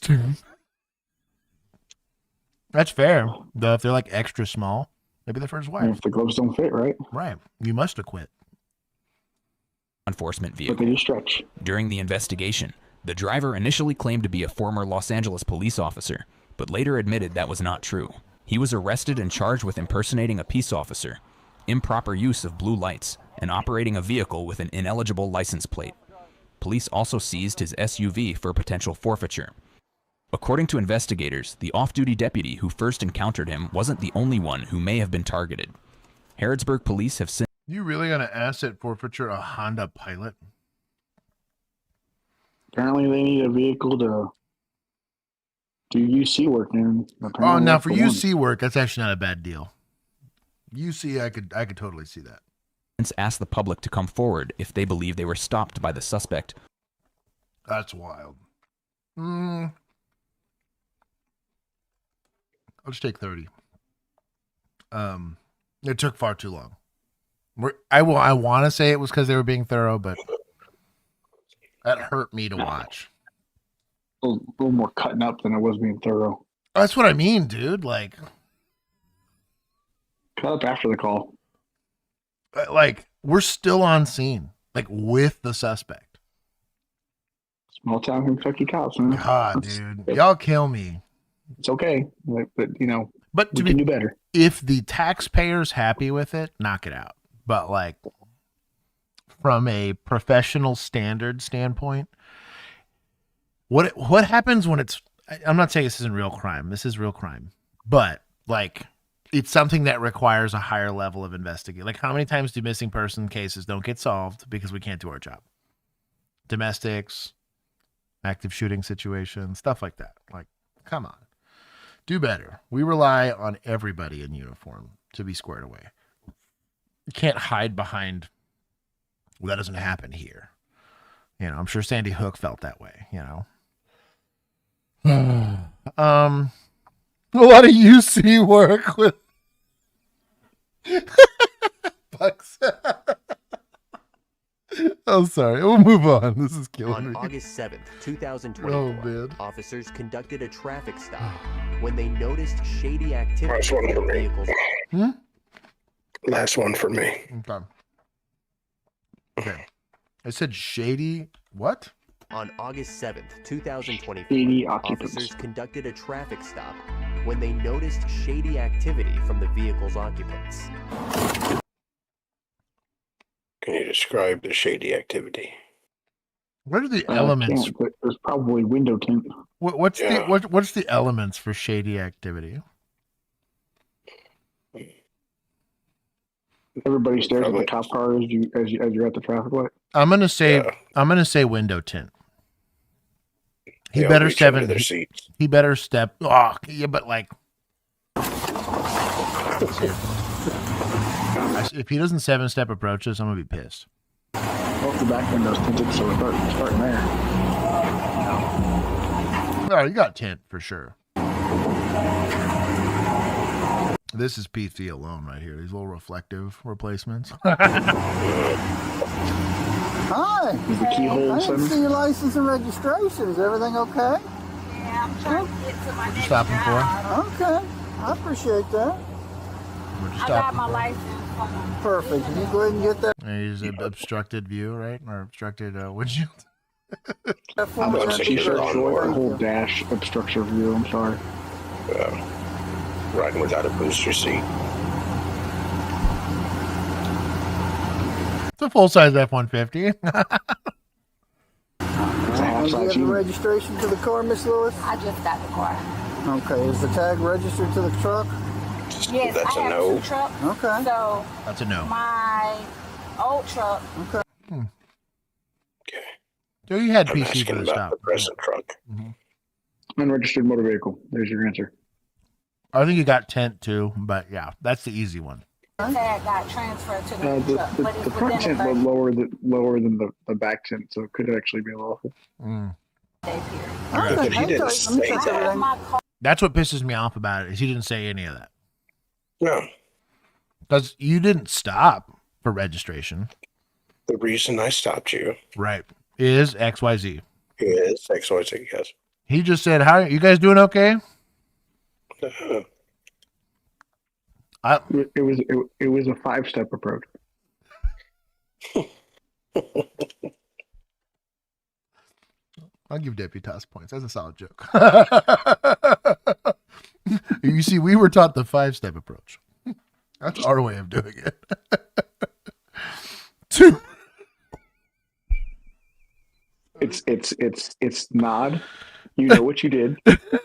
That's fair. Though if they're like extra small, maybe they're for his wife. And if the gloves don't fit, right? Right. You must have quit. Enforcement vehicle. But they do stretch. During the investigation, the driver initially claimed to be a former Los Angeles police officer, but later admitted that was not true. He was arrested and charged with impersonating a peace officer, improper use of blue lights, and operating a vehicle with an ineligible license plate. Police also seized his SUV for potential forfeiture. According to investigators, the off-duty deputy who first encountered him wasn't the only one who may have been targeted. Harrodsburg police have since... You really gonna asset forfeiture a Honda Pilot? Apparently they need a vehicle to do UC work, man. Oh, now for UC work, that's actually not a bad deal. UC, I could totally see that. Asked the public to come forward if they believe they were stopped by the suspect. That's wild. I'll just take 30. It took far too long. I want to say it was because they were being thorough, but that hurt me to watch. A little more cutting up than it was being thorough. That's what I mean, dude. Like, cut up after the call. Like, we're still on scene, like with the suspect. Small town Kentucky cops, man. God, dude, y'all kill me. It's okay, but we can do better. If the taxpayer's happy with it, knock it out. But like, from a professional standard standpoint, what happens when it's? I'm not saying this isn't real crime. This is real crime, but like, it's something that requires a higher level of investigation. Like, how many times do missing person cases don't get solved because we can't do our job? Domestics, active shooting situations, stuff like that. Like, come on. Do better. We rely on everybody in uniform to be squared away. You can't hide behind, well, that doesn't happen here. I'm sure Sandy Hook felt that way, a lot of UC work with Bucks. I'm sorry. We'll move on. This is killing me. On August 7th, 2024, officers conducted a traffic stop when they noticed shady activity in the vehicles. Last one for me. Okay. I said shady what? On August 7th, 2024, officers conducted a traffic stop when they noticed shady activity from the vehicle's occupants. Can you describe the shady activity? What are the elements? There's probably window tint. What's the elements for shady activity? Everybody stares at the cop car as you're at the traffic light. I'm gonna say window tint. He better He better step. Oh, yeah, but like, if he doesn't 7-step approaches, I'm gonna be pissed. Well, the back window's tinted, so we're starting there. Oh, you got tint for sure. This is PC alone right here. These little reflective replacements. Hi. Is the keyhole I didn't see your license and registration. Is everything okay? Yeah, I'm trying to get to my next Stopping for? Okay. I appreciate that. I got my license. Perfect. You go ahead and get that. He's obstructed view, right? Or obstructed windshield. I'm a t-shirt or whole dash obstructs your view. I'm sorry. Riding without a booster seat. It's a full-size F-150. Do you have the registration to the car, Miss Lewis? I just got the car. Okay. Is the tag registered to the truck? Yes, That's I a have no. 2 trucks. Okay. So That's a no. my old truck. Okay. So you had I'm PC asking for the about stop. the present truck. Unregistered motor vehicle. There's your answer. I think you got tint too, but yeah, that's the easy one. The tag got transferred to the truck, but it's The front within tint was lower than the back tint, so it could actually be lawful. But he didn't say that. That's what pisses me off about it, is he didn't say any of that. No. Because you didn't stop for registration. The reason I stopped you Right. Is XYZ. is XYZ, yes. He just said, "How you guys doing? Okay." It was a 5-step approach. I'll give Deputas points. That's a solid joke. You see, we were taught the 5-step approach. That's our way of doing it. 2. It's nod. You know what you did.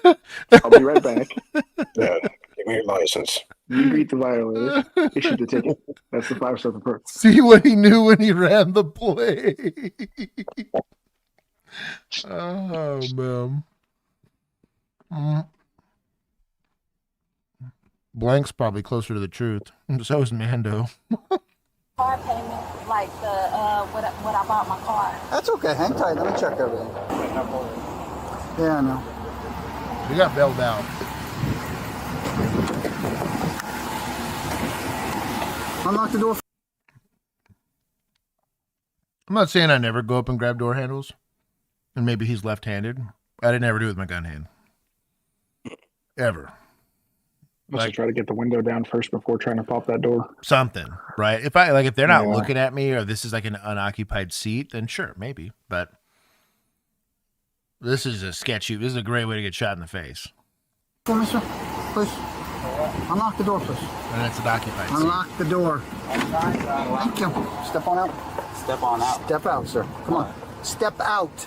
I'll be right back. Yeah, give me your license. You greet the violator. Issue the ticket. That's the 5-step approach. See what he knew when he ran the play. Oh, man. Blank's probably closer to the truth. So is Mando. Car payment, like the what I bought my car. That's okay. Hang tight. Let me check everything. Yeah, I know. We got bailed out. Unlock the door. I'm not saying I never go up and grab door handles. And maybe he's left-handed. I didn't ever do it with my gun hand. Ever. Let's try to get the window down first before trying to pop that door. Something, right? If they're not looking at me, or this is like an unoccupied seat, then sure, maybe. But this is this is a great way to get shot in the face. Come here, sir. Please. Unlock the door, please. And it's an occupied seat. Unlock the door. Thank you. Step on out. Step on out. Step out, sir. Come on. Step out.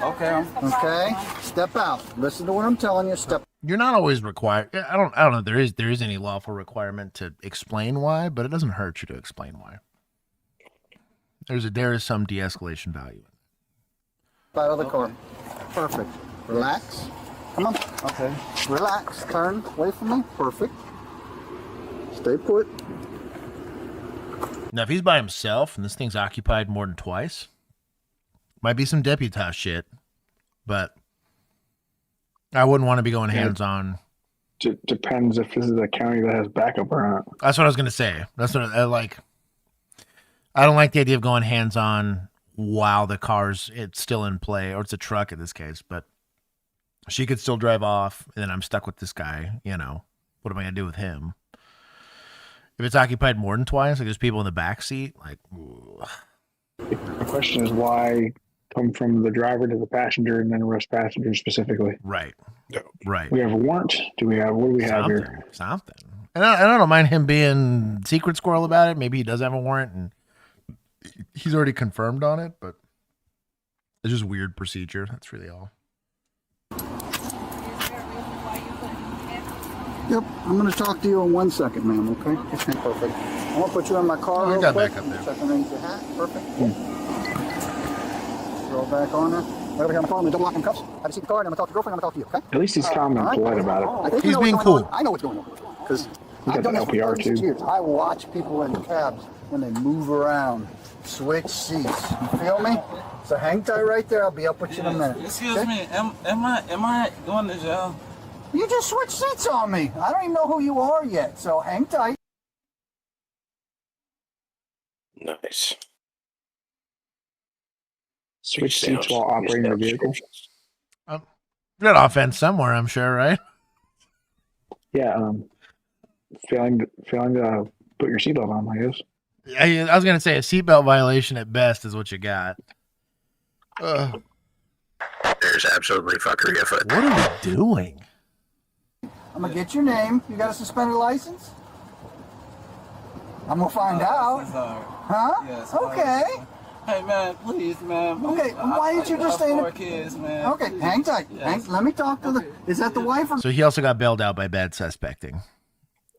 Okay. Okay. Step out. Listen to what I'm telling you. Step. You're not always required. I don't know if there is any lawful requirement to explain why, but it doesn't hurt you to explain why. There is some de-escalation value. Out of the car. Perfect. Relax. Come on. Okay. Relax. Turn away from me. Perfect. Stay put. Now, if he's by himself and this thing's occupied more than twice, might be some deputized shit, but I wouldn't want to be going hands-on. Depends if this is a county that has backup or not. That's what I was going to say. That's what I like. I don't like the idea of going hands-on while it's still in play, or it's a truck in this case, but she could still drive off, and then I'm stuck with this guy, what am I going to do with him? If it's occupied more than twice, like there's people in the back seat, like... Ugh. The question is why come from the driver to the passenger and then arrest passengers specifically. Right. Right. We have a warrant. What do we have here? Something. And I don't mind him being secret squirrel about it. Maybe he does have a warrant and he's already confirmed on it, but It's just weird procedure. That's really all. Yep, I'm going to talk to you in 1 second, ma'am, okay? Okay, perfect. I'm going to put you in my car real got quick. back up there. Check underneath your hat. Perfect. Throw it back on there. Right over here on the car, I'm going to double lock in cuffs. Have you seen the car, and I'm going to talk to your girlfriend, I'm going to talk to you, okay? At least he's calm and polite about it. I think He's being what's cool. going on. I know what's going on. Because got I've done the this for LPR 36 too. years. I watch people in cabs when they move around, switch seats. You feel me? So hang tight right there. I'll be up with you in a minute. Excuse me, am I going to jail? You just switched seats on me. I don't even know who you are yet, so hang tight. Nice. Switch seats while operating the vehicle. Good offense somewhere, I'm sure, right? Yeah, failing to put your seatbelt on, I guess. I was gonna say a seatbelt violation at best is what you got. There's absolutely fuckery afoot. What are we doing? I'm gonna get your name. You got a suspended license? I'm gonna find out. Huh? Yes. Okay. Hey man, please, man. Okay. Why didn't you just stay in four it? kids, man. Okay, Please. hang tight. Yes. Let me talk to the. Is that the wife or? So he also got bailed out by bad suspecting.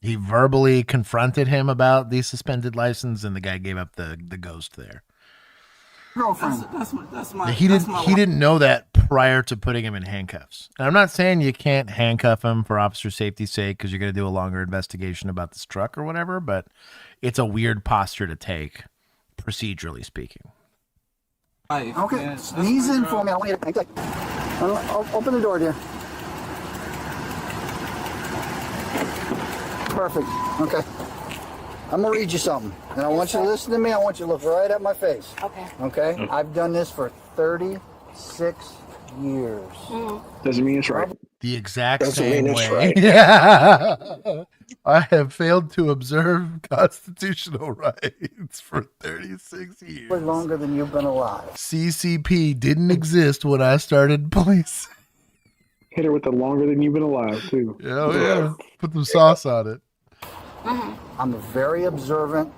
He verbally confronted him about the suspended license, and the guy gave up the ghost there. Girlfriend. That's my. He didn't know that prior to putting him in handcuffs. And I'm not saying you can't handcuff him for officer safety's sake because you're going to do a longer investigation about this truck or whatever, but it's a weird posture to take, procedurally speaking. Okay, sneeze in for me. I want you to hang tight. Open the door, dear. Perfect. Okay. I'm gonna read you something, and I want you to listen to me. I want you to look right at my face. Okay. Okay. I've done this for 36 years. Doesn't mean it's right. The exact Doesn't same mean it's way. right. Yeah. I have failed to observe constitutional rights for 36 years. Way longer than you've been alive. CCP didn't exist when I started police. Hit her with the longer than you've been alive, too. Yeah. Put some sauce on it. I'm very observant,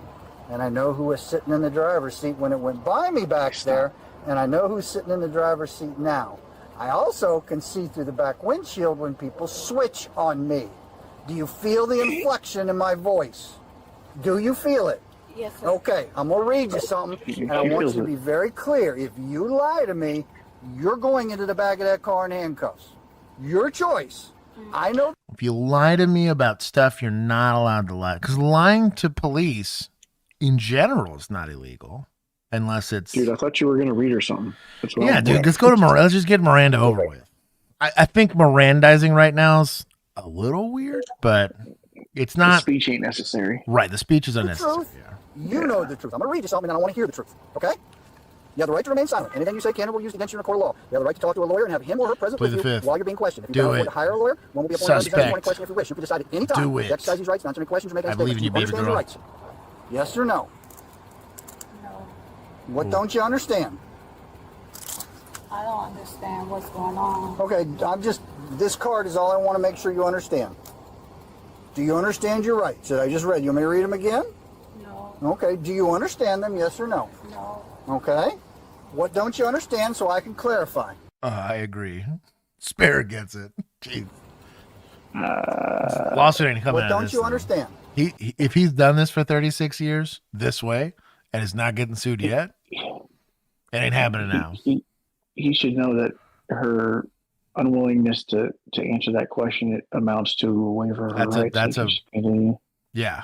and I know who was sitting in the driver's seat when it went by me back there, and I know who's sitting in the driver's seat now. I also can see through the back windshield when people switch on me. Do you feel the inflection in my voice? Do you feel it? Yes, sir. Okay, I'm going to read you something, and I want you to be very clear. If you lie to me, you're going into the back of that car in handcuffs. Your choice. I know. If you lie to me about stuff, you're not allowed to lie. Because lying to police, in general, is not illegal. Unless it's... Dude, I thought you were going to read or something. That's what Yeah, I'm dude, doing. let's go to Miranda. Let's just get Miranda over with. I think Mirandizing right now is a little weird, but it's not... The speech ain't necessary. Right, the speech is the unnecessary. truth. You know the truth. I'm going to read you something, and I want to hear the truth. Okay? You have the right to remain silent. Anything you say can and will be used against you in a court of law. You have the right to talk to a lawyer and have him or her present Plead with the you fifth. while you're being questioned. If Do you can't it. afford to hire a lawyer, one will be appointed Suspect. representative for any question if you wish. You can decide at any time Do it. to exercise these rights, answer any questions, or make any I believe statements. in you, Do baby understand girl. your rights? Yes or no? No. What don't you understand? I don't understand what's going on. Okay, this card is all I want to make sure you understand. Do you understand your rights that I just read? You want me to read them again? No. Okay, do you understand them, yes or no? No. Okay. What don't you understand so I can clarify? I agree. Spare gets it. Jeez. Lawsuit ain't coming What out of don't this you thing. understand? He if he's done this for 36 years this way and is not getting sued yet, it ain't happening now. He should know that her unwillingness to answer that question, it amounts to a waiver of her rights. Yeah.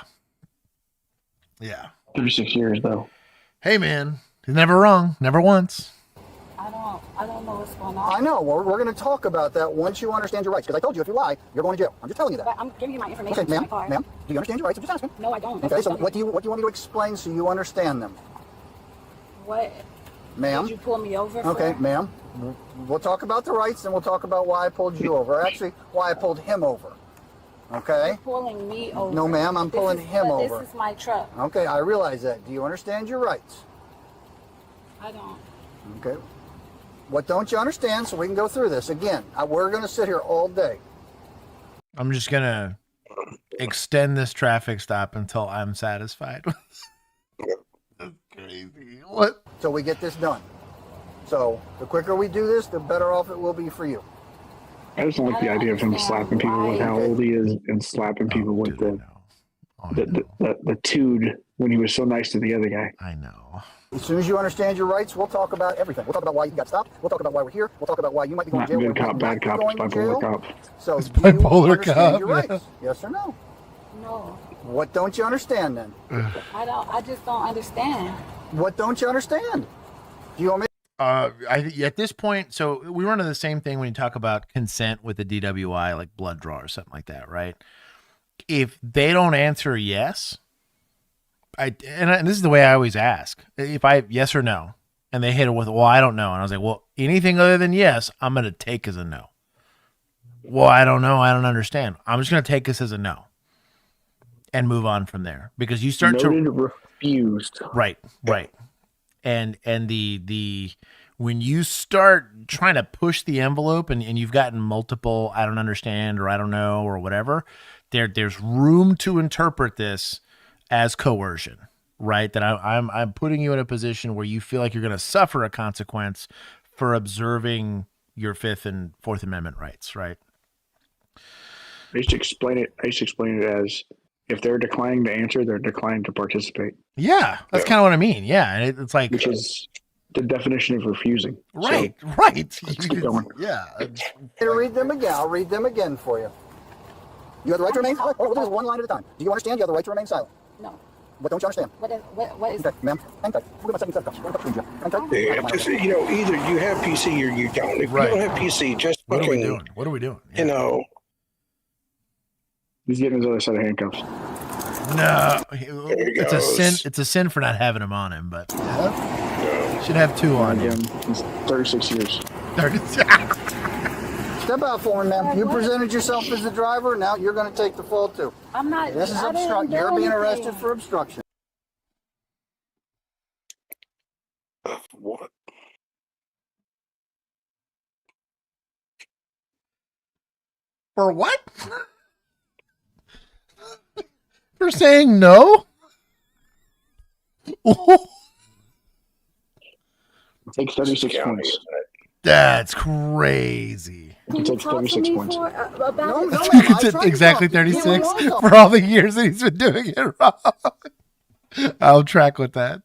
Yeah. 36 years, though. Hey, man. He's never wrong. Never once. I don't know what's going on. I know. We're going to talk about that once you understand your rights. Because I told you if you lie, you're going to jail. I'm just telling you that. But I'm giving you my information. Okay, My ma'am. Do you understand your rights? I'm just asking. No, I don't. Okay, so what do you want me to explain so you understand them? What? Ma'am? Did you pull me over for? Okay, ma'am. We'll talk about the rights, and we'll talk about why I pulled you over. Actually, why I pulled him over. Okay? You're pulling me over. No, ma'am. I'm pulling him over. This is my truck. Okay, I realize that. Do you understand your rights? I don't. Okay. What don't you understand so we can go through this? Again, we're going to sit here all day. I'm just going to extend this traffic stop until I'm satisfied. That's crazy. What? So we get this done. So the quicker we do this, the better off it will be for you. I just don't like the idea of him slapping people with how old he is and slapping people with the tude when he was so nice to the other guy. I know. As soon as you understand your rights, we'll talk about everything. We'll talk about why you got stopped. We'll talk about why we're here. We'll talk about why you might be going to jail. Good cop, bad cop, bipolar cop. So It's do you bipolar understand cop, your rights? Yes or no? No. What don't you understand then? I just don't understand. What don't you understand? Do you want me? At this point, so we run into the same thing when you talk about consent with the DWI, like blood draw or something like that, right? If they don't answer yes, and this is the way I always ask. If I yes or no, and they hit it with, well, I don't know. And I was like, well, anything other than yes, I'm going to take as a no. Well, I don't know. I don't understand. I'm just going to take this as a no and move on from there, because you start Noted to refused. Right. And the when you start trying to push the envelope and you've gotten multiple, I don't understand, or I don't know, or whatever, there's room to interpret this as coercion, right? That I'm putting you in a position where you feel like you're going to suffer a consequence for observing your Fifth and Fourth Amendment rights, right? I used to explain it as, if they're declining to answer, they're declining to participate. Yeah, that's kind of what I mean. Yeah, and it's like, which is the definition of refusing. Right, so, right. Let's keep going. Yeah. To read them again. I'll read them again for you. You have the right to remain silent. We'll do this one line at a time. Do you understand? You have the right to remain silent. No. What don't you understand? What is okay, ma'am? Hang tight. We'll get my second set of cuffs. Hang tight. Yeah, just, either you have PC or you don't. If you don't have PC, just what fucking, are we doing? What are we doing? You know. He's getting his other set of handcuffs. No, it's a sin. It's a sin for not having him on him, but should have two on him. He's 36 years. 36. Step out for me, ma'am. You presented yourself as the driver. Now you're going to take the fall too. I'm not. This is obstruction. You're being arrested for obstruction. What? For what? For saying no? It takes 36 points. That's crazy. It takes 36 points. Exactly 36 for all the years that he's been doing it wrong. I'll track with that.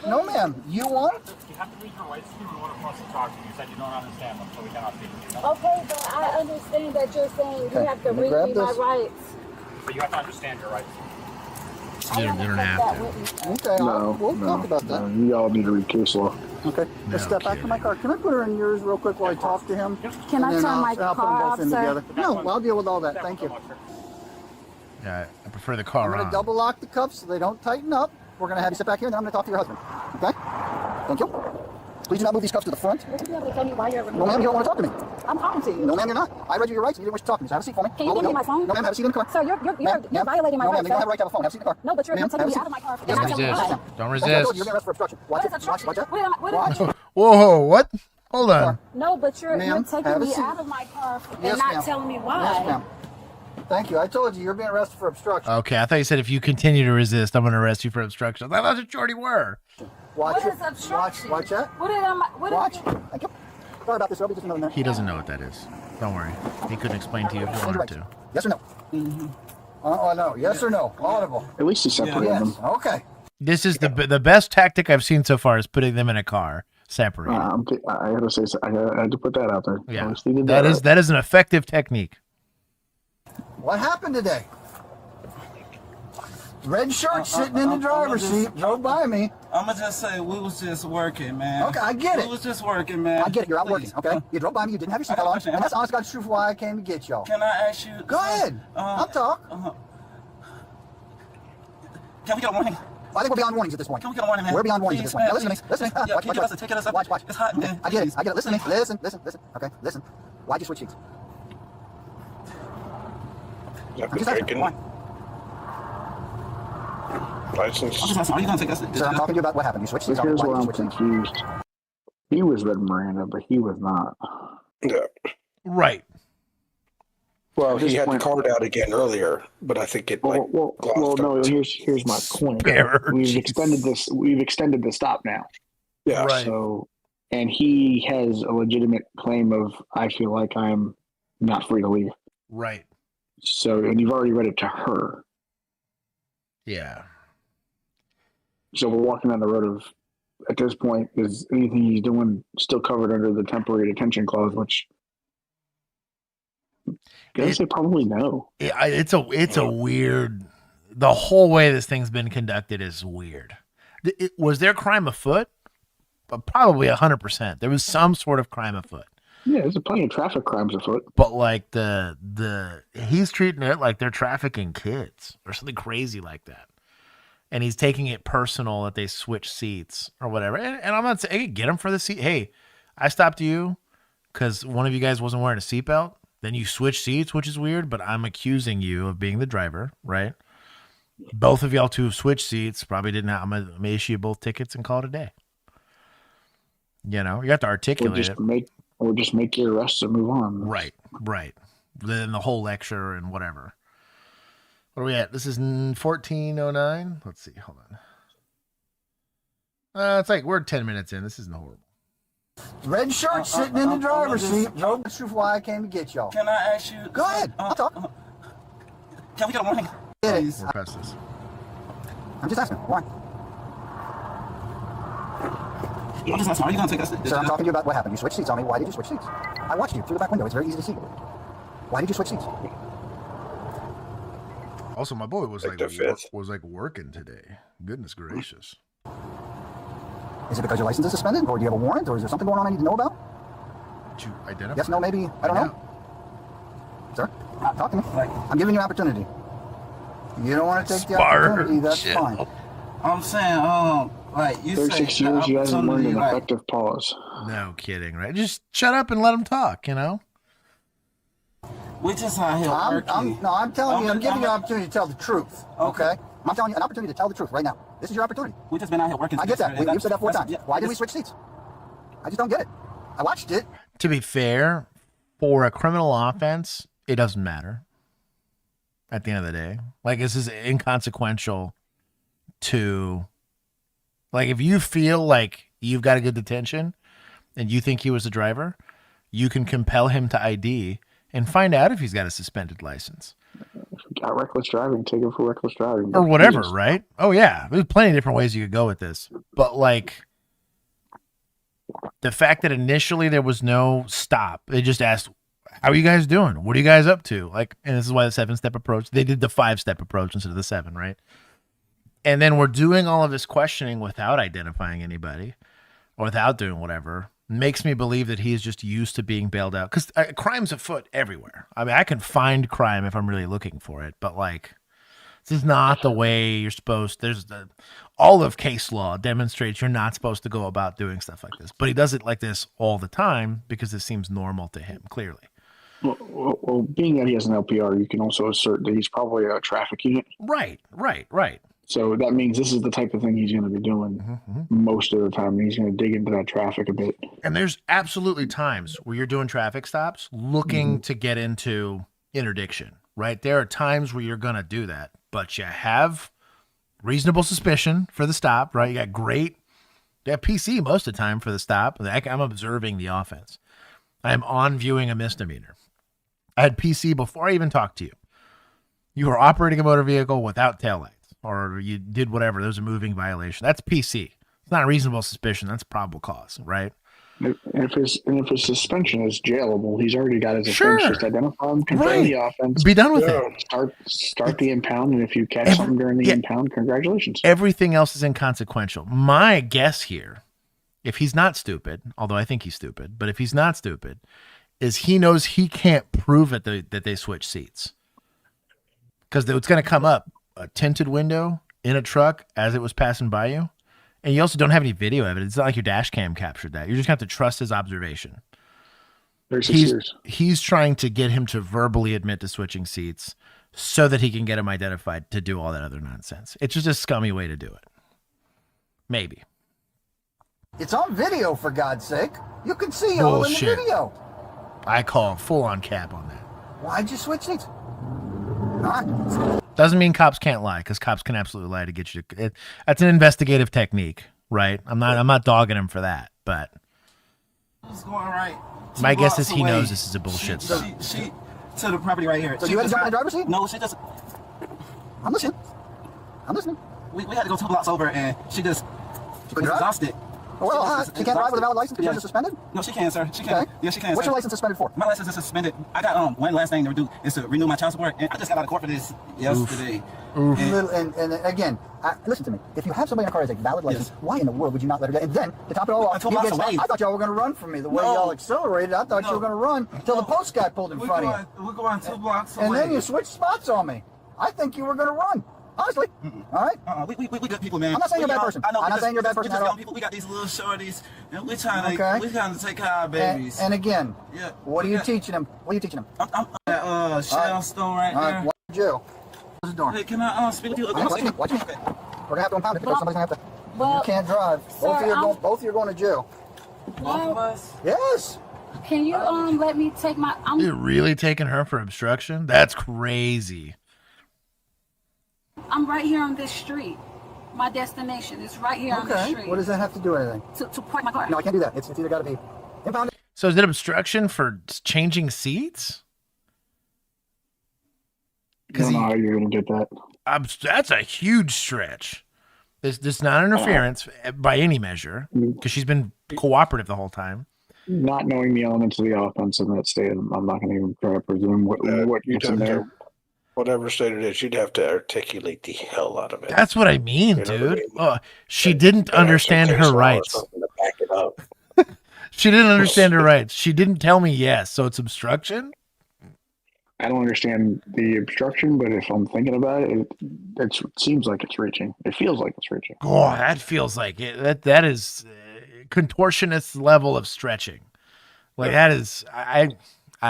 No, ma'am. You want? You have to read your rights to in order for us to talk to you. You said you don't understand them, so we cannot speak to you. Okay, but I understand that you're saying you have to read me my rights. But you have to understand your rights. You don't have to. Okay, we'll talk about that. You all need to read case law. Okay, let's step back to my car. Can I put her in yours real quick while I talk to him? Can I turn my I'll put them car both off, in sir? together. No, I'll deal with all that. Thank you. Yeah, I prefer the car I'm going on. to double lock the cuffs so they don't tighten up. We're going to have you sit back here, and then I'm going to talk to your husband. Okay? Thank you. Please do not move these cuffs to the front. Would you be able to tell me why you're No, ma'am, you don't want to talk to me. I'm talking to you. No, ma'am, you're not. I read you your rights, and you didn't wish to talk to me, so have a seat for me. Can you give me my phone? No, ma'am, have a seat in the car. Sir, you're violating my no, rights. ma'am, you don't have a right to have a phone. Have a seat in the car. No, but you're Ma'am, taking have a me seat. out of my car. Don't resist. Don't resist. You're being arrested for obstruction. Watch it. Watch it. What is Whoa, what? Hold on. No, but you're Ma'am, taking have a me seat. out of my car and Yes, not ma'am. telling me why. Yes, ma'am. Thank you. I told you, you're being arrested for obstruction. Okay, I thought you said if you continue to resist, I'm going to arrest you for obstruction. I thought that's what you already were. Watch What it. is obstruction? Watch that. What did I? What Watch. Is, Thank you. Sorry about this. It'll be just another minute. He doesn't know what that is. Don't worry. He couldn't explain to you if he wanted to. Yes or no? Oh, no. Yes or no? Audible. At least he separated Yes. them. Okay. This is the best tactic I've seen so far is putting them in a car separated. I had to say, I had to put that out there. Yeah, At least he did that is an effective technique. What happened today? Red shirt sitting in the driver's seat, drove by me. I'm gonna just say we was just working, man. Okay, I get it. We was just working, man. I get it. You're out Please. working, okay? You drove by me. You didn't have your seatbelt on, and that's honest God's truth why I came to get y'all. Can I ask you? Go ahead. I'll talk. Can we get a warning? I think we're beyond warnings at this point. Can we get a warning, man? We're beyond warnings at this point. Now listen to me. Listen to me. Yeah, Watch, can you give us a ticket or something? Watch. It's hot, man. I get it. Listen to me. Listen. Okay, listen. Why'd you switch seats? Why? License. Are you gonna take us? Sir, I'm talking to you about what happened. You switched seats. Here's Why where did I'm you switch seats? confused. He was read Miranda, but he was not. Yeah. Right. Well, he had the card out again earlier, but I think it Well, no. Here's my point. We've extended the stop now. Yeah. So and he has a legitimate claim of, I feel like I'm not free to leave. Right. So, and you've already read it to her. Yeah. So we're walking down the road of, at this point, is anything he's doing still covered under the temporary detention clause, which I say probably no. It's a weird. The whole way this thing's been conducted is weird. Was there crime afoot? Probably 100%. There was some sort of crime afoot. Yeah, there's plenty of traffic crimes afoot. But like he's treating it like they're trafficking kids or something crazy like that. And he's taking it personal that they switch seats or whatever. And I'm not saying, hey, get him for the seat. Hey, I stopped you because one of you guys wasn't wearing a seatbelt. Then you switch seats, which is weird, but I'm accusing you of being the driver, right? Both of y'all two have switched seats. Probably didn't have, I'm going to issue you both tickets and call it a day. You know, you have to articulate it. Or just make your arrests and move on. Right. Then the whole lecture and whatever. What are we at? This is 1409. Let's see. Hold on. It's like we're 10 minutes in. This isn't horrible. Red shirt sitting in the driver's seat. No, that's why I came to get y'all. Can I ask you? Go ahead. I'll talk. Can we get a warning? We're past this. I'm just asking. Why? I'm just asking. Are you going to take us? Sir, I'm talking to you about what happened. You switched seats on me. Why did you switch seats? I watched you through the back window. It's very easy to see. Why did you switch seats? Also, my boy was like working today. Goodness gracious. Is it because your license is suspended, or do you have a warrant, or is there something going on I need to know about? Did you identify? Yes, no, maybe. I don't know. Sir, talk to me. I'm giving you opportunity. You don't want to take the opportunity, that's fine. I'm saying, like you 36 say, years, you hasn't learned an effective pause. No kidding, right? Just shut up and let him talk, you know? We just out here working. I'm telling you, I'm giving you an opportunity to tell the truth, okay? I'm telling you an opportunity to tell the truth right now. This is your opportunity. We just been out here working. I get that. You said that 4 times. Why did we switch seats? I just don't get it. I watched it. To be fair, for a criminal offense, it doesn't matter. At the end of the day, like this is inconsequential to, like if you feel like you've got a good detention and you think he was the driver, you can compel him to ID and find out if he's got a suspended license. Got reckless driving, take him for reckless driving. Or whatever, right? Oh, yeah. There's plenty of different ways you could go with this. But, like, the fact that initially there was no stop, they just asked, how are you guys doing? What are you guys up to? Like, and this is why the 7-step approach, they did the 5-step approach instead of the 7, right? And then we're doing all of this questioning without identifying anybody or without doing whatever. Makes me believe that he's just used to being bailed out because crime's afoot everywhere. I mean, I can find crime if I'm really looking for it, but like, this is not the way you're supposed. All of case law demonstrates you're not supposed to go about doing stuff like this, but he does it like this all the time because it seems normal to him, clearly. Well, being that he has an LPR, you can also assert that he's probably a traffic unit. Right. So that means this is the type of thing he's going to be doing most of the time. He's going to dig into that traffic a bit. And there's absolutely times where you're doing traffic stops looking to get into interdiction, right? There are times where you're going to do that, but you have reasonable suspicion for the stop, right? You got PC most of the time for the stop. I'm observing the offense. I'm on viewing a misdemeanor. I had PC before I even talked to you. You were operating a motor vehicle without taillights. Or you did whatever. There was a moving violation. That's PC. It's not a reasonable suspicion. That's probable cause, right? And if his suspension is jailable, he's already got his offense. Just identify him, confirm the offense. Be done with it. Start the impound, and if you catch something during the impound, congratulations. Everything else is inconsequential. My guess here, if he's not stupid, although I think he's stupid, but if he's not stupid, is he knows he can't prove that they switch seats. Because it's going to come up. A tinted window in a truck as it was passing by you. And you also don't have any video evidence. It's not like your dash cam captured that. You're just going to have to trust his observation. He's trying to get him to verbally admit to switching seats so that he can get him identified to do all that other nonsense. It's just a scummy way to do it. Maybe. It's on video, for God's sake. You can see all in the video. I call full on cap on that. Why'd you switch seats? Doesn't mean cops can't lie, because cops can absolutely lie to get you. That's an investigative technique, right? I'm not dogging him for that, but Just going right. My guess is he knows this is a bullshit She stop. to the property right here. So you had to jump in the driver's seat? No, she just. I'm listening. I'm listening. We had to go 2 blocks over, and she just was exhausted. Well, she can't drive with a valid license because she's suspended? No, she can, sir. She can. Okay. Yeah, she can. What's sir. your license suspended for? My license is suspended. I got one last thing to do is to renew my child support, and I just got out of court for this yesterday. And again, listen to me. If you have somebody in a car that has a valid license, why in the world would you not let her go? And then, to top it all off, I thought y'all were going to run from me. The way y'all accelerated, I thought you were going to run until the post guy pulled in front of you. We're going 2 blocks away. And then you switched spots on me. I think you were going to run. Honestly. All right? We good people, man. I'm not saying you're a bad person. I know, I'm not saying you're a bad person at all. People, we got these little shorties, and we're trying to take care of our babies. And again, what are you teaching them? What are you teaching them? I'm at Shell Stone right there. Watch Jill. Close the door. Hey, can I speak with you? Watch me. We're going to have to impound it because somebody's going to have to. You can't drive. Sir, both of you are going to jail. Both of us? Yes. Can you let me take my? You're really taking her for obstruction? That's crazy. I'm right here on this street. My destination is right here on the street. What does that have to do with anything? To park my car. No, I can't do that. It's either got to be impounded. So is it obstruction for changing seats? I don't know how you're going to get that. That's a huge stretch. This is not interference by any measure because she's been cooperative the whole time. Not knowing the elements of the offense in that state, I'm not going to even try to presume what gets in there. Whatever state it is, you'd have to articulate the hell out of it. That's what I mean, You know dude. what I mean? She didn't understand her rights. To back it up. She didn't understand her rights. She didn't tell me yes, so it's obstruction? I don't understand the obstruction, but if I'm thinking about it, it seems like it's reaching. It feels like it's reaching. Oh, that feels like it. That is contortionist level of stretching. Like that is, I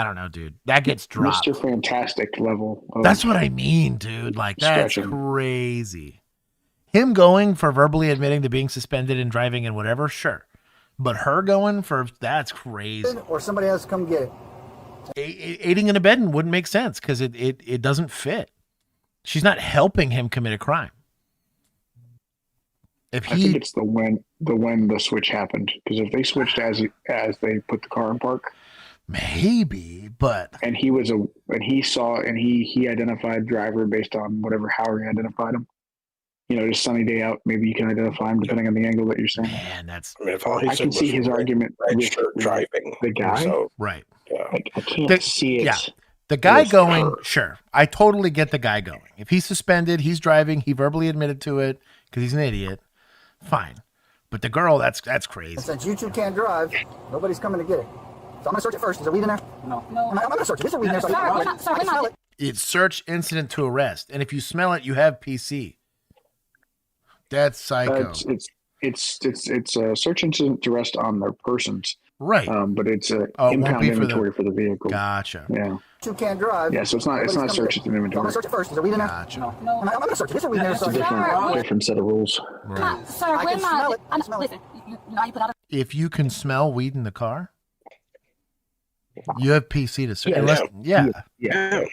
don't know, dude. That gets dropped. Mr. Fantastic level. That's what I mean, dude. Like that's stretching. crazy. Him going for verbally admitting to being suspended and driving and whatever, sure. But her going for that's crazy. Or somebody has to come get it. Aiding and abetting wouldn't make sense because it doesn't fit. She's not helping him commit a crime. I think it's the when the switch happened, because if they switched as they put the car in park, maybe. But and he identified driver based on how he identified him. You know, just sunny day out. Maybe you can identify him depending on the angle that you're saying. Man, that's. I mean, if all he I said can was see his argument with driving the guy. So, right. Yeah. I can't see it. Yeah. The guy going, sure. I totally get the guy going. If he's suspended, he's driving, he verbally admitted to it because he's an idiot. Fine. But the girl, that's crazy. And since you two can't drive, nobody's coming to get it. So I'm going to search it first. Is there weed in there? No. I'm going to search it. Is there weed in there? So I can smell it. It's search incident to arrest. And if you smell it, you have PC. That's psycho. It's a search incident to arrest on their persons. Right. But it's a it impound inventory for the vehicle. Gotcha. Yeah. You can't drive. Yeah, so it's not search it's an inventory. So I'm going to search it first. Is there weed in there? Gotcha. No. I'm going to search it. Is there weed in there? It's a different set of rules. Right. Sir, I can smell it. Listen, you know how you put out If you can smell weed in the car, you have PC to search. Yeah.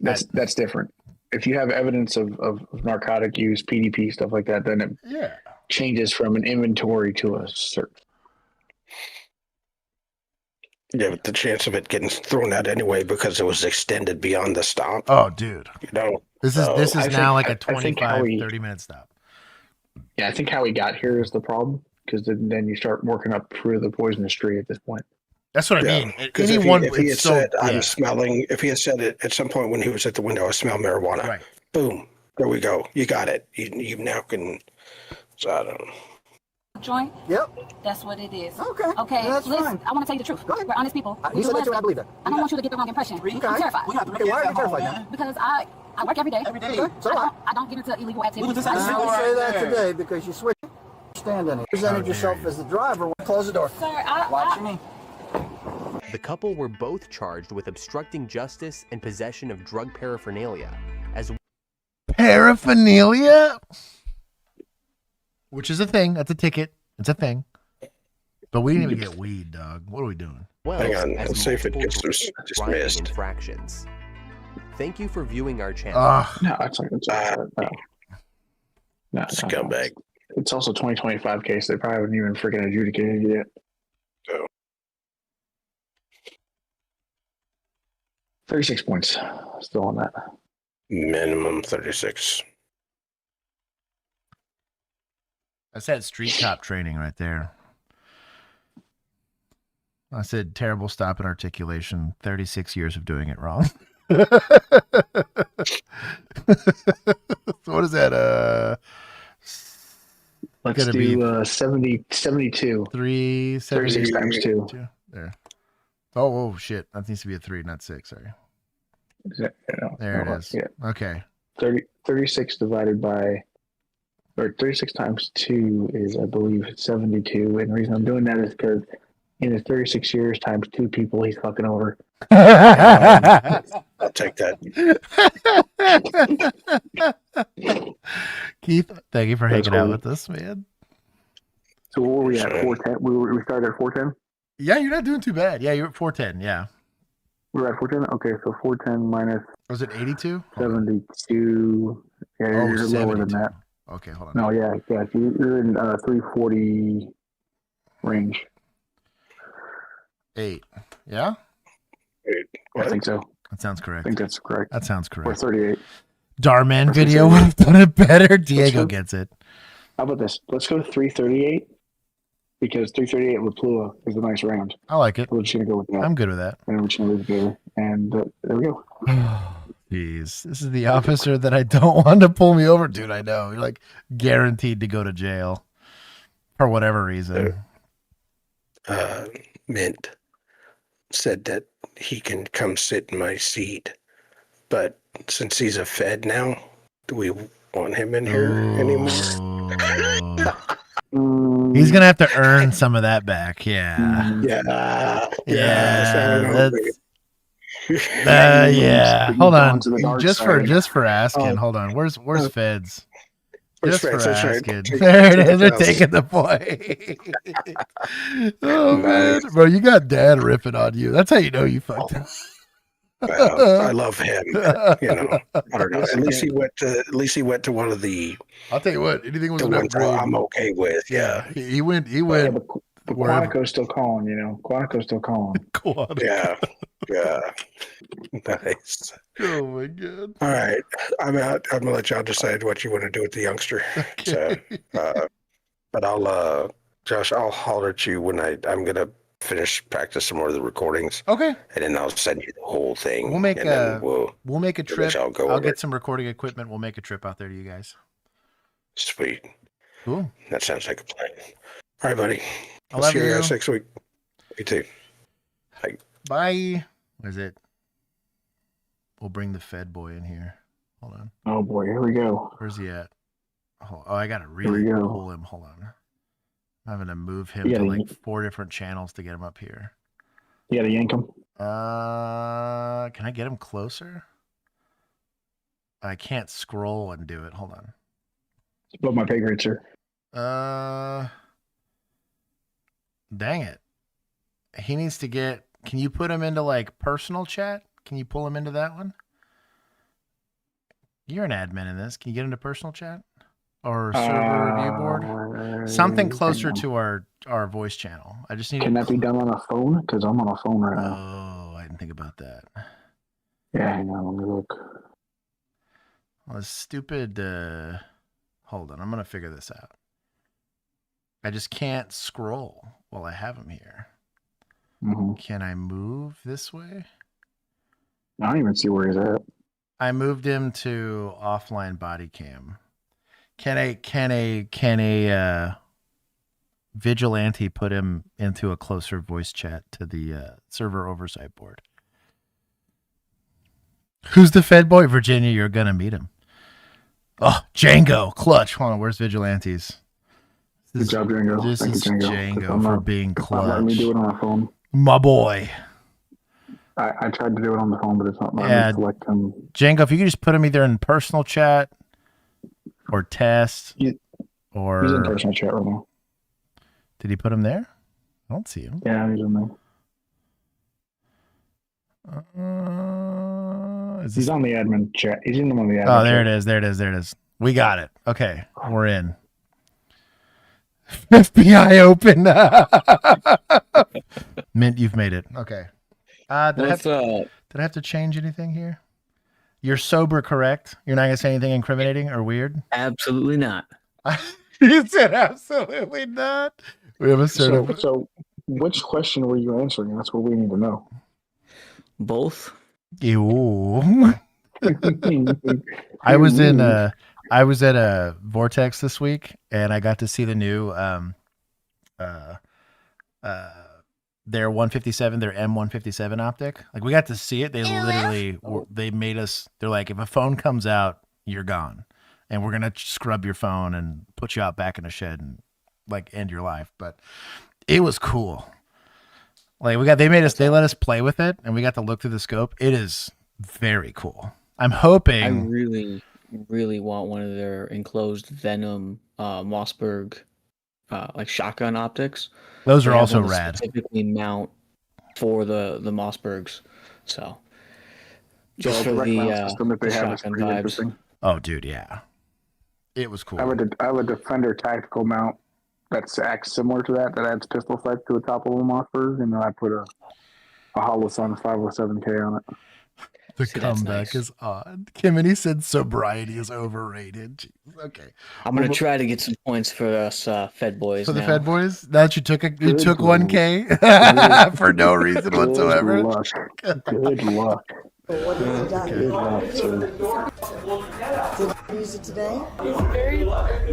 That's different. If you have evidence of narcotic use, PDP, stuff like that, then it changes from an inventory to a search. Yeah, but the chance of it getting thrown out anyway because it was extended beyond the stop. Oh, dude. You know, this is now like a 25, 30 minute stop. Yeah, I think how he got here is the problem, because then you start working up through the poisonous tree at this point. That's what I mean. Because if he had said, I'm smelling, if he had said it at some point when he was at the window, I smell marijuana. Right. Boom. There we go. You got it. You now can, so I don't know. joint? Yep. That's what it is. Okay. Okay. Yeah, that's listen, fine. I want to tell you the truth. We're honest people. You said that too, and I believe that. I don't want you to get the wrong impression. I'm terrified. Okay, why are you terrified now? Because I work every day. Okay, so I don't get into illegal activities. I didn't say that today because you switched. Stand in it. Presented yourself as the driver. Close the door. Sir, Watch me. The couple were both charged with obstructing justice and possession of drug paraphernalia. Paraphernalia? Which is a thing. That's a ticket. It's a thing. But we didn't even get weed, dog. What are we doing? Well, hang on. Let's see if it gets dismissed. Infractions. Thank you for viewing our channel. No, it's like no, scumbag. It's also 2025 case. They probably haven't even freaking adjudicated yet. So 36 points. Still on that. minimum 36. That's that street cop training right there. I said terrible stop and articulation. 36 years of doing it wrong. So what is that? Let's do 72. 36 times 2. There. Oh, shit. That needs to be a 3, not 6. Sorry. There it is. Yeah. Okay. 36 divided by, or 36 times 2 is, I believe, 72. And the reason I'm doing that is because in his 36 years times 2 people he's fucking over. I'll take that. Keith, thank you for hanging out with us, man. So what were we at? 410? We started at 410? Yeah, you're not doing too bad. Yeah, you're at 410. Yeah. We're at 410? Okay, so 410 minus. Was it 82? 72. Yeah, you're 72. lower than that. Okay, hold on. No, yeah. You're in 340 range. 8. Yeah? 8. I think so. That sounds correct. I think that's correct. That sounds correct. Or 38. Darman video would have done it better. Diego gets it. How about this? Let's go to 338 because 338 with Plua is a nice round. I like it. We're just going to go with that. I'm good with that. And we're just going to leave it there. And there we go. Jeez. This is the officer that I don't want to pull me over. Dude, I know. You're like guaranteed to go to jail for whatever reason. Mint said that he can come sit in my seat, but since he's a Fed now, do we want him in here anymore? He's gonna have to earn some of that back. Yeah. Yeah. Yeah. Hold on. Just for asking. Hold on. Where's Feds? Just for asking. There it is. They're taking the point. Oh man, bro, you got Dad ripping on you. That's how you know you fucked up. I love him. I don't know. At least he went to one of the. I'll tell you what. Anything was ones I'm okay with. Yeah. He went. But Quantico's still calling. Quantico's still calling. Yeah. Nice. Oh my god. All right, I'm out. I'm gonna let y'all decide what you want to do with the youngster. Okay. So, but I'll, Josh, I'll holler at you when I'm gonna finish practice some more of the recordings. Okay. And then I'll send you the whole thing. We'll make we'll make a trip. I'll get it. some recording equipment. We'll make a trip out there to you guys. Sweet. Cool. That sounds like a plan. All right, buddy. I I'll love see you you guys next week. You too. Bye. What is it? We'll bring the Fed boy in here. Hold on. Oh boy, here we go. Where's he at? Oh, I gotta really pull him. Hold on. I'm having to move him to like 4 different channels to get him up here. You gotta yank him. Can I get him closer? I can't scroll and do it. Hold on. It's above my pay grade, sir. Dang it. He needs to get. Can you put him into like personal chat? Can you pull him into that one? You're an admin in this. Can you get into personal chat or server review board? Something closer to our voice channel. I just need. Can that be done on a phone? Because I'm on a phone right now. Oh, I didn't think about that. Yeah, hang on. Let me look. Well, stupid. Hold on. I'm gonna figure this out. I just can't scroll while I have him here. Mm-hmm. Can I move this way? I don't even see where he's at. I moved him to offline body cam. Can a vigilante put him into a closer voice chat to the server oversight board? Who's the Fed boy, Virginia? You're gonna meet him. Oh, Django, clutch. Hold on, where's vigilantes? Good job, Django. This is Django for being clutch. Let me do it on my phone. My boy. I tried to do it on the phone, but it's not. Yeah, Django, if you could just put him either in personal chat or test, or he's in personal chat right now. Did he put him there? I don't see him. Yeah, he's in there. He's on the admin chat. He's in on the admin. Oh, there it is. There it is. We got it. Okay, we're in. FBI open. Mint, you've made it. Okay. Did I have to change anything here? You're sober, correct? You're not going to say anything incriminating or weird? Absolutely not. You said absolutely not. We have a certain... So which question were you answering? That's what we need to know. Both. Ew. I was at a Vortex this week, and I got to see the new their 157, their M157 optic. Like, we got to see it. They literally they made us. They're like, if a phone comes out, you're gone, and we're gonna scrub your phone and put you out back in a shed and like end your life. But it was cool. Like, they let us play with it, and we got to look through the scope. It is very cool. I'm hoping. I really, really want one of their enclosed Venom Mossberg like shotgun optics. Those are also rad. Specifically mount for the Mossbergs. So just for the shotgun vibes. Oh, dude, yeah. It was cool. I have a Defender tactical mount that's acts similar to that adds pistol sights to the top of a Mossberg, and then I put a Holosun 507K on it. The comeback is odd. Kimini said sobriety is overrated. Jeez. Okay. I'm gonna try to get some points for us Fed boys. For the now. Fed boys? That you took 1K for no reason whatsoever. Good luck. What has he done? Good luck, sir. Did he use it today? Very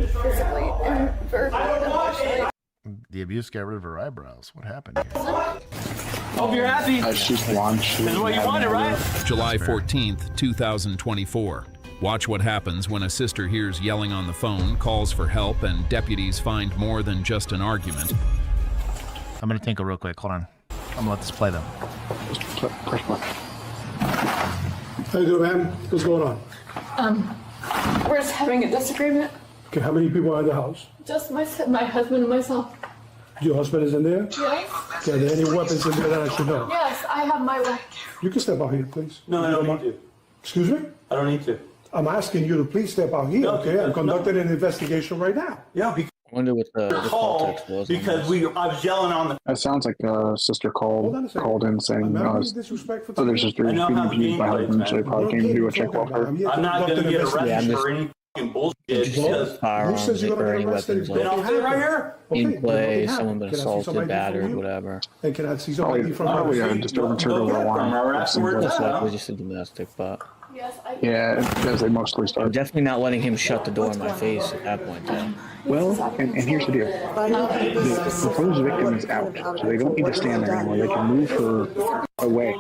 physically and verbally emotionally. The abuse got rid of her eyebrows. What happened here? Hope you're happy. She's blonde. This is what you wanted, right? July 14th, 2024. Watch what happens when a sister hears yelling on the phone, calls for help, and deputies find more than just an argument. I'm going to tinkle real quick. Hold on. I'm going to let this play, though. Press play. How you doing, ma'am? What's going on? We're just having a disagreement. Okay, how many people are in the house? Just my husband and myself. Your husband is in there? Yes. Okay, are there any weapons in there that I should know? Yes, I have my weapon. You can step out here, please. No, I don't need to. Excuse me? I don't need to. I'm asking you to please step out here, okay? I'm conducting an investigation right now. Yeah, because I wonder what the context was. Because I was yelling on the. That sounds like a sister called in saying, there's just being abused by husband, so they probably came to do a check welfare. I'm not going to get arrested for any fucking bullshit because firearms or any weapons then I'll sit right here. in play, someone been assaulted, battered, whatever. And can I see somebody from Probably a disturbance or Most likely just a domestic, but. Yes, I. Yeah, because they mostly I'm start. definitely not letting him shut the door in my face at that point, though. Well, and here's the deal. The proposed victim is out, so they don't need to stand there anymore. They can move her away,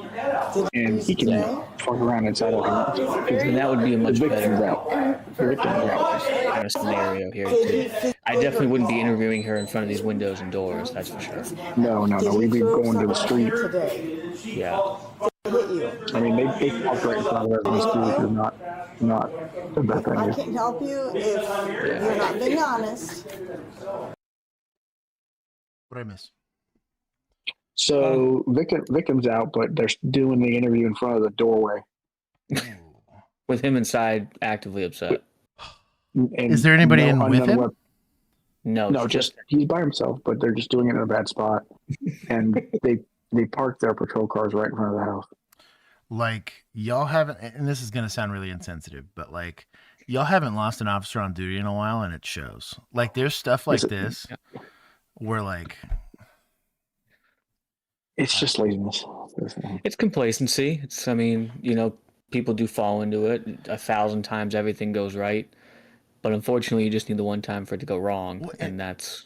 and he can fuck around inside of her. And that would be a much better out. The victim's out. kind of scenario here, too. I definitely wouldn't be interviewing her in front of these windows and doors, that's for sure. No. We'd be going to the street. Yeah. I mean, they park right in front of everyone's school, which is not the best I idea. can't help you if you're not being honest. What did I miss? So victim's out, but they're doing the interview in front of the doorway. With him inside, actively upset. Is there anybody in with him? No, just he's by himself, but they're just doing it in a bad spot, and they park their patrol cars right in front of the house. Like, y'all haven't, and this is going to sound really insensitive, but like, y'all haven't lost an officer on duty in a while, and it shows. Like, there's stuff like this where, like, it's just laziness. It's complacency. It's, I mean, people do fall into it 1,000 times. Everything goes right, but unfortunately, you just need the one time for it to go wrong, and that's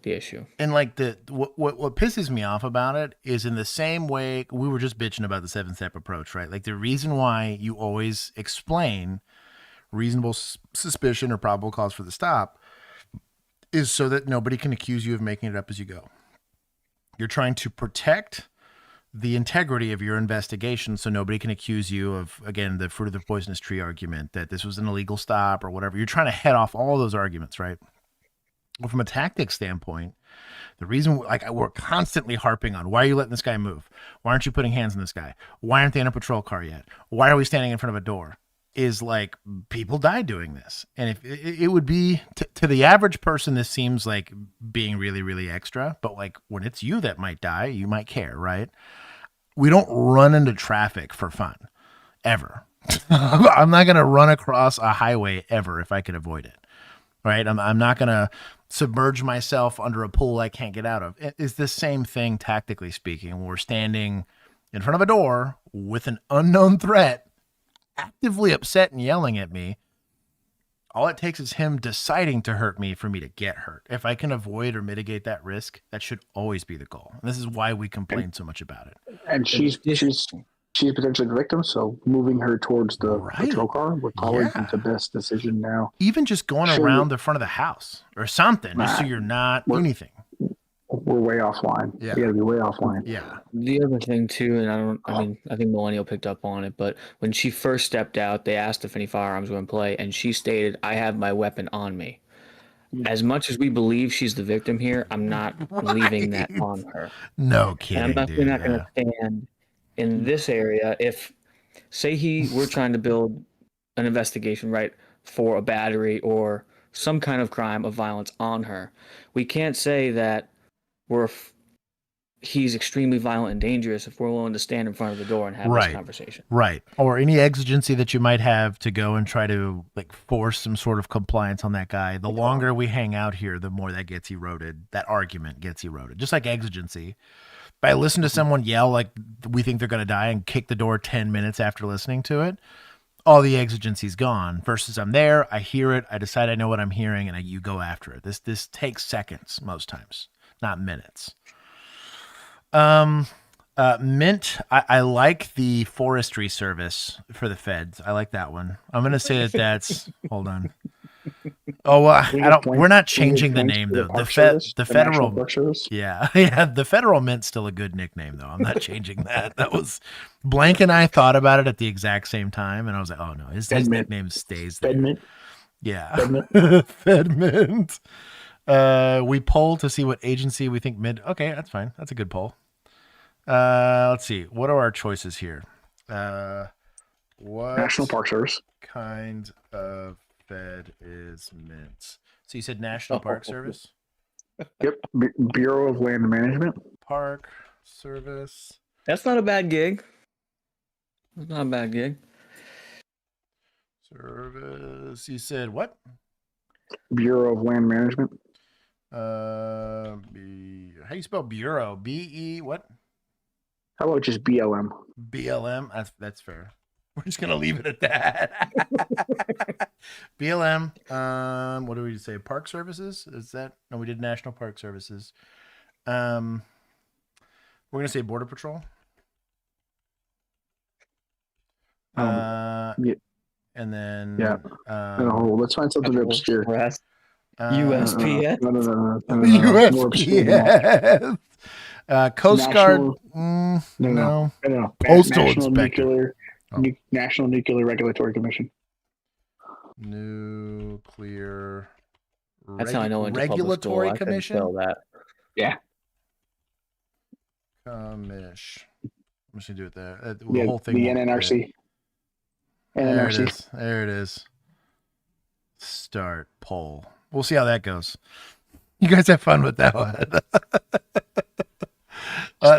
the issue. And like what pisses me off about it is, in the same way we were just bitching about the 7-step approach, right? Like, the reason why you always explain reasonable suspicion or probable cause for the stop is so that nobody can accuse you of making it up as you go. You're trying to protect the integrity of your investigation so nobody can accuse you of, again, the fruit of the poisonous tree argument, that this was an illegal stop or whatever. You're trying to head off all those arguments, right? Well, from a tactics standpoint, the reason, like, we're constantly harping on, why are you letting this guy move? Why aren't you putting hands on this guy? Why aren't they in a patrol car yet? Why are we standing in front of a door? is like people die doing this. And if it would be to the average person, this seems like being really, really extra. But like when it's you that might die, you might care, right? We don't run into traffic for fun ever. I'm not going to run across a highway ever if I can avoid it. Right. I'm not going to submerge myself under a pool I can't get out of. It's the same thing, tactically speaking, when we're standing in front of a door with an unknown threat, actively upset and yelling at me. All it takes is him deciding to hurt me for me to get hurt. If I can avoid or mitigate that risk, that should always be the goal. And this is why we complain so much about it. And she's potentially the victim, so moving her towards the patrol car would probably be the best decision now. Even just going around the front of the house or something, just so you're not anything. We're way offline. Yeah. We gotta be way offline. Yeah. The other thing too, and I think Millennial picked up on it, but when she first stepped out, they asked if any firearms were in play, and she stated, "I have my weapon on me." As much as we believe she's the victim here, I'm not leaving that on her. No kidding. And I'm definitely not going to stand in this area if, say, we're trying to build an investigation, right, for a battery or some kind of crime of violence on her. We can't say that he's extremely violent and dangerous if we're willing to stand in front of the door and have this conversation. Right. Or any exigency that you might have to go and try to like force some sort of compliance on that guy. The longer we hang out here, the more that gets eroded. That argument gets eroded. Just like exigency. If I listen to someone yell like we think they're going to die and kick the door 10 minutes after listening to it, all the exigency's gone. Versus I'm there, I hear it, I decide I know what I'm hearing, and you go after it. This takes seconds most times, not minutes. Mint, I like the forestry service for the feds. I like that one. I'm going to say that's, hold on. Oh, we're not changing the name though. The federal, the federal Mint's still a good nickname though. I'm not changing that. That was Blank and I thought about it at the exact same time. And I was like, oh no, his nickname stays there. Fedmint. Yeah. Fedmint. Fedmint. We poll to see what agency we think Mint. Okay, that's fine. That's a good poll. Let's see. What are our choices here? What National Park Service kind of Fed is Mint? So you said National Park Service? Yep. Bureau of Land Management. Park Service. That's not a bad gig. That's not a bad gig. Service. You said what? Bureau of Land Management. How do you spell bureau? B-E what? How about just BLM? BLM? That's fair. We're just gonna leave it at that. BLM. What do we say? Park Services? Is that? No, we did National Park Services. We're gonna say Border Patrol. Yeah. And then let's find something obscure. USPS. No. USPS. Coast Guard. No. Postal Inspector. National Nuclear Regulatory Commission. Nuclear. That's how I know. Regulatory Commission. That. Yeah. Commish. I'm just gonna do it there. The whole thing. The NNRC. There it is. Start poll. We'll see how that goes. You guys have fun with that one.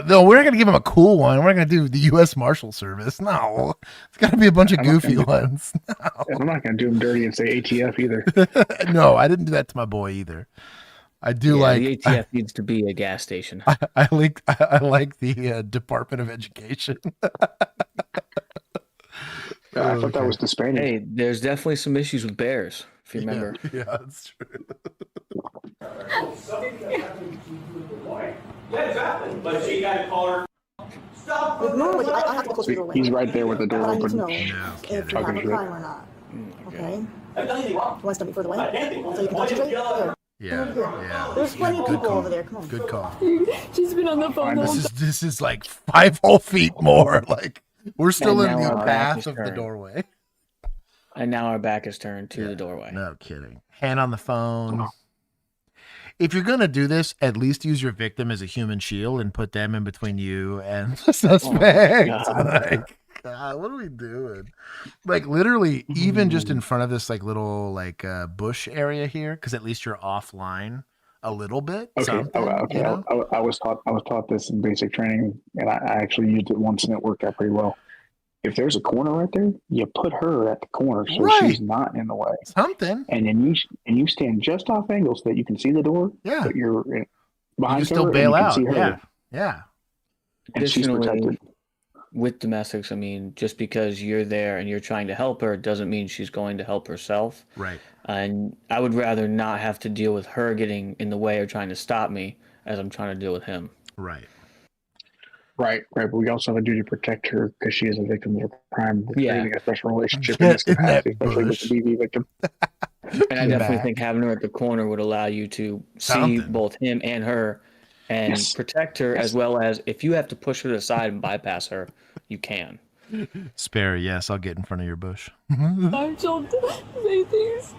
No, we're not going to give him a cool one. We're not going to do the U.S. Marshal Service. No. It's got to be a bunch of goofy ones. No. I'm not going to do him dirty and say ATF either. No, I didn't do that to my boy either. I do like... The ATF needs to be a gas station. I like the Department of Education. I thought that was the Spanish. Hey, there's definitely some issues with bears, if you remember. Yeah, that's true. Yeah, exactly. But she got to call her. Stop. Normally, I have to close the door. He's right there with the door open. Know if you have a crime or not. Okay. You want to step me further away so you can concentrate? Here. Yeah. There's plenty of people over there. Come on. Good call. She's been on the phone. This is like 5 whole feet more. Like we're still in the path of the doorway. And now our back is turned to the doorway. No kidding. Hand on the phone. If you're going to do this, at least use your victim as a human shield and put them in between you and the suspect. God, what are we doing? Like literally, even just in front of this like little like bush area here, because at least you're offline a little bit. Okay. Something, Okay. you know? I was taught this in basic training, and I actually used it once, and it worked out pretty well. If there's a corner right there, you put her at the corner so she's not in the way. Something. And then you stand just off angle so that you can see the door. Yeah. But you're You behind can still her bail and you out. can see her. Yeah. Yeah. And she's protected. With domestics, I mean, just because you're there and you're trying to help her doesn't mean she's going to help herself. Right. And I would rather not have to deal with her getting in the way or trying to stop me as I'm trying to deal with him. Right. Right. But we also have a duty to protect her because she is a victim of a crime. We're creating a special relationship in this capacity, especially with the BV victim. And I definitely think having her at the corner would allow you to see both him and her and protect her, as well as if you have to push her to the side and bypass her, you can. Spare, yes, I'll get in front of your bush. I don't say things.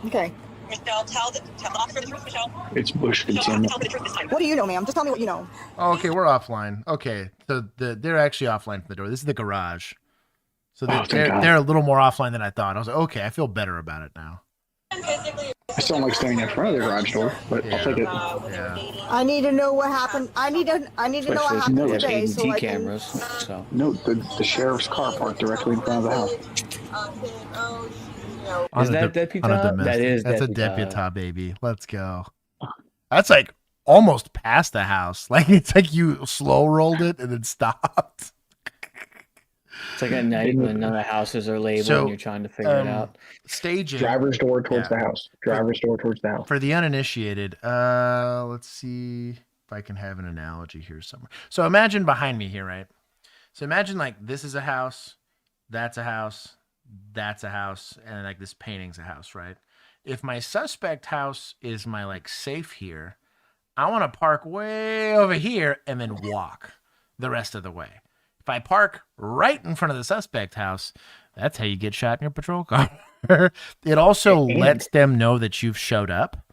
Okay. Michelle, tell the officer the truth, Michelle. It's bush concealment. Tell me the truth this time. What do you know, ma'am? Just tell me what you know. Oh, okay, we're offline. Okay, so they're actually offline from the door. This is the garage. So they're a little more offline than I thought. I was like, okay, I feel better about it now. I still don't like standing in front of the garage door, but I'll take it. I need to know what happened. I need to know what happened today. So I can... cameras. So no, the sheriff's car parked directly in front of the house. Is that deputy? That is. That's a deputy, baby. Let's go. That's like almost past the house. Like it's like you slow rolled it and then stopped. It's like at night when none of the houses are labeled and you're trying to figure it out. Staging. Driver's door towards the house. Driver's door towards the house. For the uninitiated, let's see if I can have an analogy here somewhere. So imagine behind me here, right? So imagine like this is a house, that's a house, that's a house, and like this painting's a house, right? If my suspect house is my like safe here, I want to park way over here and then walk the rest of the way. If I park right in front of the suspect house, that's how you get shot in your patrol car. It also lets them know that you've showed up.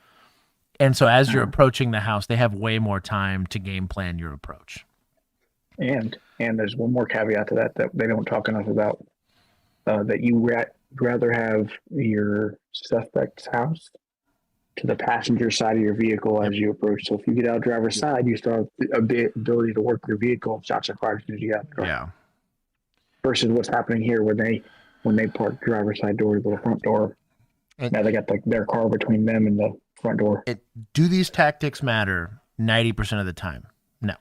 And so as you're approaching the house, they have way more time to game plan your approach. And there's one more caveat to that they don't talk enough about, that you rather have your suspect's house to the passenger side of your vehicle as you approach. So if you get out driver's side, you still have the ability to work your vehicle if shots are fired as soon as you get out the car. Yeah. Versus what's happening here when they park driver's side door to the front door. Now they got their car between them and the front door. Do these tactics matter 90% of the time? No.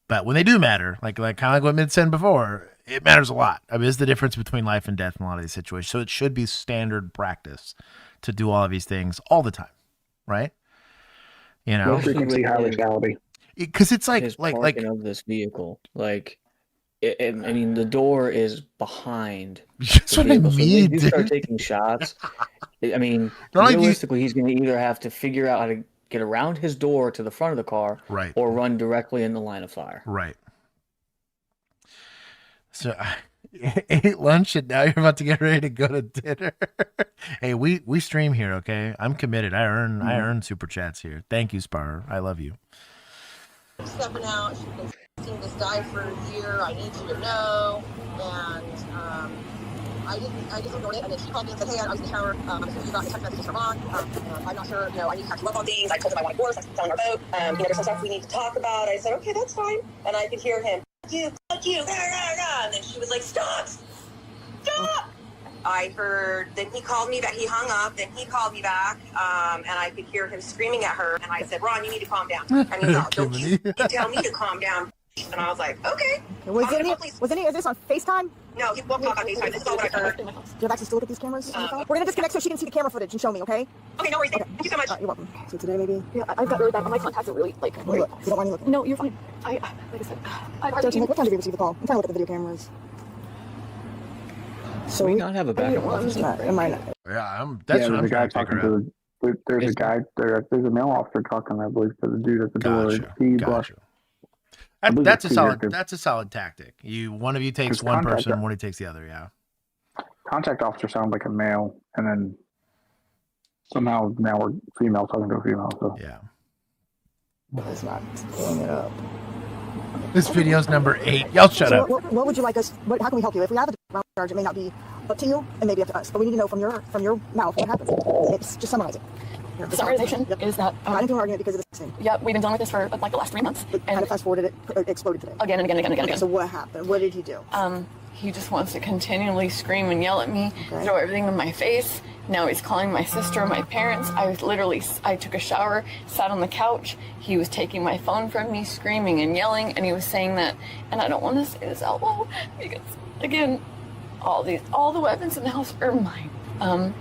But when they do matter, like kind of like what Mid said before, it matters a lot. I mean, it's the difference between life and death in a lot of these situations. So it should be standard practice to do all of these things all the time, right? You know, low frequency, high lethality. Because it's like of this vehicle, like. I mean, the door is behind. That's what I mean, so if you start taking shots, I mean, realistically, he's going to either have to figure out how to get around his door to the front of the car, right, or run directly in the line of fire. Right. So I ate lunch and now you're about to get ready to go to dinner. Hey, we stream here, okay? I'm committed. I earn super chats here. Thank you, Spar. I love you. Stepping out. She's been seeing this guy for a year. I need you to know. And I just ignored it. And then she called me and said, hey, I was in the shower. I'm assuming you got the text messages from Ron. I'm not sure. I need to catch you up on things. I told him I wanted divorce. I'm selling our boat. There's some stuff we need to talk about. I said, okay, that's fine. And I could hear him, fuck you. And then she was like, stop. I heard, then he called me back, he hung up, then he called me back, and I could hear him screaming at her, and I said, Ron, you need to calm down. And he's like, don't you tell me to calm down. And I was like, okay. Was any of this on FaceTime? No, he won't talk on FaceTime. This is all what I heard. Do you have access to look at these cameras? We're going to disconnect so she can see the camera footage and show me, okay? Okay, no worries. Thank you so much. You're welcome. So today maybe? Yeah, I've got really bad. My contacts are really, like... You don't mind me looking? No, you're fine. Like I said, what time did you receive the call? I'm trying to look at the video cameras. So we not have a backup. Yeah, that's what I'm guy talking to. There's a guy there. There's a male officer talking, I believe, to the dude at the door. That's a solid. That's a solid tactic. One of you takes one person, one of you takes the other. Yeah. Contact officer sounds like a male, and then somehow now we're female talking to a female. So yeah. It's not pulling it up. happened. This video's number 8. Y'all shut So up. what would you like us? How can we help you? If we have a ground charge, it may not be up to you, and maybe up to us. But we need to know from your mouth what happened. It's just summarize it. The summarization is that I didn't do an argument because of this thing. Yeah, we've been dealing with this for like the last 3 months. And kind of fast forwarded it exploded today. Again and again and again and again. So what happened? What did he do? He just wants to continually scream and yell at me, throw everything in my face. Now he's calling my sister, my parents. I took a shower, sat on the couch. He was taking my phone from me, screaming and yelling, and he was saying that, and I don't want to say this out loud because, again, all the weapons in the house are mine.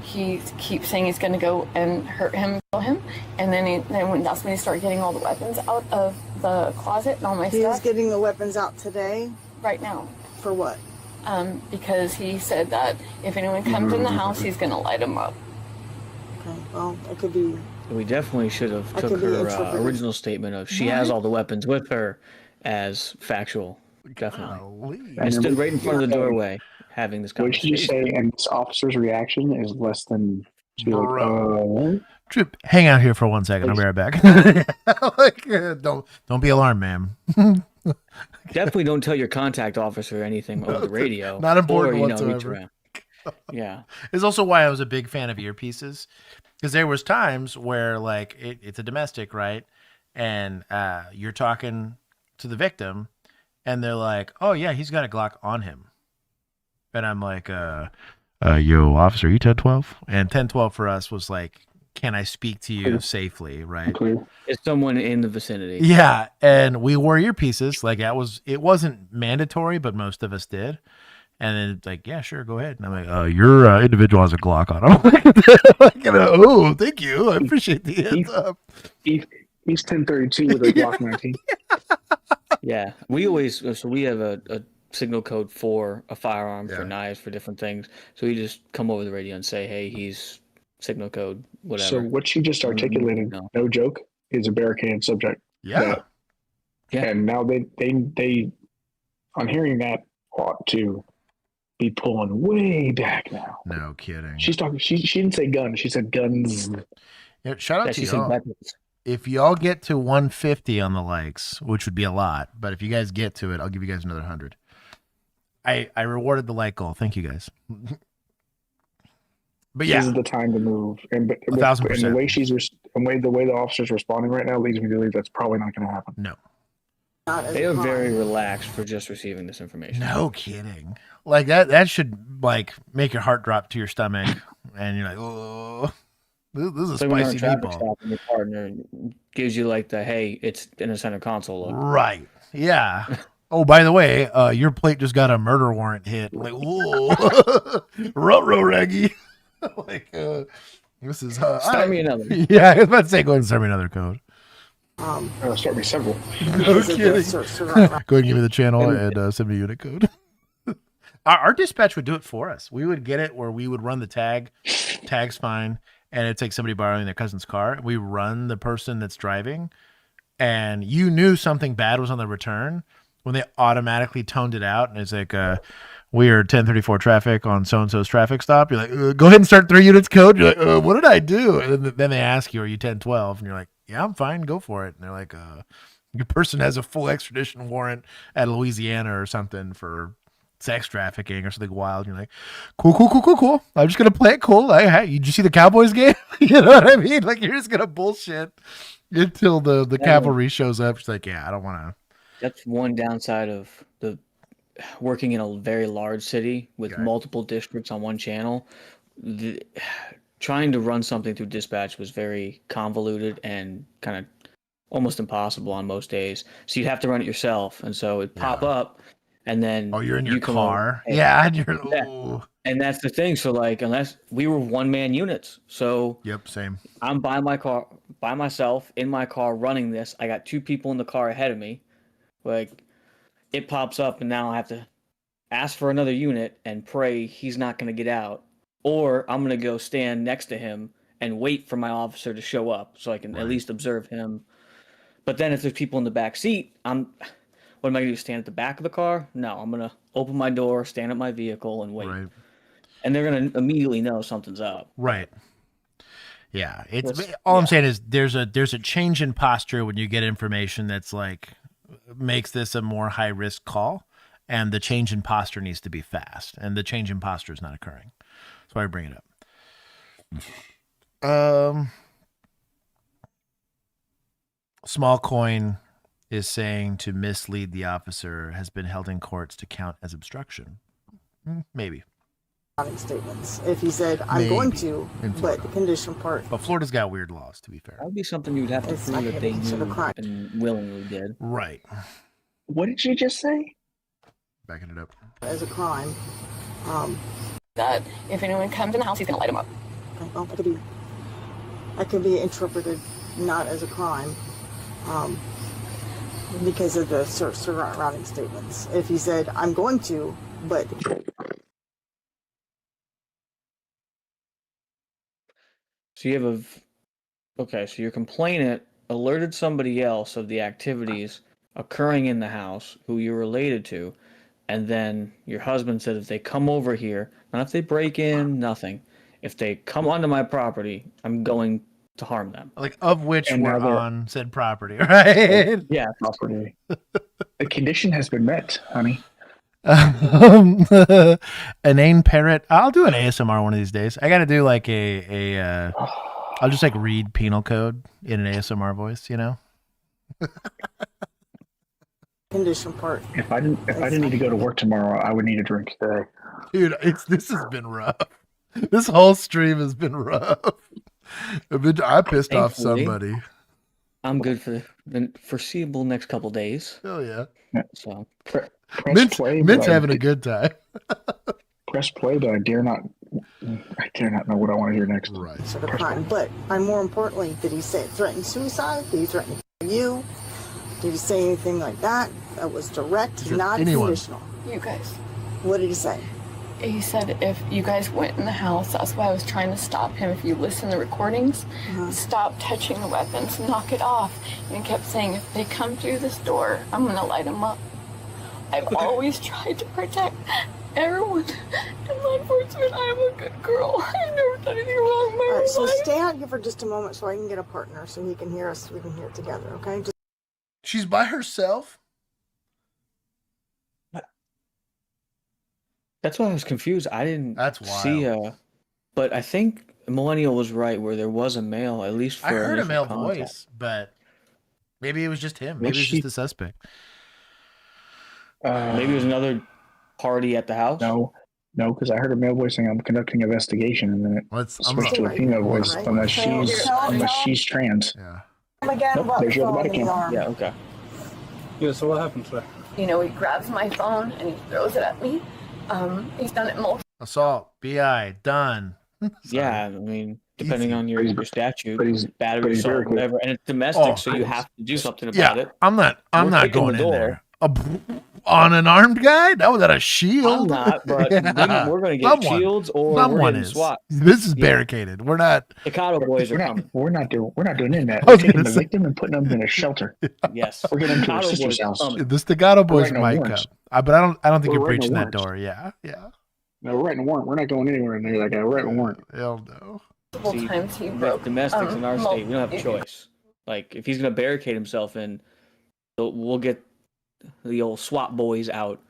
He keeps saying he's going to go and hurt him, kill him, and then that's when he started getting all the weapons out of the closet and all my stuff. He's getting the weapons out today? Right now. For what? Because he said that if anyone comes in the house, he's going to light them up. Okay, well, it could be... We definitely should have took her original statement of she has all the weapons with her as factual. Definitely. I stood right in front of the doorway having this conversation. What should you say? And this officer's reaction is less than... Trip, hang out here for 1 second. I'll be right back. Don't be alarmed, ma'am. Definitely don't tell your contact officer anything over the radio. Not important or, whatsoever. Reach around. Yeah. It's also why I was a big fan of earpieces, because there was times where like it's a domestic, right? And you're talking to the victim and they're like, oh yeah, he's got a Glock on him. And I'm like, yo, officer, you 10-12? And 10-12 for us was like, can I speak to you safely, right? Is someone in the vicinity? Yeah, and we wore earpieces. Like it wasn't mandatory, but most of us did. And then it's like, yeah, sure, go ahead. And I'm like, your individual has a Glock on him. Oh, thank you. I appreciate the heads up. He's 1032 with a Glock 19. Yeah, we have a signal code for a firearm, for knives, for different things. So we just come over the radio and say, hey, he's signal code, whatever. So what you just articulated, no joke, is a barricaded subject. Yeah. And now they on hearing that ought to be pulling way back now. No kidding. She's talking. She didn't say gun. She said guns. Yeah, shout out to y'all. If y'all get to 150 on the likes, which would be a lot, but if you guys get to it, I'll give you guys another 100. I rewarded the like goal. Thank you guys. But yeah, this is the time to move. And 1,000%. And the way the way the officer's responding right now leads me to believe that's probably not going to happen. No. They are very relaxed for just receiving this information. No kidding. Like that should like make your heart drop to your stomach, and you're like, oh, this is a spicy meatball. And your partner gives you like the hey, it's in a center console look. Right. Yeah. Oh, by the way, your plate just got a murder warrant hit. Like, whoa, ruh-roh, Reggie. Like, this is start me another. Yeah, I was about to say, go ahead and start me another code. Start me several. No kidding. Go ahead and give me the channel and send me a unit code. Our dispatch would do it for us. We would get it where we would run the tag's fine, and it's like somebody borrowing their cousin's car. We run the person that's driving, and you knew something bad was on the return when they automatically toned it out, and it's like, we are 1034 traffic on so-and-so's traffic stop. You're like, go ahead and start 3 units code. You're like, what did I do? And then they ask you, are you 1012? And you're like, yeah, I'm fine. Go for it. And they're like, your person has a full extradition warrant at Louisiana or something for sex trafficking or something wild. And you're like, cool. I'm just going to play it cool. Did you see the Cowboys game? You know what I mean? Like, you're just going to bullshit until the cavalry shows up. She's like, yeah, I don't want to. That's one downside of the working in a very large city with multiple districts on one channel. Trying to run something through dispatch was very convoluted and kind of almost impossible on most days. So you'd have to run it yourself, and so it'd pop up, and then you're in your car. And that's the thing. So like, unless we were one-man units, so same. I'm by my car, by myself in my car running this. I got 2 people in the car ahead of me, like. It pops up, and now I have to ask for another unit and pray he's not going to get out, or I'm going to go stand next to him and wait for my officer to show up so I can at least observe him. But then if there's people in the back seat, what am I going to do, stand at the back of the car? No, I'm going to open my door, stand at my vehicle, and wait. Right. And they're going to immediately know something's up. Right. Yeah. I'm saying is there's a change in posture when you get information that's like, makes this a more high risk call, and the change in posture needs to be fast, and the change in posture is not occurring. That's why I bring it up. Small Coin is saying to mislead the officer has been held in courts to count as obstruction. Maybe. Statements. If he said, I'm going to, but the condition part. But Florida's got weird laws, to be fair. That would be something you'd have to prove that they knew and willingly did. Right. What did you just say? Backing it up. As a crime. That if anyone comes in the house, he's going to light them up. Okay, well, that could be interpreted not as a crime because of the surrounding statements. If he said, I'm going to, but... So you have so your complainant alerted somebody else of the activities occurring in the house who you're related to, and then your husband said if they come over here, not if they break in, nothing. If they come onto my property, I'm going to harm them. Like, of which we're on said property, right? Yeah. Property. The condition has been met, honey. Inane parrot. I'll do an ASMR one of these days. I got to do like I'll just like read penal code in an ASMR voice, you know? Condition part. If I didn't need to go to work tomorrow, I would need a drink today. Dude, this has been rough. This whole stream has been rough. I pissed off somebody. I'm good for the foreseeable next couple days. Hell yeah. So Mint's having a good time. Press play, but I dare not know what I want to hear next. Right. Sort of crime. But more importantly, did he say threaten suicide? Did he threaten you? Did he say anything like that? That was direct, not conditional. You guys. What did he say? He said if you guys went in the house, that's why I was trying to stop him. If you listen to the recordings, stop touching the weapons, knock it off. And he kept saying, if they come through this door, I'm going to light them up. I've always tried to protect everyone in law enforcement. I'm a good girl. I've never done anything wrong in my life. So stay out here for just a moment so I can get a partner so he can hear us. We can hear it together, okay? She's by herself? That's why I was confused. I didn't That's wild. see but I think Millennial was right where there was a male, at least for I heard a male contact. voice, but maybe it was just him. Maybe it was just the suspect. Maybe it was another party at the house. No, because I heard a male voice saying I'm conducting an investigation, and then it switched to a female voice unless she's trans. Yeah. Again, Nope, there's your bodycam. Yeah, okay. Yeah, so what happened today? You know, he grabs my phone and he throws it at me. He's done it multiple. Assault, BI, done. Yeah, I mean, depending on your statute, battery, he's assault, whatever, and it's domestic, so you have to do something about it. I'm not going in there. On an armed guy? That was at a shield. I'm not, but we're going to get shields or someone we're is. SWAT. This is barricaded. We're not. The Cotto boys are coming. We're not doing that. We're taking the victim and putting them in a shelter. Yes. We're getting to our sister's house. The Staccato boys might come. But I don't think you're breaching that door. Yeah. No, we're writing a warrant. We're not going anywhere in there. Like we're writing a warrant. Hell no. Multiple times he broke. Domestics in our state, we don't have a choice. Like if he's going to barricade himself in, we'll get the old SWAT boys out.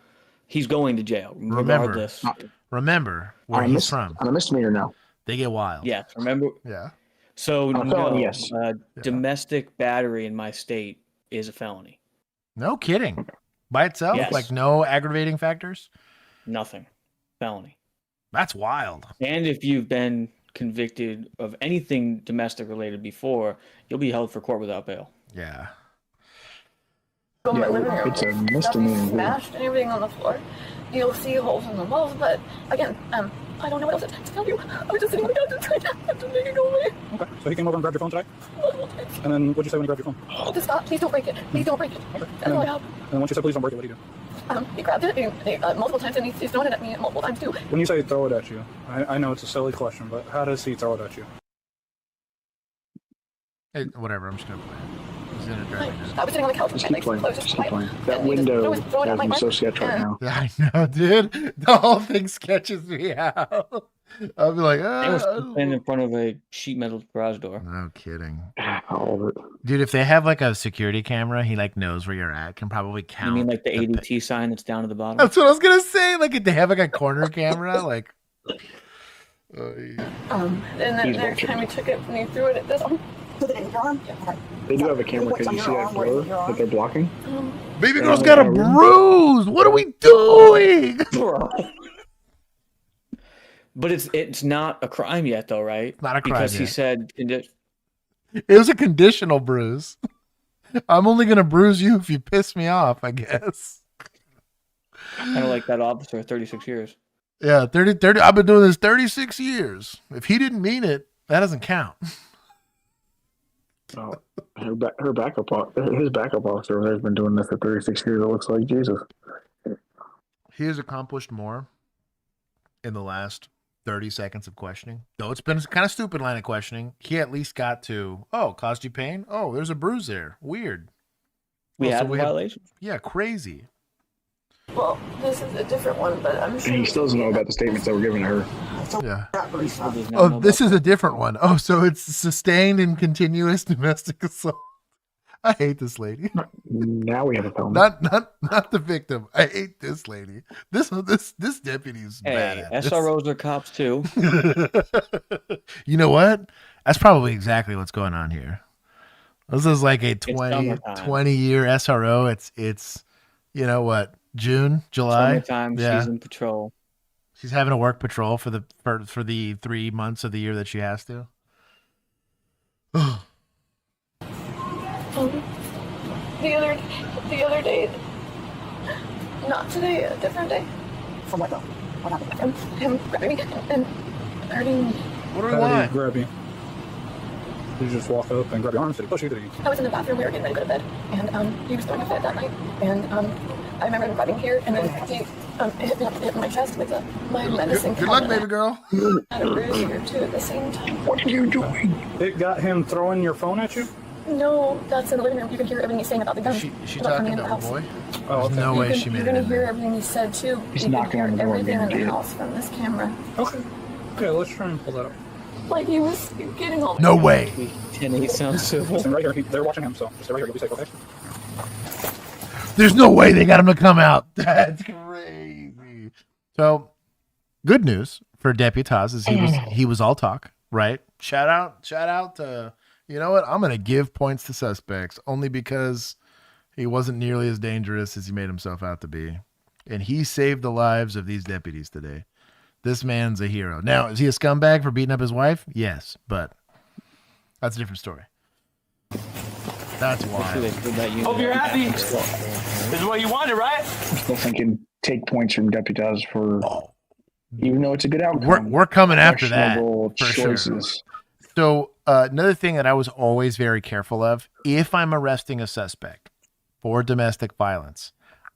He's going to jail. Remember where he's from. On a misdemeanor now. They get wild. Yeah, remember? Yeah. So yes. Domestic battery in my state is a felony. No kidding. By itself? Yes. Like no aggravating factors? Nothing. Felony. That's wild. And if you've been convicted of anything domestic related before, you'll be held for court without bail. Yeah. Go in my living room. It's a Stuff misdemeanor. smashed and everything on the floor. You'll see holes in the walls, but again, I don't know what else to tell you. I was just sitting on the couch and trying to make it go away. Okay, so he came over and grabbed your phone today? Multiple times. And then what'd you say when he grabbed your phone? Oh, just stop. Please don't break it. Please don't break it. Okay. That's all I have. And then once you said please don't break it, what did he do? He grabbed it multiple times and he's thrown it at me multiple times too. When you say throw it at you, I know it's a silly question, but how does he throw it at you? Hey, whatever, I'm just going to play it. He's going to drive me. I was sitting on the couch Just and keep playing. That window has me so sketched right now. Yeah, I know, dude. The whole thing sketches me out. I'll be like, They was standing in front of a sheet metal garage door. No kidding. All of it. Dude, if they have like a security camera, he like knows where you're at, can probably count. You mean like the ADT sign that's down at the bottom? That's what I was gonna say. Like if they have like a corner camera, like. And then the next time he took it and he threw it at this. They do have a camera because you see that blur that they're blocking. Baby girl's got a bruise. What are we doing? But it's not a crime yet, though, right? Not a crime because he yet. said It was a conditional bruise. I'm only gonna bruise you if you piss me off, I guess. kind of like that officer, 36 years. Yeah, 30. I've been doing this 36 years. If he didn't mean it, that doesn't count. Oh, his backup officer has been doing this for 36 years. It looks like Jesus. He has accomplished more in the last 30 seconds of questioning. Though it's been a kind of stupid line of questioning, he at least got to, caused you pain? Oh, there's a bruise there. Weird. We had a violation? Yeah, crazy. Well, this is a different one, but I'm sure. And he still doesn't know about the statements that were given to her. Yeah. Oh, this is a different one. Oh, so it's sustained and continuous domestic assault. I hate this lady. Now we have a felony. Not the victim. I hate this lady. This deputy's bad at this. SROs are cops too. You know what? That's probably exactly what's going on here. This is like a 20-year SRO. It's you know what? June, July. Summertime, yeah. she's in patrol. She's having to work patrol for the 3 months of the year that she has to. The other day, not today, a different day. From what though? What happened? Him grabbing me and hurting me. What do we want? Grab you. Did you just walk up and grab your arms? Did he push you? Did he? I was in the bathroom. We were getting ready to go to bed, and he was throwing a fit that night. And I remember him grabbing here, and then he hit my chest with my medicine. Good luck, baby girl. Had a bruise here too at the same time. What are you doing? It got him throwing your phone at you? No, that's in the living room. You can hear everything he's saying about the gun. She about talking coming in to the her house. boy? Oh, there's no way she made it. You're gonna hear everything he said too. He's you knocking can on the hear door everything again, in the dude. house from this camera. Okay. Okay, let's try and pull that up. Like he was getting all. No way. And he sounds so. Listen right here. They're watching him, so just stay right here. You'll be safe, okay? There's no way they got him to come out. That's crazy. So, good news for Deputy Taz is he was all talk, right? Shout out to, you know what? I'm gonna give points to suspects only because he wasn't nearly as dangerous as he made himself out to be, and he saved the lives of these deputies today. This man's a hero. Now, is he a scumbag for beating up his wife? Yes, but that's a different story. That's why. Hope you're happy. This is what you wanted, right? I'm still thinking take points from deputies for, even though it's a good outcome. We're coming after that for choices. Sure. So another thing that I was always very careful of, if I'm arresting a suspect for domestic violence,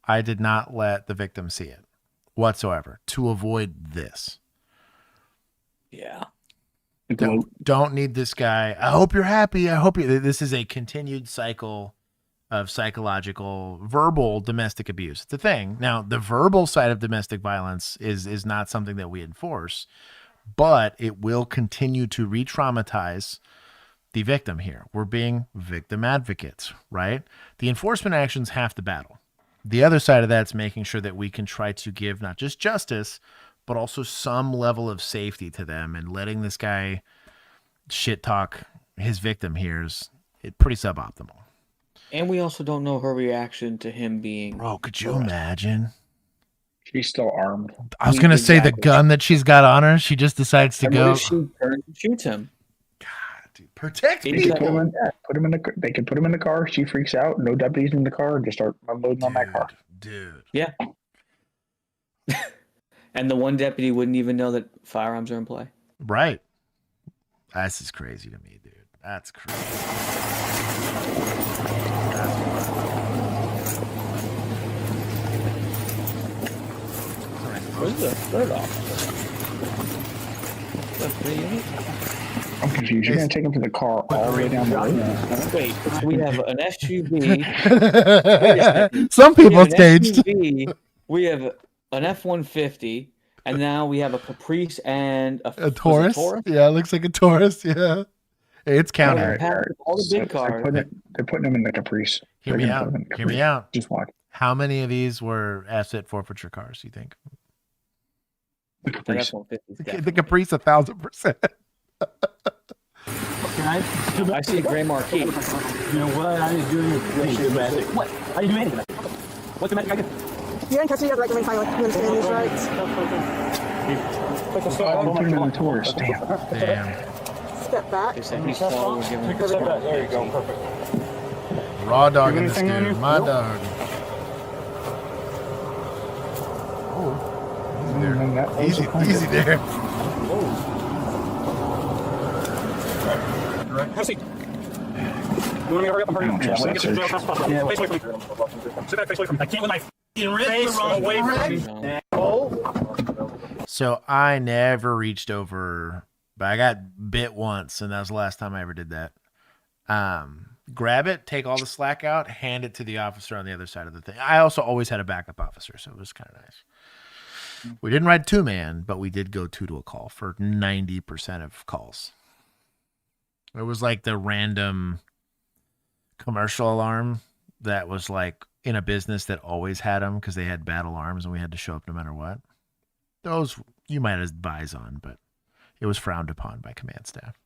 I did not let the victim see it whatsoever to avoid this. Yeah. Don't need this guy. I hope you're happy. I hope you. This is a continued cycle of psychological, verbal domestic abuse. It's a thing. Now, the verbal side of domestic violence is not something that we enforce, but it will continue to re-traumatize the victim here. We're being victim advocates, right? The enforcement actions have to battle. The other side of that's making sure that we can try to give not just justice, but also some level of safety to them, and letting this guy shit talk his victim here is pretty suboptimal. And we also don't know her reaction to him being. Bro, could you imagine? She's still armed. I was going to say the gun that she's got on her, she just decides to go. What if she turns and shoots him? God, dude, protect me. They could put him in the car. She freaks out. No deputies in the car. Just start unloading on that car. Dude. Yeah. And the one deputy wouldn't even know that firearms are in play. Right. That's just crazy to me, dude. That's crazy. Where's the third officer? I'm confused. You're going to take him to the car all the way down the road? Wait, we have an SUV. Some people staged. SUV, we have an F-150. And now we have a Caprice and a Taurus. Yeah, it looks like a Taurus. Yeah. Hey, it's counted. All the big cars. They're putting them in the Caprice. Hear me out. Hear me out. Just watch. How many of these were asset forfeiture cars, you think? The Caprice. The Caprice, 1,000%. I see a gray marquee. You know what? I didn't do anything. What? I didn't do anything. What's the magic I did? You're in custody of right to remain silent. You understand these rights? I'm putting them on tours. Damn. Step back. Take a step back. There you go. Perfect. Raw dog in this dude. My dog. Oh. Easy there. Have a seat. You want me to hurry up and hurry up? Yeah, get to jail as fast as possible. Face away from me. Sit back, face away from me. I can't with my face away from me. So I never reached over, but I got bit once, and that was the last time I ever did that. Grab it, take all the slack out, hand it to the officer on the other side of the thing. I also always had a backup officer, so it was kind of nice. We didn't ride 2-man, but we did go 2 to a call for 90% of calls. It was like the random commercial alarm that was like in a business that always had them because they had bad alarms and we had to show up no matter what. Those you might advise on, but it was frowned upon by command staff.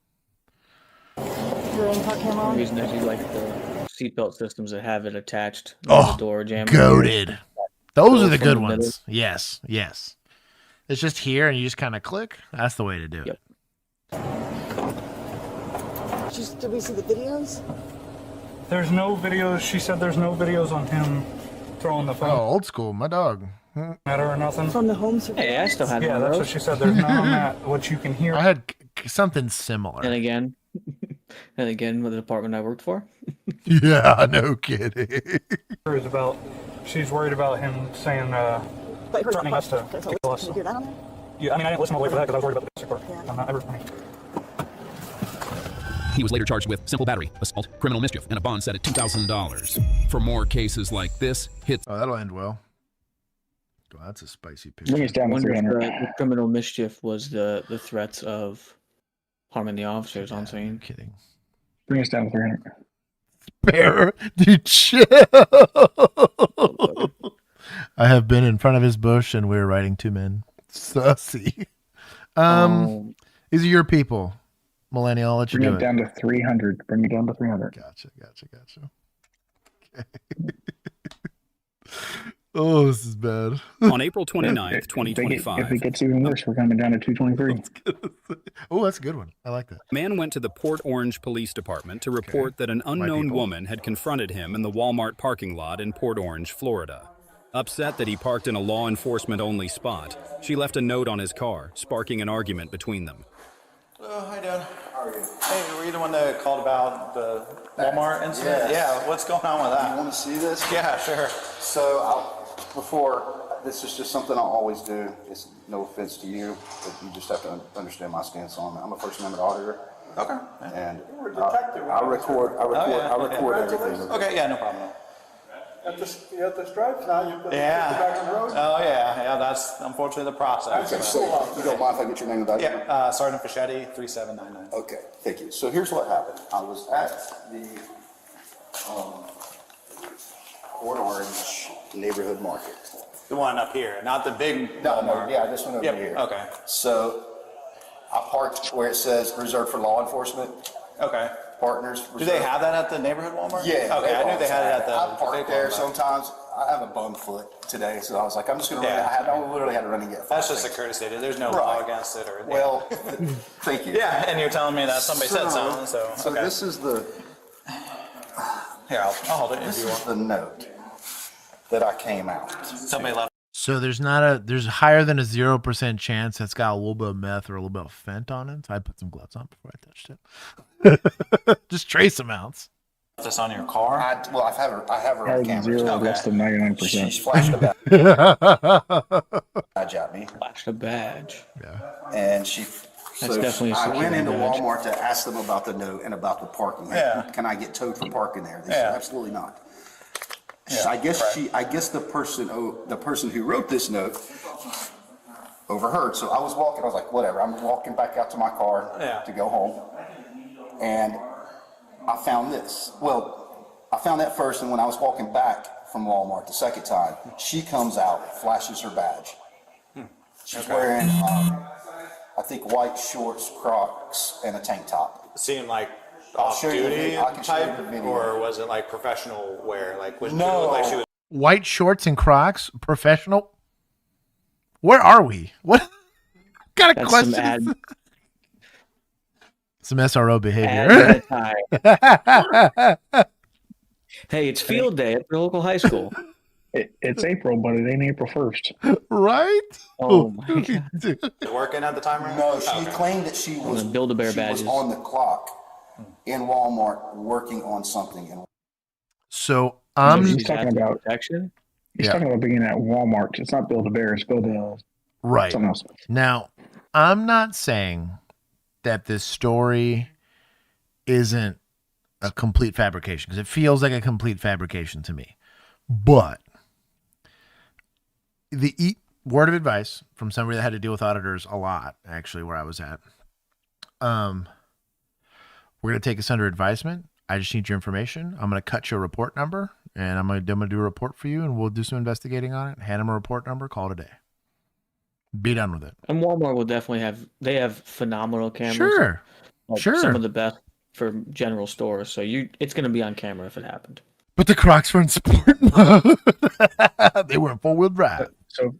The reason is you like the seatbelt systems that have it attached to the door jammer. Goated. Those are the good ones. Yes. It's just here and you just kind of click. That's the way to do it. Did we see the videos? There's no videos. She said there's no videos on him throwing the phone. Oh, old school. My dog. Matter or nothing. From the home surveillance? Hey, I still have Yeah, that's what she said. There's none on that. What you can hear. I had something similar. And again, with the department I worked for. Yeah, no kidding. She's worried about him saying, threatening us to kill us. Can you hear that on there? Yeah, I mean, I didn't listen all the way for that because I was worried about the district court. I'm not ever funny. He was later charged with simple battery, assault, criminal mischief, and a bond set at $2,000. For more cases like this, hit. Oh, that'll end well. Oh, that's a spicy picture. Bring us down to 300. The criminal mischief was the threats of harming the officers on scene. I'm kidding. Bring us down to 300. Bear, dude, chill. I have been in front of his bush and we were riding 2 men. Sussy. These are your people. Millennial, I'll let you do it. Bring it down to 300. Bring it down to 300. Gotcha. Okay. Oh, this is bad. On April 29th, 2025. If it gets even worse, we're coming down to 223. Oh, that's a good one. I like that. A man went to the Port Orange Police Department to report that an unknown woman had confronted him in the Walmart parking lot in Port Orange, Florida. Upset that he parked in a law enforcement-only spot, she left a note on his car, sparking an argument between them. Hi, Dad. How are you? Hey, were you the one that called about the Walmart incident? Yes. Yeah, what's going on with that? You want to see this? Yeah, sure. So, this is just something I'll always do. It's no offense to you, but you just have to understand my stance on it. I'm a First Amendment auditor. Okay. And You're a detective. I record everything. Okay, yeah, no problem. At the stripes now, you put Yeah. the back on the road? Oh, yeah, that's unfortunately the process. Okay, so you don't mind if I get your name without you? Yeah, Sergeant Fischetti, 3799. Okay, thank you. So here's what happened. I was at the Port Orange neighborhood market. The one up here, not the big Walmart. Yeah, this one over here. Okay. So I parked where it says reserved for law enforcement. Okay. Partners. Do they have that at the neighborhood Walmart? Yeah. Okay, I knew they had it at the. I park there sometimes. I have a bum foot today, so I was like, I'm just going to run it. I literally had to run and get it. That's just a courtesy. There's no law against it or. Well, thank you. Yeah, and you're telling me that somebody said something, so. So this is the. Here, I'll hold it. This is the note that I came out. Somebody left. So there's higher than a 0% chance that's got a little bit of meth or a little bit of fent on it. So I put some gloves on before I touched it. Just trace amounts. This on your car? I have her on camera. Zero, less than 99%. She's flashed a badge at me. Flashed a badge. Yeah. And That's definitely a I went security into badge. Walmart to ask them about the note and about the parking. Yeah. Can I get towed for parking there? They said absolutely not. I guess the person who wrote this note overheard. So I was walking, I was like, whatever, I'm walking back out to my car to go home. And I found this. Well, I found that first, and when I was walking back from Walmart the second time, she comes out, flashes her badge. She's wearing, I think, white shorts, Crocs, and a tank top. Seemed like off-duty type, or was it like professional wear? Like, was it like she was White shorts and Crocs, professional. Where are we? What kind of questions? Some SRO behavior. Hey, it's field day at the local high school. It's April, but it ain't April 1st. Right? Oh my God. working at the time, right? No, she claimed that she was Build-A-Bear she badges. was on the clock in Walmart working on something. And So he's talking about protection. He's talking about being at Walmart. It's not Build-A-Bear. It's right. something else. Now, I'm not saying that this story isn't a complete fabrication, because it feels like a complete fabrication to me. But the word of advice from somebody that had to deal with auditors a lot, actually, where I was at, we're going to take this under advisement. I just need your information. I'm going to cut you a report number, and I'm going to do a report for you, and we'll do some investigating on it. Hand them a report number, call it a day. Be done with it. And Walmart will definitely they have phenomenal cameras. Sure. Sure. Some of the best for general stores. So it's going to be on camera if it happened. But the Crocs were in sport mode. They were in four-wheel drive. So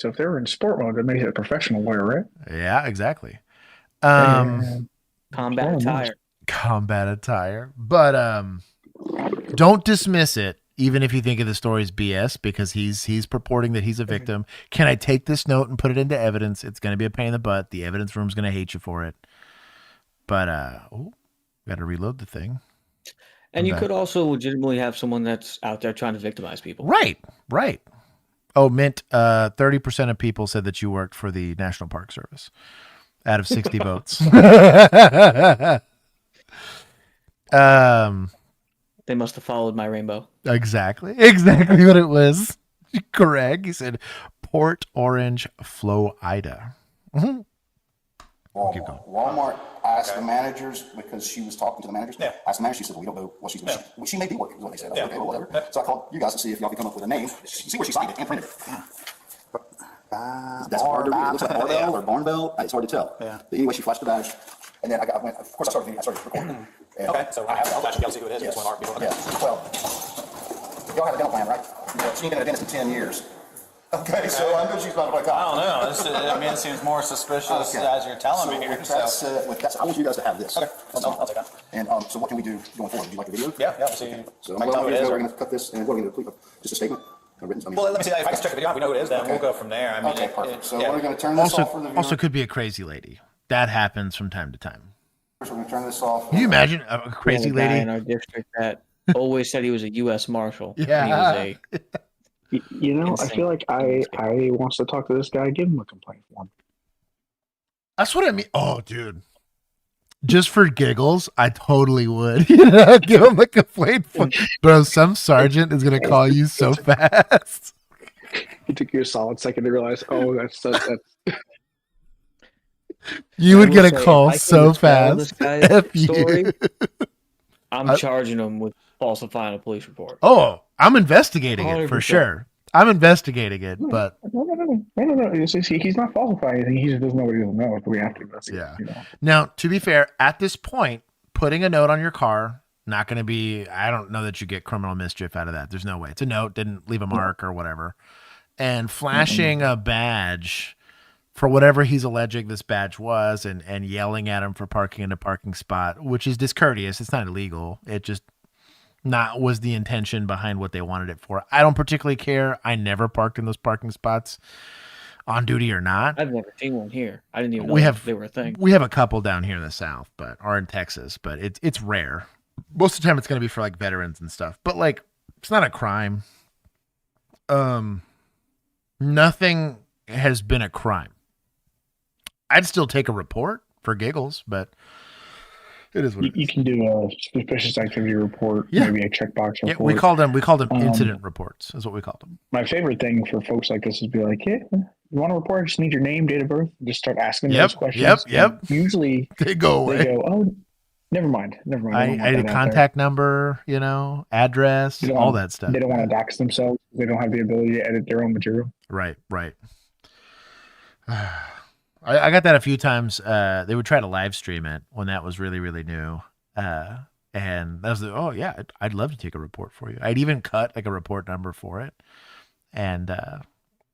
if they were in sport mode, that makes it professional wear, right? Yeah, exactly. Combat attire. Combat attire. But don't dismiss it, even if you think of the story's BS, because he's purporting that he's a victim. Can I take this note and put it into evidence? It's going to be a pain in the butt. The evidence room's going to hate you for it. But got to reload the thing. And you could also legitimately have someone that's out there trying to victimize people. Right. Oh, Mint, 30% of people said that you worked for the National Park Service out of 60 votes. They must have followed my rainbow. Exactly what it was. Correct. He said Port Orange, Florida. Mm-hmm. Walmart asked the managers, because she was talking to the managers. Asked the manager, she said, "We don't know what she's doing. She may be working," is what they said. Okay, well, whatever. So I called you guys to see if y'all could come up with a name. See where she signed it and printed it. That's hard to read. It looks like Barbell or Barnbell. It's hard to tell. But anyway, she flashed the badge, and then I went. Of course, I started recording. Okay, so I have it. I'll actually be able to see who it is. Yes. One of our people. Yeah. Well, y'all have a dental plan, right? She ain't been a dentist in 10 years. Okay, so I know she's not like, I don't know. It seems more suspicious as you're telling me here. I want you guys to have this. Okay, I'll take that. And so what can we do going forward? Would you like a video? Yeah. See. So I'm we're going to cut this, and what are we going to do? Just a statement? Well, let me see. If I can check the video out, we know who it is, then we'll go from there. I mean, okay, perfect. So we're going to turn this off for the viewer. Also could be a crazy lady. That happens from time to time. So we're going to turn this off. Can you imagine a crazy lady in our district that always said he was a U.S. Marshal? Yeah. And he was You know, I feel like I wants to talk to this guy. Give him a complaint form. That's what I mean. Oh, dude. Just for giggles, I totally would. Give him a complaint form. Bro, some sergeant is going to call you so fast. It took you a solid second to realize, that's you would get a call so fast. This guy's story, I'm charging him with falsifying a police report. Oh, I'm investigating it for sure. I'm investigating it, but no. He's not falsifying anything. He just doesn't know what he doesn't know. So we have to investigate. Yeah. You know? Now, to be fair, at this point, putting a note on your car, not going to be. I don't know that you get criminal mischief out of that. There's no way. It's a note, didn't leave a mark or whatever, and flashing a badge for whatever he's alleging this badge was, and yelling at him for parking in a parking spot, which is discourteous. It's not illegal. It just was the intention behind what they wanted it for. I don't particularly care. I never parked in those parking spots, on duty or not. I've never seen one here. I didn't even know they were a thing. We have a couple down here in the South, or in Texas, but it's rare. Most of the time it's going to be for like veterans and stuff, but like it's not a crime. Nothing has been a crime. I'd still take a report for giggles, but it is what it is. You can do a suspicious activity report, maybe a checkbox report. Yeah, we called them incident reports, is what we called them. My favorite thing for folks like this is be like, You want to report? I just need your name, date of birth. Just start asking those questions. Yep. Usually they go away. They go, oh, never mind. I need a contact number, you know, address, all that stuff. They don't want to dox themselves. They don't have the ability to edit their own material. Right. I got that a few times. They would try to live stream it when that was really, really new. And that was oh yeah, I'd love to take a report for you. I'd even cut like a report number for it. And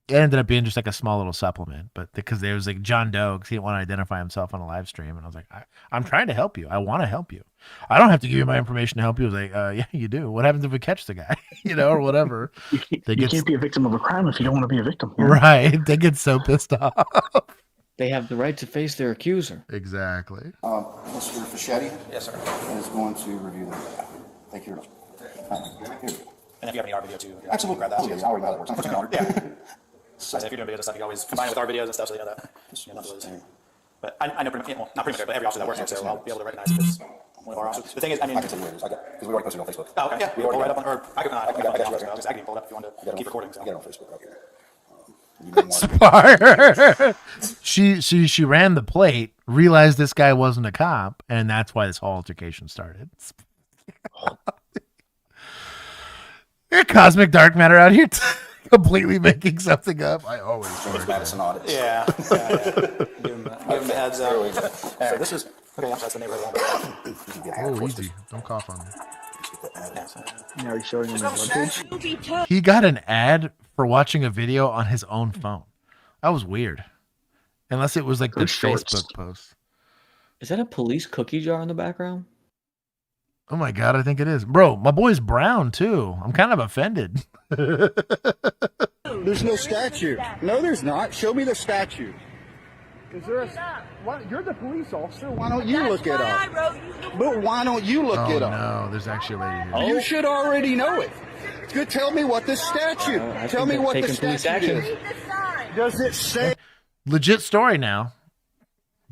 it ended up being just like a small little supplement, but because there was like John Doe, because he didn't want to identify himself on a live stream. And I was like, I'm trying to help you. I want to help you. I don't have to give you my information to help you. I was like, yeah, you do. What happens if we catch the guy, you know, or whatever? You can't be a victim of a crime if you don't want to be a victim. Right. They get so pissed off. They have the right to face their accuser. Exactly. Mr. Fischetti? Yes, sir. Is going to review that. Thank you very much. And if you have any art video too, Absolutely. grab that. Oh, yes, I already know how that works. Yeah. So if you're doing videos and stuff, you always combine it with our videos and stuff, so you know that. But I know pretty much, well, not pretty much, but every officer that works here, so I'll be able to recognize if it's one of our officers. The thing is, I mean, I can tell you where it is. Because we already posted it on Facebook. Oh, okay, yeah. We pull right up on, or I can even pull it up if you want to keep recording. I got it on Facebook right here. Smart. she ran the plate, realized this guy wasn't a cop, and that's why this whole altercation started. Cosmic dark matter out here completely making something up. I always it's Madison audits. Yeah. Give him the heads up. So this is okay. That's the neighborhood. Oh, easy. Don't cough on me. Now he's showing him his webpage. He got an ad for watching a video on his own phone. That was weird. Unless it was like the Facebook post. Is that a police cookie jar in the background? Oh my God, I think it is. Bro, my boy's brown too. I'm kind of offended. There's no statute. No, there's not. Show me the statute. Is there a... What? You're the police officer. Why don't you look it up? But why don't you look it up? No, there's actually a lady here. You should already know it. Good. Tell me what the statute. Tell me what the statute is. Does it say... Legit story now.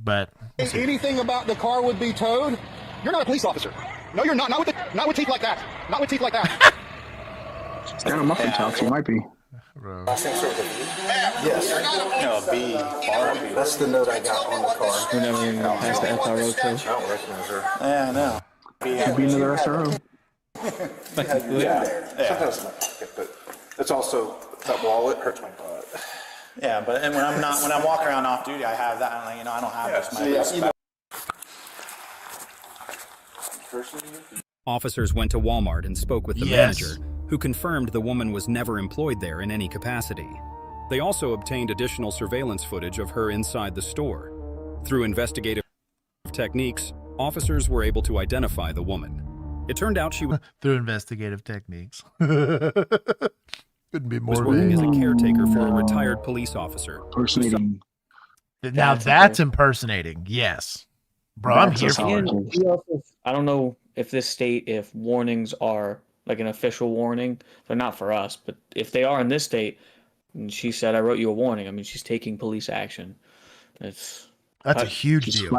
But... anything about the car would be towed? You're not a police officer. No, you're not. Not with teeth like that. Not with teeth like that. It's kind of muffin top, so it might be. Bro. Yes. No, B. R. That's the note I got on the car. Whenever you pass the FRO test. I don't recognize her. Yeah, I know. Could be another SRO. Yeah. Sometimes in my pocket, but it's also that wallet hurts my butt. Yeah, but and when I'm walking around off duty, I have that. I'm like, I don't have just my. Officers went to Walmart and spoke with the manager, who confirmed the woman was never employed there in any capacity. They also obtained additional surveillance footage of her inside the store. Through investigative techniques, officers were able to identify the woman. It turned out she was through investigative techniques. Couldn't be more working vague. as a caretaker for a retired police officer. Impersonating. Now that's impersonating. Yes. Bro, I'm here for it. I don't know if this state, if warnings are like an official warning. They're not for us, but if they are in this state, and she said, I wrote you a warning. I mean, she's taking police action. That's a huge deal.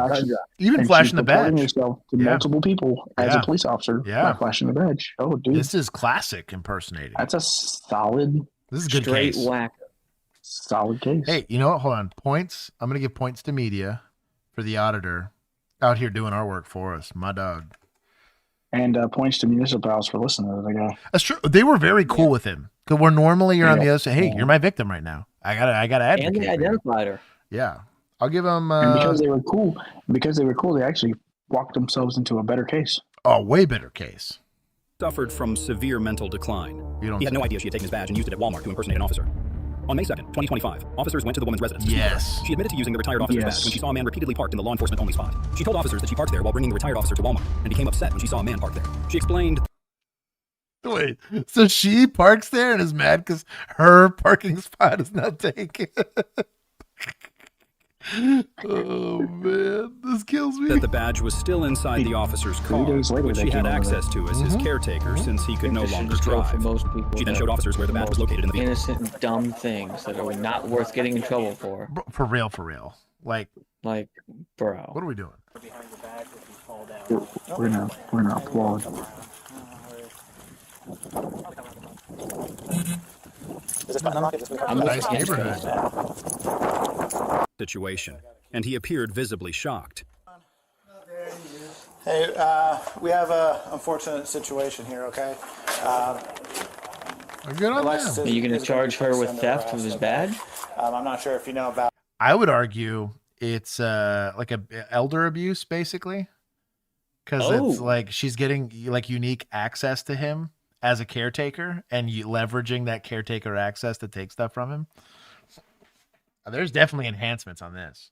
Even flashing the badge. Yourself to multiple people as a police officer by flashing the badge. Oh, dude. This is classic impersonating. That's a solid. This is a good straight case. whack. Solid case. Hey, you know what? Hold on. Points. I'm going to give points to media for the auditor out here doing our work for us. My dog. And points to municipals for listening to the guy. That's true. They were very cool with him. Because we're normally you're on the other side. Hey, you're my victim right now. I gotta advocate. And they identified her. Yeah. I'll give them and because they were cool, they actually walked themselves into a better case. A way better case. Suffered from severe mental decline. He had no idea she had taken his badge and used it at Walmart to impersonate an officer. On May 2nd, 2025, officers went to the woman's residence. Yes. She admitted to using the retired officer's badge when she saw a man repeatedly parked in the law enforcement only spot. She told officers that she parked there while bringing the retired officer to Walmart and became upset when she saw a man parked there. She explained. Wait, so she parks there and is mad because her parking spot is not taken. Oh man, this kills me. That the badge was still inside the officer's car, which she had access to as his caretaker since he could no longer drive. She then showed officers where the badge was located in the vehicle. Innocent and dumb things that are not worth getting in trouble for. For real. Like, bro. What are we doing? We're gonna applaud. Is this button unlocked? Is this I'm a nice neighborhood. Situation, and he appeared visibly shocked. Hey, we have a unfortunate situation here, okay? Good on Alexis them. Are you going to is charge gonna be her with placed theft under of his arrest, bag? okay? I'm not sure if you know about. I would argue it's like a elder abuse, basically, because it's like she's getting like unique access to him as a caretaker, and you leveraging that caretaker access to take stuff from him. There's definitely enhancements on this.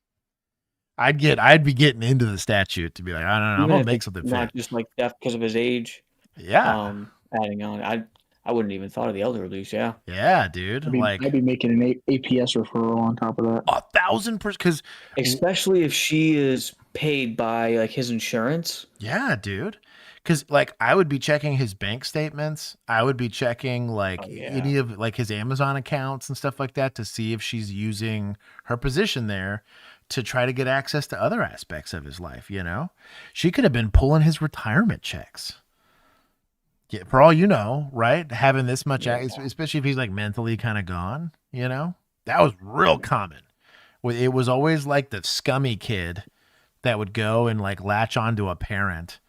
I'd be getting into the statute to be like, I don't know, I'm gonna make something not fit. just like theft because of his age. Yeah. Adding on, I wouldn't even thought of the elder abuse. Yeah. Yeah, dude. I'd be making an APS referral on top of that. 1,000%, because especially if she is paid by like his insurance. Yeah, dude. Because like I would be checking his bank statements. I would be checking like any of like his Amazon accounts and stuff like that to see if she's using her position there to try to get access to other aspects of his life. You know, she could have been pulling his retirement checks. Yeah, for all you know, right? Having this much, especially if he's like mentally kind of gone, you know, that was real common. It was always like the scummy kid that would go and like latch onto a parent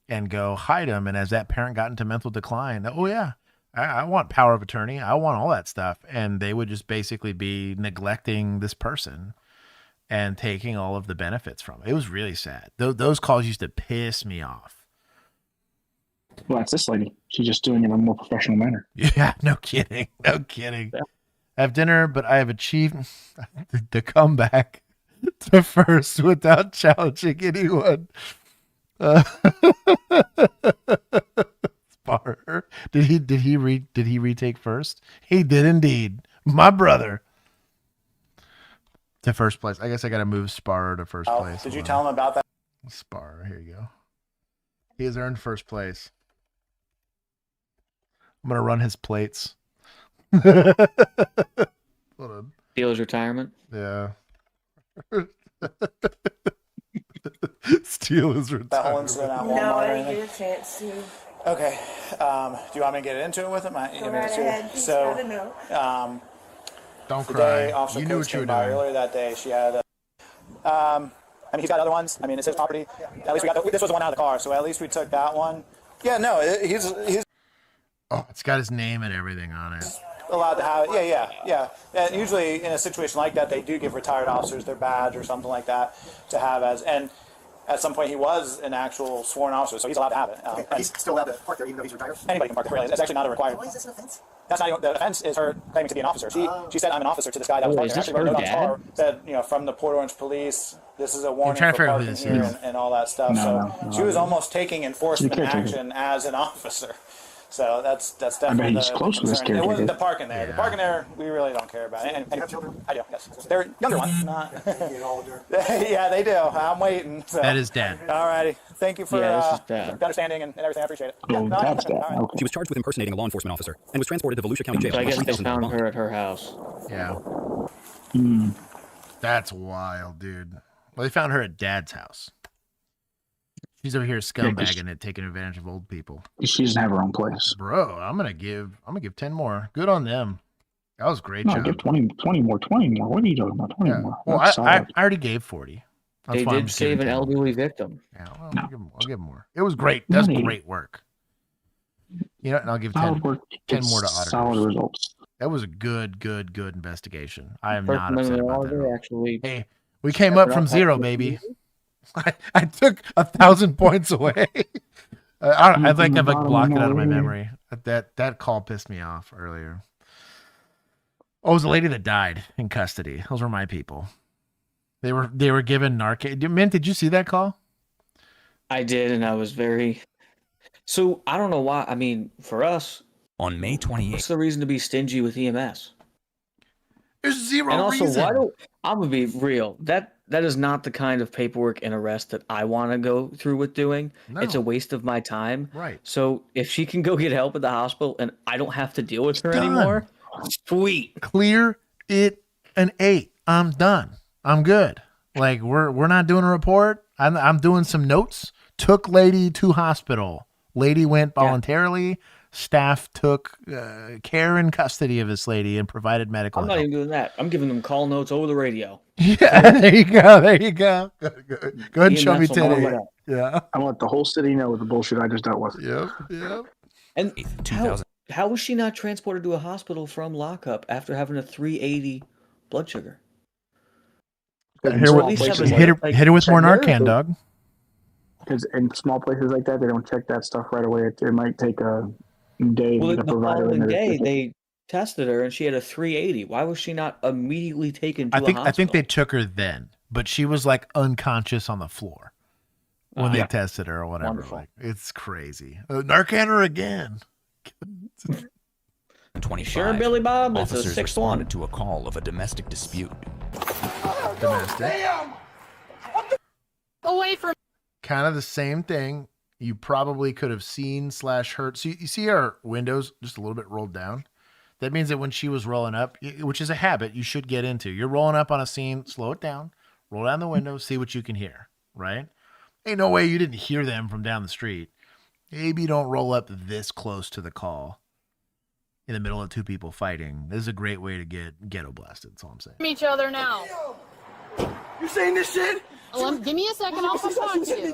and go hide him. And as that parent got into mental decline, oh yeah, I want power of attorney. I want all that stuff. And they would just basically be neglecting this person and taking all of the benefits from it. It was really sad. Those calls used to piss me off. Well, that's this lady. She's just doing it in a more professional manner. Yeah, no kidding. No kidding. I have dinner, but I have achieved the comeback to first without challenging anyone. Spar. Did he retake first? He did indeed. My brother. To first place. I guess I gotta move Spar to first place. Did you tell him about that? Spar, here you go. He has earned first place. I'm gonna run his plates. Hold on. Steel's retirement. Yeah. Steal his retirement. That whole incident at Walmart. No, I didn't get a chance to. Okay. Do you want me to get into it with him? Go right ahead. He's gotta know. Don't the cry. Day Officer You knew Coates what you were came by doing. earlier that day. She had. I mean, he's got other ones. I mean, it's his property. At least we got. This was the one out of the car, so at least we took that one. Yeah, no, he's. Oh, it's got his name and everything on it. Allowed to have it. Yeah. And usually in a situation like that, they do give retired officers their badge or something like that to have as. And at some point, he was an actual sworn officer, so he's allowed to have it. He's still allowed to park there even though he's retired? Anybody can park there. It's actually not a required. Why is this an offense? That's not even, the offense is her claiming to be an officer. She said, I'm an officer to this guy that was parking. Actually wrote it on his car, said, from the Port Orange Police, this is a warning for parking here and all that stuff. So she was almost taking enforcement action as an officer. So that's definitely. I bet he's close with this concern. It wasn't the caretaker. parking there. The parking there, we really don't care about. And you have children? I do, yes. They're younger ones, not. Yeah, they do. I'm waiting. So. That is dad. All righty. Thank you for the understanding and everything. I appreciate it. Oh, that's that. Right. Okay. She was charged with impersonating a law enforcement officer and was transported to Volusia County Jail. So I guess they $3,000 found bond. her at her house. Yeah. That's wild, dude. Well, they found her at dad's house. She's over here scumbagging it, taking advantage of old people. She doesn't have her own place. Bro, I'm gonna give 10 more. Good on them. That was a great No, job. give 20 more. What are you talking about? 20 more. Well, That's I already gave 40. That's They why I'm did just save giving an 10 more. elderly victim. Yeah, well, I'll give them more. It was great. That's Money. great work. And I'll give 10 Solid work. 10 more to auditors. Solid results. That was a good investigation. I am First not upset Amendment about that. at auditor all. actually. Hey, we came up from zero, baby. I took 1,000 points away. I'd like to block it out of my memory. That call pissed me off earlier. Oh, it was the lady that died in custody. Those were my people. They were given Narcan. Mint, did you see that call? I did, and I was very. So I don't know why. I mean, for us, on May 28th, what's the reason to be stingy with EMS? There's zero and also, reason. why do I'm gonna be real? That is not the kind of paperwork and arrest that I want to go through with doing. No. It's a waste of my time. Right. So if she can go get help at the hospital and I don't have to deal with her Done. anymore, sweet. Clear it an 8. I'm done. I'm good. Like we're not doing a report. I'm doing some notes. Took lady to hospital. Lady went voluntarily. staff took care and custody of this lady and provided medical I'm help. not even doing that. I'm giving them call notes over the radio. Yeah, there you go. There you go. Go ahead and show me today. Yeah. I want the whole city know the bullshit I just dealt with. Yep. And how was she not transported to a hospital from lockup after having a 380 blood sugar? Hit her with more Narcan, dog. Because in small places like that, they don't check that stuff right away. It might take a day to get a provider in there. The following day, they tested her and she had a 380. Why was she not immediately taken to a hospital? I think they took her then, but she was like unconscious on the floor when they tested her or whatever. Wonderful. Like, it's crazy. Narcan her again. 25. Sure, Billy Bob. It's a Officers 6-1. responded to a call of a domestic dispute. Domestic. Away from. Kind of the same thing. You probably could have seen / heard. So you see our windows just a little bit rolled down. That means that when she was rolling up, which is a habit you should get into, you're rolling up on a scene, slow it down, roll down the window, see what you can hear, right? Ain't no way you didn't hear them from down the street. Maybe you don't roll up this close to the call in the middle of two people fighting. This is a great way to get ghetto blasted. That's all I'm saying. Each other now. You saying this shit? Give me a second. I'll come talk to you.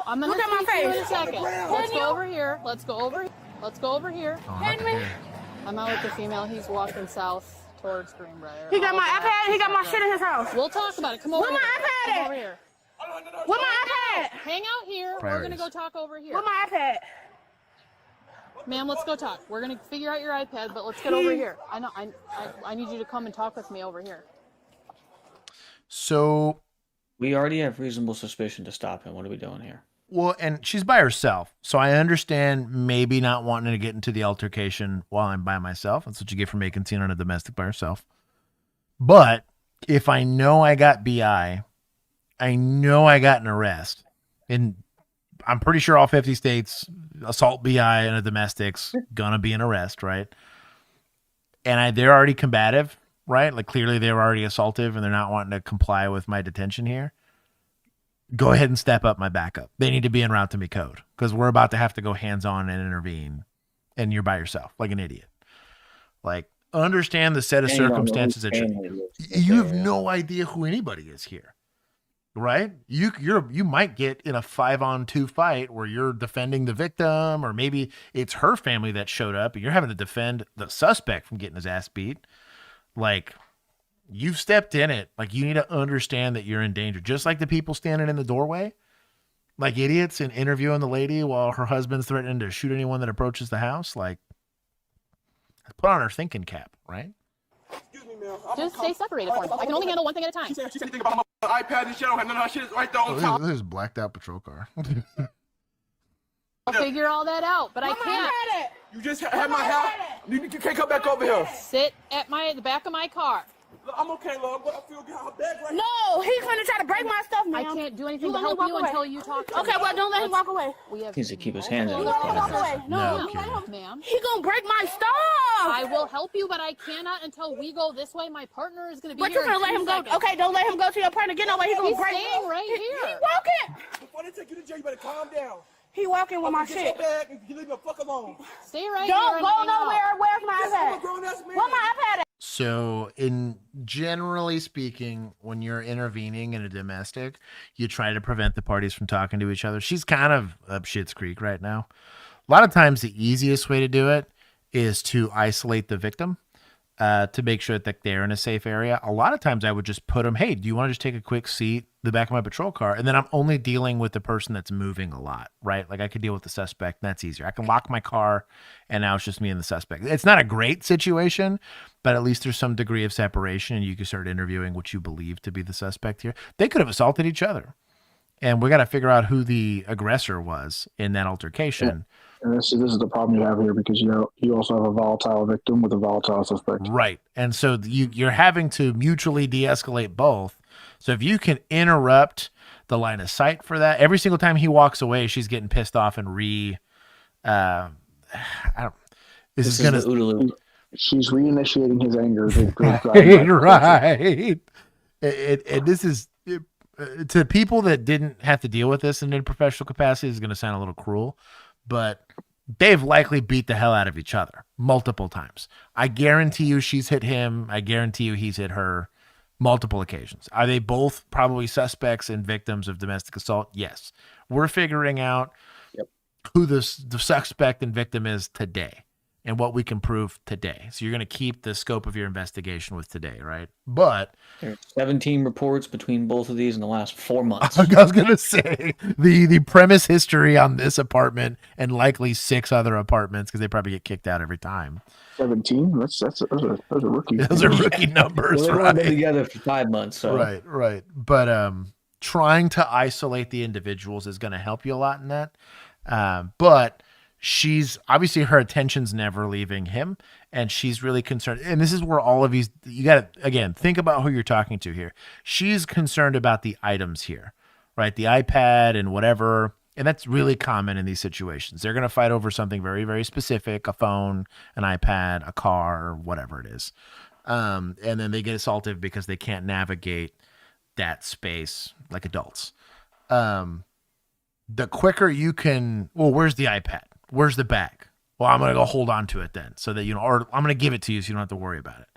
I'm gonna look at my face in a second. Let's go over here. Let's go over here. I'm out with the female. He's walking south towards Greenbrier. He got my iPad. He got my shit in his house. We'll talk about it. Come over. Where my iPad Come at? over here. Where my iPad? Hang out here. We're gonna go talk over here. Where my iPad? Ma'am, let's go talk. We're gonna figure out your iPad, but let's get over here. I know. I need you to come and talk with me over here. So we already have reasonable suspicion to stop him. What are we doing here? Well, and she's by herself. So I understand maybe not wanting to get into the altercation while I'm by myself. That's what you get for making scene on a domestic by herself. But if I know I got BI, I know I got an arrest. And I'm pretty sure all 50 states, assault BI and a domestic's gonna be an arrest, right? And they're already combative, right? Like clearly they were already assaultive and they're not wanting to comply with my detention here. Go ahead and step up my backup. They need to be en route to me code because we're about to have to go hands-on and intervene and you're by yourself like an idiot. Like understand the set of circumstances that you have no idea who anybody is here, right? You might get in a 5-on-2 fight where you're defending the victim or maybe it's her family that showed up and you're having to defend the suspect from getting his ass beat. Like you've stepped in it. Like you need to understand that you're in danger. Just like the people standing in the doorway, like idiots and interviewing the lady while her husband's threatening to shoot anyone that approaches the house. Like put on her thinking cap, right? Excuse me, ma'am. Just stay separated for me. I can only handle one thing at a time. She said anything about my iPad and shit. I don't have none of her shit is right there on top. This is blacked out patrol car. I'll figure all that out, but I can't. You just had my house. You can't come back over here. Sit at the back of my car. Look, I'm okay, love, but I feel how bad right now. No, he's gonna try to break my stuff, man. I can't do anything to help you until you talk to me. Okay, well, don't let him walk away. Needs to keep his hands on You this let him walk part. away. No, ma'am. He gonna break my stuff. I will help you, but I cannot until we go this way. My partner is gonna be But here. you're gonna let him go. Okay, don't let him go to your partner. Get away. He's gonna break. He's staying right here. He walking. Before they take you to jail, you better calm down. He walking with my Get shit. your bag and you leave me the fuck alone. Stay right Don't here. go Don't go nowhere. Where's my I'm a iPad? grown-ass man. Where's my iPad at? So generally speaking, when you're intervening in a domestic, you try to prevent the parties from talking to each other. She's kind of up Schitt's Creek right now. A lot of times the easiest way to do it is to isolate the victim to make sure that they're in a safe area. A lot of times I would just put them, hey, do you want to just take a quick seat the back of my patrol car? And then I'm only dealing with the person that's moving a lot, right? Like I could deal with the suspect. And that's easier. I can lock my car and now it's just me and the suspect. It's not a great situation, but at least there's some degree of separation and you can start interviewing what you believe to be the suspect here. They could have assaulted each other. And we got to figure out who the aggressor was in that altercation. And this is the problem you have here because you also have a volatile victim with a volatile suspect. Right. And so you're having to mutually de-escalate both. So if you can interrupt the line of sight for that, every single time he walks away, she's getting pissed off and She's reinitiating his anger. Right. And this is to people that didn't have to deal with this in a professional capacity is going to sound a little cruel, but they've likely beat the hell out of each other multiple times. I guarantee you she's hit him. I guarantee you he's hit her multiple occasions. Are they both probably suspects and victims of domestic assault? Yes. We're figuring out who the suspect and victim is today and what we can prove today. So you're going to keep the scope of your investigation with today, right? But there's 17 reports between both of these in the last 4 months. I was going to say the premise history on this apartment and likely 6 other apartments, because they probably get kicked out every time. 17? Those are rookie. Those are rookie numbers, well, right? They've been together for 5 months. So. Right. But trying to isolate the individuals is going to help you a lot in that. But she's obviously, her attention's never leaving him, and she's really concerned. And this is where all of these, you got to, again, think about who you're talking to here. She's concerned about the items here, right? The iPad and whatever. And that's really common in these situations. They're going to fight over something very, very specific, a phone, an iPad, a car, or whatever it is. And then they get assaulted because they can't navigate that space like adults. The quicker you can, well, where's the iPad? Where's the bag? Well, I'm going to go hold on to it then so that, or I'm going to give it to you so you don't have to worry about it.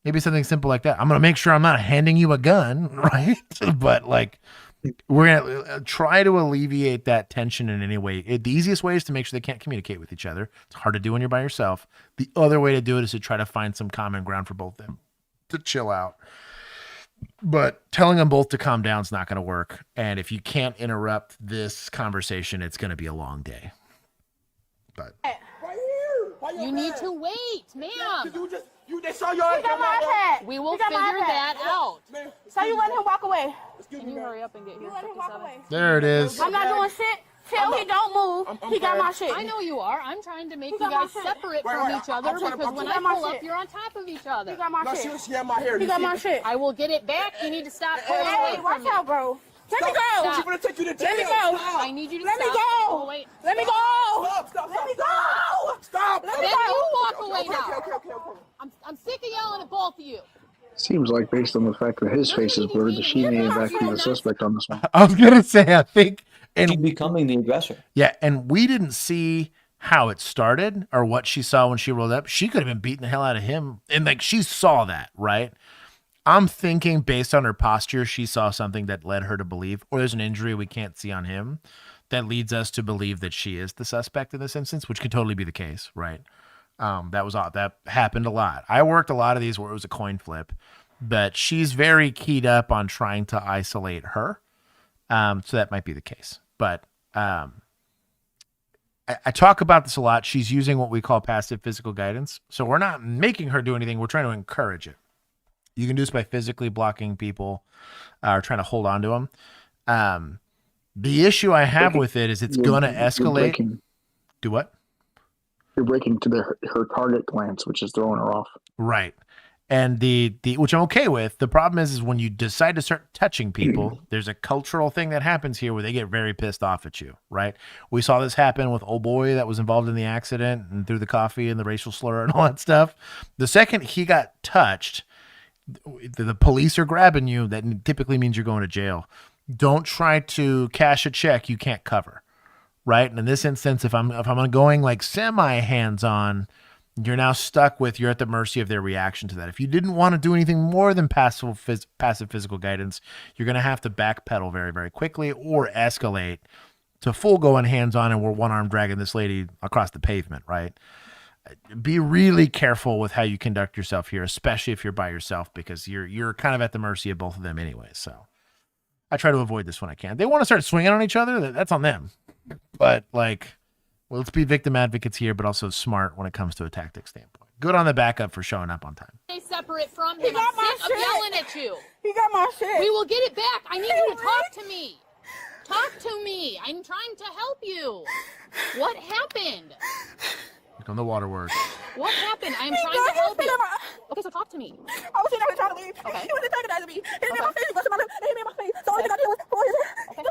Maybe something simple like that. I'm going to make sure I'm not handing you a gun, right? But like, we're going to try to alleviate that tension in any way. The easiest way is to make sure they can't communicate with each other. It's hard to do when you're by yourself. The other way to do it is to try to find some common ground for both of them to chill out. But telling them both to calm down is not going to work. And if you can't interrupt this conversation, it's going to be a long day. But you need to wait, ma'am. They saw your iPad. We will figure that out. So you let him walk away. Can you hurry up and get here? You let him walk away. There it is. I'm not doing shit. Tell he don't move. He got my shit. I know you are. I'm trying to make you guys separate from each other because when I pull up, you're on top of each other. He got my shit. She had my hair. He got my shit. I will get it back. You need to stop pulling away from watch me. out, bro. Let me go. She's gonna take you to jail. Let me go. I need you to Let me stop. go. Oh, wait. Let me go. Stop. Let me go. Stop. Let me Then go. you walk away now. Okay. I'm sick of yelling at both of you. Seems like based on the fact that his face is blurred, that she may have actually been the suspect on this one. I was going to say, I think. And she's becoming the aggressor. Yeah, and we didn't see how it started or what she saw when she rolled up. She could have been beating the hell out of him. And like, she saw that, right? I'm thinking based on her posture, she saw something that led her to believe, or there's an injury we can't see on him that leads us to believe that she is the suspect in this instance, which could totally be the case, right? That happened a lot. I worked a lot of these where it was a coin flip, but she's very keyed up on trying to isolate her. So that might be the case. But I talk about this a lot. She's using what we call passive physical guidance. So we're not making her do anything. We're trying to encourage it. You can do this by physically blocking people or trying to hold on to them. The issue I have with it is it's going to escalate. Do what? You're breaking to her target glance, which is throwing her off. Right. And the which I'm okay with. The problem is when you decide to start touching people, there's a cultural thing that happens here where they get very pissed off at you, right? We saw this happen with old boy that was involved in the accident and threw the coffee and the racial slur and all that stuff. The second he got touched, the police are grabbing you. That typically means you're going to jail. Don't try to cash a check you can't cover, right? And in this instance, if I'm going like semi hands-on, you're now stuck with, you're at the mercy of their reaction to that. If you didn't want to do anything more than passive physical guidance, you're going to have to backpedal very, very quickly or escalate to full going hands-on and we're one arm dragging this lady across the pavement, right? Be really careful with how you conduct yourself here, especially if you're by yourself, because you're kind of at the mercy of both of them anyway. So I try to avoid this when I can. They want to start swinging on each other, that's on them. But like, well, let's be victim advocates here, but also smart when it comes to a tactic standpoint. Good on the backup for showing up on time. Stay separate from him. I'm sick of yelling at you. He got my shit. We will get it back. I need you to talk to me. Talk to me. I'm trying to help you. What happened? On the waterworks. What happened? I'm trying to help you. Okay, so talk to me. I was sitting there trying to leave. Okay. He was antagonizing me. He hit me in my face. He busted my lip. He hit me in my face. So only thing I did was pull his hair.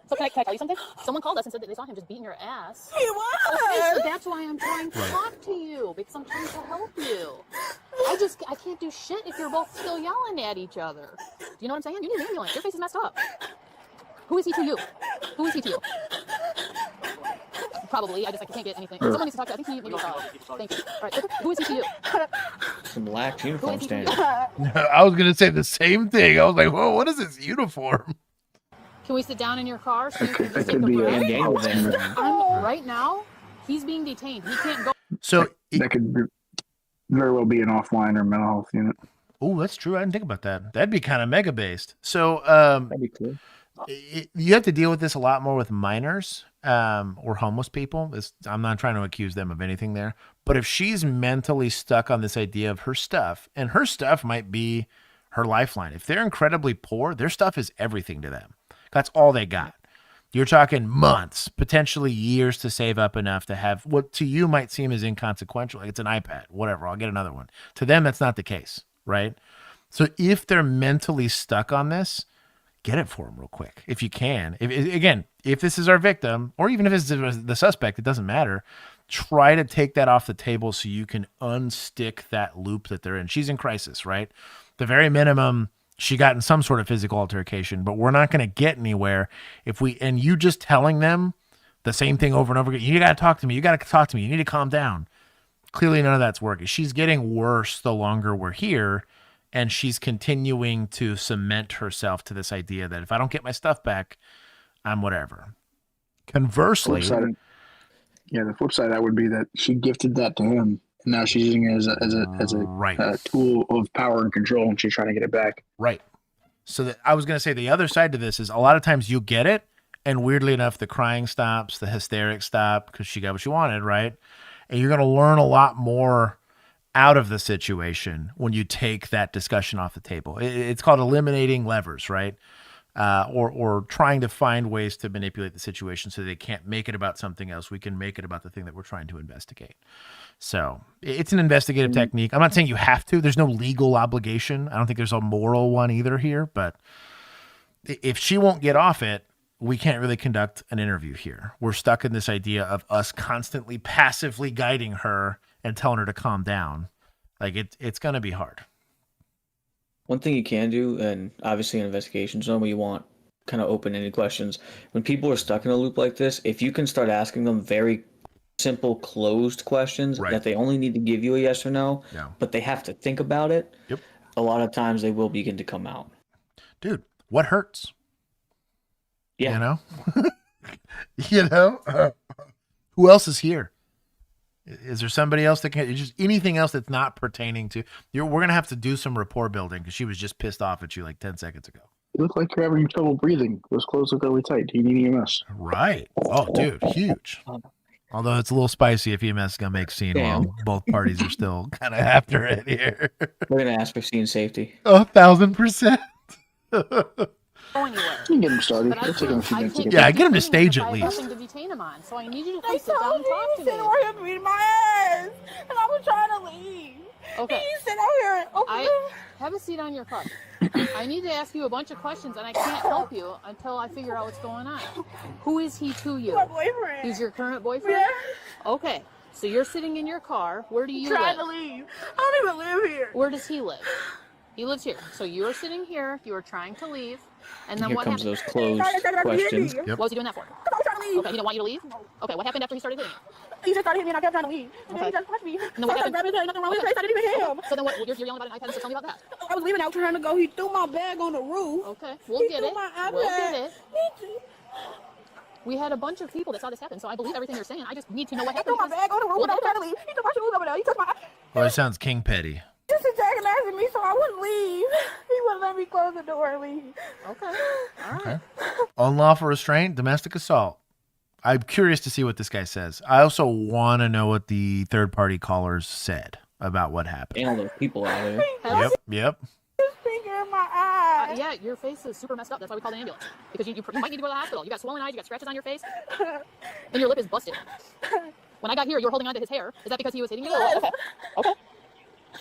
So can I tell you something? Someone called us and said that they saw him just beating your ass. He was. Okay, so that's why I'm trying to talk to you, because I'm trying to help you. I can't do shit if you're both still yelling at each other. Do you know what I'm saying? You need an ambulance. Your face is messed up. Who is he to you? Who is he to you? Probably. I can't get anything. Someone needs to talk to. I think he maybe saw it. Thank you. All right. Who is he to you? Some lax uniform standard. I was gonna say the same thing. I was like, whoa, what is this uniform? Can we sit down in your car so you can just That take could a be breath? Right now, he's being detained. He can't go. So that could very well be an offline or mental health unit. Oh, that's true. I didn't think about that. That'd be kind of mega based. So that'd be cool. You have to deal with this a lot more with minors or homeless people. I'm not trying to accuse them of anything there. But if she's mentally stuck on this idea of her stuff, and her stuff might be her lifeline. If they're incredibly poor, their stuff is everything to them. That's all they got. You're talking months, potentially years to save up enough to have what to you might seem as inconsequential. Like it's an iPad, whatever. I'll get another one. To them, that's not the case, right? So if they're mentally stuck on this, get it for them real quick if you can. If this is our victim, or even if it's the suspect, it doesn't matter. Try to take that off the table so you can unstick that loop that they're in. She's in crisis, right? The very minimum, she got in some sort of physical altercation, but we're not going to get anywhere if you just telling them the same thing over and over again. You got to talk to me. You got to talk to me. You need to calm down. Clearly, none of that's working. She's getting worse the longer we're here. And she's continuing to cement herself to this idea that if I don't get my stuff back, I'm whatever. Conversely, the flip side of that would be that she gifted that to him, and now she's using it as a tool of power and control, and she's trying to get it back. Right. So I was going to say the other side to this is a lot of times you get it, and weirdly enough, the crying stops, the hysterics stop because she got what she wanted, right? And you're going to learn a lot more out of the situation when you take that discussion off the table. It's called eliminating levers, right? Or trying to find ways to manipulate the situation so they can't make it about something else. We can make it about the thing that we're trying to investigate. So it's an investigative technique. I'm not saying you have to. There's no legal obligation. I don't think there's a moral one either here. But if she won't get off it, we can't really conduct an interview here. We're stuck in this idea of us constantly passively guiding her and telling her to calm down. Like it's going to be hard. One thing you can do, and obviously in investigations, normally you want kind of open-ended questions. When people are stuck in a loop like this, if you can start asking them very simple, closed questions that they only need to give you a yes or no, but they have to think about it, a lot of times they will begin to come out. Dude, what hurts? Yeah. You know? Who else is here? Is there somebody else that can, just anything else that's not pertaining to, we're going to have to do some rapport building because she was just pissed off at you like 10 seconds ago. You look like you're having trouble breathing. Those clothes look really tight. Do you need EMS? Right. Oh, dude, huge. Although it's a little spicy if EMS is going to make a scene while both parties are still kind of after it here. We're going to ask for scene safety. 1,000%. Go anywhere. You can get him started. It'll take him a few minutes to get him to stage at least. Nothing to detain him on, so I need you to please sit down and talk to me. Right here beating my ass, and I was trying to leave. Okay. And you sit out here. Have a seat on your car. I need to ask you a bunch of questions, and I can't help you until I figure out what's going on. Who is he to you? My boyfriend. He's your current boyfriend? Yeah. Okay. So you're sitting in your car. Where do you live? Trying to leave. I don't even live here. Where does he live? He lives here. So you're sitting here. You are trying to leave. And then Here what comes happened? those closed questions. What was he doing that for? I was trying to leave. Okay, he didn't want you to leave? Okay, what happened after he started hitting you? He just started hitting me and I kept trying to leave. And then he just punched me. And then what happened? Grabbing his hair, nothing wrong with his face. I didn't even hit him. So then what? You're yelling about an iPad, so tell me about that. I was leaving out trying to go. He threw my bag on the roof. Okay, we'll get it. We'll get it. We had a bunch of people that saw this happen, so I believe everything you're saying. I just need to know what happened. He threw my bag on the roof when I was trying to leave. He took my shoes over there. He took my... Well, it sounds king petty. Just antagonizing me so I wouldn't leave. He wouldn't let me close the door and leave. Okay. All right. Okay. Unlawful restraint, domestic assault. I'm curious to see what this guy says. I also want to know what the third-party callers said about what happened. And all those people out there. Yep. Finger in my eye. Yeah, your face is super messed up. That's why we called the ambulance. Because you might need to go to the hospital. You got swollen eyes, you got scratches on your face, and your lip is busted. When I got here, you were holding on to his hair. Is that because he was hitting you? Okay.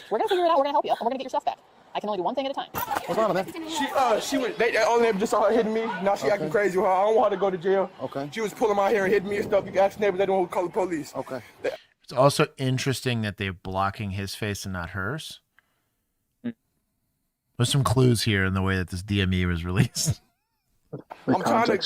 We're going to figure it out. We're going to help you. And we're going to get your stuff back. I can only do one thing at a time. What's wrong, man? She went, they only just saw her hitting me. Now she acting crazy with her. I don't want her to go to jail. Okay. She was pulling my hair and hitting me and stuff. You can ask neighbors, they don't call the police. Okay. It's also interesting that they're blocking his face and not hers. There's some clues here in the way that this DME was released. I'm trying to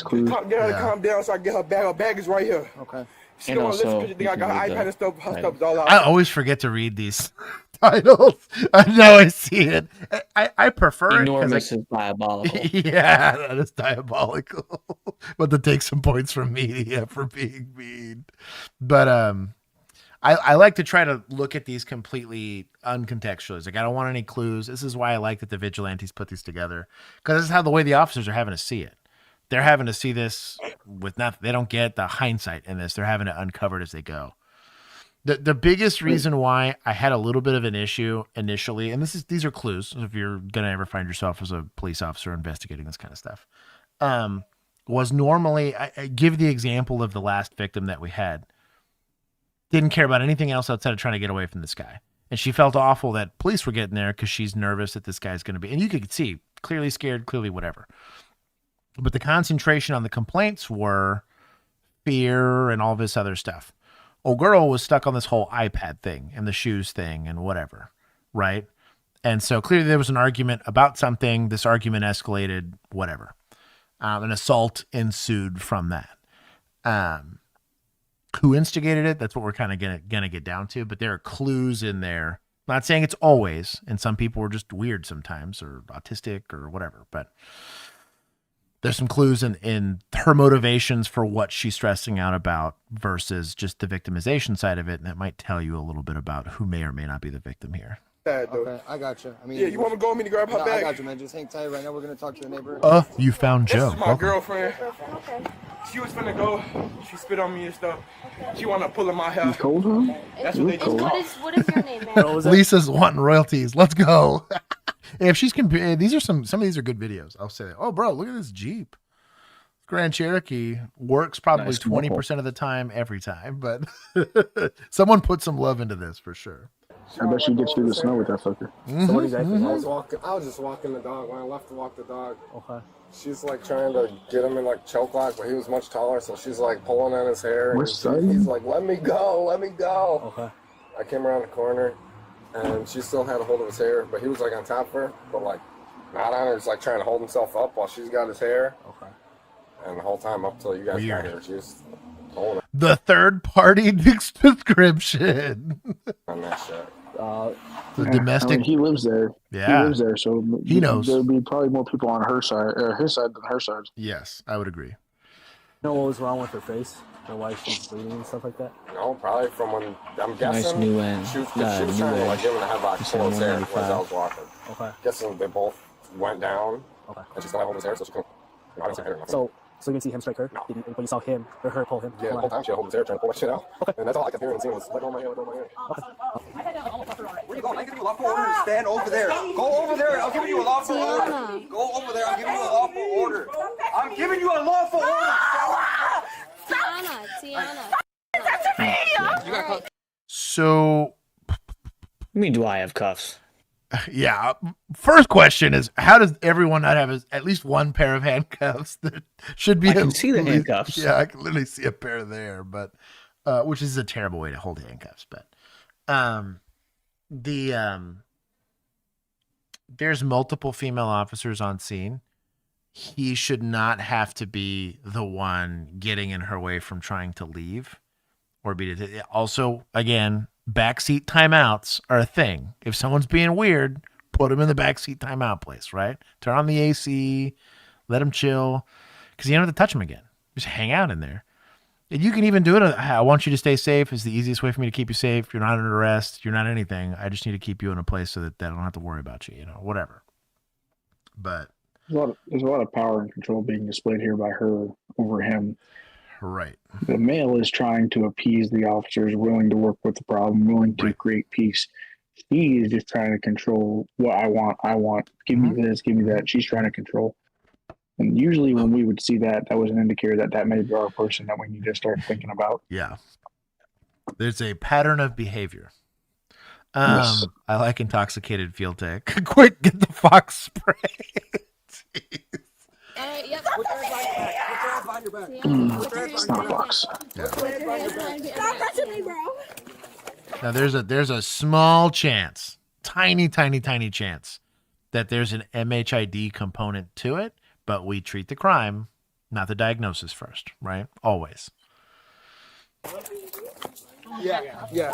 get her to calm down so I get her bag. Her bag is right here. Okay. She don't want to listen because you think I got her iPad and stuff. Her stuff's all out. I always forget to read these titles. I know I see it. I prefer Enormous it. Is diabolical. Yeah, that is diabolical. But to take some points from media for being mean. But I like to try to look at these completely uncontextualized. Like, I don't want any clues. This is why I like that the vigilantes put these together, because this is how the way the officers are having to see it. They're having to see this with nothing. They don't get the hindsight in this. They're having to uncover it as they go. The biggest reason why I had a little bit of an issue initially, and these are clues if you're gonna ever find yourself as a police officer investigating this kind of stuff, was normally I give the example of the last victim that we had. Didn't care about anything else outside of trying to get away from this guy. And she felt awful that police were getting there because she's nervous that this guy's going to be, and you could see clearly scared, clearly whatever. But the concentration on the complaints were fear and all this other stuff. Old girl was stuck on this whole iPad thing and the shoes thing and whatever, right? And so clearly there was an argument about something. This argument escalated, whatever. An assault ensued from that. Who instigated it? That's what we're kind of gonna get down to. But there are clues in there. I'm not saying it's always, and some people are just weird sometimes or autistic or whatever. But there's some clues in her motivations for what she's stressing out about versus just the victimization side of it, and that might tell you a little bit about who may or may not be the victim here. Okay, I got you. I mean, yeah, you want me to go with me to grab her bag? I got you, man. Just hang tight. Right now, we're gonna talk to the neighbor. You found Joe. This is my girlfriend. Okay. She was finna go. She spit on me and stuff. She wanna pull in my hair. You told her? That's what they do. What is your name, man? Lisa's wanting royalties. Let's go. If she's these are some of these are good videos. I'll say, oh, bro, look at this Jeep. Grand Cherokee works probably 20% of the time, every time, but someone put some love into this for sure. I bet she gets through the snow with that fucker. So what exactly? I was just walking the dog. When I left to walk the dog, she's like trying to get him in like choke lock, but he was much taller, so she's like pulling on his hair. And he's like, "Let me go, let me go." Okay. I came around the corner, and she still had a hold of his hair, but he was like on top of her, but like not on her. He's like trying to hold himself up while she's got his hair. Okay. And the whole time up till you guys got here, she was holding it. The third-party description. On that shit. The domestic. I mean, he lives there. Yeah. He lives there, so he knows. There would be probably more people on her side, or his side, than her side. Yes, I would agree. You know what was wrong with her face? Or why she's bleeding and stuff like that? No, probably from when I'm guessing. Nice new end. She was trying to like, give him a headlock to pull his hair as I was walking. Okay. Guessing they both went down. Okay. And she still had hold his hair, so she couldn't. I don't see her. So you didn't see him strike her? No. But you saw him or her pull him? Yeah, the whole time she had hold his hair trying to pull that shit out. Okay. And that's all I kept hearing and seeing was let go of my hair, let go of my hair. Okay. Where you going? I'm giving you a lawful order to stand over there. Go over there. I'm giving you a lawful order. Go over there. I'm giving you a lawful order. I'm giving you a lawful order. Tiana. So, I mean, do I have cuffs? Yeah. First question is, how does everyone not have at least one pair of handcuffs that should be? I can see the handcuffs. Yeah, I can literally see a pair there, but which is a terrible way to hold handcuffs. But there's multiple female officers on scene. He should not have to be the one getting in her way from trying to leave or be. Also, again, backseat timeouts are a thing. If someone's being weird, put them in the backseat timeout place, right? Turn on the AC, let them chill, because you don't have to touch them again. Just hang out in there. And you can even do it. I want you to stay safe. It's the easiest way for me to keep you safe. You're not under arrest. You're not anything. I just need to keep you in a place so that I don't have to worry about you, whatever. But there's a lot of power and control being displayed here by her over him. Right. The male is trying to appease the officers, willing to work with the problem, willing to create peace. She is just trying to control what I want. Give me this, give me that. She's trying to control. And usually when we would see that, that was an indicator that may be our person that we need to start thinking about. Yeah. There's a pattern of behavior. Yes. I like intoxicated field tech. Quick, get the Fox spray. Yep. It's not a Fox. Yeah. Stop touching me, bro. Now there's a small chance, tiny chance that there's an MHID component to it, but we treat the crime, not the diagnosis first, right? Always. Yeah.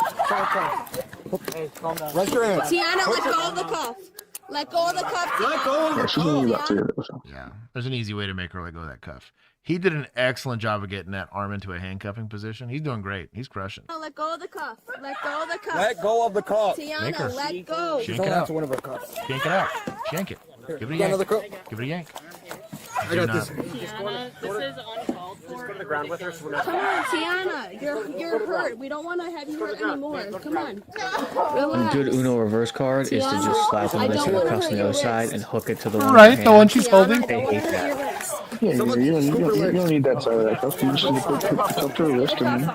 Hey, calm down. Rest your hands. Tiana, let go of the cuff. Let go of the cuff. Let go of the cuff. Yeah, there's an easy way to make her let go of that cuff. He did an excellent job of getting that arm into a handcuffing position. He's doing great. He's crushing. Let go of the cuff. Let go of the cuff. Let go of the cuff. Tiana, let go. Shank it out. One of her cuffs. Yank it out. Shank it. Give it a yank. Give it a yank. I got this. Tiana, this is uncalled for. Go to the ground with her. So we're Come on, Tiana. You're hurt. We don't want to have you hurt anymore. Come on. Relax. A good Uno reverse card is to just slap them this in the cuffs on the other side and hook it to the one. Right, the one she's holding. I hate that. Yeah, you don't need that side of that cuff. You just need to put up to her wrist and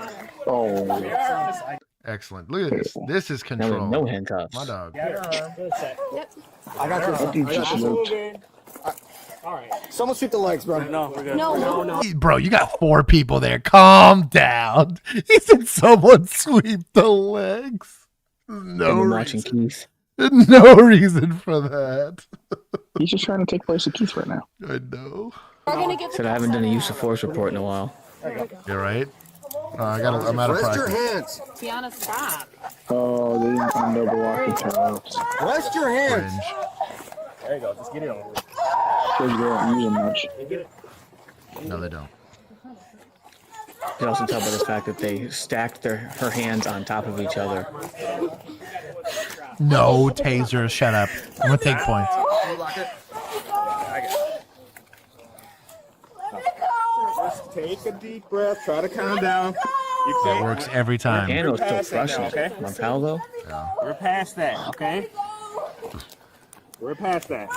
oh. Excellent. Look at this. This is control. No handcuffs. My dog. Yep. I got this. All right. Someone sweep the legs, bro. No, we're good. No. Bro, you got 4 people there. Calm down. He said someone sweep the legs. No watching Keith. No reason for that. He's just trying to take place of Keith right now. I know. Said I haven't done a use of force report in a while. You're right. I'm out of Rest your practice. hands. Tiana, stop. Oh, they didn't find double lock the tops. Rest your hands. There you go. Just get it over. Kids don't use them much. No, they don't. You can also tell by the fact that they stacked her hands on top of each other. No, taser. Shut up. I'm going to take points. Just take a deep breath. Try to calm down. It works every time. Handle's still crushing. Okay. My pal, though? Yeah. We're past that, okay? We're past that.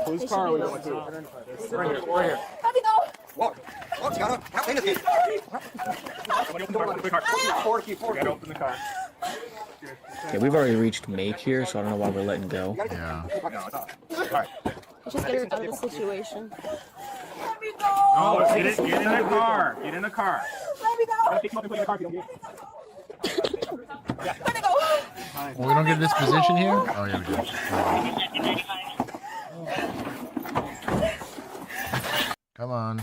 Whose car are we going to? Right here. Let me go. Walk, Tiana. Help me in this. Somebody open the car. Open the car. Gotta open the car. Yeah, we've already reached make here, so I don't know why we're letting go. Yeah. Alright. Just get her out of the situation. Oh, get in the car. Get in the car. Let me go. I'll pick him up and put you in the car if you don't get it. Let me go. Well, we don't get this position here? Oh, yeah, we do. Come on.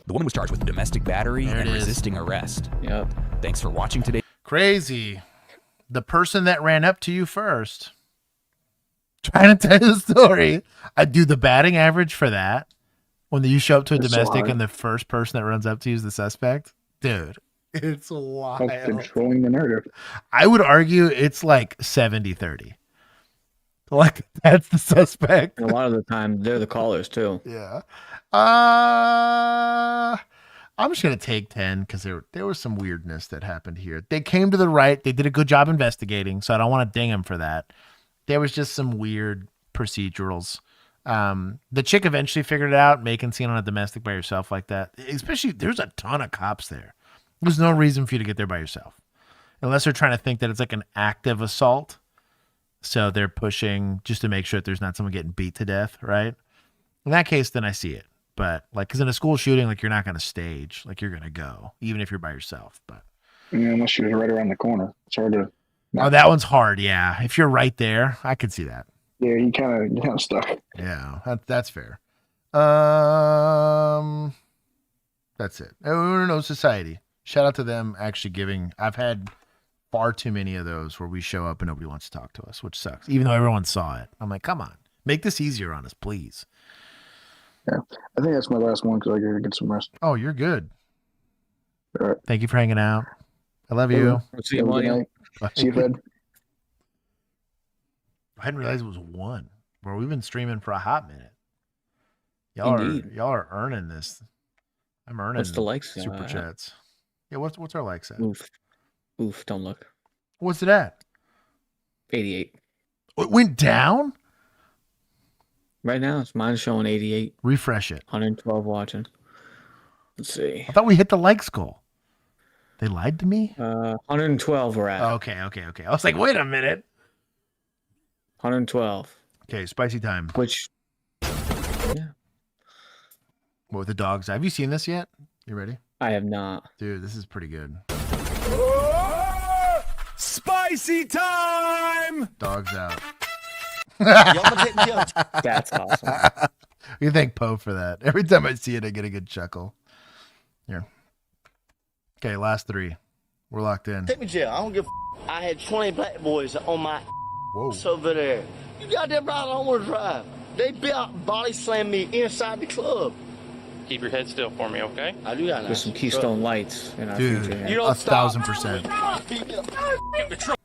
The woman was charged with domestic battery There it and is. resisting arrest. Yep. Thanks for watching today. Crazy. The person that ran up to you first, trying to tell you the story. I do the batting average for that. When you show up to a It's so domestic hard. and the first person that runs up to you is the suspect, dude, it's wild. That's controlling the narrative. I would argue it's like 70-30. Like, that's the suspect. And a lot of the time, they're the callers, too. Yeah. I'm just gonna take 10 because there was some weirdness that happened here. They came to the right. They did a good job investigating, so I don't want to ding them for that. There was just some weird procedurals. The chick eventually figured it out, making scene on a domestic by yourself like that. Especially, there's a ton of cops there. There's no reason for you to get there by yourself, unless they're trying to think that it's like an active assault. So they're pushing just to make sure that there's not someone getting beat to death, right? In that case, then I see it. But like, because in a school shooting, like, you're not going to stage, like, you're going to go, even if you're by yourself. But Yeah, unless she was right around the corner. It's hard to. oh, that one's hard. Yeah, if you're right there, I could see that. Yeah, you kind of stuck. Yeah, that's fair. That's it. No society. Shout out to them actually giving. I've had far too many of those where we show up and nobody wants to talk to us, which sucks. Even though everyone saw it, I'm like, come on, make this easier on us, please. Yeah, I think that's my last one because I gotta get some rest. Oh, you're good. All right. Thank you for hanging out. I love you. See you, Mario. See you, Fred. I hadn't realized it was 1. Bro, we've been streaming for a hot minute. Y'all are earning this. I'm earning. What's the likes? Super chats. Yeah, what's our likes at? Oof, don't look. What's it at? 88. It went down? Right now, mine's showing 88. Refresh it. 112 watching. Let's see. I thought we hit the likes goal. They lied to me? 112 we're at. Okay. I was like, wait a minute. 112. Okay, spicy time. Which, yeah. What with the dog's eye? Have you seen this yet? You ready? I have not. Dude, this is pretty good. Spicy time! Dog's out. That's awesome. You thank Poe for that. Every time I see it, I get a good chuckle. Here. Okay, last 3. We're locked in. Take me to jail. I don't give a I had 20 black boys on my over there. You goddamn right, I don't want to drive. They body slammed me inside the club. Keep your head still for me, okay? I do that now. With some Keystone Lights in our Dude, future. You don't 1,000%.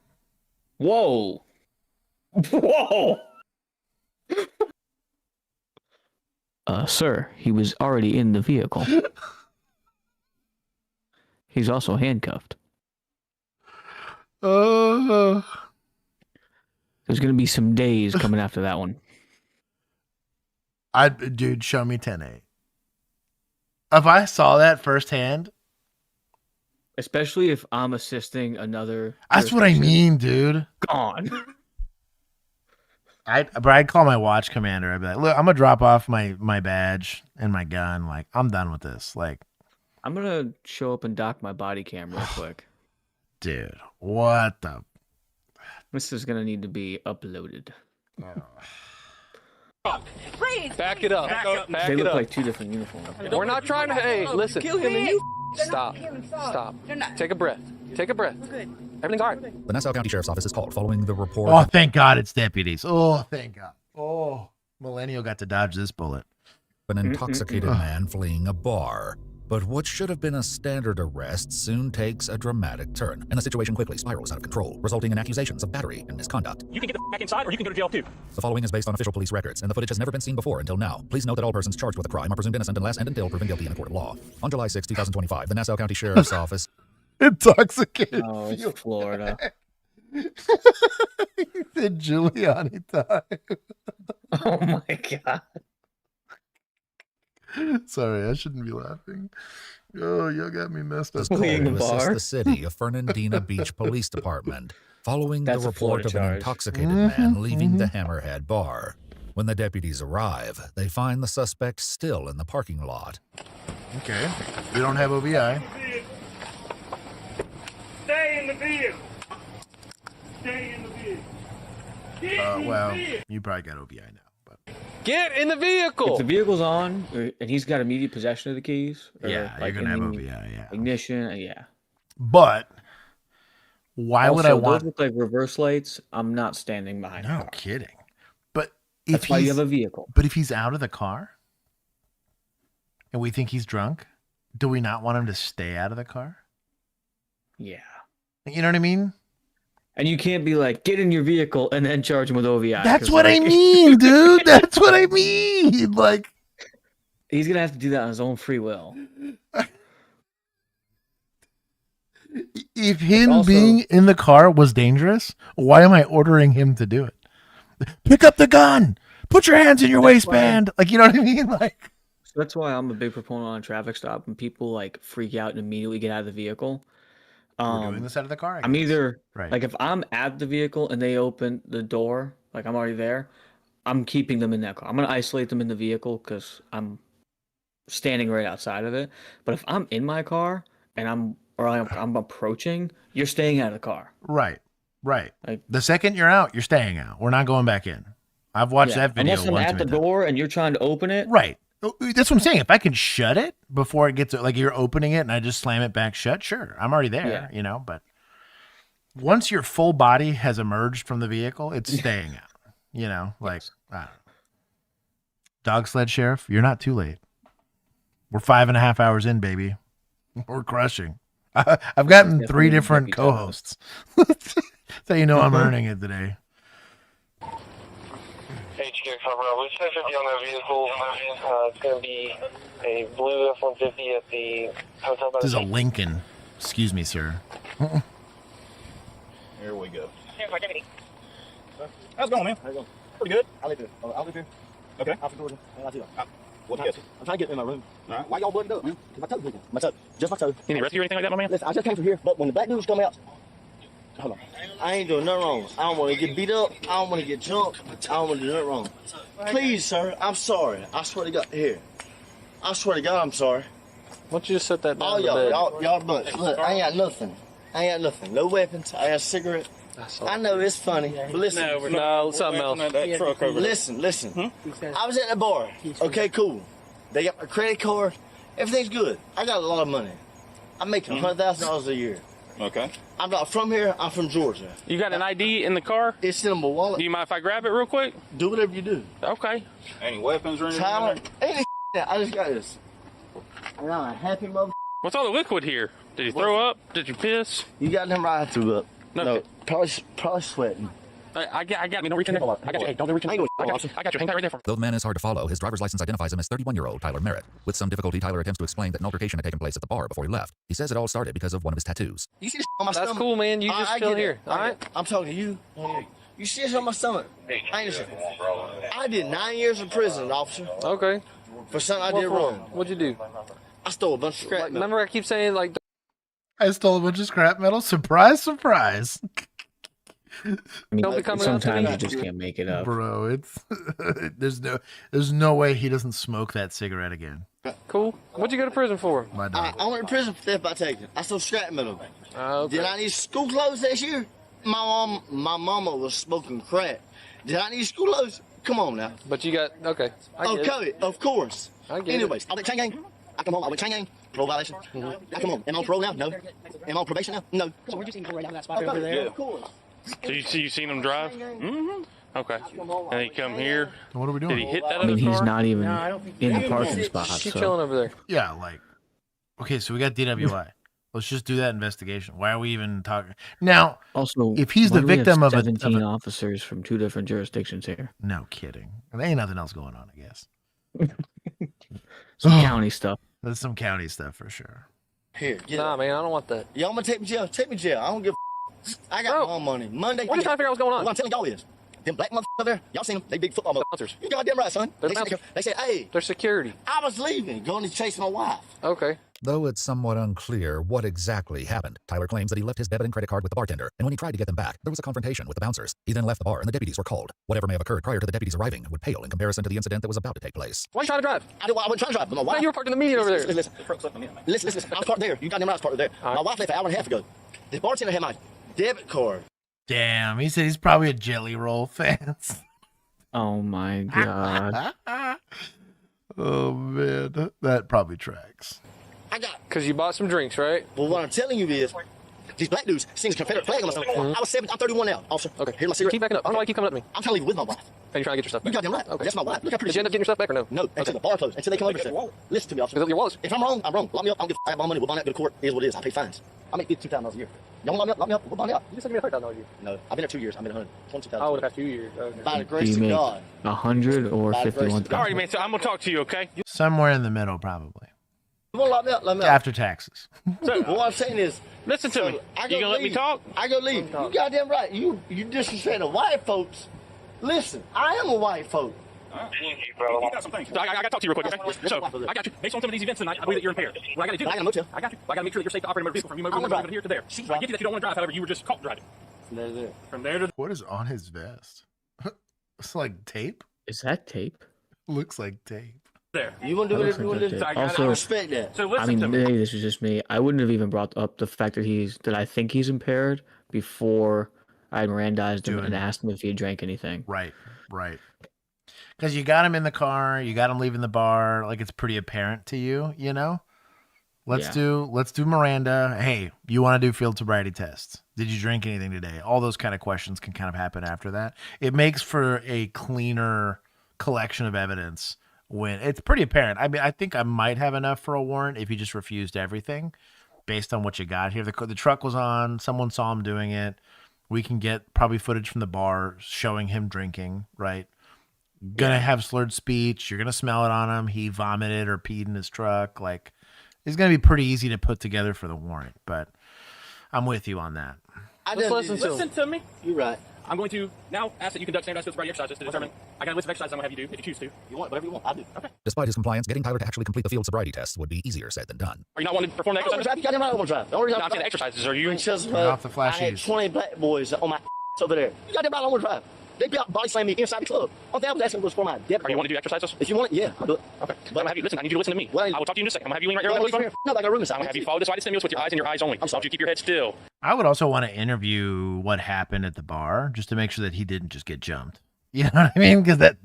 Whoa. Whoa. Sir, he was already in the vehicle. He's also handcuffed. There's gonna be some days coming after that one. Dude, show me 10-8. If I saw that firsthand, Especially if I'm assisting another. that's what I mean, dude. Gone. I'd call my watch commander. I'd be like, look, I'm gonna drop off my badge and my gun. Like, I'm done with this. Like, I'm gonna show up and dock my body cam real quick. Dude, what the? This is gonna need to be uploaded. Please. Back it up. Back They it look up. like 2 different uniforms. We're not trying to. Hey, listen. Kill him. Stop. Stop. Take a breath. Take a breath. Everything's all right. The Nassau County Sheriff's Office is called following the report. Oh, thank God it's deputies. Oh, thank God. Oh, Millennial got to dodge this bullet. An intoxicated man fleeing a bar. But what should have been a standard arrest soon takes a dramatic turn, and the situation quickly spirals out of control, resulting in accusations of battery and misconduct. You can get the back inside, or you can go to jail too. The following is based on official police records, and the footage has never been seen before until now. Please note that all persons charged with a crime are presumed innocent unless and until proven guilty in a court of law. On July 6, 2025, the Nassau County Sheriff's Office... Intoxicated. Oh, it's Florida. The Giuliani time. Oh my God. Sorry, I shouldn't be laughing. Oh, y'all got me messed up. ...is called to assist the city of Fernandina Beach Police Department following the report of an intoxicated man leaving the Hammerhead bar. When the deputies arrive, they find the suspect still in the parking lot. Okay, we don't have OVI. Stay in the vehicle. Stay in the vehicle. Get in the Well, vehicle. you probably got OVI now. Get in the vehicle. If the vehicle's on and he's got immediate possession of the keys, or Yeah, like you're gonna have in OVI, yeah. ignition, yeah. But why would I Also, want? those look like reverse lights. I'm not standing behind. No the car. kidding. But if That's why you he's- have a vehicle. But if he's out of the car and we think he's drunk, do we not want him to stay out of the car? Yeah. You know what I mean? And you can't be like, get in your vehicle and then charge him with OVI. That's 'cause, what I like, mean, dude. That's what I mean. Like, he's gonna have to do that on his own free will. if him Also- being in the car was dangerous, why am I ordering him to do it? Pick up the gun. Put your hands in your waistband. Like, you know what I mean? Like, So that's why I'm a big proponent on a traffic stop when people like freak out and immediately get out of the vehicle. we're doing this out of the car. I I'm guess. either Right. like if I'm at the vehicle and they open the door, like I'm already there, I'm keeping them in that car. I'm gonna isolate them in the vehicle because I'm standing right outside of it. But if I'm in my car and I'm approaching, you're staying out of the car. Right. Right. Like, The second you're out, you're staying out. We're not going back in. I've watched that video. Unless I'm one at too the many times. door and you're trying to open it. Right. That's what I'm saying. If I can shut it before it gets like you're opening it and I just slam it back shut, sure, I'm already there, Yeah. you know, but once your full body has emerged from the vehicle, it's staying out, you know, like, I don't know. Dog sled sheriff, you're not too late. We're 5.5 hours in, baby. We're crushing. I've gotten Definitely 3 different deputy co-hosts. So you know I'm earning it today. We said 50 on that vehicle. It's going to be a blue F-150 at the hotel. This is a Lincoln. Excuse me, sir. Here we go. How's it going, man? How you going? Pretty good. I live here. Okay. I'm from Georgia. What you guessing? I'm trying to get in my room. All right. Why y'all buttoned up, man? My toe's leaking. My toe. Just my toe. Any rescue or anything like that, my man? Listen, I just came from here, but when the black dudes come out, hold on. I ain't doing nothing wrong. I don't want to get beat up. I don't want to get jumped. I don't want to do nothing wrong. Please, sir, I'm sorry. I swear to God, here. I swear to God, I'm sorry. Why don't you just set that down? All in the bed? y'all, but look, I ain't got nothing. I ain't got nothing. No weapons. I got a cigarette. I know it's funny, but listen. No, something else. That truck over there. Listen. I was at the bar. Okay, cool. They got my credit card. Everything's good. I got a lot of money. I make $100,000 a year. Okay. I'm not from here. I'm from Georgia. You got an ID in the car? It's in my wallet. Do you mind if I grab it real quick? Do whatever you do. Okay. Any weapons or anything? Tyler, any I just got this. And I'm a happy mother. What's all the liquid here? Did you throw up? Did you piss? You got them right I threw up. No, probably sweating. I got me. Don't reach in there. I got you. Hey, don't reach in there. I got you. Hang tight right there for me. Though the man is hard to follow, his driver's license identifies him as 31-year-old Tyler Merritt. With some difficulty, Tyler attempts to explain that an altercation had taken place at the bar before he left. He says it all started because of one of his tattoos. You see this on my stomach? That's cool, man. You just chill here. All right? I'm talking to you. You see this on my stomach? I did 9 years in prison, officer. Okay. For something I did wrong. What'd you do? I stole a bunch of scrap metal. Remember I keep saying, like... I stole a bunch of scrap metal. Surprise, surprise. I mean, sometimes you just can't make it up, bro. It's there's no way he doesn't smoke that cigarette again. Cool. What'd you go to prison for? My dog. I went to prison for theft by taking. I stole scrap metal. Okay. Did I need school clothes this year? My mama was smoking crack. Did I need school clothes? Come on now. But you got okay. Of course. Anyways, it. I went chain gang. I come home. I went chain gang. Parole violation. I come home. Am I on parole now? No. Am I on probation now? No. So we're just even right down that spot over there. Yeah, of course. So you seen him drive? Mm-hmm. Okay. And he come here. What are we doing? Did he hit that I mean, other he's car? not even in the parking spot. He's So. chilling over there. Yeah, like, okay, so we got DWI. Let's just do that investigation. Why are we even talking now? Also, if he's the victim of 17 officers from 2 different jurisdictions here. No kidding. There ain't nothing else going on, I guess. Some county stuff. There's some county stuff for sure. Here, nah, man, I don't want that. Y'all want to take me to jail? Take me to jail. I don't give I got my money. Monday. What are you trying to figure out what's going on? What I'm telling y'all is, them black motherfuckers over there, y'all seen them? They big football motherfuckers. You goddamn right, son. They said, hey. They're security. I was leaving, going to chase my wife. Okay. Though it's somewhat unclear what exactly happened, Tyler claims that he left his debit and credit card with the bartender, and when he tried to get them back, there was a confrontation with the bouncers. He then left the bar, and the deputies were called. Whatever may have occurred prior to the deputies arriving would pale in comparison to the incident that was about to take place. Why are you trying to drive? I wasn't trying to drive, but my wife... No, you were parked in the median over there. Listen. I was parked there. You goddamn right I was parked there. My wife left an hour and a half ago. The bartender had my debit card. Damn, he said he's probably a Jelly Roll fan. Oh my god. Oh man, that probably tracks. I got because you bought some drinks, right? Well, what I'm telling you is, these black dudes sing a Confederate flag on my stomach. I was 7. I'm 31 now, officer. Okay, here's my cigarette. Keep backing up. I don't know why you keep coming at me. I'm trying to leave with my wife. And you're trying to get your stuff back. You goddamn right. Okay, that's my wife. Look how pretty. Did you end up getting your stuff back or no? No. Until the bar closed. Until they come over here. Listen to me, officer. Your wallets. If I'm wrong, I'm wrong. Lock me up. I have my money. We'll bond out. Go to court. It is what it is. I pay fines. I make $52,000 a year. Y'all want to lock me up? We'll bond out. You just said you made $30,000 a year. No, I've been there 2 years. I made $122,000. Oh, the past 2 years. Okay. By the grace of God. 100 or 51,000. All right, man. So I'm gonna talk to you, okay? Somewhere in the middle, probably. You want to lock me up? Let me up. After taxes. So, what I'm saying is, listen to me. You gonna let me talk? I go leave. You goddamn right. You disrespect the white folks. Listen, I am a white folk. You got some things. I got to talk to you real quick, okay? So, I got you. Based on some of these events tonight, I believe that you're impaired. What I got to do? I got a motel. I got you. I got to make sure that you're safe to operate a motor vehicle from here to there. I get you that you don't want to drive, however, you were just caught driving. From there to there. From there to What is on his vest? It's like tape? Is that tape? Looks like tape. there. You want to do whatever you want to do. Also, I respect that. So listen I mean, to me. maybe this is just me. I wouldn't have even brought up the fact that I think he's impaired before I Mirandized him and asked him if he had drank anything. Right. Because you got him in the car, you got him leaving the bar, like it's pretty apparent to you, you know? Let's do Miranda. Hey, you want to do field sobriety tests? Did you drink anything today? All those kind of questions can kind of happen after that. It makes for a cleaner collection of evidence when it's pretty apparent. I mean, I think I might have enough for a warrant if you just refused everything based on what you got here. The truck was on. Someone saw him doing it. We can get probably footage from the bar showing him drinking, right? Gonna have slurred speech. You're gonna smell it on him. He vomited or peed in his truck. Like, it's gonna be pretty easy to put together for the warrant. But I'm with you on that. Listen to me. You're right. I'm going to now ask that you conduct standardized field sobriety exercises to determine. I got a list of exercises I'm going to have you do if you choose to. You want whatever you want. I do. Okay. Despite his compliance, getting Tyler to actually complete the field sobriety test would be easier said than done. Are you not wanting to perform the exercises? You got him right. I want to drive. The only reason I'm saying the exercises. Are you off the flashies? I had 20 black boys on my over there. You got him right. I want to drive. They body slam me inside the club. Only thing I was asking was for my debit. Are you want to do exercises? If you want it, yeah, I'll do it. Okay. But I'm gonna have you listen. I need you to listen to me. I will talk to you in just a second. I'm gonna have you lean right here on the phone. No, like a room. I'm gonna have you follow this stimulus with your eyes and your eyes only. I want you to keep your head still. I would also want to interview what happened at the bar just to make sure that he didn't just get jumped. You know what I mean? Because that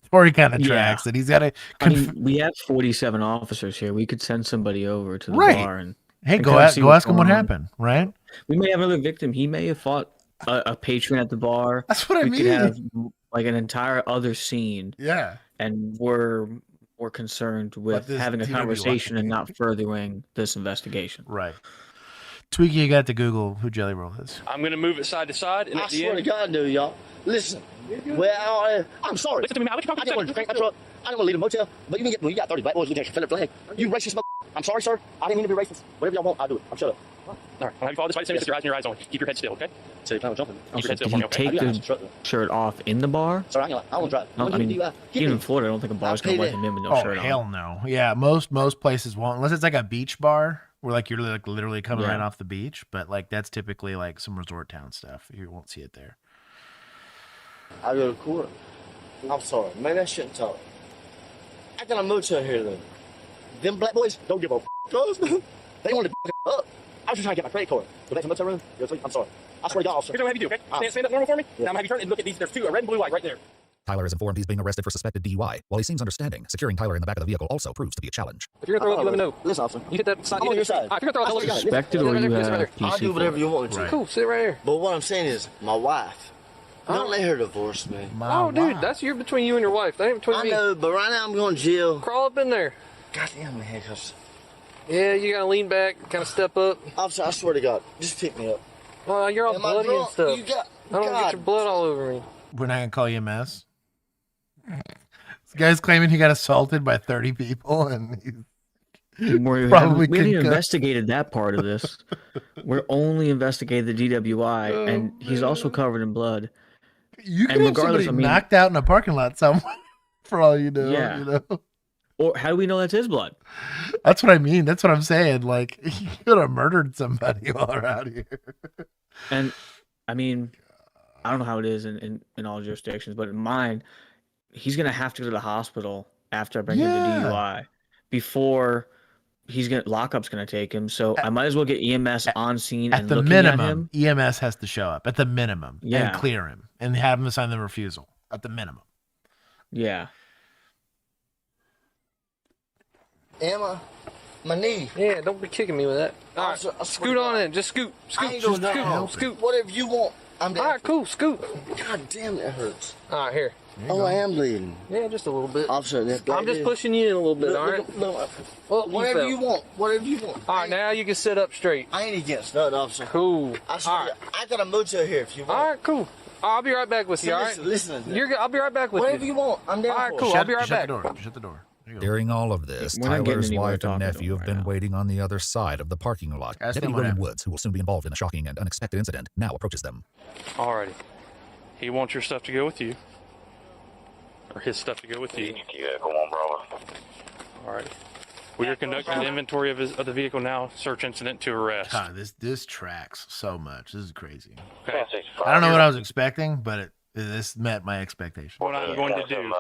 story kind of tracks that he's got to. I mean, we have 47 officers here. We could send somebody over to the bar and Hey, and go kind of ask see go what's ask him what going on. happened, right? We may have another victim. He may have fought a patron at the bar. That's what I we mean. could have like an entire other scene. Yeah. And we're concerned with this having a DWI. conversation and not furthering this investigation. Right. Tweaky, you got to Google who Jelly Roll is. I'm going to move it side to side. And I at the swear to end, God, dude, y'all. Listen. Well, I'm sorry. Listen to me, man. I didn't want to drink my truck. I didn't want to leave the motel. But you got 30 black boys looking at your Confederate flag. You racist mother. I'm sorry, sir. I didn't mean to be racist. Whatever y'all want, I'll do it. I'm shut up. all right. I'll have you follow this way. Set your eyes and your eyes only. Keep your head still, okay? So you plan on jumping? Keep your Also, head still did for he me, okay? take the shirt off in the bar? Sorry, I don't want to drive. No, I mean, even in Florida, I don't think a bar's going to let him in with no shirt on. Hell no. Yeah, most places won't, unless it's like a beach bar where like you're like literally coming right off the beach. But like that's typically like some resort town stuff. You won't see it there. I go to court. I'm sorry. Maybe I shouldn't talk. I got a motel here, though. Them black boys don't give a cuz. They want to up. I was just trying to get my credit card. Go back to the motel room. Go sleep. I'm sorry. I swear to God, officer. Here's what I'm going to have you do, okay? Stand up normal for me. Now I'm going to have you turn and look at these. There's two, a red and blue light right there. Tyler is informed he's being arrested for suspected DUI. While he seems understanding, securing Tyler in the back of the vehicle also proves to be a challenge. If you're going to throw up, you let me know. Listen, officer. You hit that side. I'm on your side. All right, if you're going to throw up, Suspected or you have I'll do whatever you want me to. Right. Cool, sit right here. But what I'm saying is, my wife. Don't let her divorce me. Dude, that's between you and your wife. That ain't between me. I know, but right now I'm going to jail. Crawl up in there. Goddamn, man, cuz. Yeah, you gotta lean back, kind of step up. Officer, I swear to God, just pick me up. Well, you're all bloody and stuff. I don't get your blood all over me. We're not gonna call you a mess. This guy's claiming he got assaulted by 30 people, and he's probably we haven't investigated that part of this. We're only investigating the DWI, and he's also covered in blood. You could have somebody knocked out in a parking lot somewhere, for all you know. Yeah. You know? Or how do we know that's his blood? That's what I mean. That's what I'm saying. Like, he could have murdered somebody while we're out here. And, I mean, I don't know how it is in all jurisdictions, but in mine, he's going to have to go to the hospital after I bring him to DUI before lockup's going to take him. So I might as well get EMS on scene and looking at him. EMS has to show up at the minimum and Yeah. clear him and have him sign the refusal at the minimum. Yeah. Emma, my knee. Yeah, don't be kicking me with that. All right, scoot on in. Just scoot. I ain't Scoot. gonna Scoot. scoot. Whatever you want. I'm down. All right, cool. Scoot. God damn, that hurts. All right, here. Oh, I am bleeding. Yeah, just a little bit. Officer, I'm just pushing you in a little bit, all right? Well, whatever you want. Whatever you want. All right, now you can sit up straight. I ain't against nothing, officer. Cool. I swear, I got a motel here if you want. All right, cool. I'll be right back with you, all right? Listen. I'll be right back with you. Whatever you want. I'm down All right, for cool. it. I'll be right back. Shut the door. During all of this, We're not getting Tyler's anywhere wife and talking to nephew him have right been now. waiting on the other side of the parking lot. Ask Deputy them what Roman happened. Woods, who will soon be involved in a shocking and unexpected incident, now approaches them. Alrighty. He wants your stuff to go with you. Or his stuff to go with you. Yeah, come on, brother. Alrighty. We are conducting an inventory of the vehicle now. Search incident to arrest. God, this tracks so much. This is crazy. Okay. I don't know what I was expecting, but this met my expectation. What I'm going to do.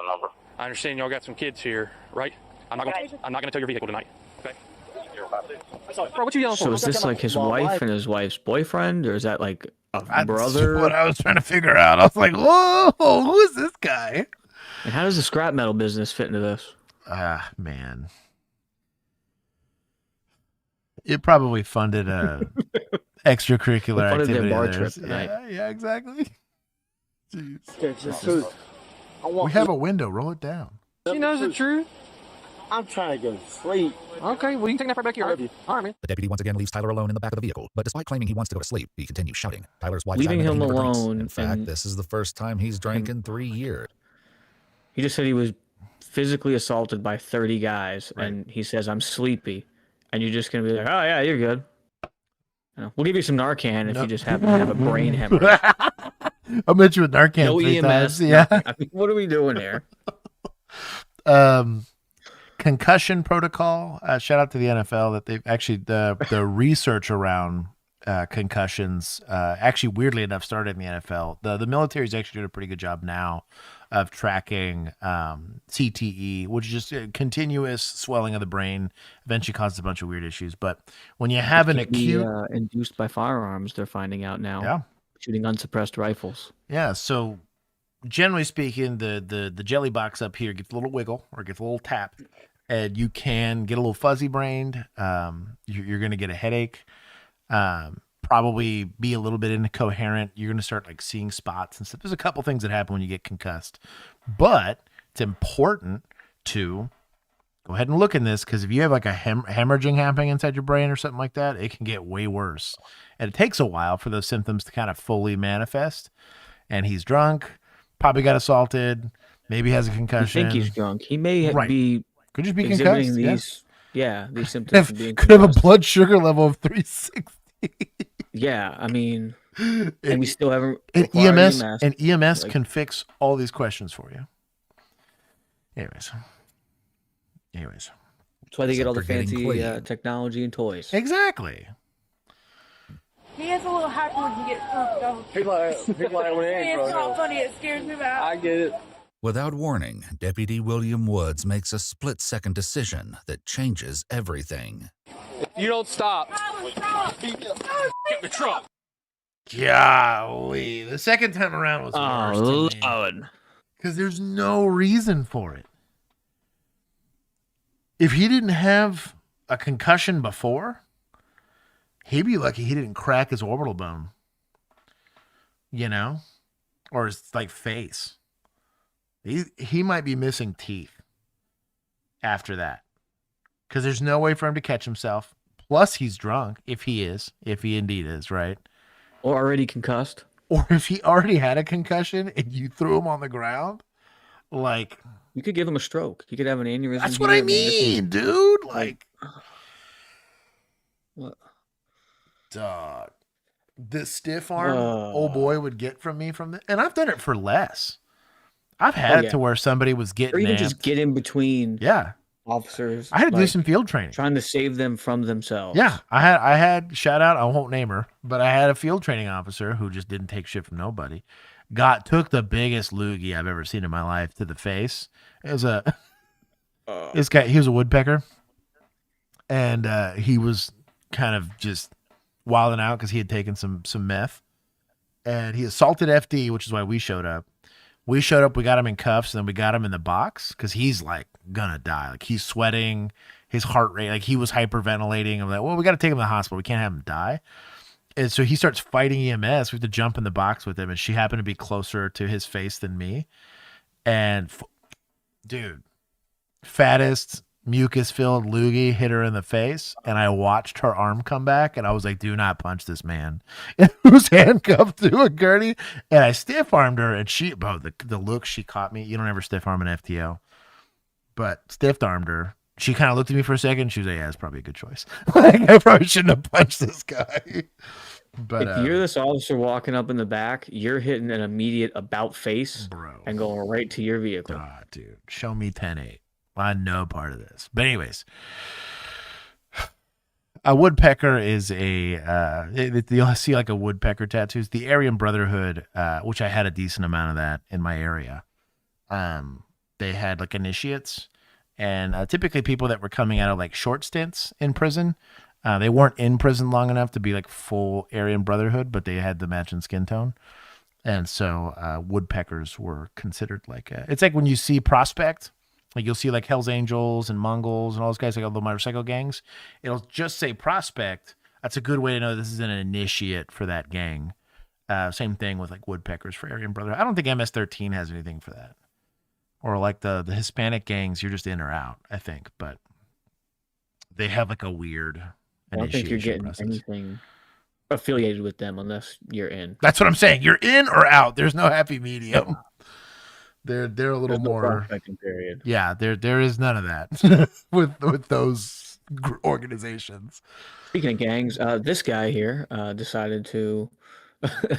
I understand y'all got some kids here, right? I'm not going to tow your vehicle tonight. Okay. Bro, what you yelling for? So is this like his wife and his wife's boyfriend, or is that like a brother? That's what I was trying to figure out. I was like, whoa, who is this guy? And how does the scrap metal business fit into this? Man. It probably funded a extracurricular Funded their activity. bar of trip theirs. tonight. Yeah, exactly. Jeez. I want We have a window. Roll it down. She knows the truth. I'm trying to go to sleep. Okay, well, you can take that right back here. All right, man. The deputy once again leaves Tyler alone in the back of the vehicle, but despite claiming he wants to go to sleep, he continues shouting. Tyler's wife Leaving is him adamant that he never drinks. alone In fact, and- this is the first time he's drank in 3 years. He just said he was physically assaulted by 30 guys, and he says, I'm sleepy. And you're just going to be like, oh, yeah, you're good. You know, we'll give you some Narcan if you just happen to have a brain hemorrhage. I'll bet you with Narcan No 3 EMS. times. Yeah. I mean, what are we doing here? Concussion protocol. Shout out to the NFL that they've actually the research around concussions actually weirdly enough started in the NFL. The military is actually doing a pretty good job now of tracking CTE, which is just a continuous swelling of the brain, eventually causes a bunch of weird issues. But when you have an acute induced by firearms, they're finding out now. Yeah. Shooting unsuppressed rifles. Yeah, so generally speaking, the jelly box up here gets a little wiggle or gets a little tap, and you can get a little fuzzy brained. You're going to get a headache. Probably be a little bit incoherent. You're going to start like seeing spots and stuff. There's a couple things that happen when you get concussed, but it's important to go ahead and look in this, because if you have like a hemorrhaging happening inside your brain or something like that, it can get way worse. And it takes a while for those symptoms to kind of fully manifest. And he's drunk, probably got assaulted, maybe has a concussion. You think he's drunk. He may be could just be exhibiting concussed. these symptoms of being could have a blood sugar level of 360. Yeah, I mean, and we still haven't. And EMS like, can fix all these questions for you. Anyways. That's why they get all the fancy technology and toys. Exactly. He gets a little happy when he gets drunk, though. People like when he ain't It's drunk. not funny. It scares me out. I get it. Without warning, Deputy William Woods makes a split-second decision that changes everything. If you don't stop, get in the truck. Golly. The second time around was worse to me. Because there's no reason for it. If he didn't have a concussion before, he'd be lucky he didn't crack his orbital bone. You know? Or his like face. He might be missing teeth after that. Because there's no way for him to catch himself. Plus he's drunk, if he indeed is, right? Or already concussed. Or if he already had a concussion and you threw him on the ground, like... You could give him a stroke. You could have an aneurysm. That's what I mean, dude. Like, what? Dog. The stiff arm old boy would get from me from the, and I've done it for less. I've had it to where somebody was getting or even amped. just get in between. Yeah. Officers. I had to do some field training. Trying to save them from themselves. Yeah. I had shout out, I won't name her, but I had a field training officer who just didn't take shit from nobody. Took the biggest loogie I've ever seen in my life to the face. It was this guy, he was a woodpecker. And he was kind of just wilding out because he had taken some meth. And he assaulted FD, which is why we showed up. We got him in cuffs, and then we got him in the box because he's like gonna die. Like he's sweating, his heart rate, like he was hyperventilating. I'm like, well, we got to take him to the hospital. We can't have him die. And so he starts fighting EMS. We have to jump in the box with him, and she happened to be closer to his face than me. And dude, fattest, mucus-filled loogie hit her in the face, and I watched her arm come back, and I was like, do not punch this man who's handcuffed to a gurney. And I stiff-armed her, and the look she caught me, you don't ever stiff-arm an FTO, but stiff-armed her. She kind of looked at me for a second. She was like, yeah, it's probably a good choice. Like, I probably shouldn't have punched this guy. But if you're this officer walking up in the back, you're hitting an immediate about face and going right to your vehicle. Dude, show me 10-8. I know part of this. But anyways, a woodpecker is you'll see like a woodpecker tattoos. The Aryan Brotherhood, which I had a decent amount of that in my area. They had like initiates, and typically people that were coming out of like short stints in prison. They weren't in prison long enough to be like full Aryan Brotherhood, but they had the matching skin tone. And so woodpeckers were considered like it's like when you see Prospect. Like you'll see like Hell's Angels and Mongols and all those guys, like all the motorcycle gangs. It'll just say Prospect. That's a good way to know this is an initiate for that gang. Same thing with like woodpeckers for Aryan Brotherhood. I don't think MS-13 has anything for that. Or like the Hispanic gangs, you're just in or out, I think. But they have like a weird I don't think you're getting process. anything affiliated with them unless you're in. That's what I'm saying. You're in or out. There's no happy medium. They're a little more. Period. Yeah, there is none of that with those organizations. Speaking of gangs, this guy here decided to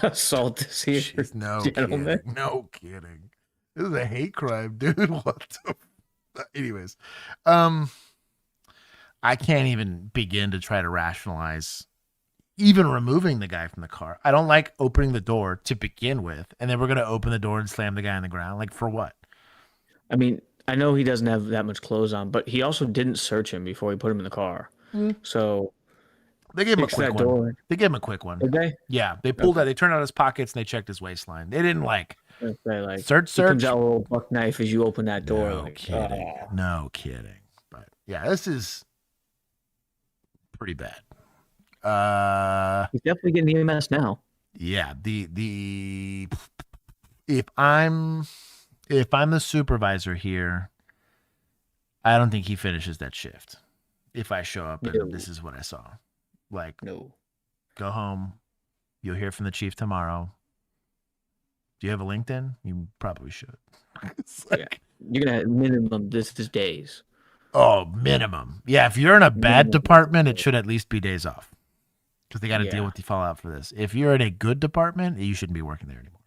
assault this here gentleman. Kidding. No kidding. This is a hate crime, dude. What the? Anyways, I can't even begin to try to rationalize even removing the guy from the car. I don't like opening the door to begin with, and then we're going to open the door and slam the guy on the ground. Like, for what? I mean, I know he doesn't have that much clothes on, but he also didn't search him before he put him in the car. So they gave him a quick one. They gave him a quick one. Did they? Yeah, they pulled out. They turned out his pockets and they checked his waistline. They didn't search. He comes out with a little buck knife as you open that door. No kidding. No kidding. But Yeah, this is pretty bad. He's definitely getting EMS now. Yeah, if I'm the supervisor here, I don't think he finishes that shift. If I show up and this is what I saw, like, no, go home. You'll hear from the chief tomorrow. Do you have a LinkedIn? You probably should. Like, you're gonna have minimum. This is days. Oh, minimum. Yeah, if you're in a bad department, it should at least be days off because they got to deal with the fallout for this. If you're in a good department, you shouldn't be working there anymore.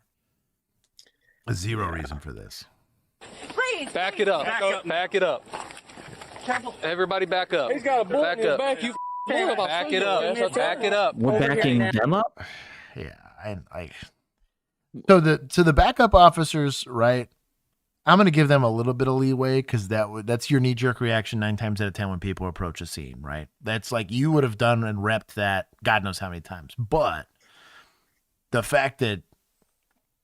Zero reason for this. Please. Back it up. Back it up. Everybody back up. He's got a bullet in his back. You back it up. Back it up. We're backing them up. Yeah, and so the backup officers, right? I'm going to give them a little bit of leeway because that's your knee-jerk reaction 9 times out of 10 when people approach a scene, right? That's like you would have done and repped that God knows how many times. But the fact that,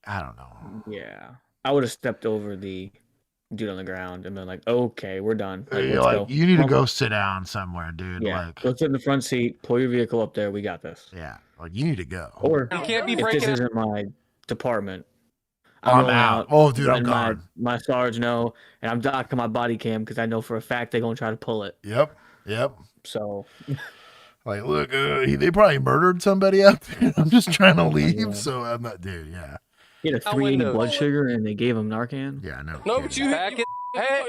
I don't know. Yeah. I would have stepped over the dude on the ground and been like, okay, we're done. Like, You're like, you need to go sit down somewhere, dude. Yeah. Like, go sit in the front seat, pull your vehicle up there. We got this. Yeah. Like, you need to go. Or you can't be if breaking this isn't my department, I'm out. Oh, dude, I'm gone. My sarge know, and I'm docking my body cam because I know for a fact they're going to try to pull it. Yep. So, like, look, they probably murdered somebody out there. I'm just trying to leave, so I'm not, dude, yeah. He had a 380 blood sugar, and they gave him Narcan. Yeah, no. No, but you back it. Hey,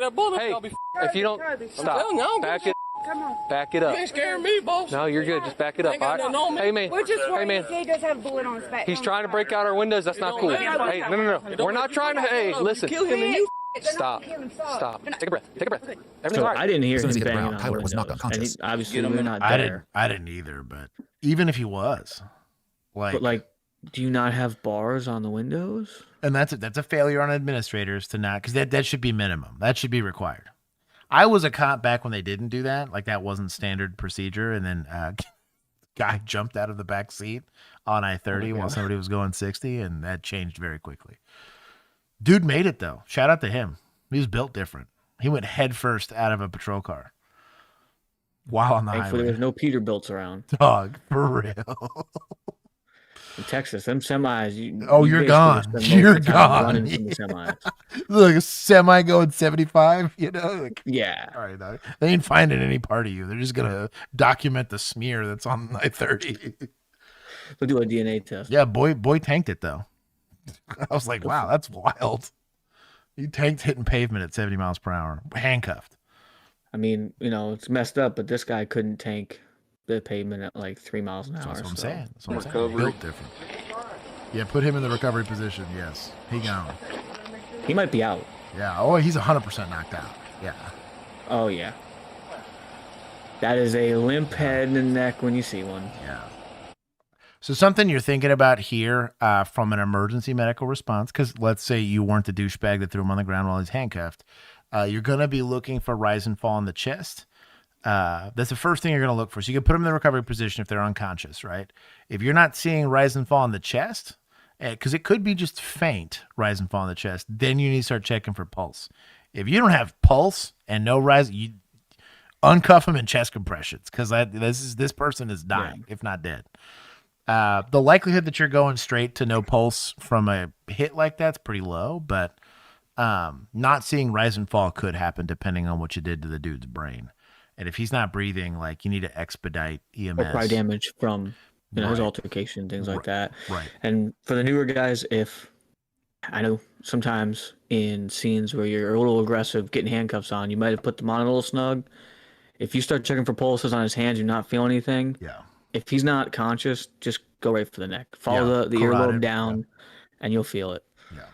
if you don't stop, back it. Come on. Back it up. You ain't scaring me, boss. No, you're good. Just back it up. All right? Hey, man. We're just Hey, man. he does have a bullet on his back. He's trying to break out our windows. That's not cool. Hey, no. We're not trying to. Hey, listen. Stop. Take a breath. Everything's So all right. I didn't hear As soon as him he hit the banging ground, on Tyler was knocked windows, unconscious. and obviously we're not there. I didn't either, but even if he was, But do you not have bars on the windows? And that's a failure on administrators to not, because that should be minimum. That should be required. I was a cop back when they didn't do that. Like, that wasn't standard procedure. And then guy jumped out of the back seat on I-30 while somebody was going 60, and that changed very quickly. Dude made it, though. Shout out to him. He was built different. He went head first out of a patrol car while on the Thankfully, highway. there's no Peterbilts around. Dog, for real. In Texas, them semis. You're gone. You're gone. Running from the semis. Like a semi going 75, you know? Like, yeah. All right, dog. They ain't finding any part of you. They're just going to document the smear that's on I-30. They'll do a DNA test. Yeah, boy tanked it, though. I was like, wow, that's wild. He tanked hitting pavement at 70 miles per hour, handcuffed. I mean, it's messed up, but this guy couldn't tank the pavement at like 3 miles an hour. That's what I'm saying. That's what I'm saying. Built different. Yeah, put him in the recovery position. Yes, he gone. He might be out. Yeah. Oh, he's 100% knocked out. Yeah. Oh yeah. That is a limp head and neck when you see one. Yeah. So something you're thinking about here from an emergency medical response, because let's say you weren't the douchebag that threw him on the ground while he's handcuffed, you're going to be looking for rise and fall in the chest. That's the first thing you're going to look for. So you can put them in the recovery position if they're unconscious, right? If you're not seeing rise and fall in the chest, because it could be just faint rise and fall in the chest, then you need to start checking for pulse. If you don't have pulse and no rise, you uncuff them in chest compressions, because this person is dying, if not dead. The likelihood that you're going straight to no pulse from a hit like that's pretty low, but not seeing rise and fall could happen depending on what you did to the dude's brain. And if he's not breathing, like, you need to expedite EMS. Or probably damage from his altercation, things like that. Right. And for the newer guys, I know sometimes in scenes where you're a little aggressive, getting handcuffs on, you might have put them on a little snug. If you start checking for pulses on his hands, you're not feeling anything. Yeah. If he's not conscious, just go right for the neck. Follow the earlobe down, and you'll feel it. Yeah.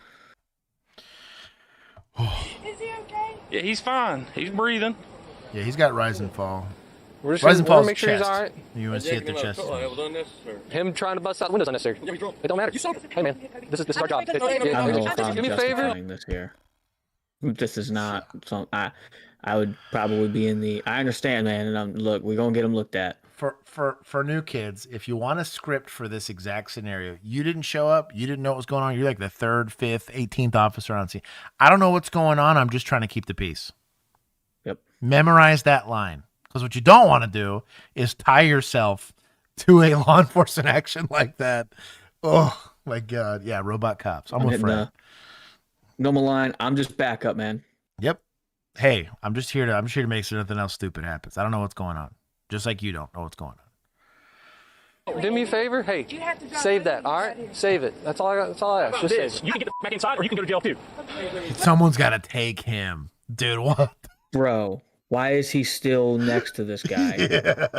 Is he okay? Yeah, he's fine. He's breathing. Yeah, he's got rise and fall. We're just Rise and gonna fall make sure he's all right. You want to see at the chest. Him trying to bust out the windows unnecessary. It don't matter. Hey man, this is our job. I don't know if I'm Do me a favor. justifying this here. This is not something I would probably be in the. I understand, man, and look, we're gonna get them looked at. For new kids, if you want a script for this exact scenario, you didn't show up, you didn't know what was going on. You're like the 3rd, 5th, 18th officer on scene. I don't know what's going on. I'm just trying to keep the peace. Yep. Memorize that line. Because what you don't want to do is tie yourself to a law enforcement action like that. Oh, my God. Yeah, robot cops. I'm with Fred. Normal line, I'm just backup, man. Yep. Hey, I'm just here to make sure nothing else stupid happens. I don't know what's going on. Just like you don't know what's going on. Do me a favor. Hey, save that. All right, save it. That's all I got. That's all I ask. Just save it. You can get back inside, or you can go to jail too. Someone's got to take him, dude. What, bro? Why is he still next to this guy?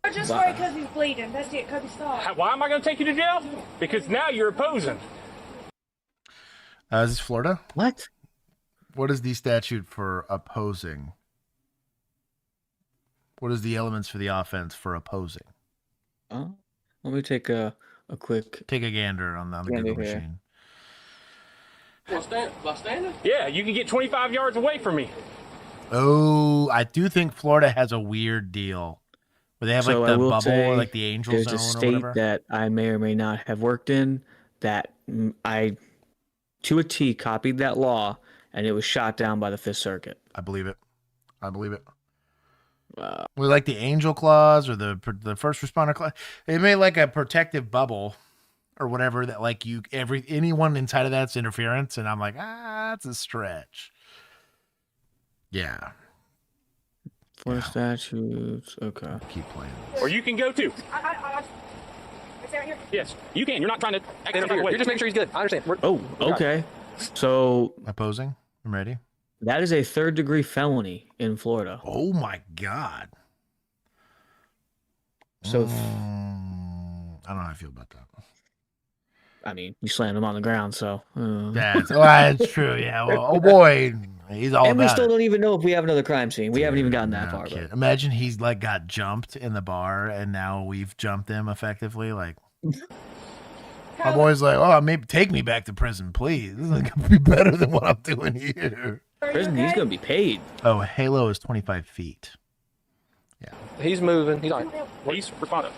Or just worry because he's bleeding. That's it. Cody, stop. Why am I going to take you to jail? Because now you're opposing. Is this Florida? What? What is the statute for opposing? What is the elements for the offense for opposing? Let me take a quick... Take a gander on the Google machine. Yeah, you can get 25 yards away from me. Oh, I do think Florida has a weird deal where they have like the bubble or like the angel zone or whatever. There's a state that I may or may not have worked in that I, to a T, copied that law, and it was shot down by the Fifth Circuit. I believe it. With like the angel clause or the first responder clause, they made like a protective bubble or whatever that like anyone inside of that's interference, and I'm like, that's a stretch. Yeah. Florida statutes. Okay. Keep playing. Or you can go too. Yes, you can. You're not trying to act any way. You're just making sure he's good. I understand. Okay. So opposing. I'm ready. That is a 3rd-degree felony in Florida. Oh my God. So I don't know how I feel about that. I mean, you slammed him on the ground, so that's true. Yeah. Well, oh boy, he's all and about we still it. don't even know if we have another crime scene. We haven't even gotten that far. But... Imagine he's like got jumped in the bar, and now we've jumped him effectively. Like, my boy's like, "Oh, maybe take me back to prison, please. This is gonna be better than what I'm doing here." Prison, he's gonna be paid. Oh, Halo is 25 feet. Yeah, he's moving. He's all right. He's responding.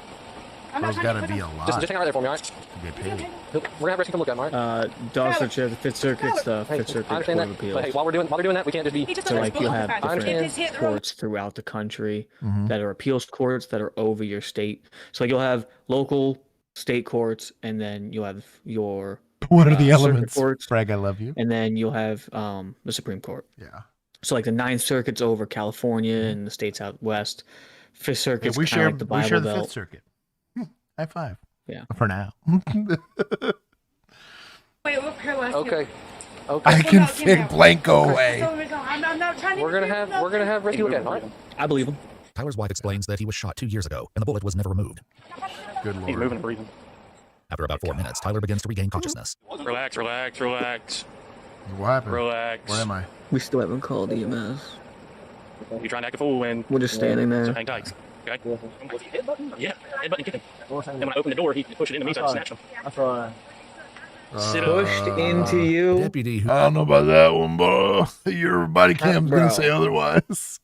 There's got to be a lot. Just hang out right there for me, all right? To get paid. We're gonna have Rusty come look at him, all right? Dog search of the Fifth Circuit's the Fifth Circuit Court of Appeals. But hey, while we're doing that, we can't just be. So like you'll have different courts throughout the country that are appeals courts that are over your state. So like you'll have local, state courts, and then you'll have your what are the elements? Courts, Bragg, I love you. And then you'll have the Supreme Court. Yeah. So like the 9th Circuit's over California and the states out west. Fifth Circuit's we kind of like the Bible we share the Belt. Fifth Circuit. High five. Yeah. For now. Wait, look her last Okay. I can think blank go away. I'm not trying to. We're gonna have Rusty look at him, all right? I believe him. Tyler's wife explains that he was shot 2 years ago and the bullet was never removed. Good Lord. He's moving and breathing. After about 4 minutes, Tyler begins to regain consciousness. Relax. What happened? Relax. Where am I? We still haven't called EMS. You're trying to act a fool and we're just standing there. So hang tight. Okay? Yeah, headbutt and kick him. And when I opened the door, he pushed it into me, so I snatched him. Pushed into you. Deputy who I don't know about that one, bro. Your body cam's gonna say otherwise.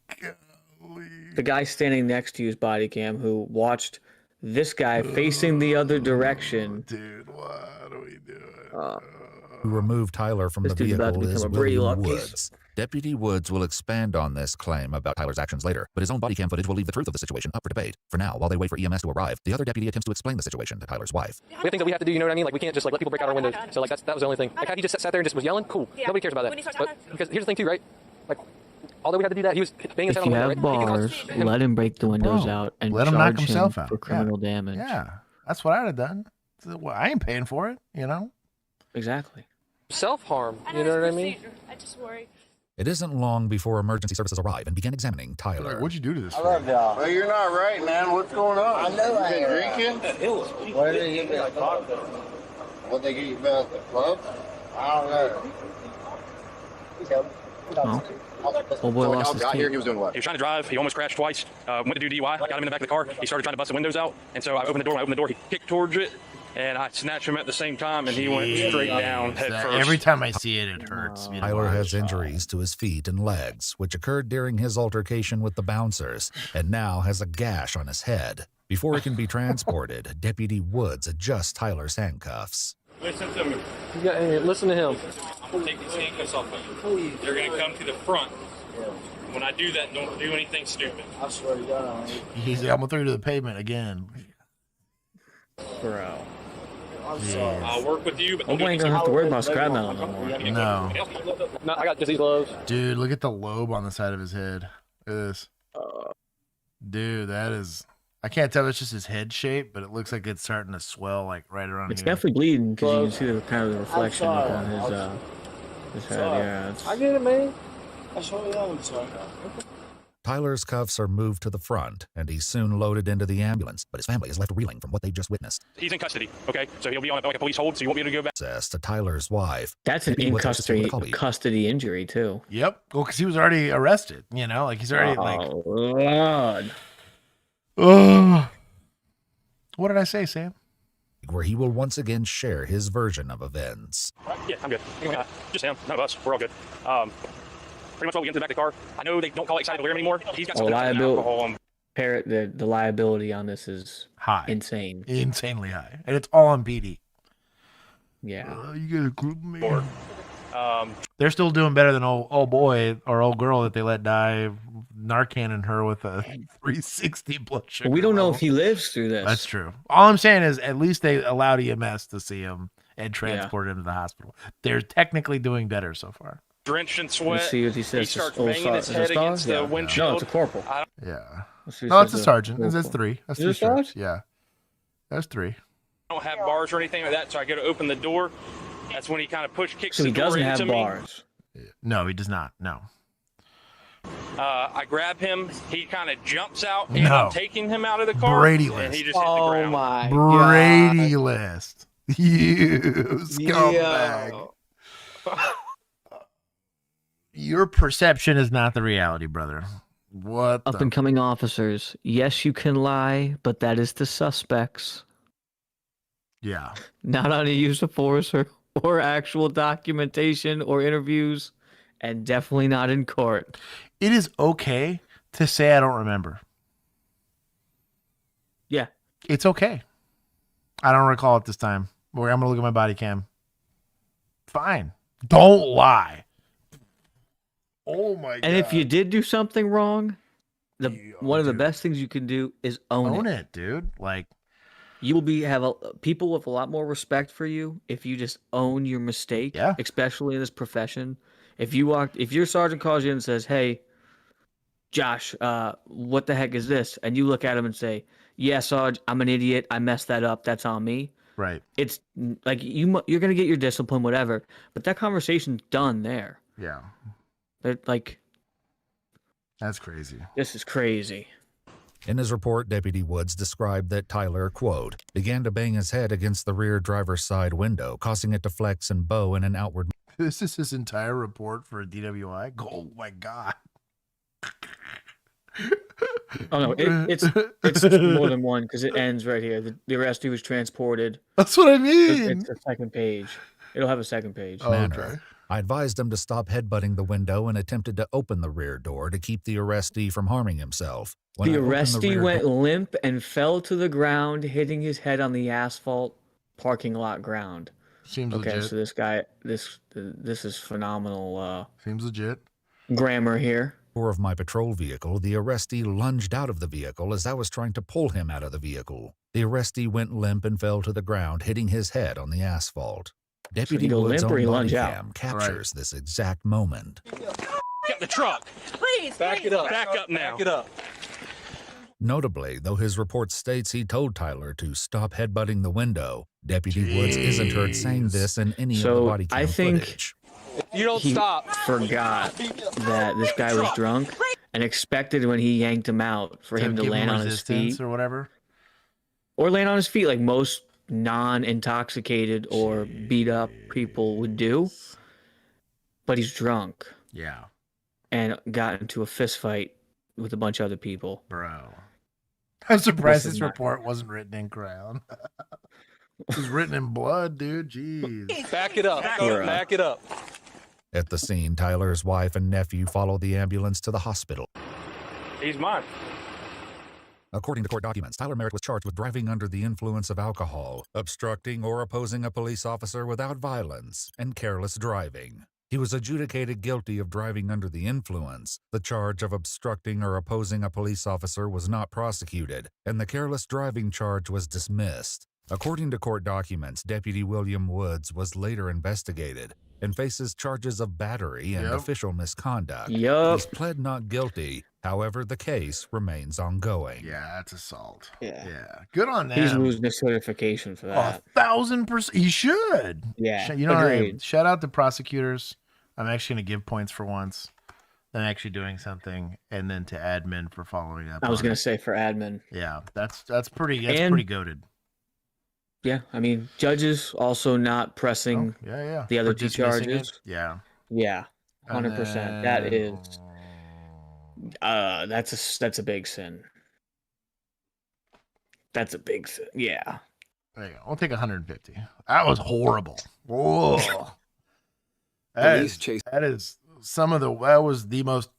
The guy standing next to you's body cam who watched this guy facing the other direction. Dude, what are we doing? who removed Tyler from the vehicle is William Woods. Deputy Woods will expand on this claim about Tyler's actions later, but his own body cam footage will leave the truth of the situation up for debate. For now, while they wait for EMS to arrive, the other deputy attempts to explain the situation to Tyler's wife. We have things that we have to do, you know what I mean? Like, we can't just, like, let people break out our windows. So, like, that was the only thing. Like, had he just sat there and just was yelling, cool. Nobody cares about that. But, because here's the thing, too, right? Like, although we had to do that, he was banging his head on the window, right? Bars, let him break the windows out and let him knock himself out for criminal damage. Yeah, that's what I'd have done. Well, I ain't paying for it, you know? Exactly. Self-harm, you know what I mean? I just worry. It isn't long before emergency services arrive and begin examining Tyler. What'd you do to this? I love y'all. Well, you're not right, man. What's going on? I know I am. Drinking? What did they give you? What they give you about the club? I don't know. Old boy lost his got here, he was doing what? He was trying to drive. He almost crashed twice. Went to do DUI. Got him in the back of the car. He started trying to bust the windows out. And so I opened the door. When I opened the door, he kicked towards it. And I snatched him at the same time, and he went straight down head first. Every time I see it, it hurts. Tyler has injuries to his feet and legs, which occurred during his altercation with the bouncers, and now has a gash on his head. Before he can be transported, Deputy Woods adjusts Tyler's handcuffs. Listen to me. Listen to him. I'm going to take these handcuffs off of you. They're going to come to the front. When I do that, don't do anything stupid. I swear to God. He's like, I'm gonna throw you to the pavement again. Bro. I'm sorry. I'll work with you, but Oh, we ain't gonna have to worry about scrap metal no more. No. No, I got disease gloves. Dude, look at the lobe on the side of his head. Look at this. Dude, that is... I can't tell if it's just his head shape, but it looks like it's starting to swell like right around It's here. definitely bleeding because you can see the kind of the reflection up on his head. Yeah, it's... I get it, man. I swear to God, I'm sorry. Tyler's cuffs are moved to the front, and he's soon loaded into the ambulance, but his family is left reeling from what they just witnessed. He's in custody, okay? So he'll be on like a police hold, so you won't be able to go back. Says to Tyler's wife. That's an in custody injury, too. Yep. Well, because he was already arrested, you know? Like, he's already, Lord. Oh. What did I say, Sam? Where he will once again share his version of events. Yeah, I'm good. Just him, none of us. We're all good. Pretty much while we get into the back of the car, I know they don't call it excited delirium anymore. He's got some alcohol. Parrot, the liability on this is high. Insane. Insanely high. And it's all on PD. Yeah. You gotta group me. They're still doing better than old boy or old girl that they let die Narcaning her with a 360 blood sugar. We don't know if he lives through this. That's true. All I'm saying is at least they allowed EMS to see him and transport him to the hospital. They're technically doing better so far. Drenched in sweat. Let's see what he says. He starts banging his head against the windshield. No, it's a corporal. Yeah. No, it's a sergeant. That's 3. That's 3 stripes. Yeah. That's 3. I don't have bars or anything like that, so I go to open the door. That's when he kind of kicks so the door into me. So he doesn't have bars? No, he does not. No. I grab him. He kind of jumps out, and I'm taking him out of the car. Brady and list. he just hit the ground. my Brady list. You scumbag. Your perception is not the reality, brother. What? Up and coming officers. Yes, you can lie, but that is to suspects. Yeah. Not on the use of force or actual documentation or interviews, and definitely not in court. It is okay to say I don't remember. Yeah. It's okay. I don't recall it this time. I'm going to look at my body cam. Fine. Don't lie. Oh my God. And if you did do something wrong, one of the best things you can do is own it, dude. Like, you will have people with a lot more respect for you if you just own your mistake. Yeah. Especially in this profession. If your sergeant calls you and says, "Hey, Josh, what the heck is this?" and you look at him and say, "Yeah, Sarge, I'm an idiot. I messed that up. That's on me." Right. It's like you're gonna get your discipline, whatever. But that conversation's done there. Yeah. Like, that's crazy. This is crazy. In his report, Deputy Woods described that Tyler, quote, began to bang his head against the rear driver's side window, causing it to flex and bow in an outward. This is his entire report for a DWI? Oh my God. Oh no, it's more than one because it ends right here. The arrestee was transported. That's what I mean. It's the second page. It'll have a second page. Oh, okay. I advised him to stop headbutting the window and attempted to open the rear door to keep the arrestee from harming himself. When the arrestee went limp and fell to the ground, hitting his head on the asphalt parking lot ground. Seems okay, legit. So this guy, this is phenomenal. Seems legit. Grammar here. Of my patrol vehicle, the arrestee lunged out of the vehicle as I was trying to pull him out of the vehicle. The arrestee went limp and fell to the ground, hitting his head on the asphalt. Deputy Woods' own body cam captures this exact moment. Get the truck. Please. Back it up. Back up now. Back it up. Notably, though his report states he told Tyler to stop headbutting the window, Deputy Woods isn't heard saying this in any of the body cam footage. You don't stop. Forgot that this guy was drunk and expected when he yanked him out for him to land on his feet or whatever, or land on his feet like most non-intoxicated or beat up people would do. But he's drunk. Yeah. And got into a fist fight with a bunch of other people. Bro. I'm surprised this report wasn't written in crayon. It was written in blood, dude. Jeez. Back it up. Back it up. At the scene, Tyler's wife and nephew follow the ambulance to the hospital. He's mine. According to court documents, Tyler Merritt was charged with driving under the influence of alcohol, obstructing or opposing a police officer without violence, and careless driving. He was adjudicated guilty of driving under the influence. The charge of obstructing or opposing a police officer was not prosecuted, and the careless driving charge was dismissed. According to court documents, Deputy William Woods was later investigated and faces charges of battery and official misconduct. He's pled not guilty. However, the case remains ongoing. Yeah, that's assault. Yeah. Good on them. He's losing his certification for that. 1,000%. He should. Yeah. You know what I mean? Agreed. Shout out to prosecutors. I'm actually going to give points for once. Then actually doing something, and then to admin for following up. I was going to say for admin. Yeah, that's pretty goated. Yeah, I mean, judges also not pressing the other two charges. Yeah. Yeah, 100%. That is that's a big sin. That's a big sin. Yeah. There you go. I'll take 150. That was horrible. Whoa. That is some of that was the most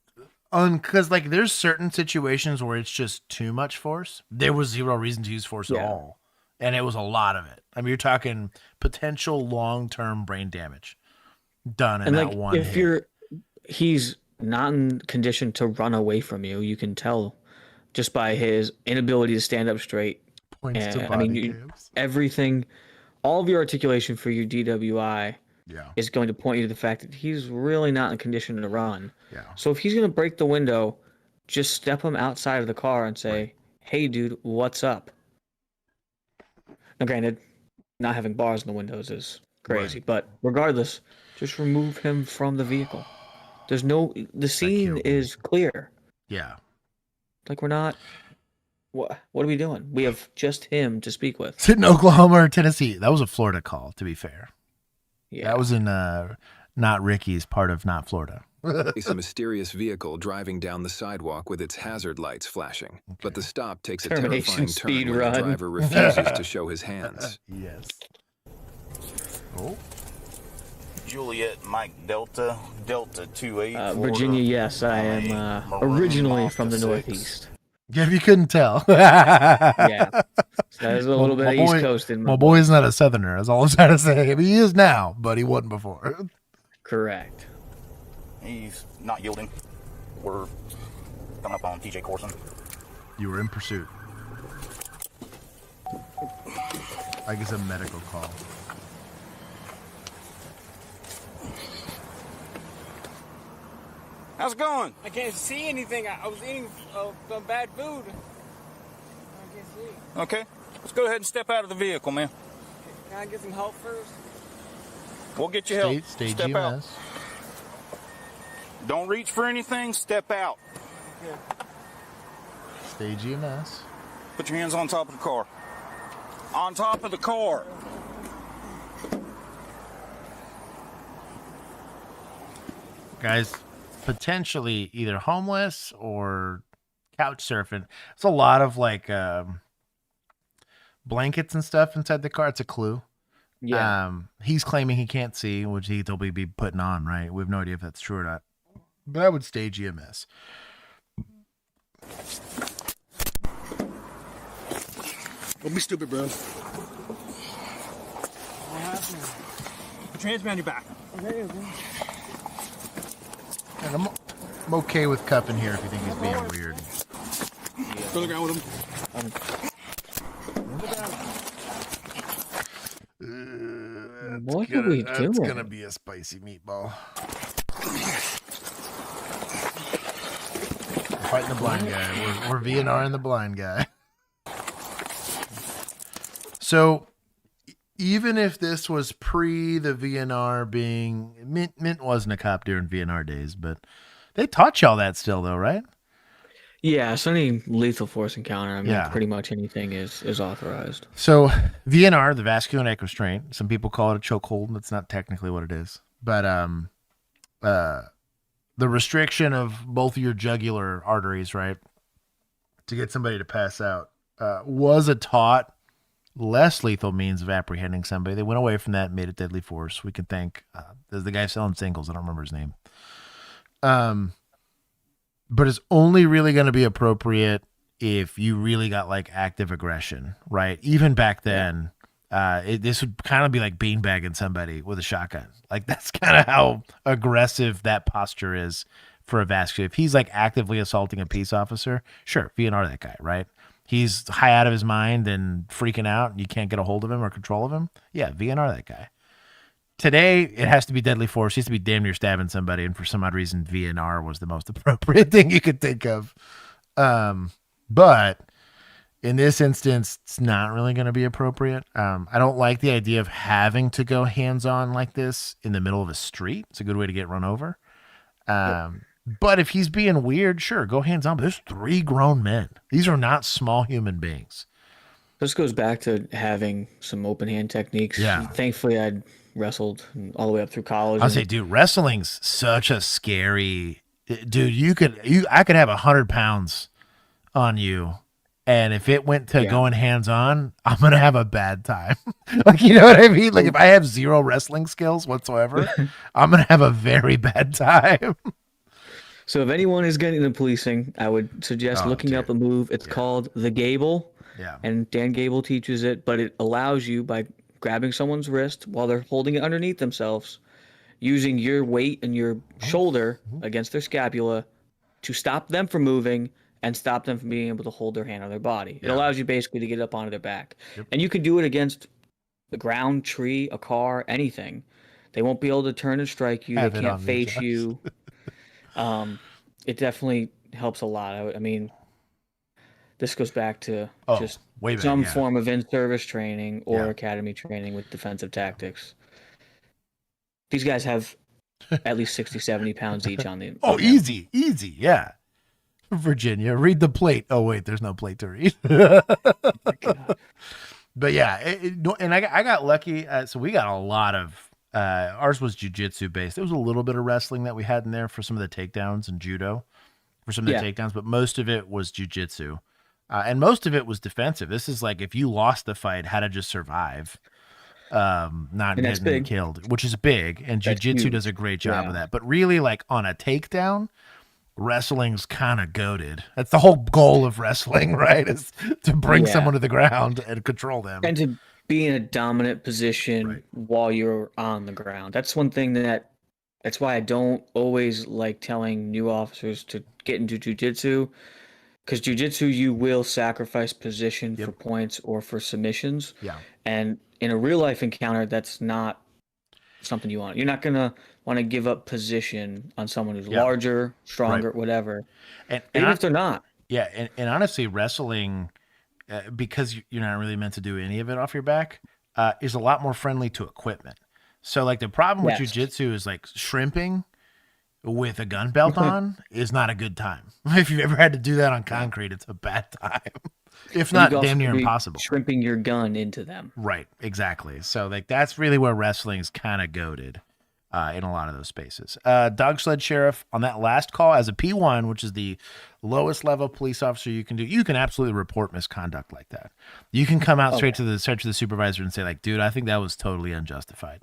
because like there's certain situations where it's just too much force. There was zero reason to use force at all. And it was a lot of it. I mean, you're talking potential long-term brain damage done in that one hit. He's not in condition to run away from you. You can tell just by his inability to stand up straight. Points to body cams. Everything, all of your articulation for your DWI is going to point you to the fact that he's really not in condition to run. Yeah. So if he's going to break the window, just step him outside of the car and say, "Hey, dude, what's up?" Now, granted, not having bars in the windows is crazy, but regardless, just remove him from the vehicle. The scene is clear. Yeah. Like we're not, what are we doing? We have just him to speak with. Is it in Oklahoma or Tennessee? That was a Florida call, to be fair. Yeah. That was in not Ricky's part of not Florida. It's a mysterious vehicle driving down the sidewalk with its hazard lights flashing. But the stop takes a terrifying turn when the driver refuses to show his hands. Yes. Oh. Juliet Mike Delta 28. Virginia, yes, I am originally from the Northeast. Yeah, if you couldn't tell. Yeah. So there's a little bit of East Coast in my boy's not a Southerner, that's all I'm trying to say. I mean, he is now, but he wasn't before. Correct. He's not yielding. We're coming up on TJ Corson. You were in pursuit. I guess a medical call. How's it going? I can't see anything. I was eating some bad food. I can't see. Okay. Let's go ahead and step out of the vehicle, man. Can I get some help first? We'll get you help. Stage step EMS. out. Don't reach for anything. Step out. Okay. Stage EMS. Put your hands on top of the car. On top of the car. Guys, potentially either homeless or couch surfing. It's a lot of like blankets and stuff inside the car. It's a clue. Yeah. He's claiming he can't see, which he'll be putting on, right? We have no idea if that's true or not. But I would stage EMS. Don't be stupid, bro. Put your hands behind your back. Okay, And I'm okay with cupping here if you think he's being weird. Go to the ground with him. What are we doing? It's gonna be a spicy meatball. We're fighting the blind guy. We're VNR and the blind guy. So, even if this was pre the VNR being Mint wasn't a cop during VNR days, but they taught y'all that still, though, right? Yeah, so any lethal force encounter, I mean, pretty much anything is authorized. So VNR, the vascular neck restraint, some people call it a chokehold. That's not technically what it is, but the restriction of both of your jugular arteries, right, to get somebody to pass out, was a taught less lethal means of apprehending somebody. They went away from that and made it deadly force. We can thank there's the guy selling singles. I don't remember his name. But it's only really going to be appropriate if you really got like active aggression, right? Even back then, This would kind of be like beanbagging somebody with a shotgun. Like that's kind of how aggressive that posture is for a vascular. If he's like actively assaulting a peace officer, sure, VNR that guy, right? He's high out of his mind and freaking out and you can't get a hold of him or control of him. Yeah, VNR that guy. Today, it has to be deadly force. He has to be damn near stabbing somebody, and for some odd reason, VNR was the most appropriate thing you could think of. But in this instance, it's not really going to be appropriate. I don't like the idea of having to go hands-on like this in the middle of a street. It's a good way to get run over. But if he's being weird, sure, go hands-on. But there's 3 grown men. These are not small human beings. This goes back to having some open hand techniques. Yeah. Thankfully, I'd wrestled all the way up through college. I'll say, dude, wrestling's such a scary... Dude, I could have 100 pounds on you, and if it went to going hands-on, I'm going to have a bad time. Like, you know what I mean? Like, if I have 0 wrestling skills whatsoever, I'm going to have a very bad time. So if anyone is getting into policing, I would suggest looking up a move. It's called the Gable. Yeah. And Dan Gable teaches it, but it allows you, by grabbing someone's wrist while they're holding it underneath themselves, using your weight and your shoulder against their scapula to stop them from moving and stop them from being able to hold their hand on their body. It allows you basically to get up onto their back. And you can do it against the ground, tree, a car, anything. They won't be able to turn and strike you. They can't face you. It definitely helps a lot. I mean, this goes back to just some form of in-service training or academy training with defensive tactics. These guys have at least 60, 70 pounds each on the... Easy, yeah. Virginia, read the plate. Oh, wait, there's no plate to read. But yeah, and I got lucky. So we got a lot of... ours was jiu-jitsu based. There was a little bit of wrestling that we had in there for some of the takedowns and judo for some of the takedowns, but most of it was jiu-jitsu. And most of it was defensive. This is like if you lost the fight, how to just survive, not getting killed, which is big. And jiu-jitsu does a great job of that. But really, like on a takedown, wrestling's kind of goated. That's the whole goal of wrestling, right? Is to bring someone to the ground and control them. And to be in a dominant position while you're on the ground. That's one thing that's why I don't always like telling new officers to get into jiu-jitsu. Because jiu-jitsu, you will sacrifice position for points or for submissions. Yeah. And in a real-life encounter, that's not something you want. You're not going to want to give up position on someone who's larger, stronger, whatever. And even if they're not. Yeah, and honestly, wrestling, because you're not really meant to do any of it off your back, is a lot more friendly to equipment. So, like, the problem with jiu-jitsu is, like, shrimping with a gun belt on is not a good time. If you've ever had to do that on concrete, it's a bad time. If not damn near impossible. Shrimping your gun into them. Right, exactly. So like that's really where wrestling is kind of goated in a lot of those spaces. Dog sled sheriff on that last call as a P1, which is the lowest level police officer you can do. You can absolutely report misconduct like that. You can come out straight to the supervisor and say like, dude, I think that was totally unjustified.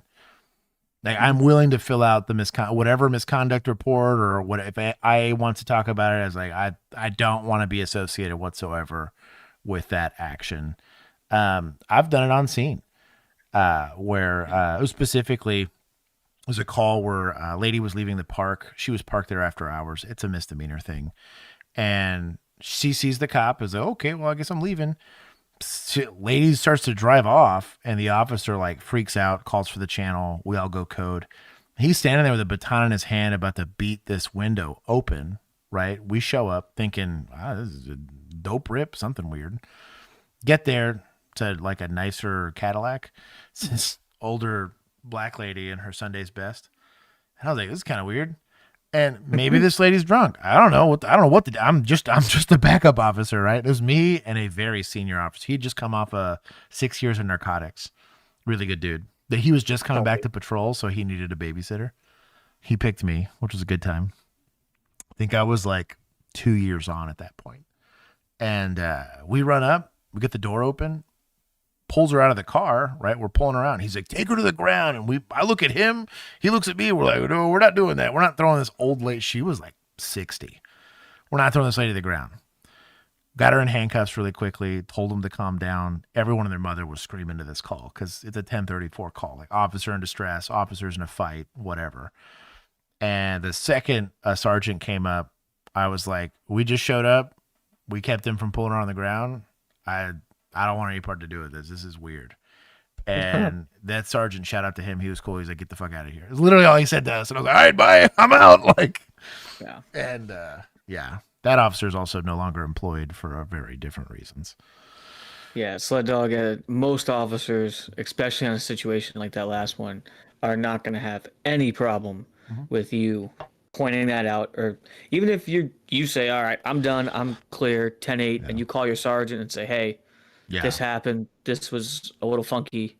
Like, I'm willing to fill out the whatever misconduct report or what if I want to talk about it as like I don't want to be associated whatsoever with that action. I've done it on scene where it was specifically it was a call where a lady was leaving the park. She was parked there after hours. It's a misdemeanor thing, and she sees the cop. Is like, okay, well I guess I'm leaving. Lady starts to drive off and the officer like freaks out, calls for the channel. We all go code. He's standing there with a baton in his hand about to beat this window open, right? We show up thinking, this is a dope rip, something weird. Get there to like a nicer Cadillac. It's this older black lady in her Sunday's best. And I was like, this is kind of weird. And maybe this lady's drunk. I don't know. I'm just the backup officer, right? It was me and a very senior officer. He'd just come off 6 years of narcotics. Really good dude. He was just coming back to patrol, so he needed a babysitter. He picked me, which was a good time. I think I was like 2 years on at that point. And we run up. We get the door open. Pulls her out of the car, right? We're pulling her out. He's like, take her to the ground. And I look at him. He looks at me. We're like, no, we're not doing that. We're not throwing this old lady. She was like 60. We're not throwing this lady to the ground. Got her in handcuffs really quickly, told them to calm down. Everyone and their mother was screaming to this call because it's a 1034 call, like officer in distress, officers in a fight, whatever. And the second a sergeant came up, I was like, we just showed up. We kept him from pulling her on the ground. I don't want any part to do with this. This is weird. And that sergeant, shout out to him. He was cool. He's like, get the fuck out of here. It's literally all he said to us. And I was like, all right, bye. I'm out. Like, yeah. And yeah, that officer is also no longer employed for very different reasons. Yeah, Sled Dog, most officers, especially on a situation like that last one, are not going to have any problem with you pointing that out. Or even if you say, all right, I'm done, I'm clear, 10-8, and you call your sergeant and say, hey, this happened, this was a little funky.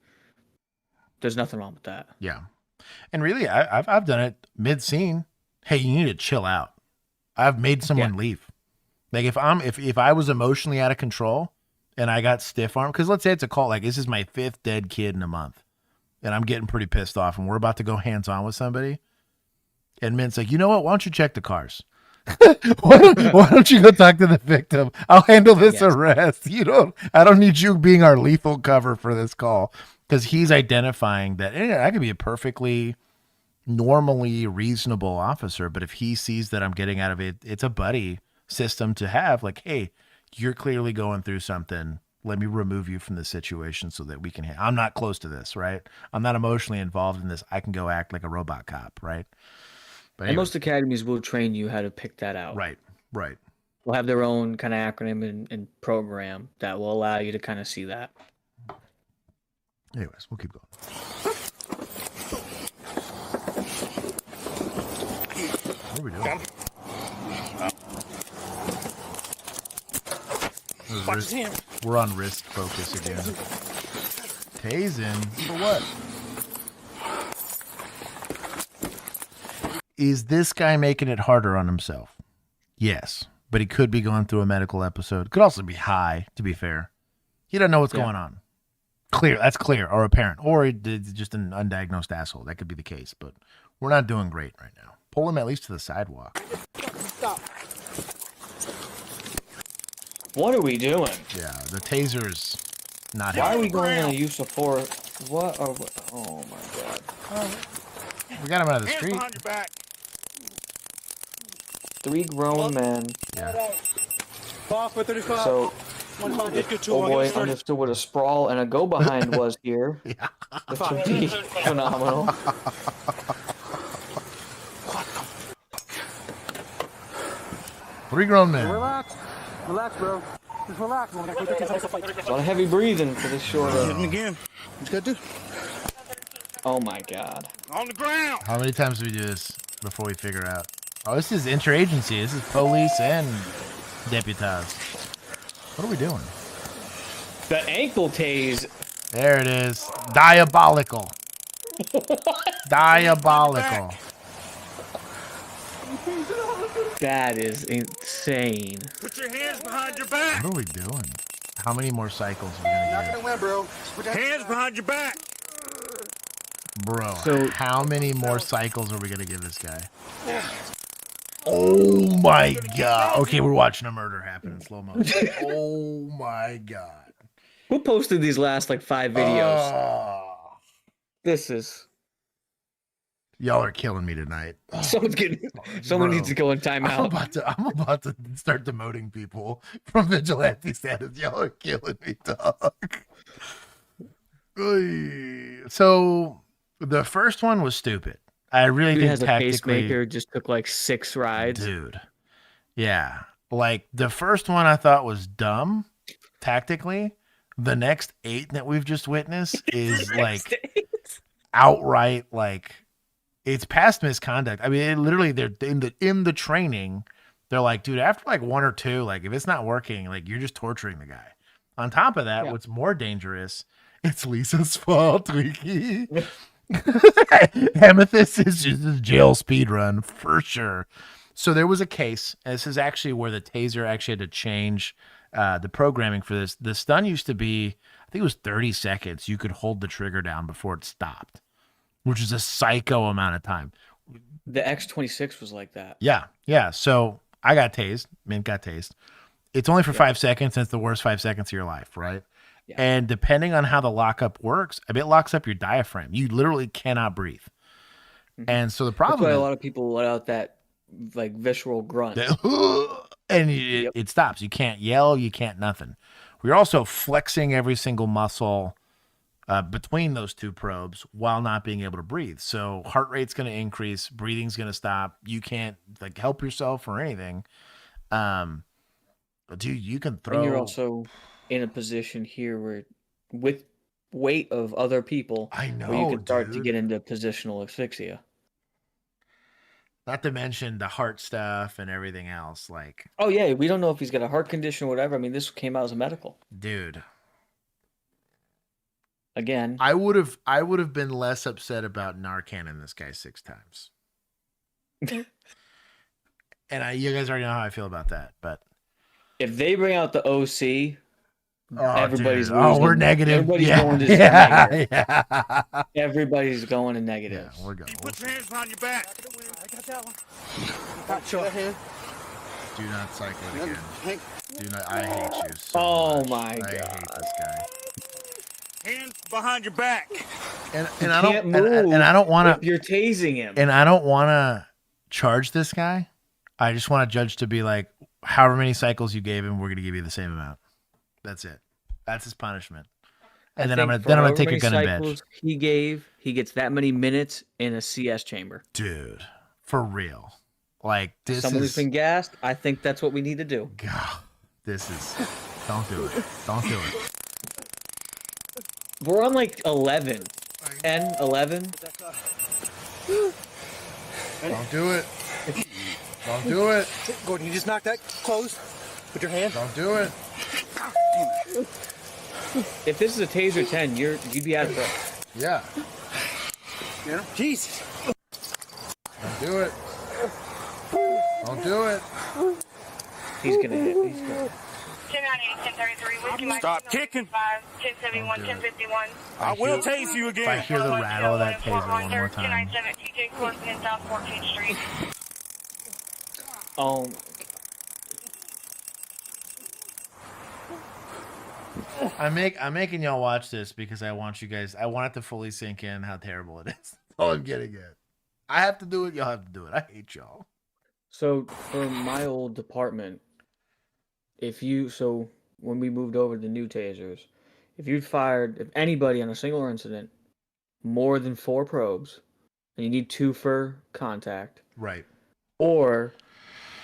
There's nothing wrong with that. Yeah. And really, I've done it mid-scene. Hey, you need to chill out. I've made someone leave. Like if I was emotionally out of control and I got stiff armed, because let's say it's a call, like this is my 5th dead kid in a month, and I'm getting pretty pissed off, and we're about to go hands on with somebody, and Mint's like, you know what? Why don't you check the cars? why don't you go talk to the victim? I'll handle this arrest. I don't need you being our lethal cover for this call, because he's identifying that I could be a perfectly normally reasonable officer, but if he sees that I'm getting out of it, it's a buddy system to have. Like, hey, you're clearly going through something. Let me remove you from the situation so that we can. I'm not close to this, right? I'm not emotionally involved in this. I can go act like a robot cop, right? But and most academies will train you how to pick that out. Right. They'll have their own kind of acronym and program that will allow you to kind of see that. Anyways, we'll keep going. What are we doing? We're on wrist focus again. Tasing? For what? Is this guy making it harder on himself? Yes. But he could be going through a medical episode. Could also be high, to be fair. He doesn't know what's going on. That's clear, or apparent. Or he's just an undiagnosed asshole. That could be the case. But we're not doing great right now. Pull him at least to the sidewalk. Stop. What are we doing? Yeah, the taser's not. Why are we going on a use of force? What are we? Oh my god. We got him out of the street. Behind your back. 3 grown men. Yeah. So, oh boy understood what a sprawl and a go behind was here. Which would be phenomenal. Three grown men. Relax, bro. Just relax. A lot of heavy breathing for this short. Hitting again. What you gotta do? Oh my god. On the ground. How many times do we do this before we figure out? Oh, this is interagency. This is police and deputized. What are we doing? The ankle tase. There it is. Diabolical. Diabolical. That is insane. Put your hands behind your back. What are we doing? How many more cycles are we gonna Not get? gonna win, bro. Put your hands behind your back. Bro, So- how many more cycles are we gonna give this guy? Oh my god. Okay, we're watching a murder happen in slow motion. Oh my god. Who posted these last like 5 videos? This is. Y'all are killing me tonight. Someone needs to go in timeout. I'm about to start demoting people from vigilante status. Y'all are killing me, dog. So the first one was stupid. I really Dude think has a tactically, pacemaker, just took like 6 rides. dude. Yeah, like the first one I thought was dumb tactically. The next 8 that we've just witnessed is like outright like. It's past misconduct. I mean, literally, they're in the training. They're like, dude, after like 1 or 2, like if it's not working, like you're just torturing the guy. On top of that, what's more dangerous? It's Lisa's fault, Twiki. Amethyst is just a jail speed run for sure. So there was a case. And this is actually where the taser actually had to change the programming for this. The stun used to be, I think it was 30 seconds. You could hold the trigger down before it stopped, which is a psycho amount of time. The X26 was like that. Yeah. So I got tased. Mint got tased. It's only for 5 seconds, and it's the worst 5 seconds of your life, right? Yeah. And depending on how the lockup works, I mean, it locks up your diaphragm. You literally cannot breathe. Mm-hmm. And so the problem That's why a lot of people let out that like visceral grunt. And it stops. You can't yell. You can't nothing. We're also flexing every single muscle between those two probes while not being able to breathe. So heart rate's going to increase. Breathing's going to stop. You can't like help yourself or anything. Dude, you can throw. And you're also in a position here where, with weight of other people, I know, where you can start to get into positional asphyxia. Not to mention the heart stuff and everything else. Like, oh yeah, we don't know if he's got a heart condition or whatever. I mean, this came out as a medical. Dude. Again, I would have been less upset about Narcan this guy 6 times. And you guys already know how I feel about that. But if they bring out the OC, everybody's losing. Oh, we're negative. Everybody's going to negative. Yeah. Everybody's going to negative. Yeah, we're going. You put your hands behind your back. I got that one. Got your hand. Do not cycle it again. Do not. I hate you so much. My God. I hate this guy. Hands behind your back. And I don't and I don't want to. You're tasing him. And I don't want to charge this guy. I just want a judge to be like, however many cycles you gave him, we're going to give you the same amount. That's it. That's his punishment. And then I'm gonna take a gun and bench. He gets that many minutes in a CS chamber. Dude, for real. Like this. Someone who's been gassed. I think that's what we need to do. God, this is. Don't do it. Don't do it. We're on like 11. 10, 11. Don't do it. Don't do it. Gordon, you just knocked that closed with your hand. Don't do it. If this is a taser 10, you'd be out of breath. Yeah. Yeah. Jesus. Don't do it. Don't do it. He's gonna hit. He's gonna. 1098, stop kicking. 1071, 1051. I will tase you again. If I hear the rattle of that taser one more time. 1097 TJ Corson in South 14th Street. Oh. I'm making y'all watch this because I want you guys. I want it to fully sink in how terrible it is. That's all I'm getting at. I have to do it. Y'all have to do it. I hate y'all. So for my old department, when we moved over to the new tasers, if anybody on a single incident, more than 4 probes, and you need 2 for contact, right? Or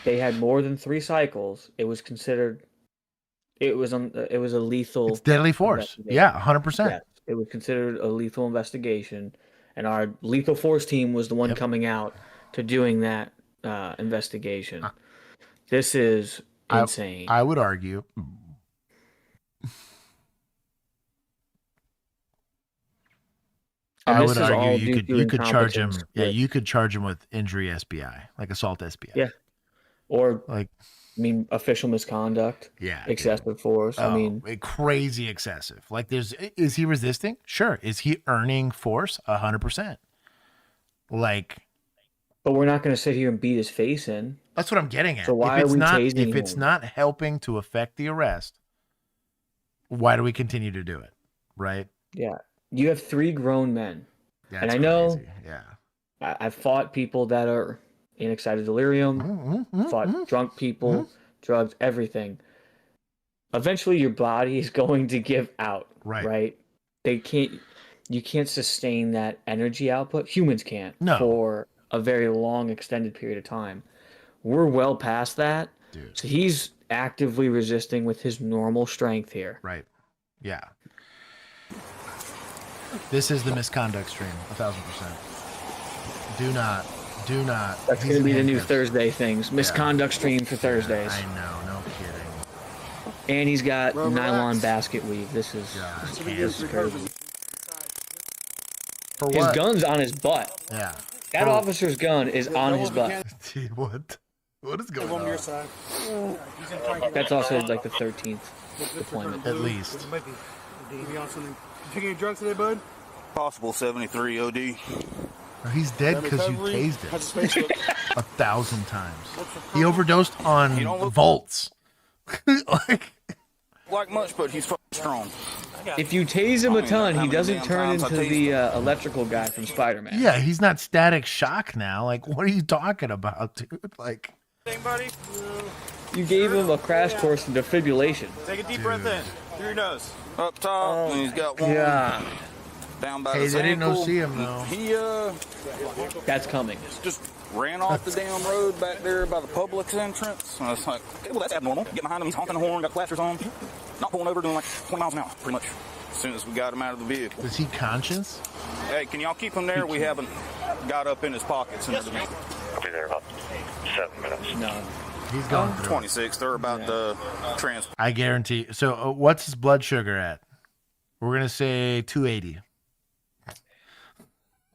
they had more than 3 cycles, it was considered. It was a lethal. It's deadly force. Yeah, 100%. Yes, it was considered a lethal investigation, and our lethal force team was the one coming out to doing that investigation. This is insane. I would argue. You could charge him. Yeah, you could charge him with injury SBI, like assault SBI. Yeah, or official misconduct. Yeah, excessive force. Crazy excessive. Like, is he resisting? Sure. Is he earning force? 100%. Like, but we're not going to sit here and beat his face in. That's what I'm getting at. So why are we tasing him? If it's not helping to affect the arrest, why do we continue to do it? Right? Yeah. You have 3 grown men. That's and I know crazy. Yeah. I've fought people that are in excited delirium, fought drunk people, drugs, everything. Eventually your body is going to give out. Right? You can't sustain that energy output. Humans can't for a very long extended period of time. We're well past that. Dude. So he's actively resisting with his normal strength here. Right. Yeah. This is the misconduct stream, 1,000%. Do not. That's going to be the new Thursday things. Misconduct stream for Thursdays. I know, no kidding. And he's got nylon basket weave. This is crazy. For what? His gun's on his butt. Yeah. That officer's gun is on his butt. What? What is going on? Your side. That's also like the 13th deployment. At least. Taking any drugs today, bud? Possible 73 OD. He's dead because you tased him 1,000 times. He overdosed on volts. Like much, but he's fucking strong. If you tase him a ton, he doesn't turn into the electrical guy from Spider-Man. Yeah, he's not static shock now. Like, what are you talking about, dude? Like, You gave him a crash course in defibrillation. Take a deep breath in through your nose. Up top, and he's got one down by his they didn't ankle. see him though. He That's coming. Just ran off the damn road back there by the Publix entrance. And I was like, okay, well, that's abnormal. Get behind him, he's honking the horn, got flashers on. Not pulling over, doing like 20 miles an hour, pretty much. As soon as we got him out of the vehicle. Was he conscious? Hey, can y'all keep him there? We haven't got up in his pockets and everything. I'll be there about 7 minutes. No. He's going through. 26. They're about to transport. I guarantee. So, what's his blood sugar at? We're gonna say 280.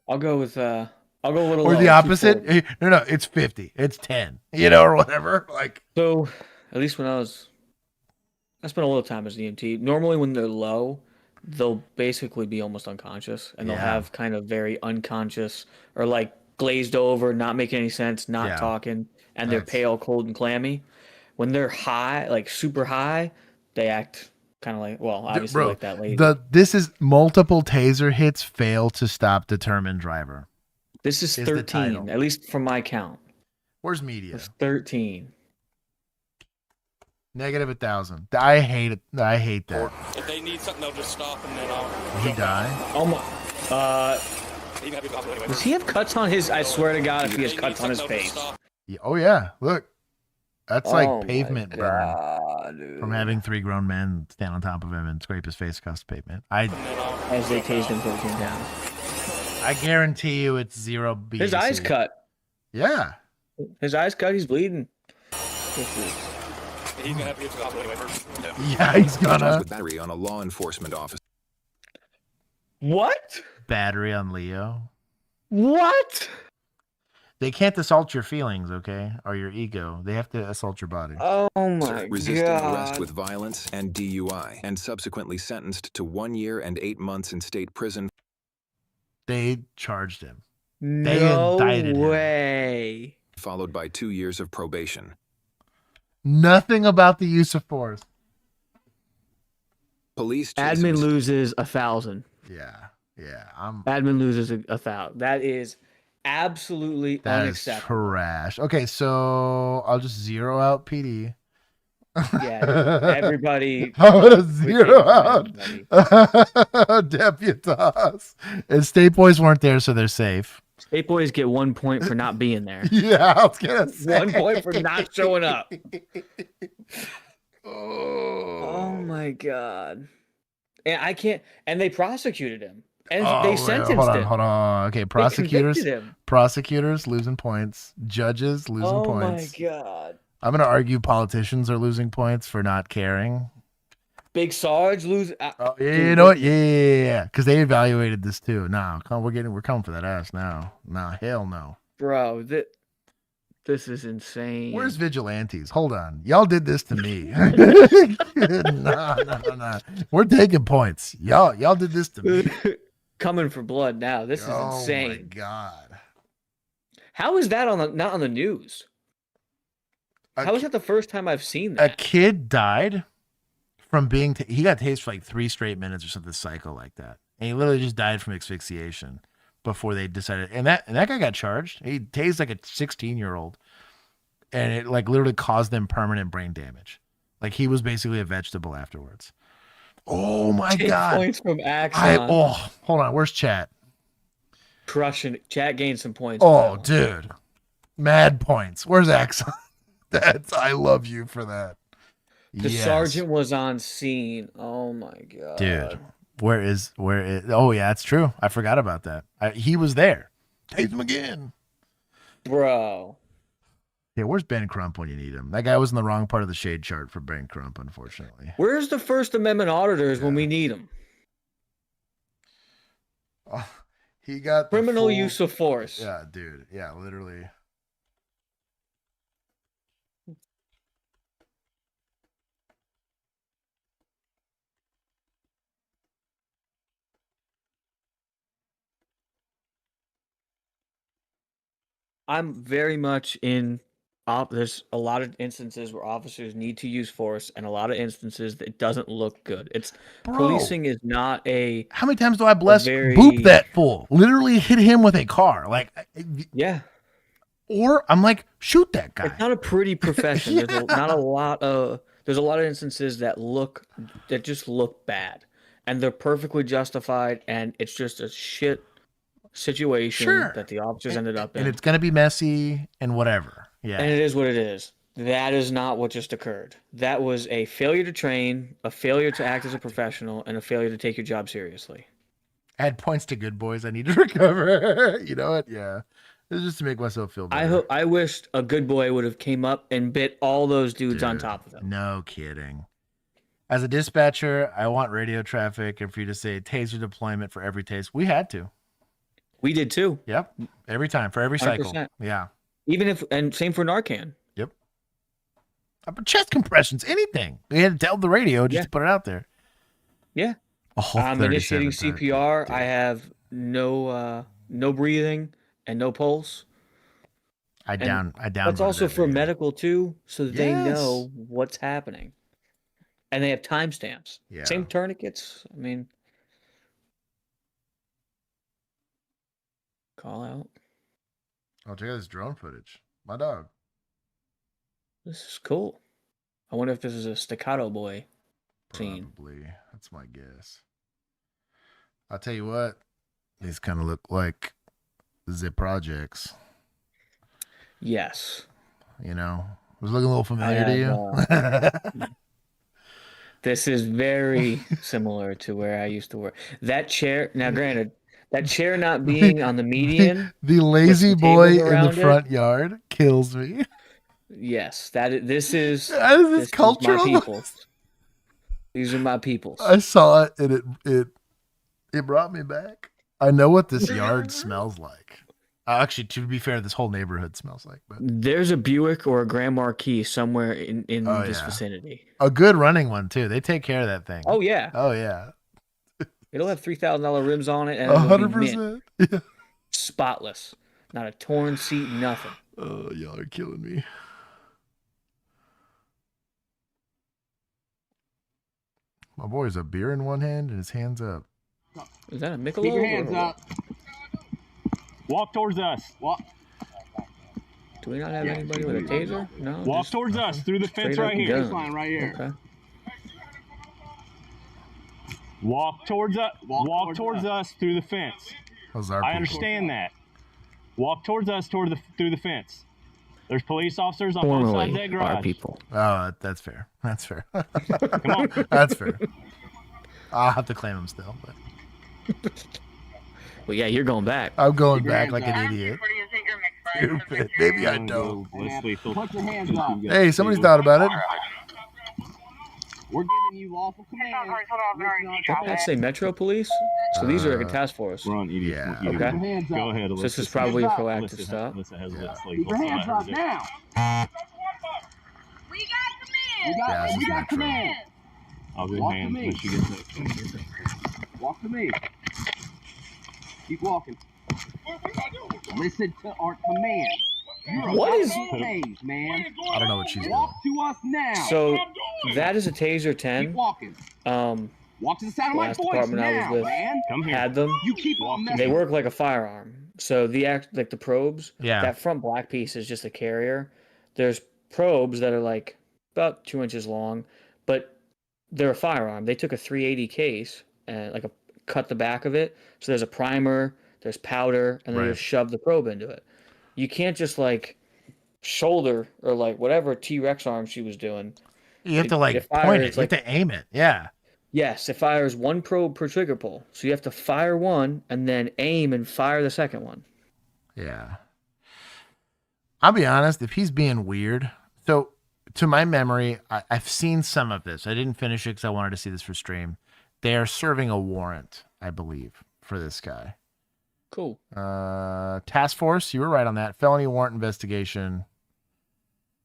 I'll go with a little. Or lower, the opposite? 240. No, it's 50. It's 10. You know, or whatever. Like, so, at least when I spent a little time as an EMT. Normally, when they're low, they'll basically be almost unconscious, and they'll have kind of very unconscious or like glazed over, not making any sense, not talking, and they're pale, cold, and clammy. When they're high, like super high, they act kind of like, well, obviously like that lady. This is multiple taser hits fail to stop determined driver. This is 13, at least from my count. Where's media? It's 13. Negative 1,000. I hate it. I hate that. If they need something, they'll just stop and then I'll. Did he die? Oh my. Does he have cuts on his? I swear to God, if he has cuts on his face. Yeah, oh yeah, look. That's like pavement burn from having 3 grown men stand on top of him and scrape his face across the pavement. As they tased him 13 times. I guarantee you it's 0 BAC. His eyes cut. Yeah. His eyes cut. He's bleeding. He's gonna have to get to the hospital anyway first. Yeah, he's gonna. With battery on a law enforcement officer. What? Battery on Leo. What? They can't assault your feelings, okay, or your ego. They have to assault your body. Oh my Resisting God. arrest with violence and DUI, and subsequently sentenced to 1 year and 8 months in state prison. They charged him. They No indicted him. way. Followed by 2 years of probation. Nothing about the use of force. Police Admin loses 1,000. Yeah. Admin loses 1,000. That is absolutely That is unacceptable. trash. Okay, so I'll just zero out PD. Yeah, everybody. I'm gonna zero out Deputas. And State Boys weren't there, so they're safe. State Boys get 1 point for not being there. Yeah, I was gonna say 1 point for not showing up. Oh my God. And I can't. And they prosecuted him. And they sentenced him. Hold on. Okay, prosecutors losing points. Judges losing points. Oh my God. I'm gonna argue politicians are losing points for not caring. Big Sarge lose. You know what? Yeah. Because they evaluated this too. No, we're coming for that ass now. No, hell no. Bro, this is insane. Where's vigilantes? Hold on. Y'all did this to me. No. We're taking points. Y'all did this to me. Coming for blood now. This is insane. Oh my God. How is that not on the news? How is that the first time I've seen that? A kid died from being he got tased for like 3 straight minutes or something psycho like that. And he literally just died from asphyxiation before they decided. And that guy got charged. He tased like a 16-year-old. And it like literally caused them permanent brain damage. Like he was basically a vegetable afterwards. Oh my 10 God. points from Axon. Hold on. Where's chat? Crushing it. Chat gained some points. Oh, dude. Mad points. Where's Axon? I love you for that. The sergeant was on scene. Oh my God. Dude. Where is oh yeah, it's true. I forgot about that. He was there. Tase him again. Bro. Yeah, where's Ben Crump when you need him? That guy was in the wrong part of the shade chart for Ben Crump, unfortunately. Where's the First Amendment auditors when we need them? Oh, he got criminal use of force. Yeah, dude. Yeah, literally. I'm very much in there's a lot of instances where officers need to use force, and a lot of instances that it doesn't look good. Policing is not a. How many times do I boop that fool? Literally hit him with a car. Like, yeah. Or I'm like, shoot that guy. It's not a pretty profession. Yeah. There's a lot of instances that just look bad, and they're perfectly justified, and it's just a shit situation that the officers ended up in. And it's gonna be messy and whatever. Yeah. And it is what it is. That is not what just occurred. That was a failure to train, a failure to act as a professional, and a failure to take your job seriously. Add points to good boys. I need to recover. You know what? Yeah. It's just to make myself feel better. I wished a good boy would have came up and bit all those dudes on top of him. No kidding. As a dispatcher, I want radio traffic and for you to say taser deployment for every tase. We had to. We did too. Yep. Every time for every cycle. 100%. Yeah. And same for Narcan. Yep. Chest compressions, anything. We had to tell the radio just to put it out there. Yeah. I'm initiating CPR. I have no breathing and no pulse. I down. That's also for medical too, so that they know what's happening, and they have timestamps. Yeah. Same tourniquets. I mean, call out. Oh, check out this drone footage. My dog. This is cool. I wonder if this is a staccato boy scene. Probably. That's my guess. I'll tell you what. These kind of look like the projects. Yes. You know, was looking a little familiar to you. This is very similar to where I used to work. That chair. Now, granted, that chair not being on the median. The lazy boy in the front yard kills me. Yes, this is cultural. My peoples. These are my peoples. I saw it and it brought me back. I know what this yard smells like. Actually, to be fair, this whole neighborhood smells like. But there's a Buick or a Grand Marquis somewhere in this vicinity. A good running one too. They take care of that thing. Oh yeah. Oh yeah. It'll have $3,000 rims on it, and 100%. Yeah. Spotless, not a torn seat, nothing. Oh, y'all are killing me. My boy's a beer in one hand and his hands up. Is that a Michelob? Keep your hands up. Walk towards us. Walk. Do we not have anybody with a taser? No. Walk towards us through the fence right here. This line right here. Okay. Walk towards us. Walk towards us through the fence. I understand that. Walk towards us through the fence. There's police officers on both sides of that garage. Our people. Oh, that's fair. That's fair. Come on. That's fair. I'll have to claim him still. But. Well, yeah, you're going back. I'm going back like an idiot. Stupid. Maybe I don't. Put your hands up. Hey, somebody's thought about it. We're giving you lawful commands. Don't that say Metro Police? So these are like a task force. Run, idiot. Yeah. Okay. Go ahead. So this is probably a proactive stop. Keep your hands up now. We got command. We got command. I'll go hands when she gets up. Walk to me. Keep walking. Listen to our command. What is tase, man? I don't know what she's doing. Walk to us now. So that is a Taser 10. Keep walking. Walk to the sound of my last voice department now, I was with man. Come here. had them. You keep on They work like a firearm. So the probes. Yeah. That front black piece is just a carrier. There's probes that are like about 2 inches long, but they're a firearm. They took a 380 case and cut the back of it. So there's a primer, there's powder, and then they just shove the probe into it. You can't just shoulder or whatever T-Rex arm she was doing. You have to point it. You have to aim it. Yeah. Yes, it fires one probe per trigger pull. So you have to fire one and then aim and fire the second one. Yeah. I'll be honest, if he's being weird. So to my memory, I've seen some of this. I didn't finish it because I wanted to see this for stream. They are serving a warrant, I believe, for this guy. Cool. Task force, you were right on that. Felony warrant investigation.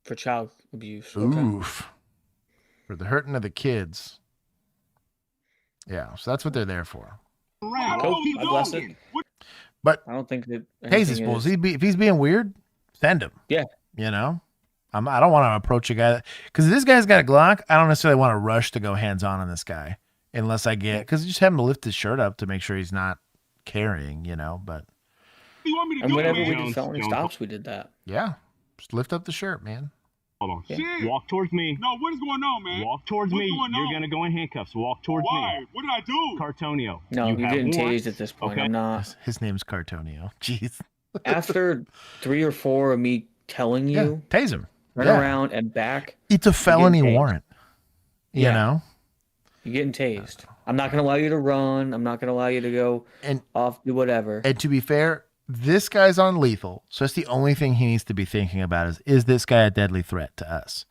For child abuse. Oof. Okay. For the hurting of the kids. Yeah, so that's what they're there for. Cool. I bless it. But I don't think that Taser fools. If he's being weird, send him. Yeah. You know? I don't want to approach a guy because this guy's got a Glock. I don't necessarily want to rush to go hands on this guy unless I get because you just have him to lift his shirt up to make sure he's not carrying, you know. But and whenever we did felony stops, we did that. Yeah, just lift up the shirt, man. Hold on. Yeah. Walk towards me. No, what is going on, man? Walk towards me. You're going to go in handcuffs. Walk towards me. Why? What did I do? Cartonio. No, you didn't tase at this point. Okay. I'm not. His name's Cartonio. Jeez. After 3 or 4 of me telling you, tase him. Turn around and back. It's a felony warrant. You know? You're getting tased. I'm not going to allow you to run. I'm not going to allow you to go off, do whatever. And to be fair, this guy's on lethal. So that's the only thing he needs to be thinking about is this guy a deadly threat to us?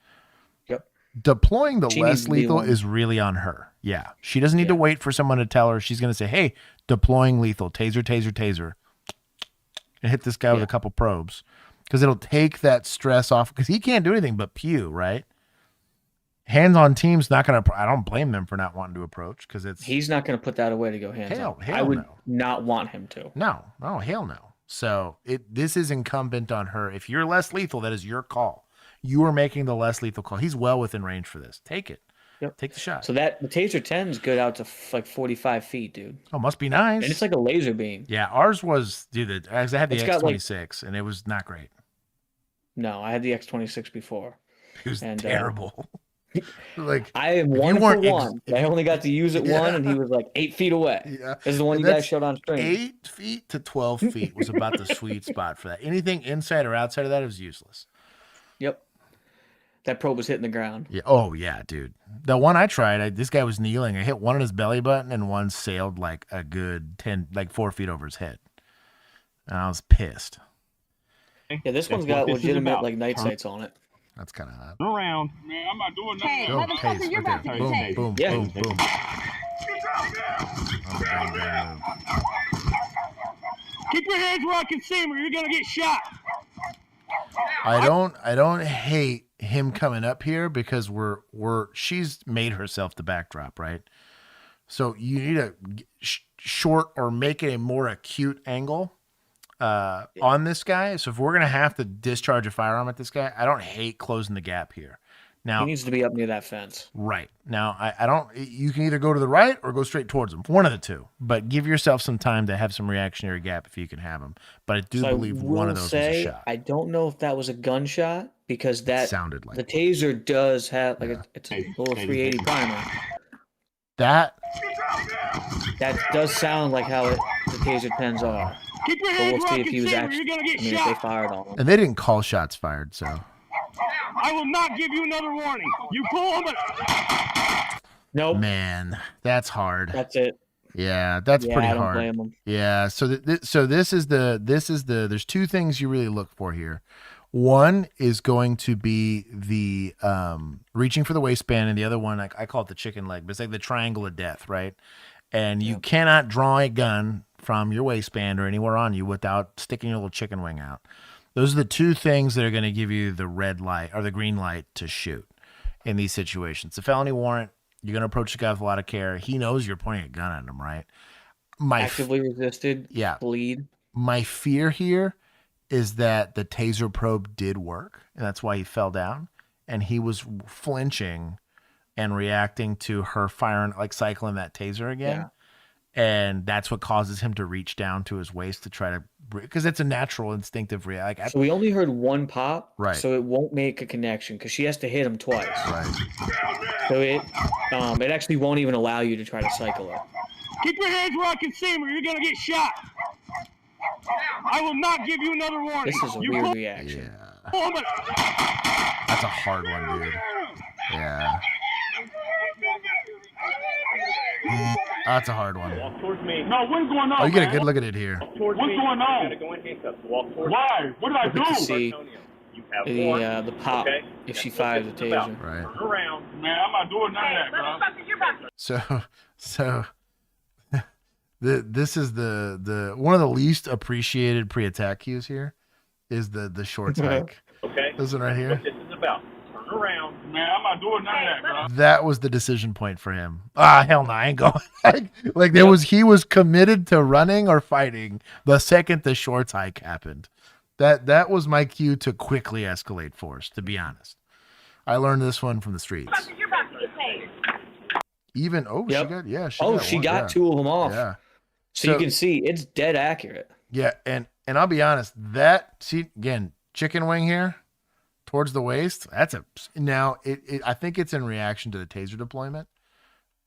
Yep. Deploying the She needs less to be lethal one. is really on her. Yeah. She doesn't need to wait for someone to tell her. She's going to say, hey, deploying lethal, taser, taser, taser. And hit this guy with a couple probes. Because it'll take that stress off. Because he can't do anything but pew, right? Hands-on team's not going to... I don't blame them for not wanting to approach. Because it's... He's not going to put that away to go hands on. I would not want him to. No. Oh, hell no. So this is incumbent on her. If you're less lethal, that is your call. You are making the less lethal call. He's well within range for this. Take it. Yep. Take the shot. So the Taser 10 is good out to like 45 feet, dude. Oh, must be nice. And it's like a laser beam. Yeah, ours was, dude, I had the It's got, like- X26, and it was not great. No, I had the X26 before. It was terrible. Like I am if you 1 for weren't 1. I only got to use it one, and he was like 8 feet away. Yeah. This is the one And you guys that's showed on stream. 8 feet to 12 feet was about the sweet spot for that. Anything inside or outside of that is useless. Yep. That probe was hitting the ground. Yeah. Oh, yeah, dude. The one I tried, this guy was kneeling. I hit one on his belly button, and one sailed like a good 4 feet over his head. And I was pissed. Yeah, this one's got legitimate like night sights on it. That's kind of hot. Turn around. Man, I'm not doing nothing. Hey, Go, motherfucker, taste, you're right about there. to Boom, get tased. boom, Yeah. boom, boom. Oh, bang, bang, move. Keep your hands where I can see them, or you're gonna get shot. I don't hate him coming up here because she's made herself the backdrop, right? So you need a short or make it a more acute angle on this guy. So if we're gonna have to discharge a firearm at this guy, I don't hate closing the gap here. Now He needs to be up near that fence. right now, I don't. You can either go to the right or go straight towards him. One of the two. But give yourself some time to have some reactionary gap if you can have him. But I do So believe one of those was a shot. I don't know if that was a gunshot because that Sounded like the taser does have like it's a little 380 primer. That does sound like how the taser 10s are. Keep your But hands we'll where see I if can he was see them, or actually. you're gonna I get mean, if shot. they fired on him. and they didn't call shots fired, so I will not give you another warning. You pull them. Nope. man, that's hard. That's it. Yeah, that's Yeah, pretty I don't hard. blame 'em. Yeah, so this is the there's two things you really look for here. One is going to be the reaching for the waistband, and the other one I call it the chicken leg, but it's like the triangle of death, right? And you cannot draw a gun from your waistband or anywhere on you without sticking your little chicken wing out. Those are the two things that are going to give you the red light or the green light to shoot in these situations. The felony warrant, you're going to approach the guy with a lot of care. He knows you're pointing a gun at him, right? Actively resisted. Yeah. Bleed. My fear here is that the taser probe did work, and that's why he fell down. And he was flinching and reacting to her firing, like cycling that taser again. Yeah. And that's what causes him to reach down to his waist to try to, because it's a natural instinctive reaction. Like, So we only heard one pop, Right. So it won't make a connection because she has to hit him twice. Right. So it actually won't even allow you to try to cycle it. Keep your hands where I can see them, or you're gonna get shot. I will not give you another warning. This is a You weird pull reaction. them. That's a hard one, dude. Yeah. That's a hard one. Walk towards me. No, what's going on? Oh, you get a man? good look at it here. Walk towards What's me. going on? You're gonna go in handcuffs. Walk towards Why? What did I You can do? see You have one. the pop Okay. if she That's what fires the this is about. taser. Right. Turn around. Man, I'm not doing none of that, bro. So this is the one of the least appreciated pre-attack cues here is the shorts hike. Okay. This one right here. What this is about. Turn around. Man, I'm not doing none of that, bro. That was the decision point for him. Hell no, I ain't going. Like he was committed to running or fighting the second the shorts hike happened. That was my cue to quickly escalate force, to be honest. I learned this one from the streets. Even she got two of them off. Yeah. So you can see it's dead accurate. Yeah, and I'll be honest, again, chicken wing here towards the waist, that's I think it's in reaction to the taser deployment,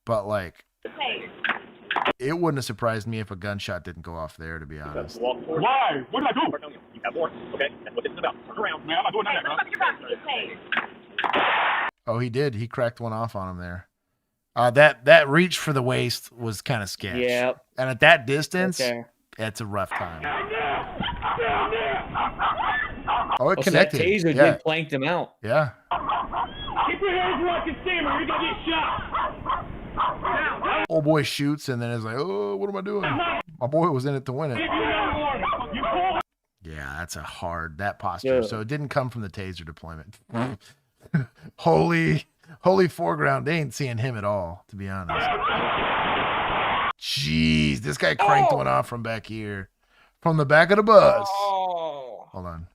but like it wouldn't have surprised me if a gunshot didn't go off there, to be honest. Why? What did I do? You have more. Okay, that's what this is about. Turn around. Man, I'm not doing that, bro. Oh, he did. He cracked one off on him there. That reach for the waist was kind of sketchy. Yeah. And at that distance, it's a rough time. Oh, it connected. So that taser did planked him out. Yeah. Keep your hands where I can see him or you're going to get shot. Old boy shoots and then is like, oh, what am I doing? My boy was in it to win it. Yeah, that's that posture. Yeah. So it didn't come from the taser deployment. Holy foreground. They ain't seeing him at all, to be honest. Jeez, this guy cranked one off from back here. From the back of the bus. Oh. Hold on.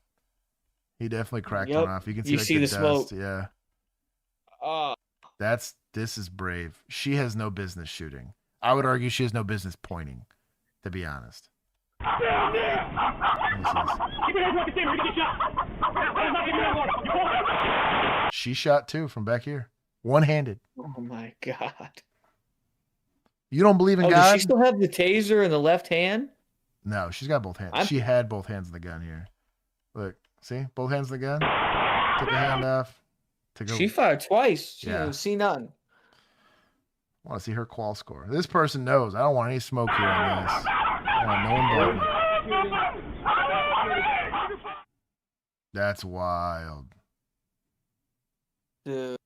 He definitely cracked one off. You can see, the dust. smoke. Yeah. This is brave. She has no business shooting. I would argue she has no business pointing, to be honest. She shot too from back here. One-handed. Oh my God. You don't believe in God? Does she still have the taser in the left hand? No, she's got both hands. She had both hands in the gun here. Look, see? Both hands in the gun. Took a hand off. She fired twice. She didn't see nothing. I want to see her qual score. This person knows. I don't want any smoke here on this. I want no involvement. That's wild. Dude.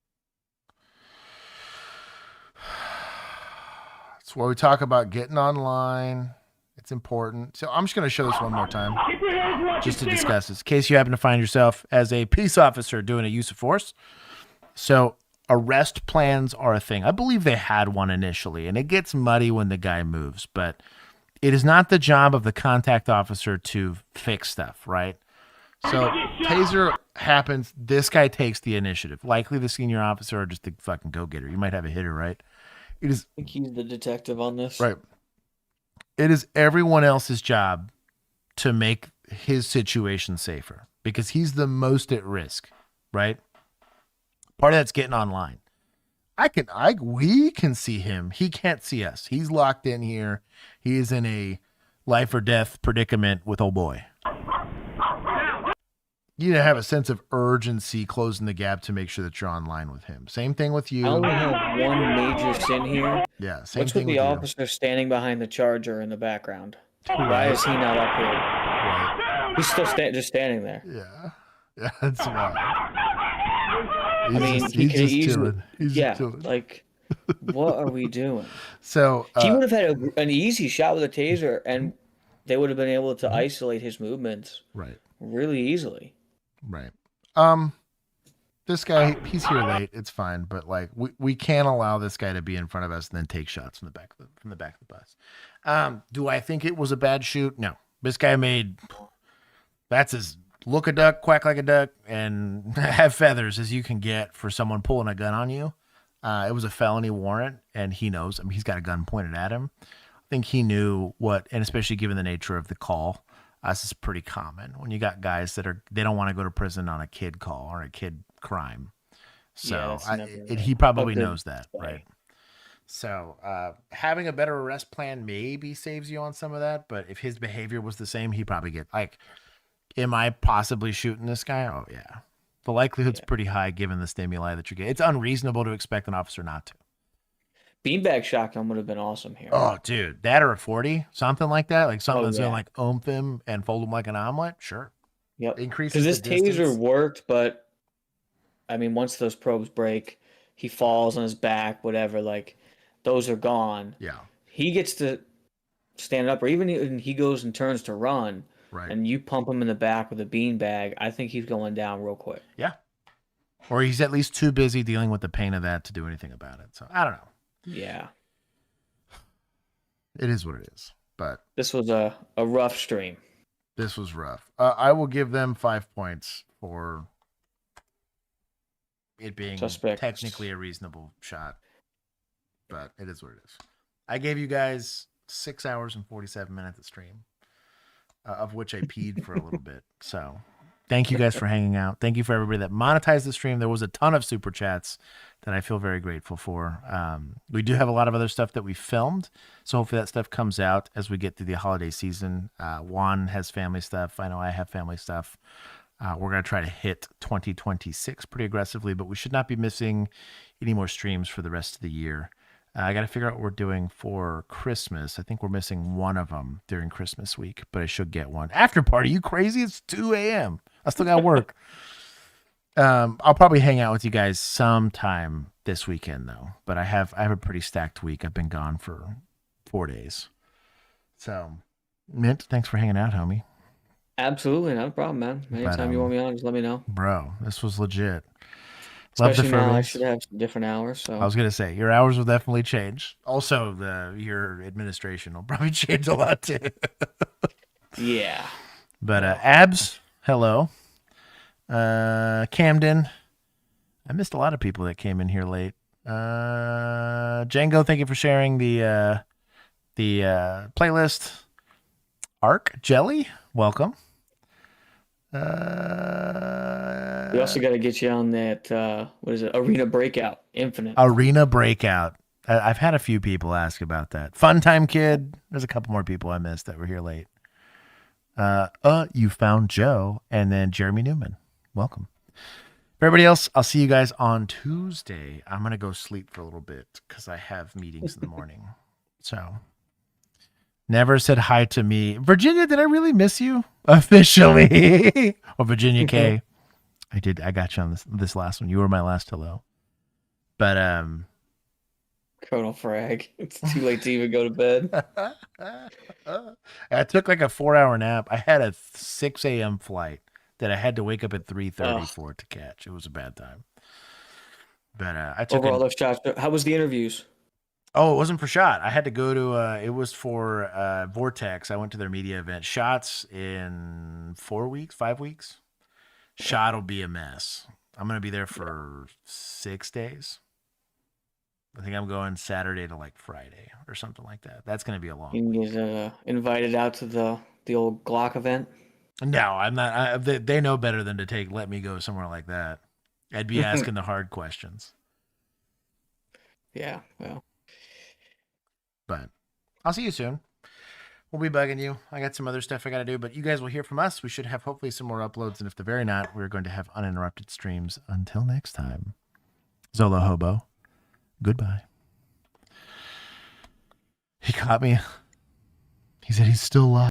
That's where we talk about getting online. It's important. So I'm just going to show this one more time just to discuss this in case you happen to find yourself as a peace officer doing a use of force. So arrest plans are a thing. I believe they had one initially, and it gets muddy when the guy moves, but it is not the job of the contact officer to fix stuff, right? So taser happens. This guy takes the initiative. Likely the senior officer or just the fucking go-getter. You might have a hitter, right? It is. I think he's the detective on this. Right. It is everyone else's job to make his situation safer because he's the most at risk, right? Part of that's getting online. We can see him. He can't see us. He's locked in here. He is in a life or death predicament with old boy. You need to have a sense of urgency closing the gap to make sure that you're online with him. Same thing with you. I only have one major sin here. Yeah, same What's thing with the with officer standing behind the charger in the background? Why is he not up here? Right. He's still just standing there. Yeah, that's wild. He could easily. Chilling. He's just chilling. Like, what are we doing? So he would have had an easy shot with a taser, and they would have been able to isolate his movements really easily. Right. This guy, he's here late. It's fine, but like we can't allow this guy to be in front of us and then take shots from the back of the bus. Do I think it was a bad shoot? No. This guy that's as look a duck, quack like a duck, and have feathers as you can get for someone pulling a gun on you. It was a felony warrant, and he knows. I mean, he's got a gun pointed at him. I think he knew and especially given the nature of the call, this is pretty common when you got guys they don't want to go to prison on a kid call or a kid crime. So he probably knows that, right? So having a better arrest plan maybe saves you on some of that, but if his behavior was the same, he probably get like, am I possibly shooting this guy? Oh yeah. The likelihood's pretty high given the stimuli that you get. It's unreasonable to expect an officer not to. Beanbag shotgun would have been awesome here. Oh, dude, that or a 40, something like that, like something that's gonna like oomph him and fold him like an omelet. Sure. Yep. Increases because this taser worked, but I mean, once those probes break, he falls on his back, whatever. Like those are gone. Yeah. He gets to stand up, or even he goes and turns to run. Right. And you pump him in the back with a beanbag. I think he's going down real quick. Yeah. Or he's at least too busy dealing with the pain of that to do anything about it. So I don't know. Yeah. It is what it is. But this was a rough stream. This was rough. I will give them 5 points for it being technically a reasonable shot, but it is what it is. I gave you guys 6 hours and 47 minutes of stream, of which I peed for a little bit. So thank you guys for hanging out. Thank you for everybody that monetized the stream. There was a ton of super chats that I feel very grateful for. We do have a lot of other stuff that we filmed, so hopefully that stuff comes out as we get through the holiday season. Juan has family stuff. I know I have family stuff. We're going to try to hit 2026 pretty aggressively, but we should not be missing any more streams for the rest of the year. I got to figure out what we're doing for Christmas. I think we're missing one of them during Christmas week, but I should get one. After party, you crazy? It's 2 a.m. I still got to work. I'll probably hang out with you guys sometime this weekend, though. But I have a pretty stacked week. I've been gone for 4 days. So, Mint, thanks for hanging out, homie. Absolutely, not a problem, man. Anytime you want me on, just let me know. Bro, this was legit. Especially now, I should have some different hours. So I was gonna say your hours will definitely change. Also, your administration will probably change a lot too. Yeah. But Abs, hello. Camden, I missed a lot of people that came in here late. Django, thank you for sharing the playlist. Arc Jelly, welcome. We also got to get you on that, what is it? Arena Breakout Infinite. Arena Breakout. I've had a few people ask about that. Fun Time Kid. There's a couple more people I missed that were here late. You found Joe and then Jeremy Newman. Welcome. For everybody else, I'll see you guys on Tuesday. I'm going to go sleep for a little bit because I have meetings in the morning. So, never said hi to me. Virginia, did I really miss you? Officially. Or Virginia K. I did. I got you on this last one. You were my last hello. But, Colonel Frag. It's too late to even go to bed. I took like a 4-hour nap. I had a 6 a.m. flight that I had to wake up at 3:30 for it to catch. It was a bad time. But I took all those shots. How was the interviews? Oh, it wasn't for Shot. I had to go to it was for Vortex. I went to their media event. Shot's in 5 weeks. Shot will be a mess. I'm gonna be there for 6 days. I think I'm going Saturday to like Friday or something like that. That's going to be a long. You get invited out to the old Glock event? No, I'm not. They know better than to let me go somewhere like that. I'd be asking the hard questions. Yeah, well. But I'll see you soon. We'll be bugging you. I got some other stuff I got to do, but you guys will hear from us. We should have hopefully some more uploads, and if the very not, we're going to have uninterrupted streams. Until next time, Zolo Hobo. Goodbye. He caught me. He said he's still alive.